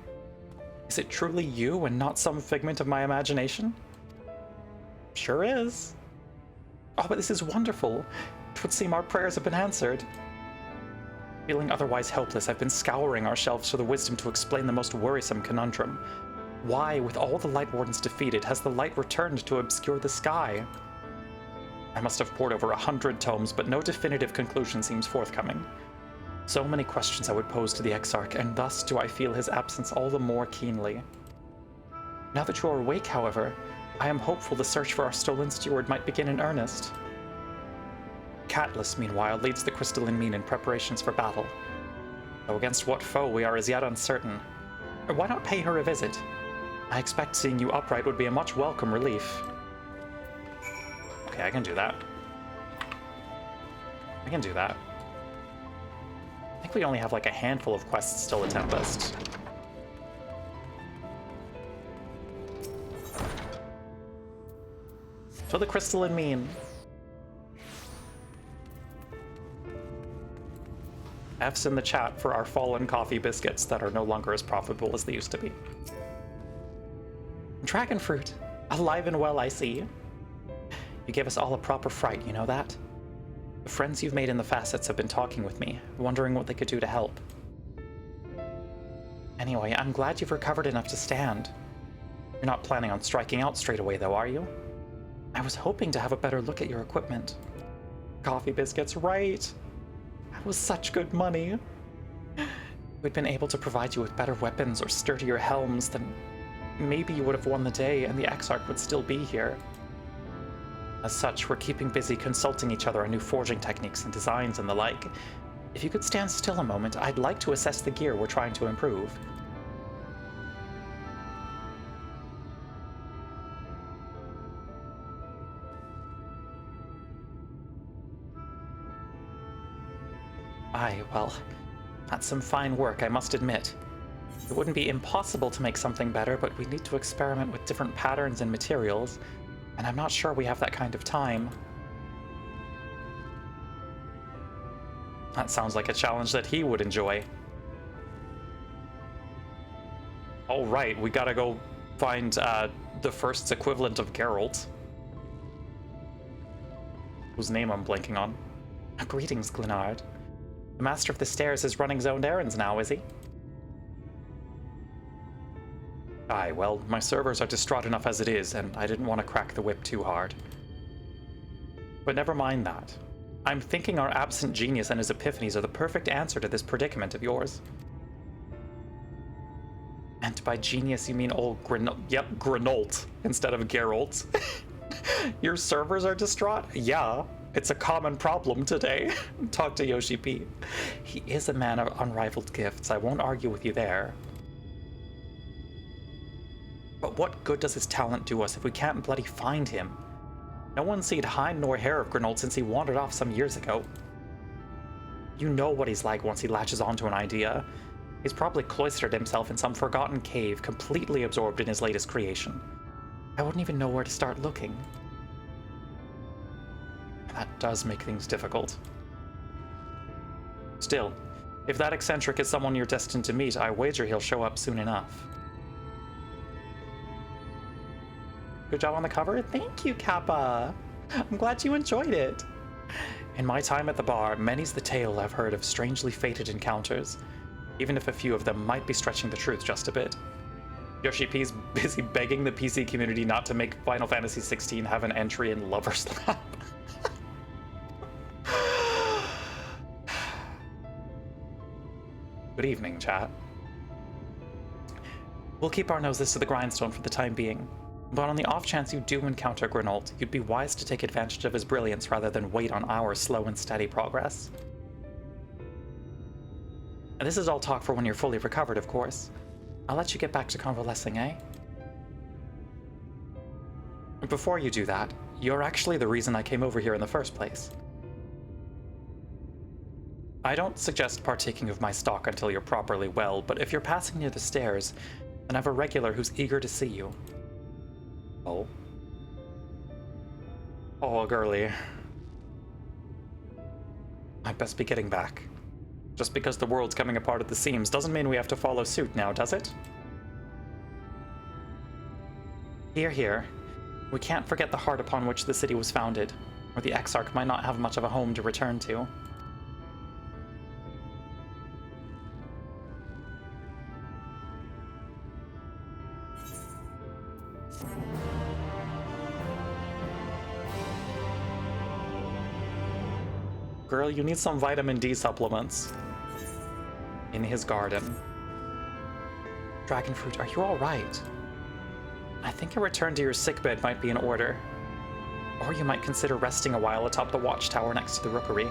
Is it truly you and not some figment of my imagination? Sure is. Oh, but this is wonderful. It would seem our prayers have been answered. Feeling otherwise helpless, I've been scouring our shelves for the wisdom to explain the most worrisome conundrum. Why, with all the Light Wardens defeated, has the light returned to obscure the sky? I must have pored over 100 tomes, but no definitive conclusion seems forthcoming. So many questions I would pose to the Exarch, and thus do I feel his absence all the more keenly. Now that you are awake, however, I am hopeful the search for our stolen steward might begin in earnest. Catless, meanwhile, leads the Crystalline Mean in preparations for battle. Though against what foe we are as yet uncertain. Why not pay her a visit? I expect seeing you upright would be a much welcome relief. Okay, I can do that. I can do that. I think we only have like a handful of quests still to Tempest. To the Crystalline Mean. F's in the chat for our fallen coffee biscuits that are no longer as profitable as they used to be. Dragon fruit. Alive and well, I see. You gave us all a proper fright, you know that? The friends you've made in the facets have been talking with me, wondering what they could do to help. Anyway, I'm glad you've recovered enough to stand. You're not planning on striking out straight away, though, are you? I was hoping to have a better look at your equipment. Coffee biscuits, right? That was such good money. If we'd been able to provide you with better weapons or sturdier helms, then maybe you would have won the day and the Exarch would still be here. As such, we're keeping busy consulting each other on new forging techniques and designs and the like. If you could stand still a moment, I'd like to assess the gear we're trying to improve. Aye, well, that's some fine work, I must admit. It wouldn't be impossible to make something better, but we need to experiment with different patterns and materials, and I'm not sure we have that kind of time. That sounds like a challenge that he would enjoy. All right, we gotta go find the first's equivalent of Geralt, whose name I'm blanking on. Greetings, Glenard. The Master of the Stairs is running his own errands now, is he? Aye, well, my servers are distraught enough as it is, and I didn't want to crack the whip too hard. But never mind that. I'm thinking our absent genius and his epiphanies are the perfect answer to this predicament of yours. And by genius, you mean old Granolt instead of Geralt. Your servers are distraught? Yeah. It's a common problem today. Talk to Yoshi P. He is a man of unrivaled gifts. I won't argue with you there. But what good does his talent do us if we can't bloody find him? No one's seen hide nor hair of Granold since he wandered off some years ago. You know what he's like once he latches onto an idea. He's probably cloistered himself in some forgotten cave, completely absorbed in his latest creation. I wouldn't even know where to start looking. That does make things difficult. Still, if that eccentric is someone you're destined to meet, I wager he'll show up soon enough. Good job on the cover. Thank you, Kappa. I'm glad you enjoyed it. In my time at the bar, many's the tale I've heard of strangely fated encounters, even if a few of them might be stretching the truth just a bit. Yoshi P's busy begging the PC community not to make Final Fantasy XVI have an entry in Lover's Lap. Good evening, chat. We'll keep our noses to the grindstone for the time being, but on the off chance you do encounter Granold, you'd be wise to take advantage of his brilliance rather than wait on our slow and steady progress. And this is all talk for when you're fully recovered, of course. I'll let you get back to convalescing, eh? Before you do that, you're actually the reason I came over here in the first place. I don't suggest partaking of my stock until you're properly well, but if you're passing near the stairs, then I've a regular who's eager to see you. Oh? Oh, girly. I'd best be getting back. Just because the world's coming apart at the seams doesn't mean we have to follow suit now, does it? Hear, hear. We can't forget the heart upon which the city was founded, or the Exarch might not have much of a home to return to. Girl, you need some vitamin D supplements. In his garden. Dragonfruit, are you alright? I think a return to your sickbed might be in order. Or you might consider resting a while atop the watchtower next to the rookery.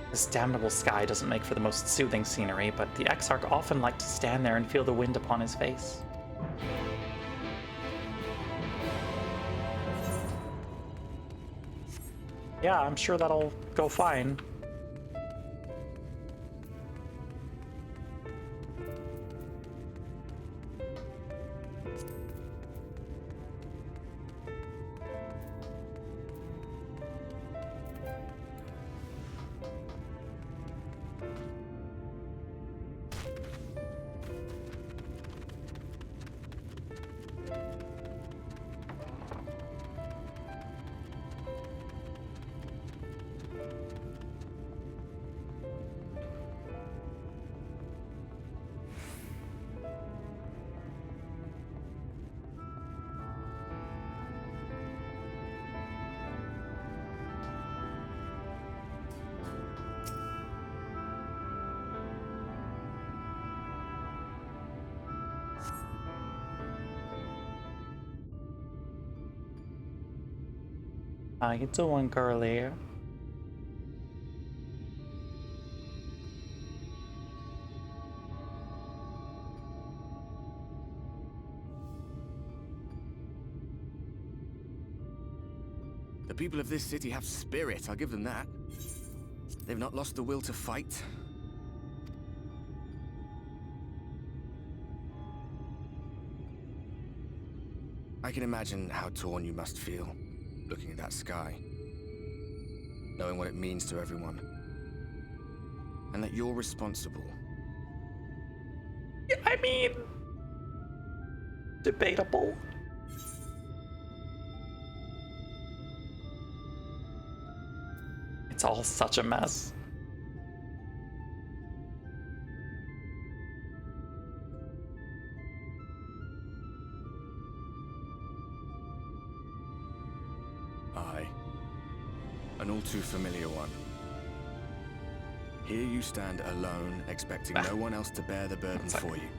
This damnable sky doesn't make for the most soothing scenery, but the Exarch often liked to stand there and feel the wind upon his face. Yeah, I'm sure that'll go fine. How you doing, girly? The people of this city have spirit, I'll give them that. They've not lost the will to fight. I can imagine how torn you must feel, looking at that sky. Knowing what it means to everyone. And that you're responsible. I mean... debatable. It's all such a mess. Aye. An all too familiar one. Here you stand alone, expecting no one else to bear the burden for you.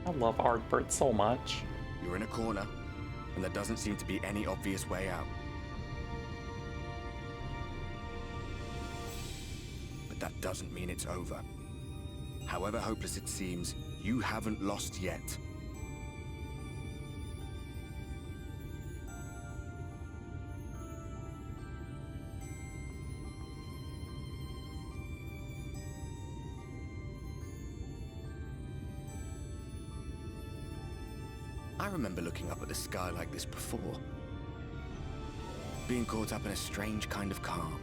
I love Ardbert so much. You're in a corner, and there doesn't seem to be any obvious way out. But that doesn't mean it's over. However hopeless it seems, you haven't lost yet. I remember looking up at the sky like this before. Being caught up in a strange kind of calm.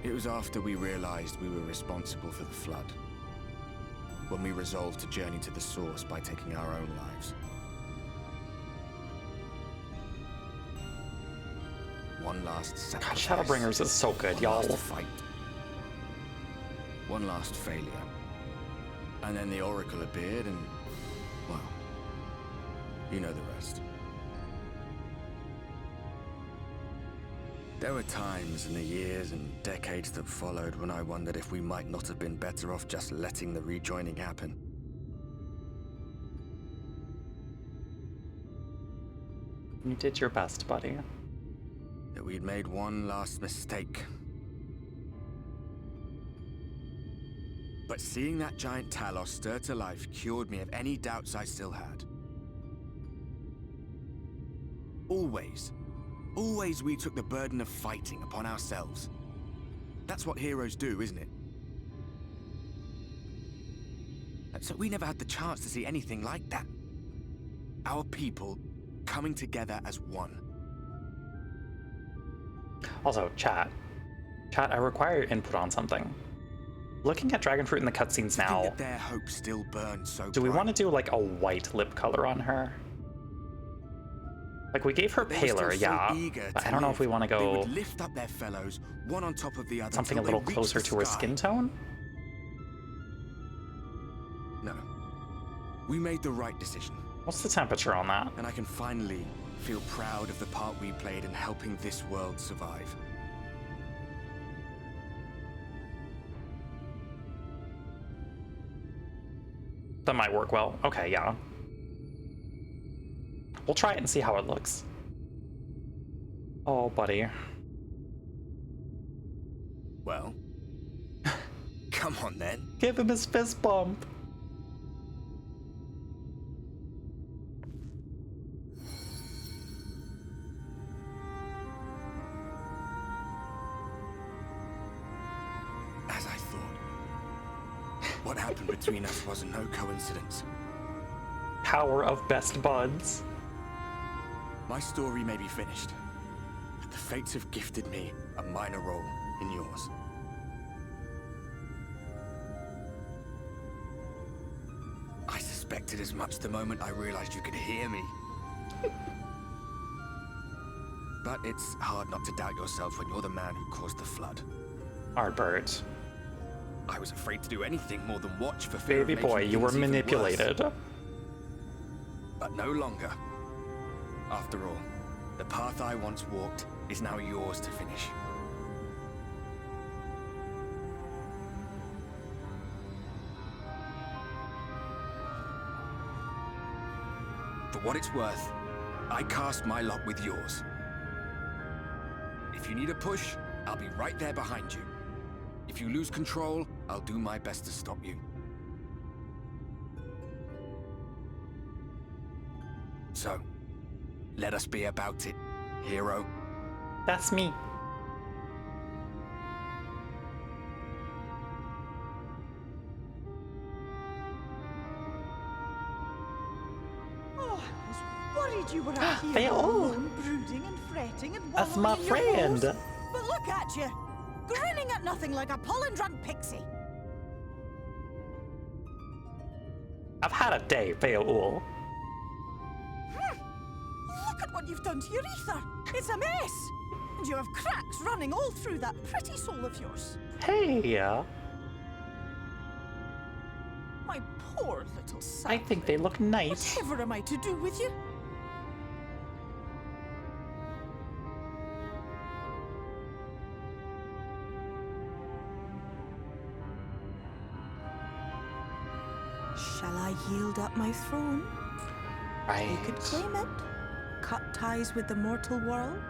It was after we realized we were responsible for the flood. When we resolved to journey to the source by taking our own lives. One last sacrifice. God, Shadowbringers is so good, y'all. One last fight. One last failure. And then the Oracle appeared and, well, you know the rest. There were times in the years and decades that followed when I wondered if we might not have been better off just letting the rejoining happen. You did your best, buddy. That we'd made one last mistake. But seeing that giant Talos stir to life cured me of any doubts I still had. Always we took the burden of fighting upon ourselves. That's what heroes do, isn't it? So we never had the chance to see anything like that. Our people coming together as one. Also, chat, I require your input on something. Looking at Dragonfruit in the cutscenes now, their hope still burns so do we want to do like a white lip color on her? Like we gave her paler, yeah, but I don't know if we want to go they would lift up their fellows, one on top of the other, something a little closer to her skin tone. No, we made the right decision. What's the temperature on that? And I can finally feel proud of the part we played in helping this world survive. That might work well. Okay, yeah. We'll try it and see how it looks. Oh, buddy. Well, come on then. Give him his fist bump. As I thought. What happened between us was no coincidence. Power of best buds. My story may be finished, but the fates have gifted me a minor role in yours. I suspected as much the moment I realized you could hear me. But it's hard not to doubt yourself when you're the man who caused the flood. Ardbert. I was afraid to do anything more than watch for fear Baby of making boy, you were things even manipulated. worse. But no longer. After all, The path I once walked is now yours to finish. For what it's worth, I cast my lot with yours. If you need a push, I'll be right there behind you. If you lose control, I'll do my best to stop you. So, let us be about it, hero. That's me. Oh, I was worried you were out here They all- alone, brooding and fretting and That's wallowing my in your woes. friend. But look at you, grinning at nothing like a pollen-drunk pixie. I've had a day, Beowulf. Look at what you've done to your ether. It's a mess. And you have cracks running all through that pretty soul of yours. Hey, My poor little I son. think they look nice. Whatever am I to do with you? Shall I yield up my throne? Right. You could claim it, cut ties with the mortal world,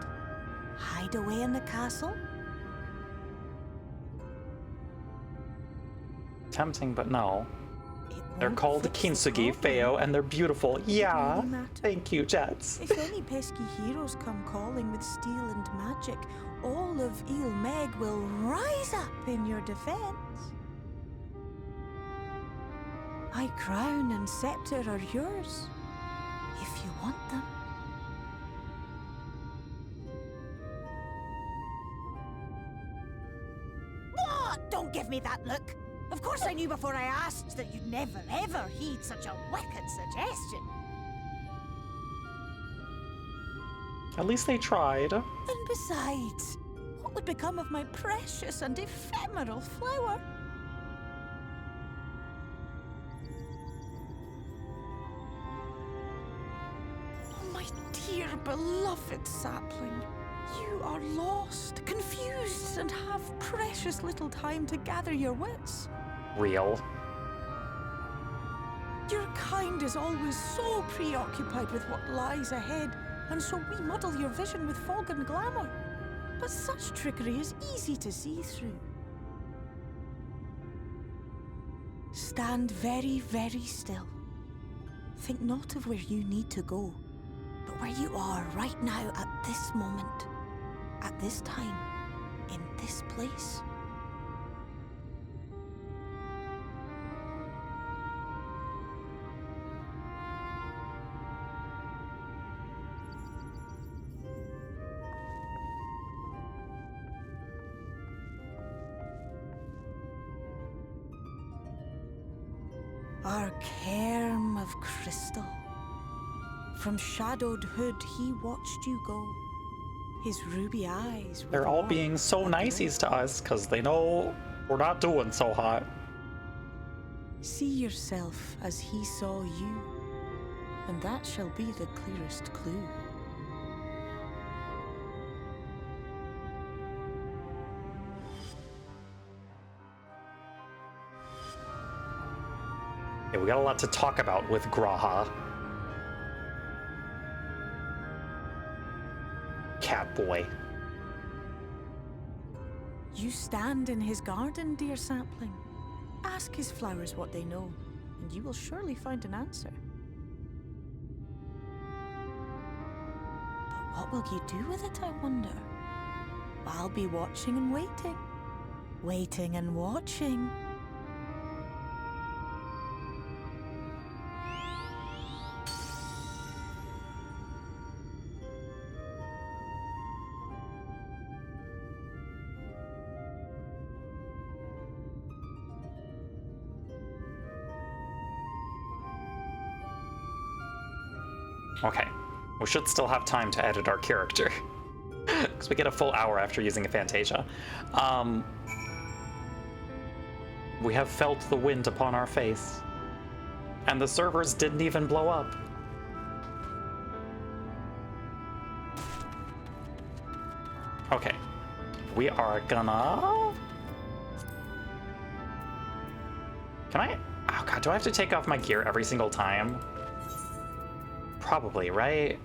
hide away in the castle. Tempting, but no. They're won't called fix the Kintsugi, problem. Feo, and they're beautiful. Yeah. really matter. Thank you, Jets. If any pesky heroes come calling with steel and magic, all of Il Meg will rise up in your defense. My crown and scepter are yours, if you want them. What? Don't give me that look. Of course I knew before I asked that you'd never ever heed such a wicked suggestion. At least they tried. And besides, what would become of my precious and ephemeral flower? Oh, my dear beloved sapling, you are lost, confused, and have precious little time to gather your wits. Real. Your kind is always so preoccupied with what lies ahead, and so we muddle your vision with fog and glamour. But such trickery is easy to see through. Stand very, very still. Think not of where you need to go, but where you are right now at this moment, at this time, in this place. Our cairn of crystal. From shadowed hood he watched you go. His ruby eyes were They're all dark being so and niceies to us because they know we're not doing so hot. see yourself as he saw you, and that shall be the clearest clue. Yeah, we got a lot to talk about with Graha. Catboy. You stand in his garden, dear sapling. Ask his flowers what they know, and you will surely find an answer. But what will you do with it, I wonder? I'll be watching and waiting. Waiting and watching. Okay, we should still have time to edit our character. Because we get a full hour after using a Fantasia. We have felt the wind upon our face. And the servers didn't even blow up. Okay. We are gonna... Can I... Oh god, do I have to take off my gear every single time? Probably, right?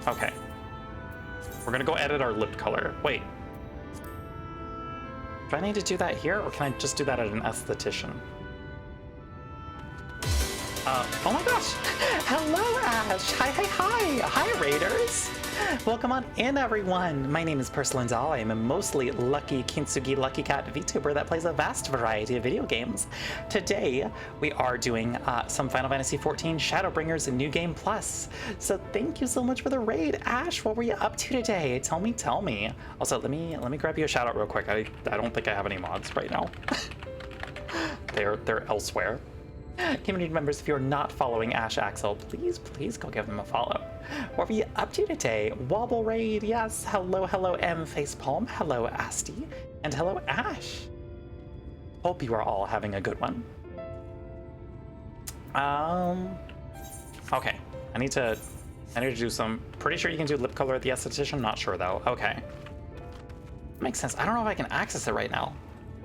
Okay. We're gonna go edit our lip color. Wait. Do I need to do that here, or can I just do that at an esthetician? Oh my gosh! Hello, Ash! Hi, Raiders! Welcome on in, everyone! My name is Perslandal. I am a mostly lucky Kintsugi Lucky Cat VTuber that plays a vast variety of video games. Today, we are doing some Final Fantasy XIV Shadowbringers New Game Plus. So thank you so much for the raid. Ash, what were you up to today? Tell me. Also, let me grab you a shout out real quick. I don't think I have any mods right now. They're elsewhere. Community members, if you're not following Ash Axel, please go give them a follow. What were you up to today? Wobble Raid, yes. Hello, M Facepalm. Hello, Asti. And hello, Ash. Hope you are all having a good one. Okay. I need to do some... Pretty sure you can do lip color at the esthetician. Not sure, though. Okay. Makes sense. I don't know if I can access it right now.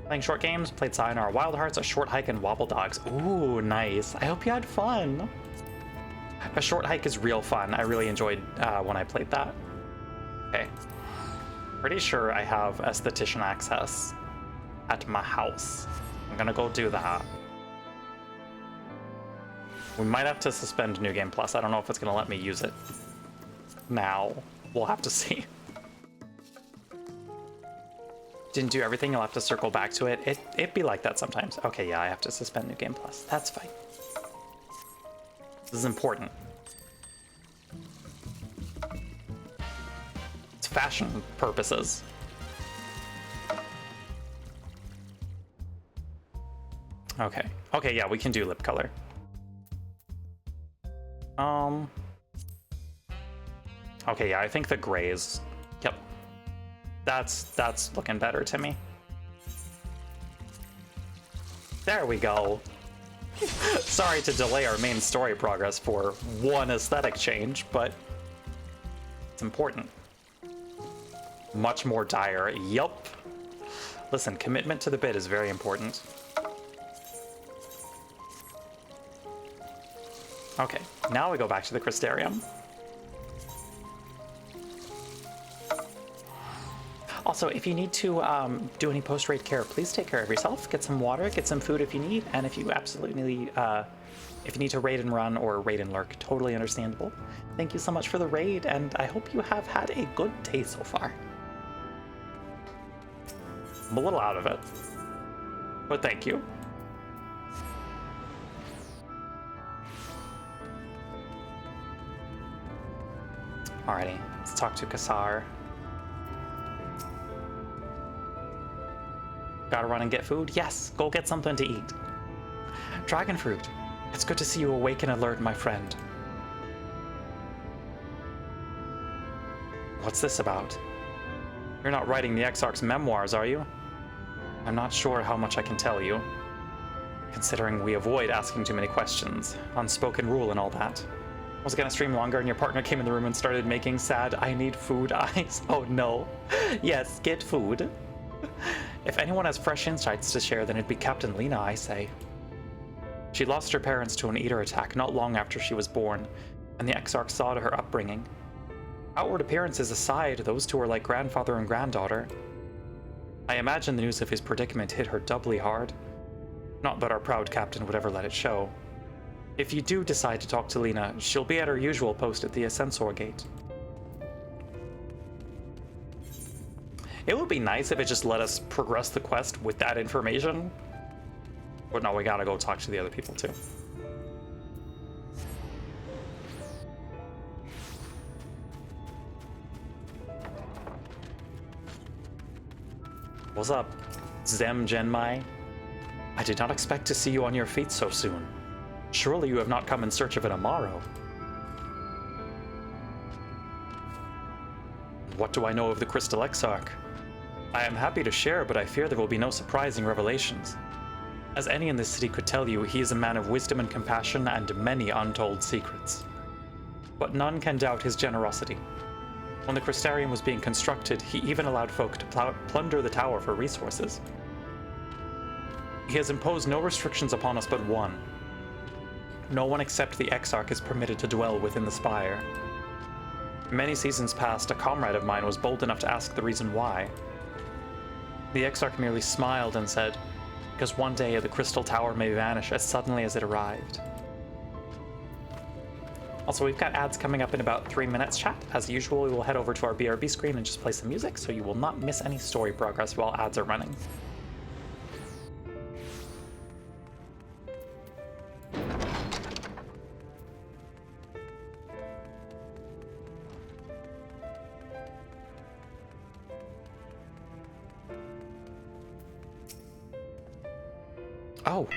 Playing short games, played Sayonara Wild Hearts, A Short Hike, and Wobble Dogs. Ooh, nice. I hope you had fun. A Short Hike is real fun. I really enjoyed when I played that. Okay. Pretty sure I have esthetician access at my house. I'm gonna go do that. We might have to suspend New Game Plus. I don't know if it's gonna let me use it now. We'll have to see. Didn't do everything, you'll have to circle back to it. It be like that sometimes. Okay, yeah, I have to suspend New Game Plus. That's fine. This is important. It's fashion purposes. Okay. Okay, yeah, we can do lip color. Okay, yeah, I think the grays. Yep. That's looking better to me. There we go. Sorry to delay our main story progress for one aesthetic change, but it's important. Much more dire. Yup. Listen, commitment to the bit is very important. Okay, now we go back to the Crystarium. Also, if you need to do any post-raid care, please take care of yourself. Get some water, get some food if you need, and if you absolutely if you need to raid and run or raid and lurk, totally understandable. Thank you so much for the raid, and I hope you have had a good day so far. I'm a little out of it, but thank you. Alrighty, let's talk to Kassar. Gotta run and get food? Yes, go get something to eat. Dragon fruit, it's good to see you awake and alert, my friend. What's this about? You're not writing the Exarch's memoirs, are you? I'm not sure how much I can tell you, considering we avoid asking too many questions, unspoken rule and all that. Was it gonna stream longer and your partner came in the room and started making sad I need food eyes? Oh no. Yes, get food. If anyone has fresh insights to share, then it'd be Captain Lena, I say. She lost her parents to an eater attack not long after she was born, and the Exarch saw to her upbringing. Outward appearances aside, those two are like grandfather and granddaughter. I imagine the news of his predicament hit her doubly hard. Not that our proud captain would ever let it show. If you do decide to talk to Lena, she'll be at her usual post at the Ascensor Gate. It would be nice if it just let us progress the quest with that information. But no, we gotta go talk to the other people too. What's up, Zem Genmai? I did not expect to see you on your feet so soon. Surely you have not come in search of an Amaro. What do I know of the Crystal Exarch? I am happy to share, but I fear there will be no surprising revelations. As any in this city could tell you, he is a man of wisdom and compassion and many untold secrets. But none can doubt his generosity. When the Crystarium was being constructed, he even allowed folk to plunder the tower for resources. He has imposed no restrictions upon us but one. No one except the Exarch is permitted to dwell within the spire. Many seasons past, a comrade of mine was bold enough to ask the reason why. The Exarch merely smiled and said, because one day the Crystal Tower may vanish as suddenly as it arrived. Also, we've got ads coming up in about 3 minutes, chat. As usual, we will head over to our BRB screen and just play some music, so you will not miss any story progress while ads are running. Oh,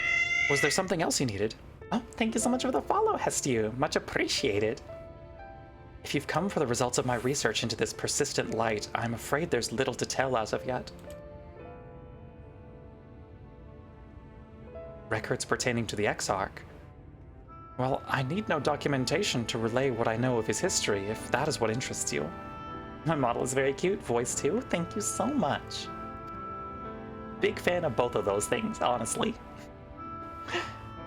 was there something else you needed? Oh, thank you so much for the follow, Hestiu. Much appreciated. If you've come for the results of my research into this persistent light, I'm afraid there's little to tell as of yet. Records pertaining to the Exarch? Well, I need no documentation to relay what I know of his history, if that is what interests you. My model is very cute, voice too. Thank you so much. Big fan of both of those things, honestly.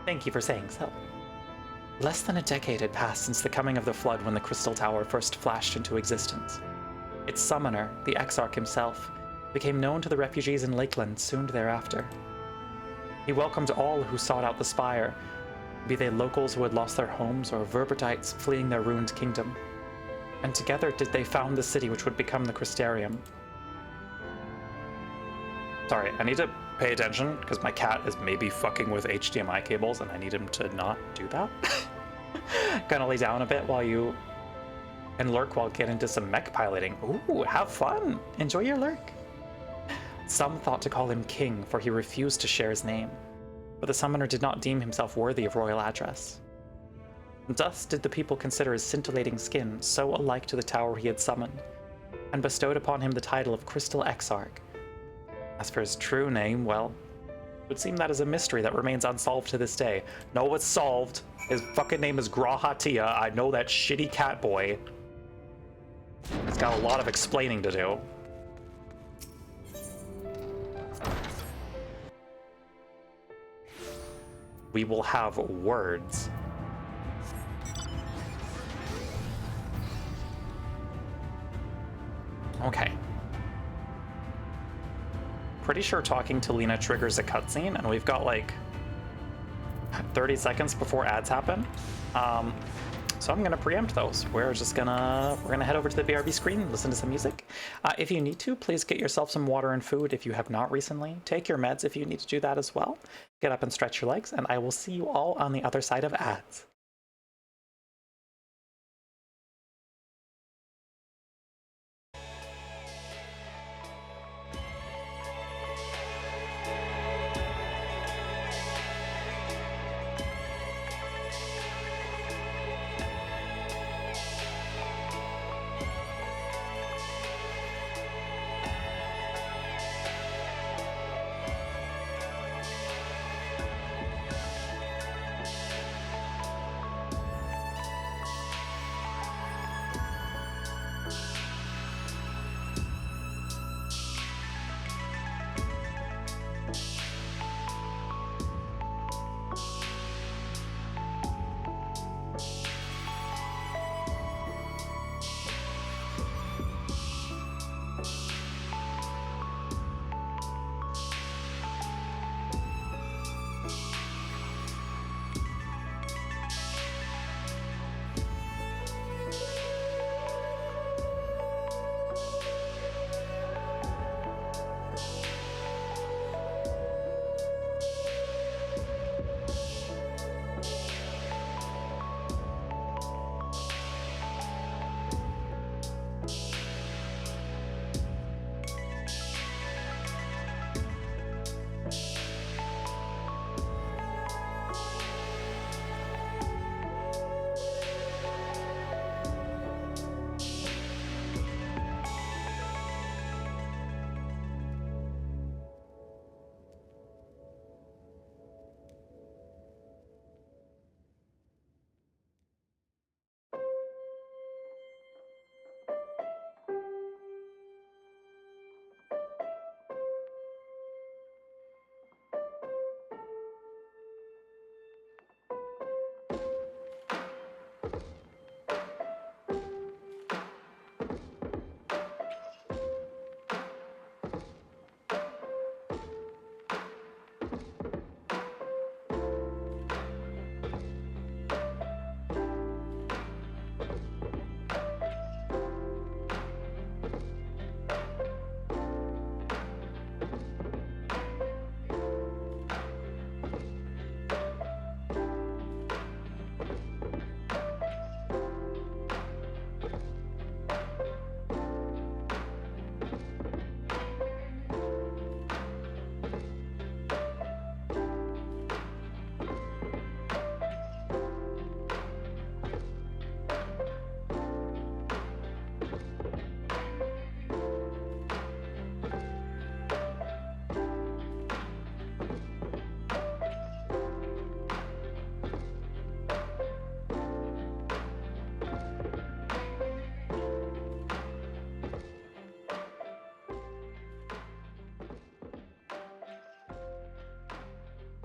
Thank you for saying so. Less than a decade had passed since the coming of the Flood when the Crystal Tower first flashed into existence. Its summoner, the Exarch himself, became known to the refugees in Lakeland soon thereafter. He welcomed all who sought out the spire, be they locals who had lost their homes or Verbertites fleeing their ruined kingdom. And together did they found the city which would become the Crystarium. Sorry, I need to pay attention because my cat is maybe fucking with HDMI cables and I need him to not do that. Gonna lay down a bit while you... and lurk while get into some mech piloting. Ooh, have fun! Enjoy your lurk! Some thought to call him king, for he refused to share his name. But the summoner did not deem himself worthy of royal address. Thus did the people consider his scintillating skin so alike to the tower he had summoned, and bestowed upon him the title of Crystal Exarch. As for his true name, well, it would seem that is a mystery that remains unsolved to this day. No, it's solved. His fucking name is Grahatia. I know that shitty cat boy. He's got a lot of explaining to do. We will have words. Okay. Pretty sure talking to Lena triggers a cutscene, and we've got like 30 seconds before ads happen. So I'm gonna preempt those. We're gonna head over to the BRB screen, listen to some music. If you need to, please get yourself some water and food if you have not recently. Take your meds if you need to do that as well. Get up and stretch your legs, and I will see you all on the other side of ads.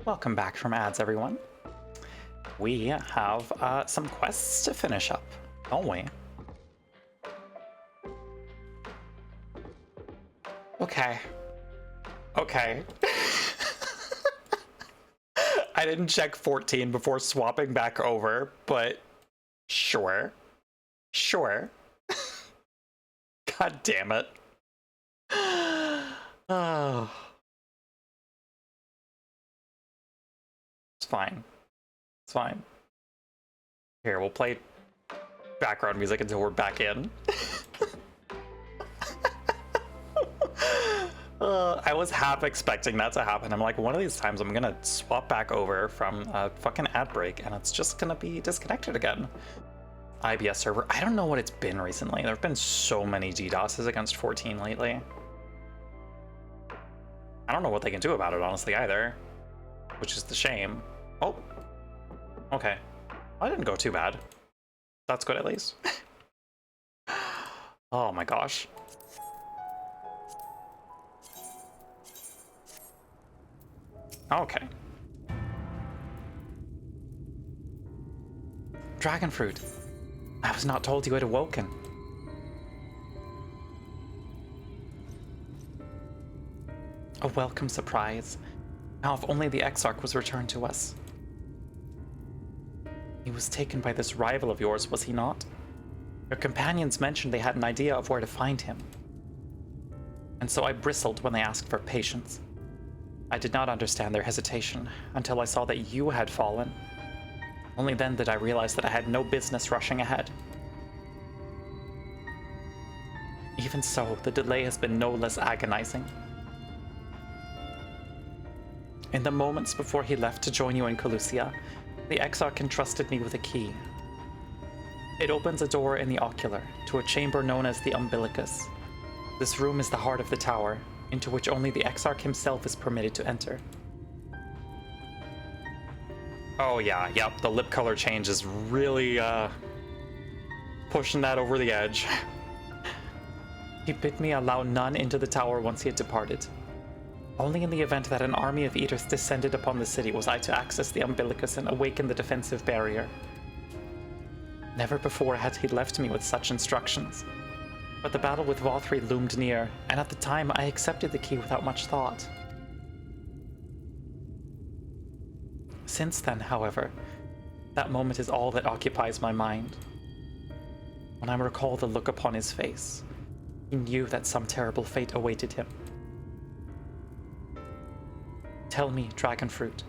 Welcome back from ads, everyone. We have some quests to finish up, don't we? Okay. Okay. I didn't check 14 before swapping back over, but sure. Sure. God damn it. Oh. It's fine. It's fine. Here, we'll play background music until we're back in. I was half expecting that to happen. I'm like, one of these times I'm gonna swap back over from a fucking ad break and it's just gonna be disconnected again. IBS server. I don't know what it's been recently. There have been so many DDoSes against 14 lately. I don't know what they can do about it, honestly, either. Which is the shame. Oh. Okay. I didn't go too bad. That's good, at least. Oh my gosh. Okay. Dragon fruit. I was not told you had awoken. A welcome surprise. Now if only the Exarch was returned to us. He was taken by this rival of yours, was he not? Your companions mentioned they had an idea of where to find him. And so I bristled when they asked for patience. I did not understand their hesitation until I saw that you had fallen. Only then did I realize that I had no business rushing ahead. Even so, the delay has been no less agonizing. In the moments before he left to join you in Calusia, the Exarch entrusted me with a key. It opens a door in the ocular to a chamber known as the Umbilicus. This room is the heart of the tower, into which only the Exarch himself is permitted to enter. Oh yeah, yep, the lip color change is really, pushing that over the edge. He bid me allow none into the tower once he had departed. Only in the event that an army of eaters descended upon the city was I to access the Umbilicus and awaken the defensive barrier. Never before had he left me with such instructions. But the battle with Vothri loomed near, and at the time I accepted the key without much thought. Since then, however, that moment is all that occupies my mind. When I recall the look upon his face, he knew that some terrible fate awaited him. Tell me, Dragonfruit.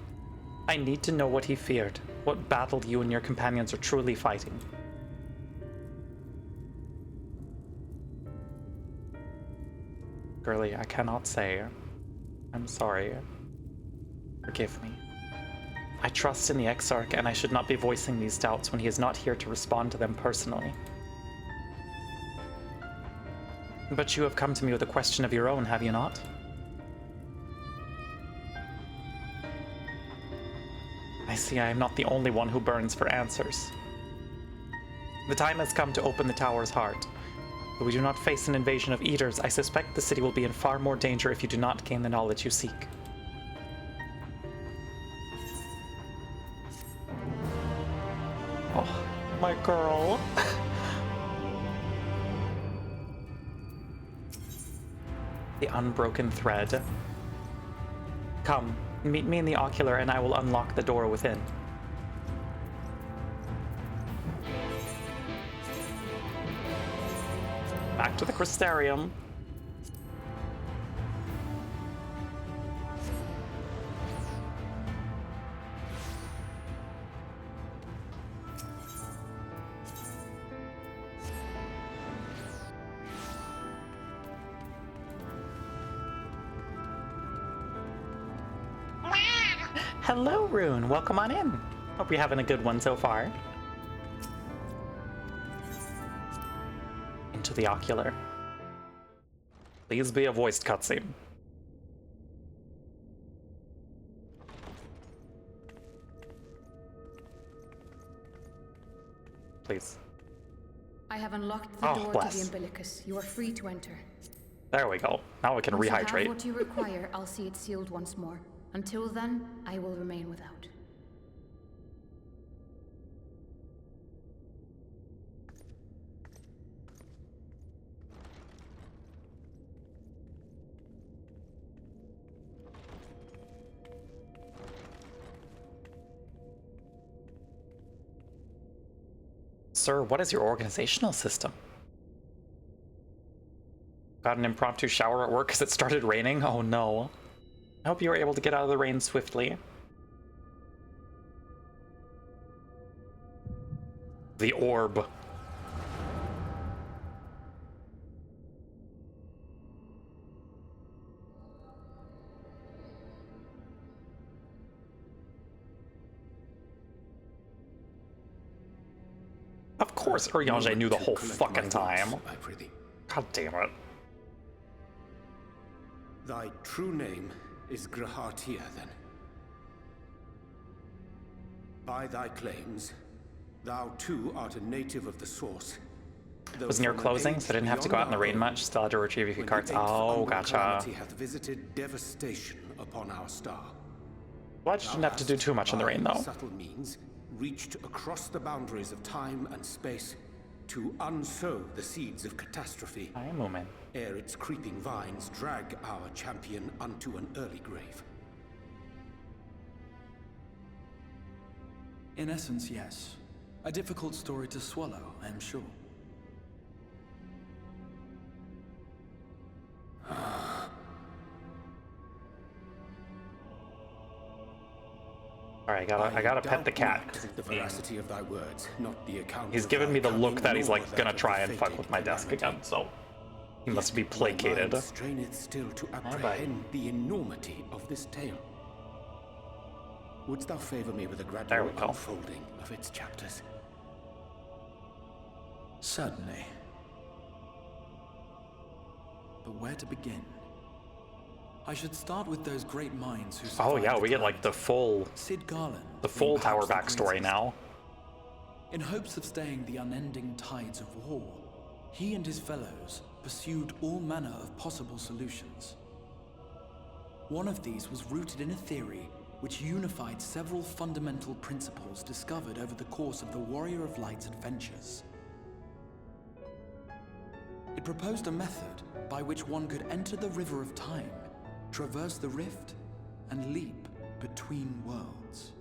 I need to know what he feared, what battle you and your companions are truly fighting. Girly, I cannot say. I'm sorry. Forgive me. I trust in the Exarch, and I should not be voicing these doubts when he is not here to respond to them personally. But you have come to me with a question of your own, have you not? I see I am not the only one who burns for answers. The time has come to open the tower's heart. Though we do not face an invasion of eaters, I suspect the city will be in far more danger if you do not gain the knowledge you seek. Oh, my girl. The unbroken thread. Come, meet me in the ocular and I will unlock the door within. Back to the Crystarium. Hello, Rune. Welcome on in. Hope you're having a good one so far. to the ocular. Please be a voiced cutscene. Please. I have unlocked the door to the umbilicus. You are free to enter. There we go. Now we can Once rehydrate. you have what you require, I'll see it sealed once more. Until then, I will remain without. Sir, what is your organizational system? Got an impromptu shower at work because it started raining? Oh no. I hope you were able to get out of the rain swiftly. The orb. Of course Urianger knew the whole fucking time. God damn it. Thy true name is Grahatia, then. By thy claims, thou too art a native of the Source. Was near closing, so I didn't have to go out in the rain much. Still had to retrieve a few cards. Oh, gotcha. Hath visited devastation upon our star. Well, I just didn't have to do too much in the rain, though. Subtle means reached across the boundaries of time and space to unsow the seeds of catastrophe. Hi, Moomin. Ere its creeping vines drag our champion unto an early grave. In essence, yes. A difficult story to swallow, I am sure. Alright, I gotta pet the cat. The veracity of thy words, not the account. He's giving me the look that he's like gonna try and fuck with my desk again, so he must be placated. Straineth still to apprehend the enormity of this tale. Wouldst thou favor me with a gradual unfolding of its chapters? Certainly. But where to begin? I should start with those great minds who survived. Oh yeah, we get like the full Sid Garland, tower backstory now. In hopes of staying the unending tides of war, he and his fellows pursued all manner of possible solutions. One of these was rooted in a theory which unified several fundamental principles discovered over the course of the Warrior of Light's adventures. It proposed a method by which one could enter the River of Time, traverse the rift, and leap between worlds.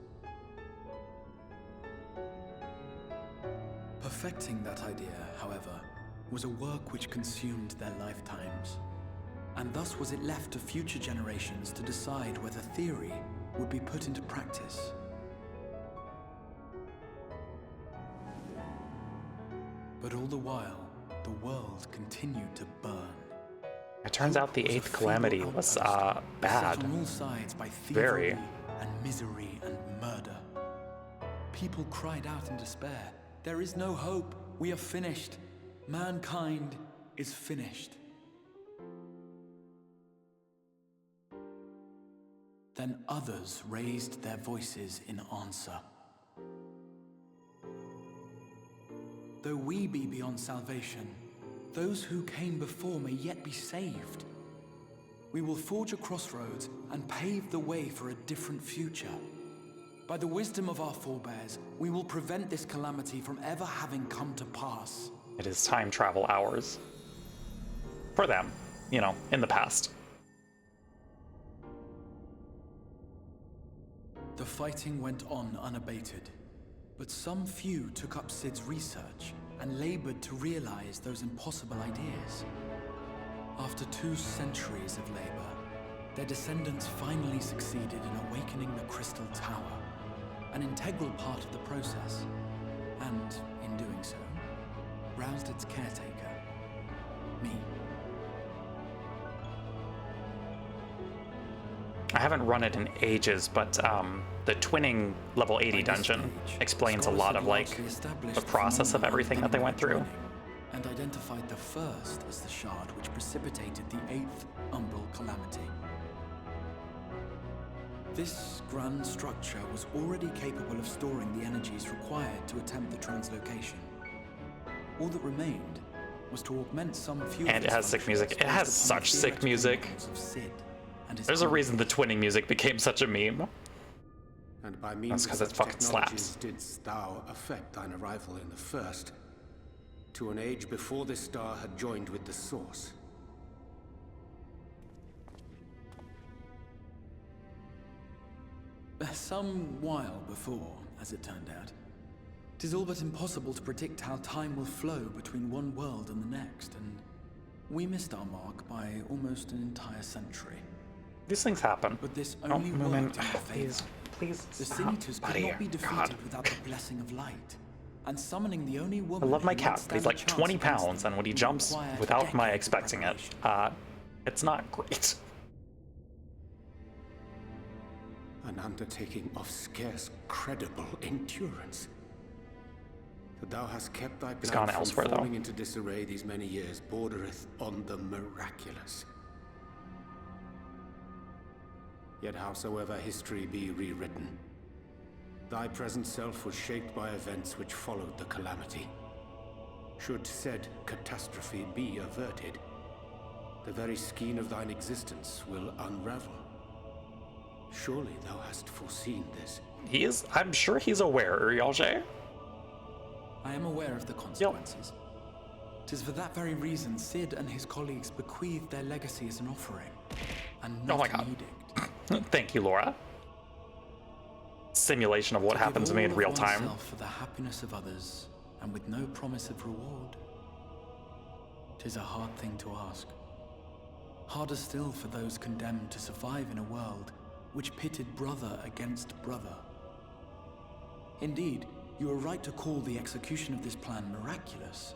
Perfecting that idea, however, was a work which consumed their lifetimes, and thus was it left to future generations to decide whether theory would be put into practice. But all the while, the world continued to burn. It turns out the 8th calamity was bad. On all sides by Very. thievery and misery and murder. People cried out in despair. There is no hope. We are finished. Mankind is finished. Then others raised their voices in answer. Though we be beyond salvation, those who came before may yet be saved. We will forge a crossroads and pave the way for a different future. By the wisdom of our forebears, we will prevent this calamity from ever having come to pass. It is time travel hours. For them, you know, in the past. The fighting went on unabated, but some few took up Sid's research and labored to realize those impossible ideas. After 2 centuries of labor, their descendants finally succeeded in awakening the Crystal Tower, an integral part of the process, and, in doing so, roused its caretaker, me. I haven't run it in ages, but the twinning level 80 dungeon explains a lot of like the process of everything that they went through. and identified the first as the shard which precipitated the 8th Umbral Calamity. This grand structure was already capable of storing the energies required to attempt the translocation. All that remained was to augment some few. And it has sick music. It has such sick music. There's a reason the twinning music became such a meme. And by means That's because of it such fucking slaps. technologies didst thou affect thine arrival in the first, to an age before this star had joined with the source. Some while before, as it turned out. 'Tis all but impossible to predict how time will flow between one world and the next, and we missed our mark by almost an entire century. These things happen. But this Oh, only Moomin, worked in our favor. please The stop, Senators could buddy. not be defeated God. without the blessing of light, and summoning the only I woman love my who cat, would but he's stand like a chance 20 against pounds, them and when he would jumps require without my decades of expecting it, it's not great. An undertaking of scarce credible endurance. That thou hast kept thy He's plan gone from elsewhere, though. falling into disarray these many years bordereth on the miraculous. Yet howsoever history be rewritten, thy present self was shaped by events which followed the calamity. Should said catastrophe be averted, the very skein of thine existence will unravel. Surely thou hast foreseen this. I'm sure he's aware, Urialge. I am aware of the consequences. Tis for that very reason Sid and his colleagues bequeathed their legacy as an offering, and not Oh my God. an edict. Thank you, Laura. Simulation of what happened to me in real time. For the happiness of others, and with no promise of reward. 'Tis a hard thing to ask. Harder still for those condemned to survive in a world which pitted brother against brother. Indeed, you are right to call the execution of this plan miraculous,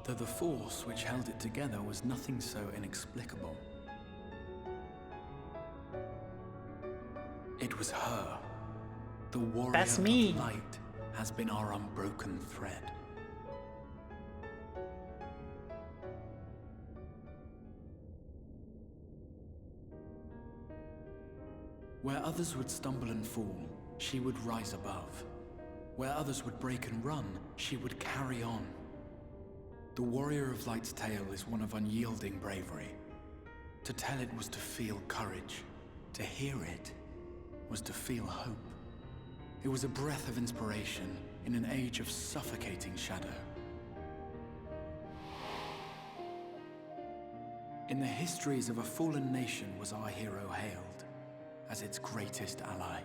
though the force which held it together was nothing so inexplicable. It was her. The warrior That's me. of light has been our unbroken thread. Where others would stumble and fall, she would rise above. Where others would break and run, she would carry on. The warrior of light's tale is one of unyielding bravery. To tell it was to feel courage. To hear it was to feel hope. It was a breath of inspiration in an age of suffocating shadow. In the histories of a fallen nation was our hero hailed as its greatest ally.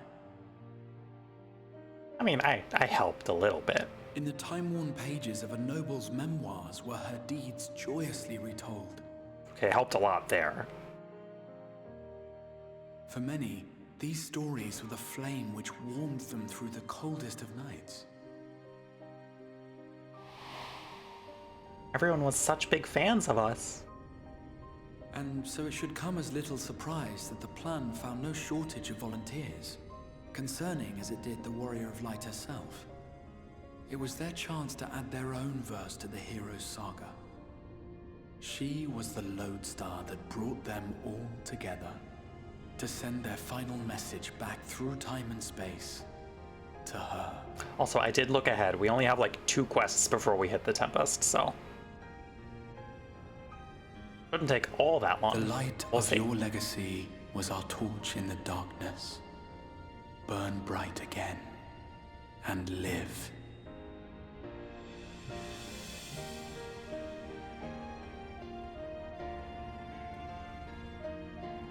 I mean, I helped a little bit. In the time-worn pages of a noble's memoirs were her deeds joyously retold. Okay, helped a lot there. For many, these stories were the flame which warmed them through the coldest of nights. Everyone was such big fans of us. And so it should come as little surprise that the plan found no shortage of volunteers, concerning as it did the Warrior of Light herself. It was their chance to add their own verse to the hero's saga. She was the lodestar that brought them all together, to send their final message back through time and space to her. Also, I did look ahead. We only have like 2 quests before we hit the Tempest, so shouldn't take all that long. The light of your legacy was our torch in the darkness. Burn bright again and live.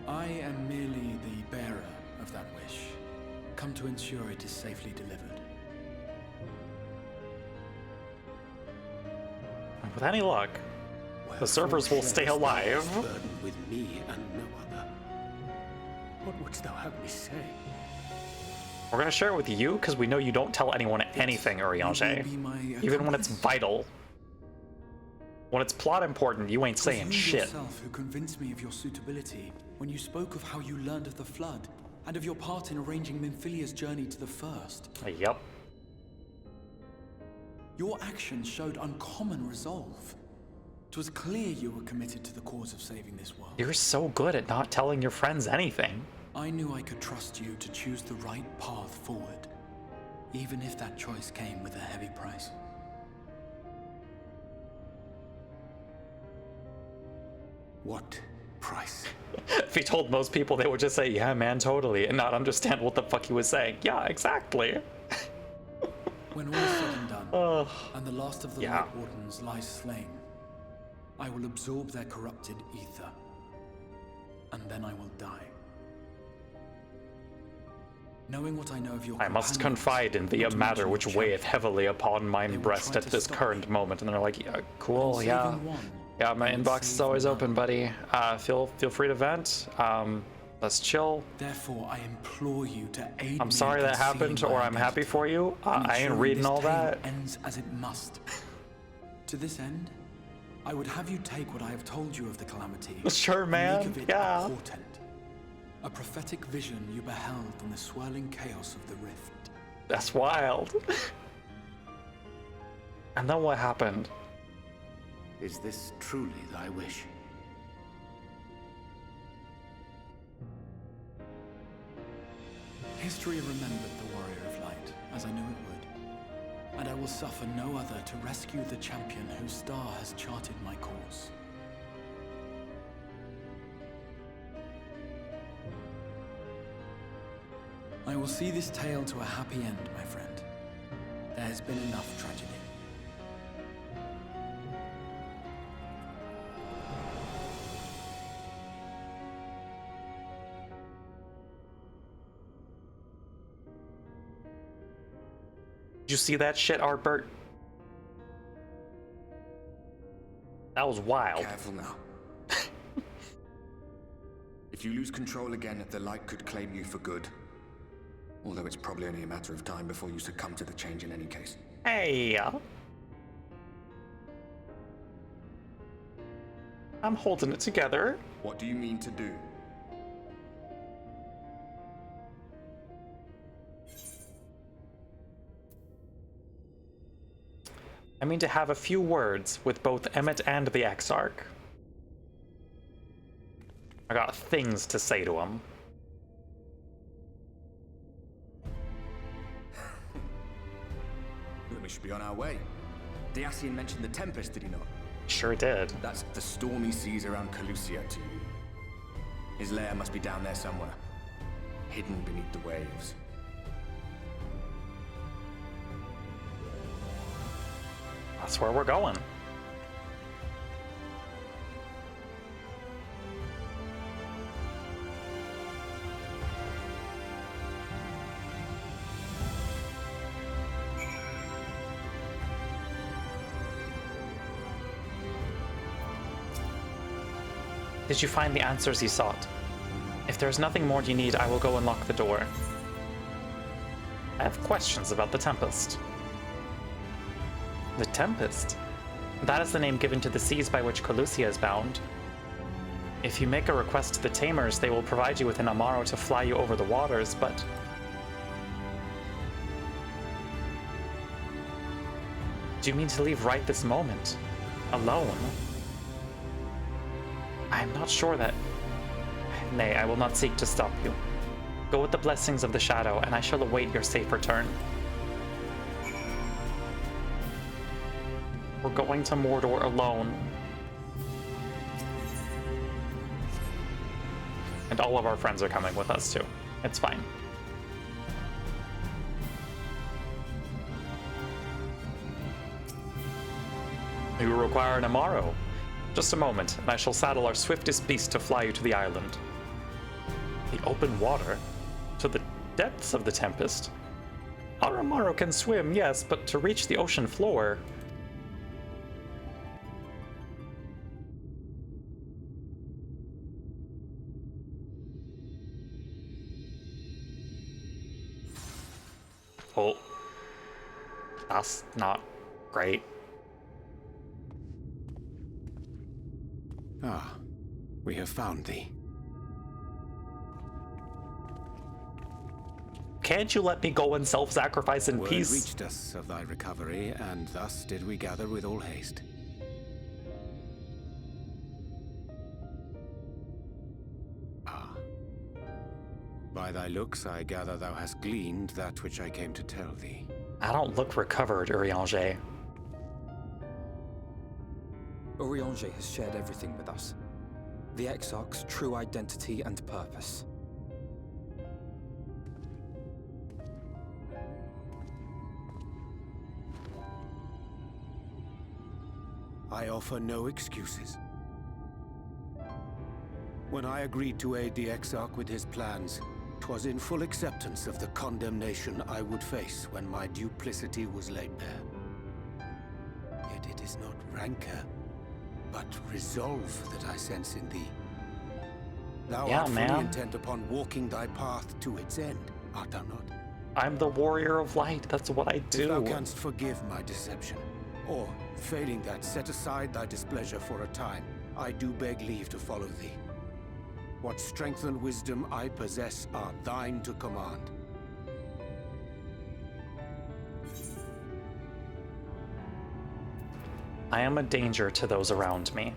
I am merely the bearer of that wish, come to ensure it is safely delivered. With any luck, the servers will stay alive. Burden with me and no other. What wouldst thou have me say? We're gonna share it with you because we know you don't tell anyone anything, Uriange. Even when it's vital. When it's plot important, you ain't saying shit. Yourself who convinced me of your suitability when you spoke of how you learned of the Flood and of your part in arranging Minfilia's journey to the First. Yep. Your actions showed uncommon resolve, It was clear you were committed to the cause of saving this world. You're so good at not telling your friends anything. I knew I could trust you to choose the right path forward, even if that choice came with a heavy price. What price? If he told most people, they would just say, yeah, man, totally, and not understand what the fuck he was saying. Yeah, exactly. When all is said and done, and the last of the Light Wardens lies slain, I will absorb their corrupted ether, and then I will die. Knowing what I know of your I must confide in thee a matter which weigheth heavily upon mine breast at this current moment. And they're like, yeah, cool, yeah. Yeah, my inbox is always open, buddy. Feel free to vent. Let's chill. Therefore, I implore you to aid I'm sorry that happened, or I'm happy for you. I ain't reading all that. Ends as it must. To this end, I would have you take what I have told you of the calamity. Sure, man. And make of it a portent. A prophetic vision you beheld in the swirling chaos of the rift. That's wild. And then what happened? Is this truly thy wish? History remembered the Warrior of Light, as I knew it would. And I will suffer no other to rescue the champion whose star has charted my course. I will see this tale to a happy end, my friend. There has been enough tragedy. Did you see that shit, Artbert? That was wild. Careful now. If you lose control again, the light could claim you for good. Although it's probably only a matter of time before you succumb to the change in any case. Hey. I'm holding it together. What do you mean to do? I mean to have a few words with both Emmett and the Exarch. I got things to say to him. We should be on our way. Diassian mentioned the Tempest, did he not? Sure did. That's the stormy seas around Calusia, too. His lair must be down there somewhere, hidden beneath the waves. That's where we're going. Did you find the answers you sought? If there's nothing more you need, I will go and lock the door. I have questions about the Tempest. The Tempest? That is the name given to the seas by which Calusia is bound. If you make a request to the Tamers, they will provide you with an Amaro to fly you over the waters, but... Do you mean to leave right this moment? Alone? I am not sure that... Nay, I will not seek to stop you. Go with the blessings of the Shadow, and I shall await your safe return. We're going to Mordor alone. And all of our friends are coming with us, too. It's fine. You require an Amaro. Just a moment, and I shall saddle our swiftest beast to fly you to the island. The open water? To the depths of the Tempest? Our Amaro can swim, yes, but to reach the ocean floor... Oh. That's not great. Ah, we have found thee. Can't you let me go and self-sacrifice in Word peace? reached us of thy recovery, and thus did we gather with all haste. By thy looks, I gather thou hast gleaned that which I came to tell thee. I don't look recovered, Urianger. Urianger has shared everything with us. The Exarch's true identity and purpose. I offer no excuses. When I agreed to aid the Exarch with his plans, 'twas in full acceptance of the condemnation I would face when my duplicity was laid bare. Yet it is not rancor, but resolve that I sense in thee. Thou art fully intent upon walking thy path to its end, art thou not? I'm the warrior of light, that's what I do. If thou canst forgive my deception, or, failing that, set aside thy displeasure for a time, I do beg leave to follow thee. What strength and wisdom I possess are thine to command. I am a danger to those around me.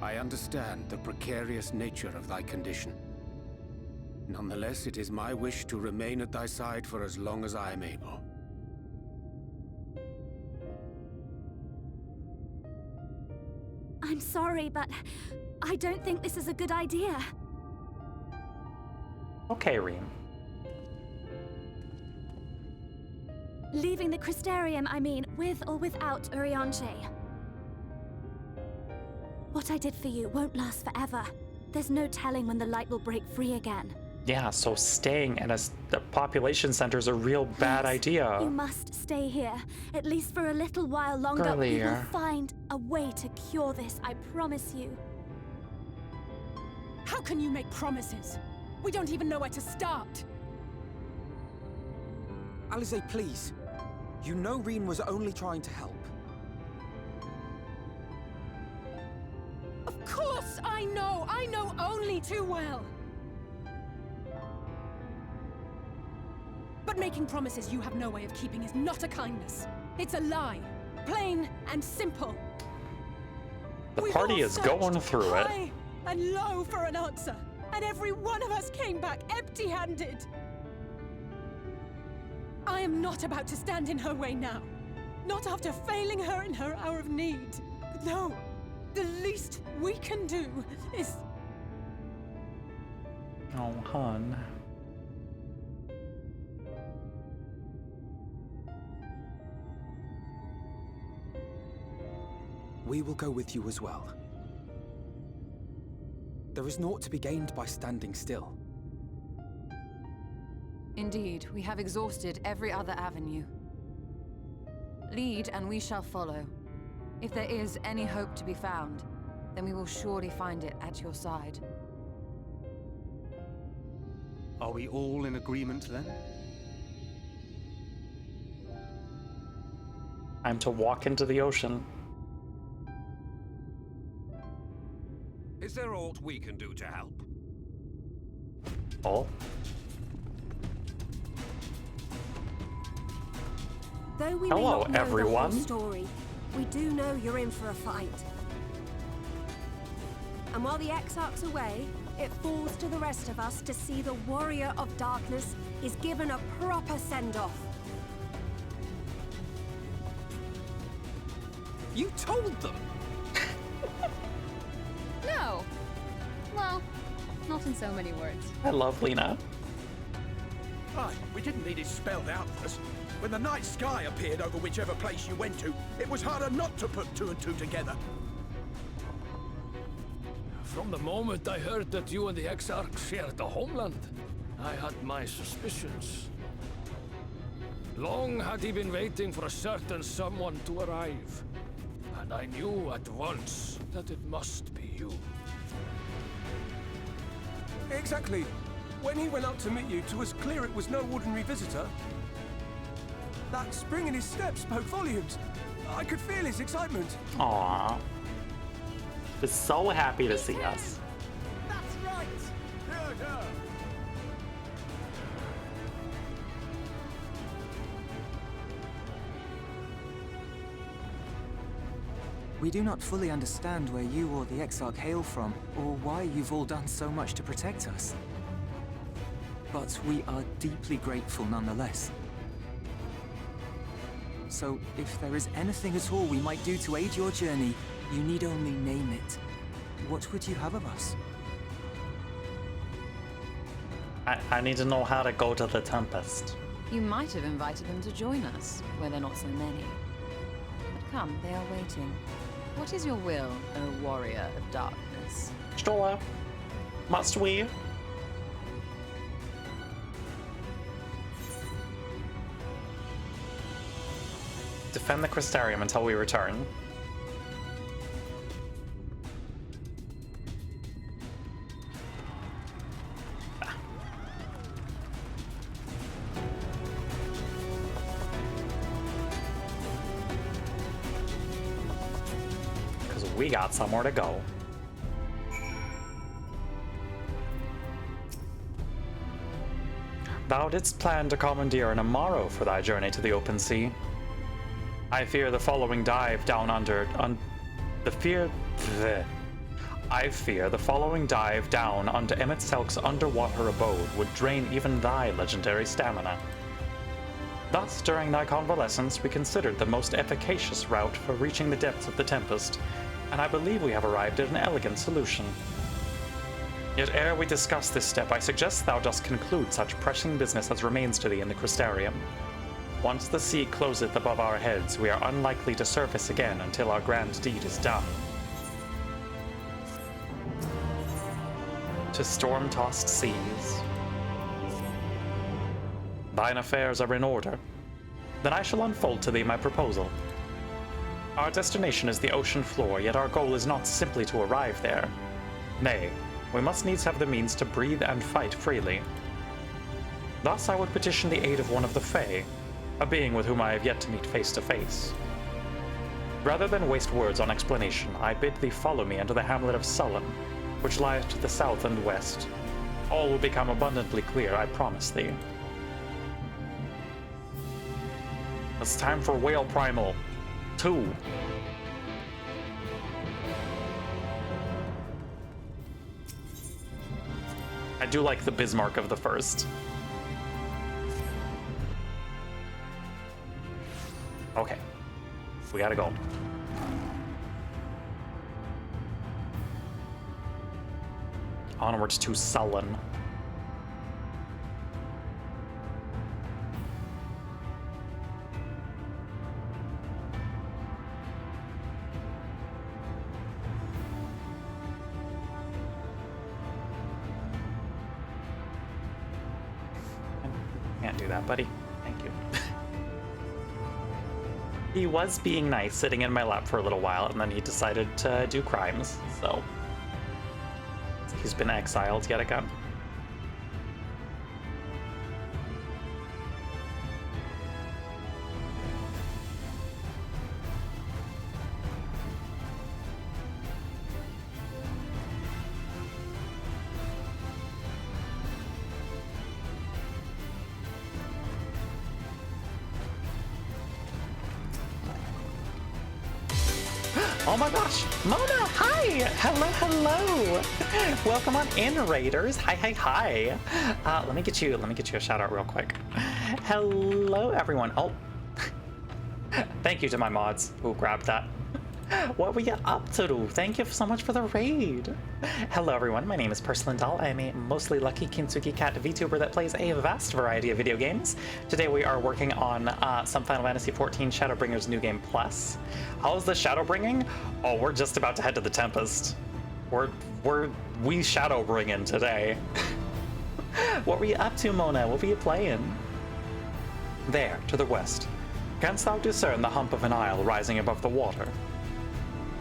I understand the precarious nature of thy condition. Nonetheless, it is my wish to remain at thy side for as long as I am able. I'm sorry, but I don't think this is a good idea. Okay, Reem. Leaving the Crystarium, I mean, with or without Urianger. What I did for you won't last forever. There's no telling when the light will break free again. Yeah, so staying in a population center is a real bad idea. You must stay here, at least for a little while longer. Earlier. We will find a way to cure this, I promise you. How can you make promises? We don't even know where to start. Alize, please. You know Reen was only trying to help. Of course I know! I know only too well! But making promises you have no way of keeping is not a kindness. It's a lie. Plain and simple. The party is going through it. High and low for an answer, and every one of us came back empty-handed. I am not about to stand in her way now. Not after failing her in her hour of need. No, the least we can do is... Oh, hon. We will go with you as well. There is naught to be gained by standing still. Indeed, we have exhausted every other avenue. Lead, and we shall follow. If there is any hope to be found, then we will surely find it at your side. Are we all in agreement then? I'm to walk into the ocean. Is there aught we can do to help? Oh? Though we Hello, may not know everyone. the whole story, we do know you're in for a fight. And while the Exarch's away, it falls to the rest of us to see the Warrior of Darkness is given a proper send-off. You told them! No. Well, not in so many words. I love Lena. Aye, we didn't need it spelled out for us. When the night sky appeared over whichever place you went to, it was harder not to put two and two together. From the moment I heard that you and the Exarch shared the homeland, I had my suspicions. Long had he been waiting for a certain someone to arrive. And I knew at once that it must be you. Exactly. When he went up to meet you, 'twas clear it was no ordinary visitor. That spring in his step spoke volumes. I could feel his excitement. Aww. He's so happy to see us. That's right. Yeah. We do not fully understand where you or the Exarch hail from, or why you've all done so much to protect us. But we are deeply grateful nonetheless. So, if there is anything at all we might do to aid your journey, you need only name it. What would you have of us? I need to know how to go to the Tempest. You might have invited them to join us, where there are not so many. But come, they are waiting. What is your will, O warrior of darkness? Sure. Must we? Defend the Crystarium until we return. Because we got somewhere to go. Thou didst plan to commandeer an Amaro for thy journey to the open sea. I fear the following dive down I fear the following dive down onto Emet-Selk's underwater abode would drain even thy legendary stamina. Thus, during thy convalescence, we considered the most efficacious route for reaching the depths of the Tempest, and I believe we have arrived at an elegant solution. Yet ere we discuss this step, I suggest thou dost conclude such pressing business as remains to thee in the Crystarium. Once the sea closeth above our heads, we are unlikely to surface again until our grand deed is done. To storm-tossed seas. Thine affairs are in order. Then I shall unfold to thee my proposal. Our destination is the ocean floor, yet our goal is not simply to arrive there. Nay, we must needs have the means to breathe and fight freely. Thus I would petition the aid of one of the Fae, a being with whom I have yet to meet face to face. Rather than waste words on explanation, I bid thee follow me into the hamlet of Sullen, which lies to the south and west. All will become abundantly clear, I promise thee. It's time for Whale Primal 2. I do like the Bismarck of the first. Okay, we gotta go. Onwards to Sullen. Can't do that, buddy. Thank you. He was being nice, sitting in my lap for a little while, and then he decided to do crimes, so he's been exiled yet again. Oh my gosh, Mona, hi! Hello, hello! Welcome on in, Raiders. Hi, hi, hi. Let me get you a shout out real quick. Hello, everyone. Oh, thank you to my mods who grabbed that. What were you up to? Thank you so much for the raid. Hello everyone, my name is Perslindal. I am a mostly lucky Kintsugi cat VTuber that plays a vast variety of video games. Today we are working on some Final Fantasy XIV Shadowbringers New Game Plus. How's the Shadowbringing? Oh, we're just about to head to the Tempest. We Shadowbringing today. What were you up to, Mona? What were you playing? There, to the west. Canst thou discern the hump of an isle rising above the water?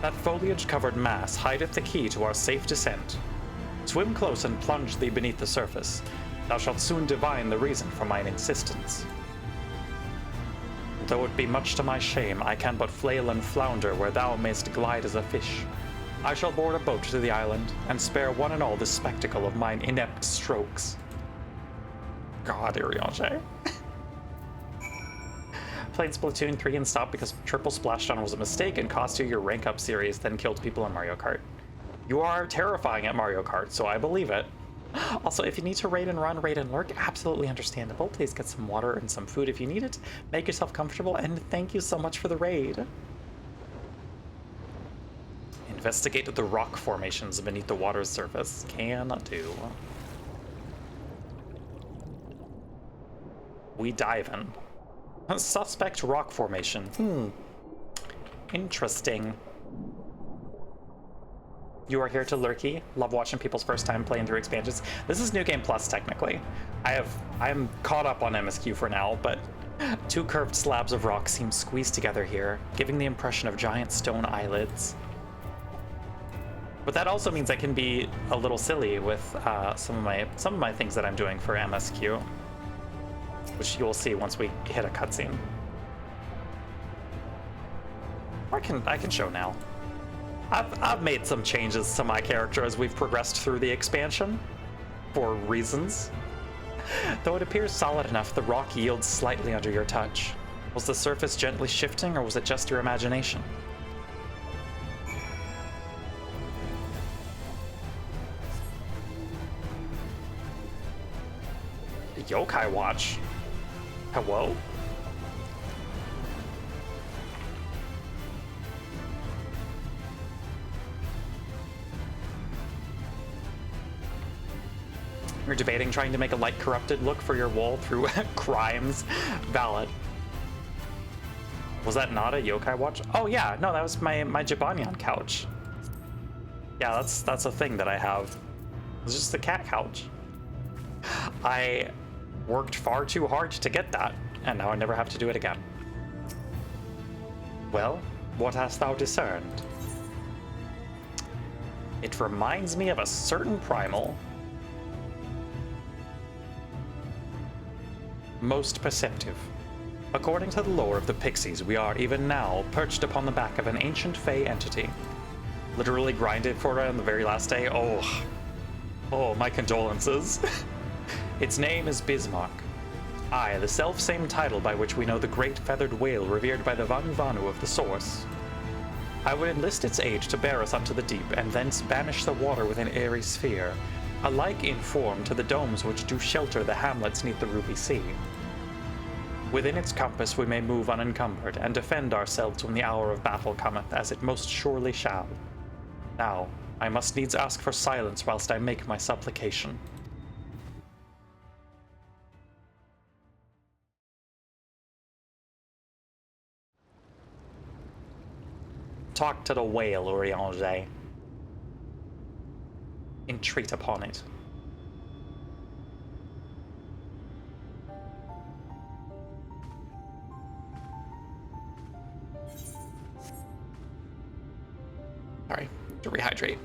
That foliage-covered mass hideth the key to our safe descent. Swim close and plunge thee beneath the surface. Thou shalt soon divine the reason for mine insistence. Though it be much to my shame, I can but flail and flounder where thou mayst glide as a fish. I shall board a boat to the island, and spare one and all the spectacle of mine inept strokes. God, Iriange. Played Splatoon 3 and stopped because triple splashdown was a mistake and cost you your rank up series, then killed people in Mario Kart. You are terrifying at Mario Kart, so I believe it. Also, if you need to raid and run, raid and lurk, absolutely understandable. Please get some water and some food if you need it. Make yourself comfortable, and thank you so much for the raid. Investigate the rock formations beneath the water's surface. Can do. We dive in. Suspect rock formation. Interesting. You are here to lurky. Love watching people's first time playing through expansions. This is New Game Plus, technically. I'm caught up on MSQ for now, but two curved slabs of rock seem squeezed together here, giving the impression of giant stone eyelids. But that also means I can be a little silly with some of my things that I'm doing for MSQ, which you will see once we hit a cutscene. I can show now. I've made some changes to my character as we've progressed through the expansion, for reasons. Though it appears solid enough, the rock yields slightly under your touch. Was the surface gently shifting, or was it just your imagination? Yokai Watch. Hello? You're debating trying to make a light corrupted look for your wall through crimes. Valid. Was that not a Yokai Watch? Oh yeah, no, that was my Jibanyan couch. Yeah, that's a thing that I have. It's just a cat couch. I worked far too hard to get that, and now I never have to do it again. Well, what hast thou discerned? It reminds me of a certain primal. Most perceptive. According to the lore of the Pixies, we are even now perched upon the back of an ancient Fey entity. Literally grinded for it on the very last day. Oh, my condolences. Its name is Bismarck. Aye, the self-same title by which we know the great feathered whale revered by the Vanu Vanu of the Source. I would enlist its aid to bear us unto the deep, and thence banish the water with an airy sphere, alike in form to the domes which do shelter the hamlets neath the ruby sea. Within its compass we may move unencumbered, and defend ourselves when the hour of battle cometh, as it most surely shall. Now, I must needs ask for silence whilst I make my supplication. Talk to the whale, Urianger. Entreat upon it. Sorry, to rehydrate.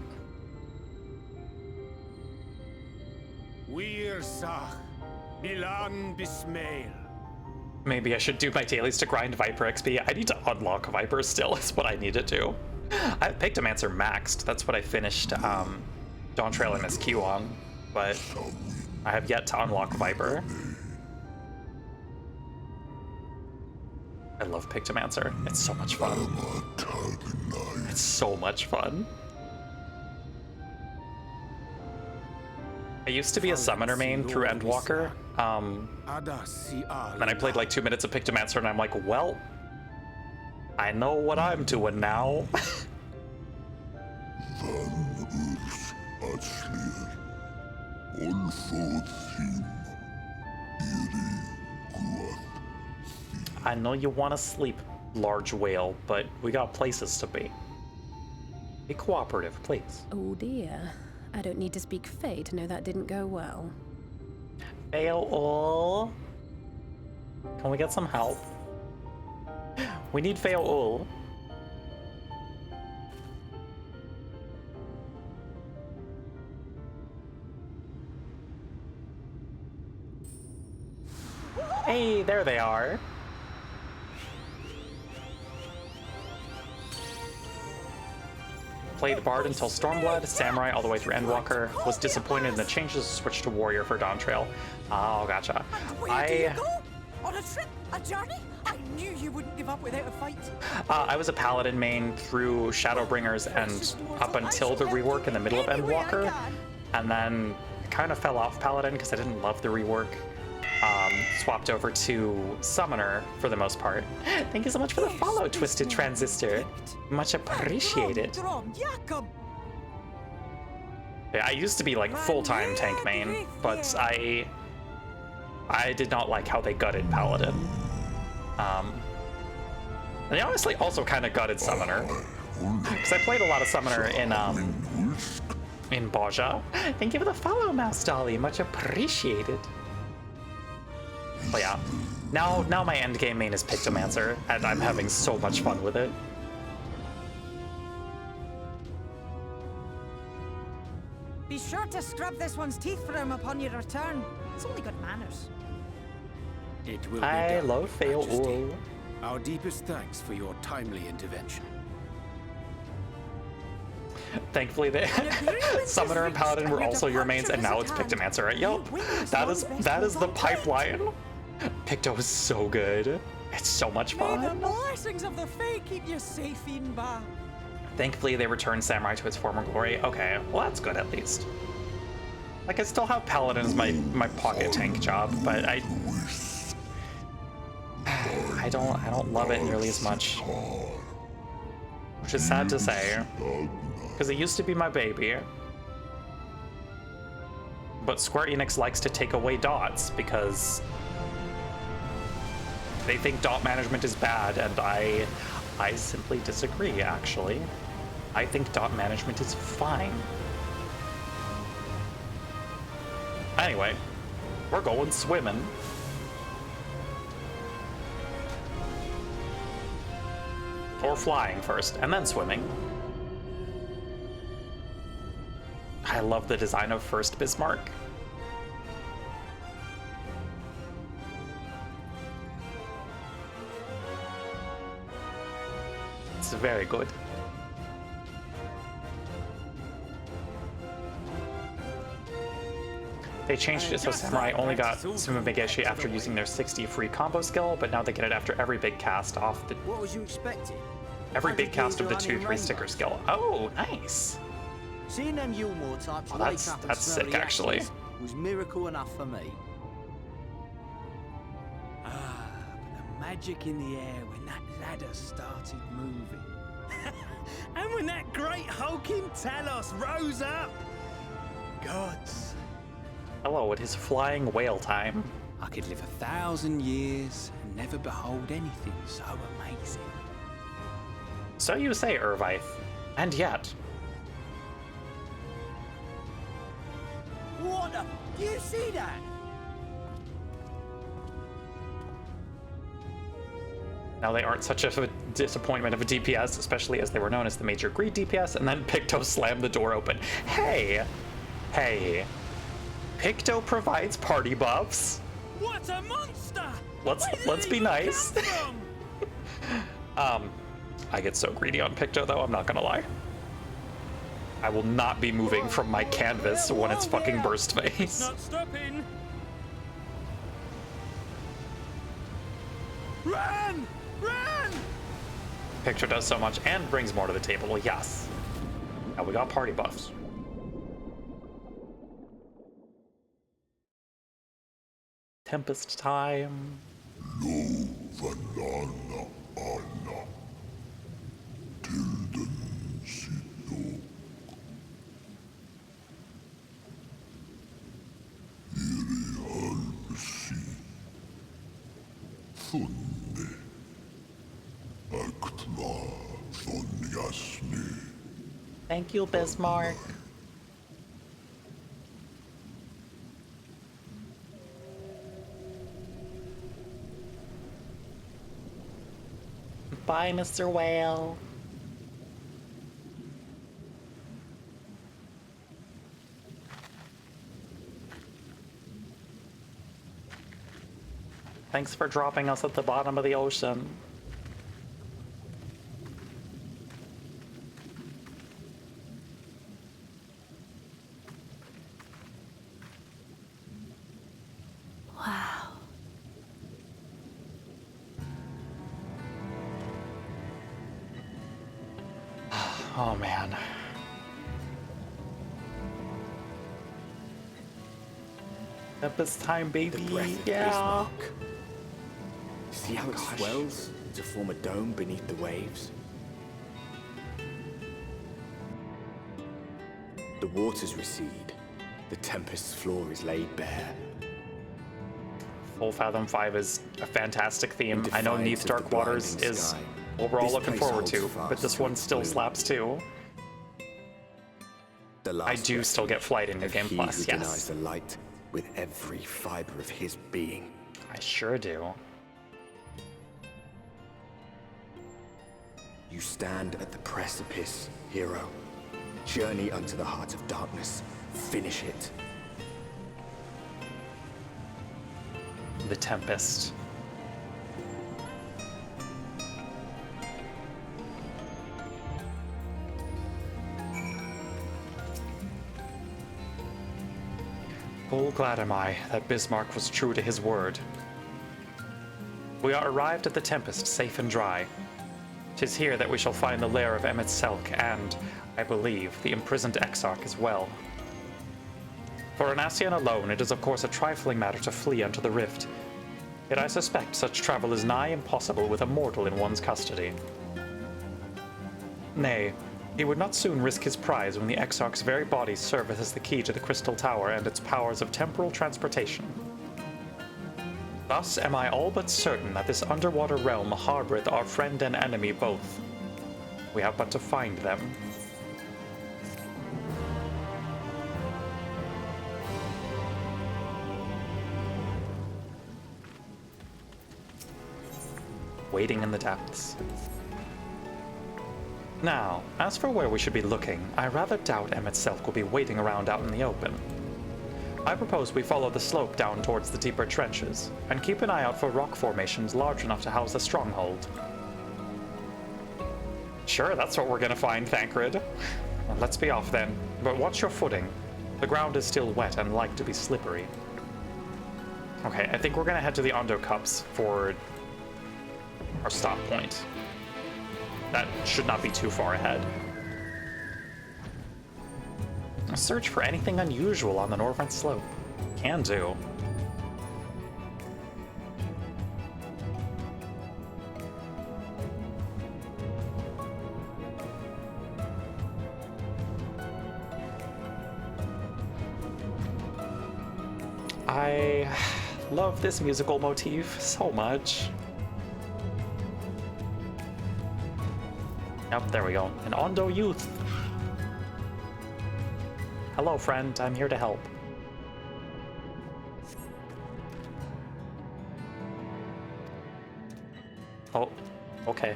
Maybe I should do my dailies to grind Viper XP. I need to unlock Viper still, is what I need to do. I have Pictomancer maxed. That's what I finished Dawn Trail MSQ on, but I have yet to unlock Viper. I love Pictomancer. It's so much fun. It's so much fun. I used to be a summoner main through Endwalker. Then I played like 2 minutes of Pictomancer and I'm like, well, I know what I'm doing now. I know you want to sleep, large whale, but we got places to be. Be cooperative, please. Oh dear. I don't need to speak Fey to know that didn't go well. Fail. Can we get some help? We need Fail. Hey, there they are. Played Bard until Stormblood, Samurai all the way through Endwalker. Was disappointed in the changes, switched to Warrior for Dawn Trail. Oh, gotcha. Where do you go? On a trip? A journey? I knew you wouldn't give up without a fight. I was a paladin main through Shadowbringers and up until the rework in the middle of Endwalker, and then I kind of fell off paladin because I didn't love the rework. Swapped over to Summoner for the most part. Thank you so much for the follow, Twisted Transistor. Much appreciated. Yeah, I used to be like full-time tank main, but I did not like how they gutted Paladin. They honestly also kind of gutted Summoner, because I played a lot of Summoner in Baja. Thank you for the follow, Mouse Dolly. Much appreciated. But yeah, now my endgame main is Pictomancer, and I'm having so much fun with it. Be sure to scrub this one's teeth for him upon your return. It's only good manners. It will I be done, love Fail. Majesty. Our deepest thanks for your timely intervention. Thankfully, Summoner and Paladin were also your mains, and now it's Pictomancer, right? Yo, that is the pipeline. Picto is so good. It's so much fun. May the blessings of the Fae keep you safe, Inba. Thankfully, they returned Samurai to its former glory. Okay, well that's good at least. Like I still have Paladin as my pocket tank job, but I don't love it nearly as much, which is sad to say, because it used to be my baby. But Square Enix likes to take away dots because they think dot management is bad, and I simply disagree, actually. I think dot management is fine. Anyway, we're going swimming. Or flying first, and then swimming. I love the design of First Bismarck. It's very good. They changed it so Samurai only got Sumimageshi after using their 60 free combo skill, but now they get it after every big cast off the... What was you expecting? Every big cast of the 2-3 sticker skill. Oh, nice! Seeing them Yulmore types Oh, wake up and that's smell sick, the actually. ashes was miracle enough for me. Ah, but the magic in the air when that ladder started moving. And when that great hulking Talos rose up. Gods. Hello, it is flying whale time. I could live 1,000 years and never behold anything so amazing. So you say, Irvith. And yet... What the? Do you see that? Now they aren't such a disappointment of a DPS, especially as they were known as the major greed DPS, and then Picto slammed the door open. Hey! Hey. Picto provides party buffs. What a monster! Let's be nice. I get so greedy on Picto though, I'm not gonna lie. I will not be moving from my canvas when it's fucking burst phase. Not stopping. Run! Run! Picture does so much and brings more to the table, yes. Now we got party buffs. Tempest time. Thank you, Bismarck. Bye, Mr. Whale. Thanks for dropping us at the bottom of the ocean. Wow. Oh man. Tempest time, baby. The breath of Yeah. Bismarck. See how it swells to form a dome beneath the waves? The waters recede. The Tempest's floor is laid bare. Full Fathom 5 is a fantastic theme. I know Neath Dark Waters is what we're all looking forward to, but this one still slaps too. I do still get Flight in New Game Plus, yes. Denies the light with every fiber of his being. I sure do. You stand at the precipice, hero. Journey unto the heart of darkness. Finish it. The Tempest. Full glad am I that Bismarck was true to his word. We are arrived at the Tempest, safe and dry. 'Tis here that we shall find the lair of Emmet Selk and, I believe, the imprisoned Exarch as well. For an Ascian alone, it is of course a trifling matter to flee unto the rift. Yet I suspect such travel is nigh impossible with a mortal in one's custody. Nay, he would not soon risk his prize when the Exarch's very body serveth as the key to the Crystal Tower and its powers of temporal transportation. Thus am I all but certain that this underwater realm harboreth our friend and enemy both. We have but to find them. Waiting in the depths. Now, as for where we should be looking, I rather doubt Emmet Selk will be waiting around out in the open. I propose we follow the slope down towards the deeper trenches, and keep an eye out for rock formations large enough to house a stronghold. Sure, that's what we're gonna find, Thancred. Well, let's be off then, but watch your footing. The ground is still wet and like to be slippery. Okay, I think we're gonna head to the Ondo Cups for our stop point. That should not be too far ahead. Search for anything unusual on the northern slope. Can do. I love this musical motif so much. Yep, there we go. An Ondo youth. Hello, friend. I'm here to help. Oh, okay.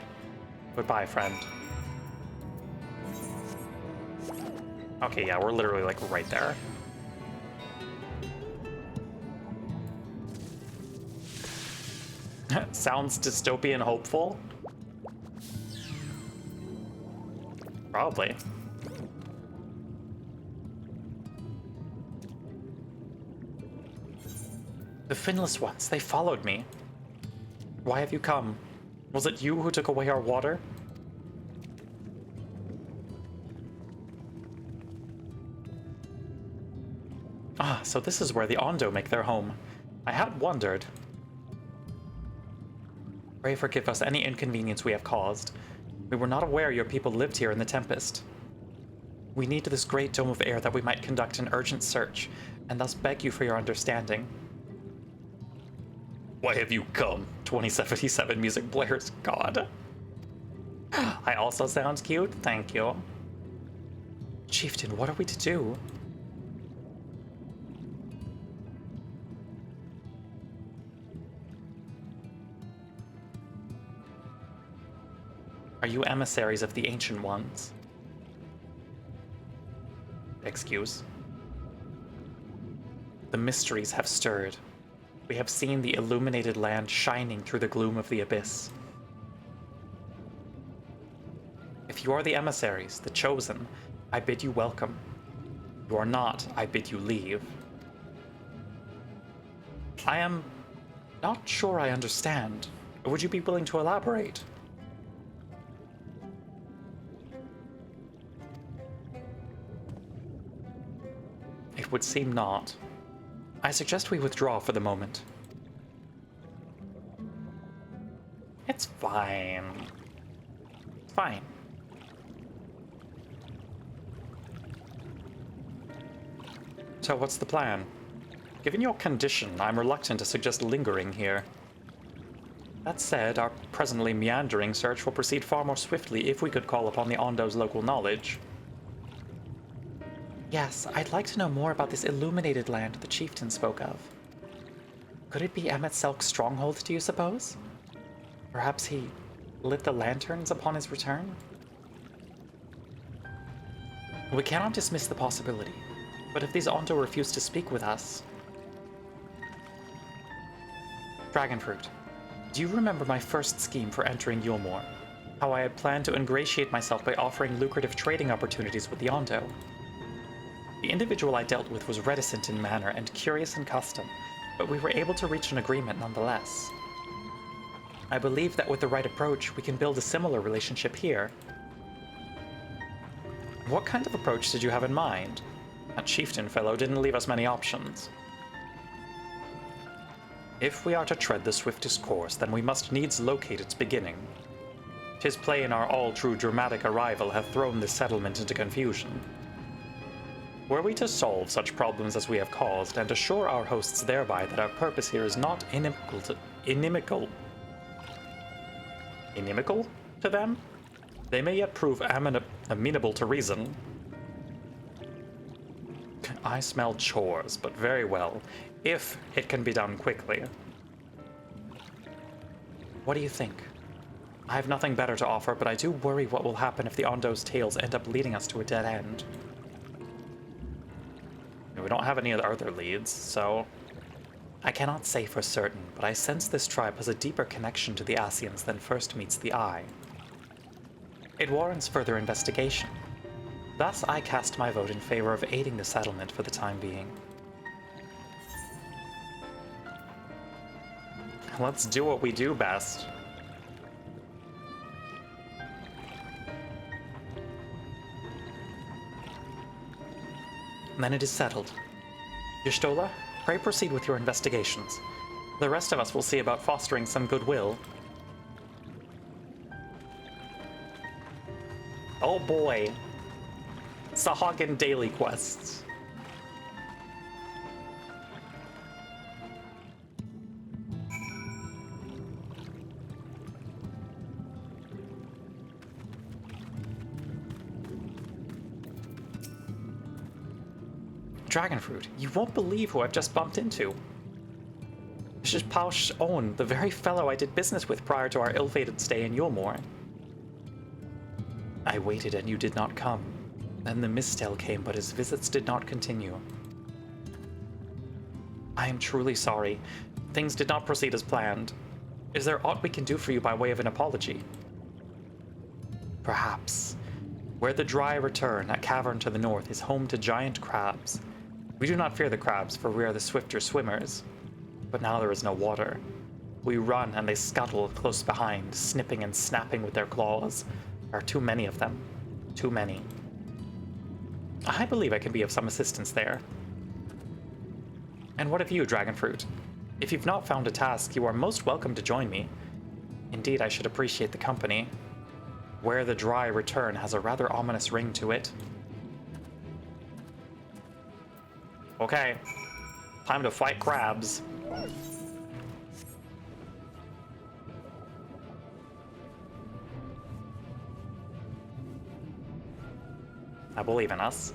Goodbye, friend. Okay, yeah, we're literally, like, right there. Sounds dystopian hopeful? Probably. The finless ones, they followed me. Why have you come? Was it you who took away our water? Ah, so this is where the Ondo make their home. I had wondered. Pray forgive us any inconvenience we have caused. We were not aware your people lived here in the Tempest. We need this great dome of air that we might conduct an urgent search, and thus beg you for your understanding. Why have you come? 2077 music blares. God. I also sound cute? Thank you. Chieftain, what are we to do? Are you emissaries of the Ancient Ones? Excuse. The mysteries have stirred. We have seen the illuminated land shining through the gloom of the abyss. If you are the emissaries, the chosen, I bid you welcome. If you are not, I bid you leave. I am not sure I understand. Would you be willing to elaborate? it would seem not. I suggest we withdraw for the moment. It's fine. It's fine. So what's the plan? Given your condition, I'm reluctant to suggest lingering here. That said, our presently meandering search will proceed far more swiftly if we could call upon the Ondo's local knowledge. Yes, I'd like to know more about this illuminated land the chieftain spoke of. Could it be Emmet Selk's stronghold, do you suppose? Perhaps he lit the lanterns upon his return? We cannot dismiss the possibility, but if these Ondo refuse to speak with us... Dragonfruit, do you remember my first scheme for entering Yulmore? How I had planned to ingratiate myself by offering lucrative trading opportunities with the Ondo? The individual I dealt with was reticent in manner and curious in custom, but we were able to reach an agreement nonetheless. I believe that with the right approach, we can build a similar relationship here. What kind of approach did you have in mind? That chieftain fellow didn't leave us many options. If we are to tread the swiftest course, then we must needs locate its beginning. 'Tis plain our all-true dramatic arrival hath thrown this settlement into confusion. Were we to solve such problems as we have caused, and assure our hosts thereby that our purpose here is not inimical to them, they may yet prove amenable to reason. I smell chores, but very well, if it can be done quickly. What do you think? I have nothing better to offer, but I do worry what will happen if the Ondo's tales end up leading us to a dead end. We don't have any other leads, so... I cannot say for certain, but I sense this tribe has a deeper connection to the Ascians than first meets the eye. It warrants further investigation. Thus, I cast my vote in favor of aiding the settlement for the time being. Let's do what we do best. Then it is settled. Y'shtola, pray proceed with your investigations. The rest of us will see about fostering some goodwill. Oh boy. Sahagin daily quests. Dragonfruit, you won't believe who I've just bumped into. This is Paush's own, the very fellow I did business with prior to our ill-fated stay in Yulmore. I waited and you did not come. Then the mistel came, but his visits did not continue. I am truly sorry. Things did not proceed as planned. Is there aught we can do for you by way of an apology? Perhaps. Where the dry return, that cavern to the north, is home to giant crabs. We do not fear the crabs, for we are the swifter swimmers. But now there is no water. We run and they scuttle close behind, snipping and snapping with their claws. There are too many of them. Too many. I believe I can be of some assistance there. And what of you, Dragonfruit? If you've not found a task, you are most welcome to join me. Indeed, I should appreciate the company. Where the dry return has a rather ominous ring to it. Okay. Time to fight crabs. I believe in us.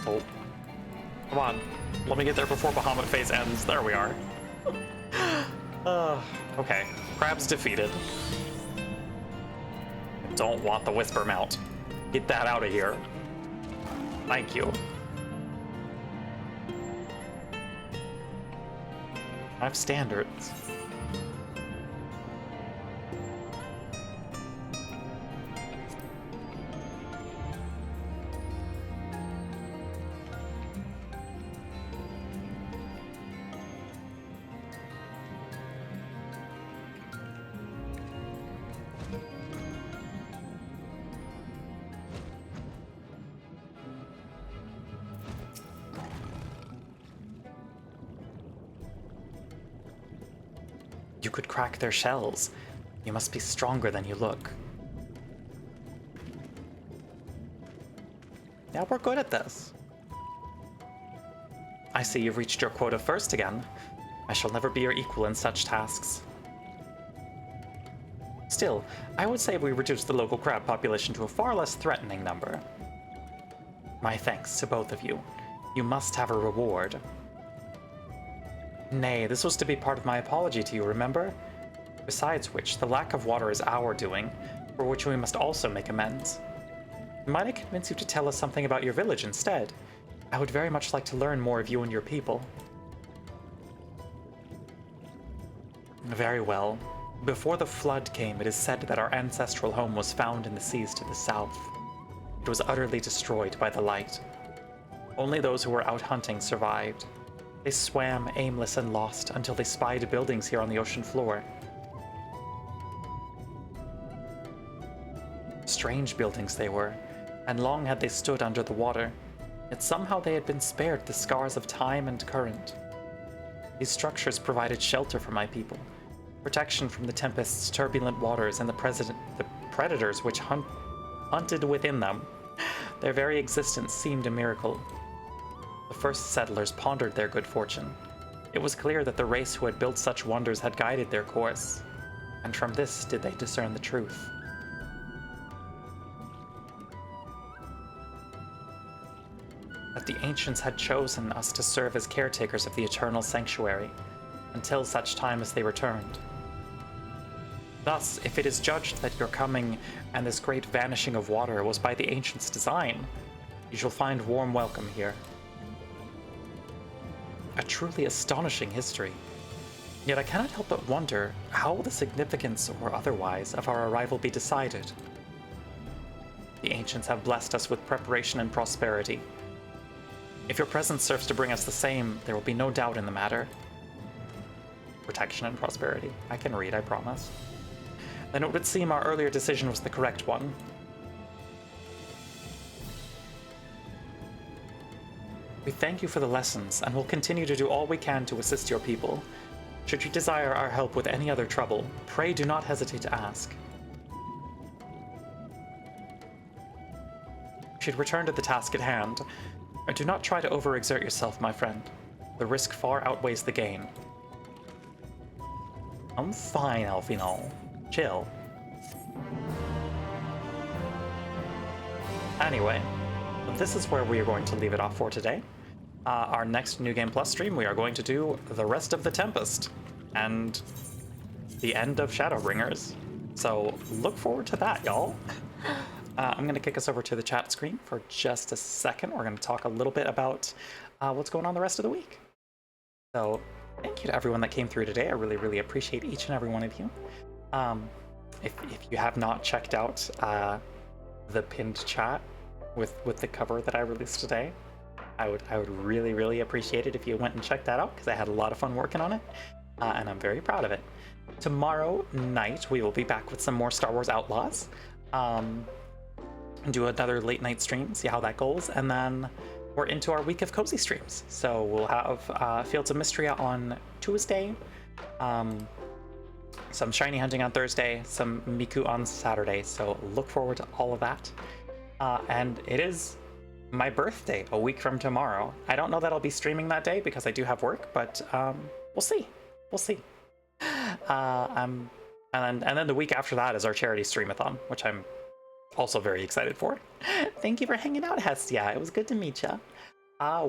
Oh. Come on. Let me get there before Bahamut phase ends. There we are. Okay. Crabs defeated. Don't want the whisper mount. Get that out of here. Thank you. I have standards. You could crack their shells. You must be stronger than you look. Yeah, we're good at this. I see you've reached your quota first again. I shall never be your equal in such tasks. Still, I would say we reduced the local crab population to a far less threatening number. My thanks to both of you. You must have a reward. Nay, this was to be part of my apology to you, remember? Besides which, the lack of water is our doing, for which we must also make amends. Might I convince you to tell us something about your village instead? I would very much like to learn more of you and your people. Very well. Before the flood came, it is said that our ancestral home was found in the seas to the south. It was utterly destroyed by the light. Only those who were out hunting survived. They swam aimless and lost until they spied buildings here on the ocean floor. Strange buildings they were, and long had they stood under the water, yet somehow they had been spared the scars of time and current. These structures provided shelter for my people, protection from the tempest's turbulent waters and the predators which hunted within them. Their very existence seemed a miracle. The first settlers pondered their good fortune. It was clear that the race who had built such wonders had guided their course, and from this did they discern the truth. That the ancients had chosen us to serve as caretakers of the eternal sanctuary, until such time as they returned. Thus, if it is judged that your coming and this great vanishing of water was by the ancients' design, you shall find warm welcome here. A truly astonishing history. Yet I cannot help but wonder, how will the significance, or otherwise, of our arrival be decided? The ancients have blessed us with preparation and prosperity. If your presence serves to bring us the same, there will be no doubt in the matter. Protection and prosperity. I can read, I promise. Then it would seem our earlier decision was the correct one. We thank you for the lessons, and will continue to do all we can to assist your people. Should you desire our help with any other trouble, pray do not hesitate to ask. You should return to the task at hand, and do not try to overexert yourself, my friend. The risk far outweighs the gain. I'm fine, Alfino. Chill. Anyway, this is where we are going to leave it off for today. Our next New Game Plus stream, we are going to do the rest of the Tempest and the end of Shadowbringers. So look forward to that, y'all. I'm going to kick us over to the chat screen for just a second. We're going to talk a little bit about what's going on the rest of the week. So thank you to everyone that came through today. I really, really appreciate each and every one of you. If you have not checked out the pinned chat with the cover that I released today, I would really, really appreciate it if you went and checked that out, because I had a lot of fun working on it, and I'm very proud of it. Tomorrow night, we will be back with some more Star Wars Outlaws. Do another late night stream, see how that goes, and then we're into our week of cozy streams. So we'll have Fields of Mystery on Tuesday, some shiny hunting on Thursday, some Miku on Saturday. So look forward to all of that. And it is my birthday a week from tomorrow. I don't know that I'll be streaming that day because I do have work, but we'll see. We'll see. And then the week after that is our charity streamathon, which I'm also very excited for. Thank you for hanging out, Hestia. It was good to meet ya.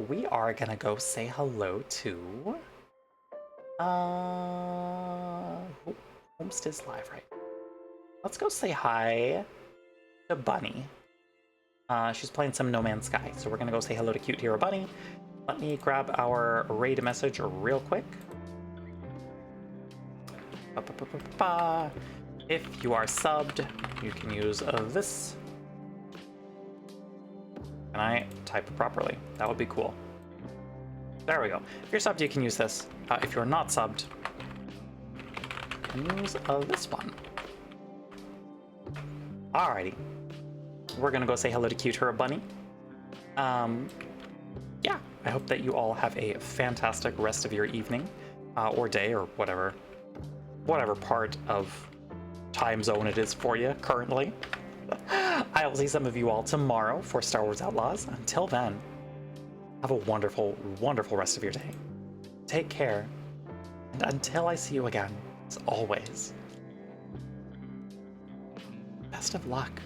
We are gonna go say hello to Homestead's live right now. Let's go say hi to Bunny. She's playing some No Man's Sky, so we're gonna go say hello to Cute Hero Bunny. Let me grab our raid message real quick. If you are subbed, you can use this. Can I type it properly? That would be cool. There we go. If you're subbed, you can use this. If you're not subbed, you can use this one. Alrighty. We're gonna go say hello to Cute Hero Bunny. Yeah, I hope that you all have a fantastic rest of your evening, or day, or whatever part of time zone it is for you currently. I will see some of you all tomorrow for Star Wars Outlaws. Until then, have a wonderful, wonderful rest of your day. Take care, and until I see you again, as always, best of luck.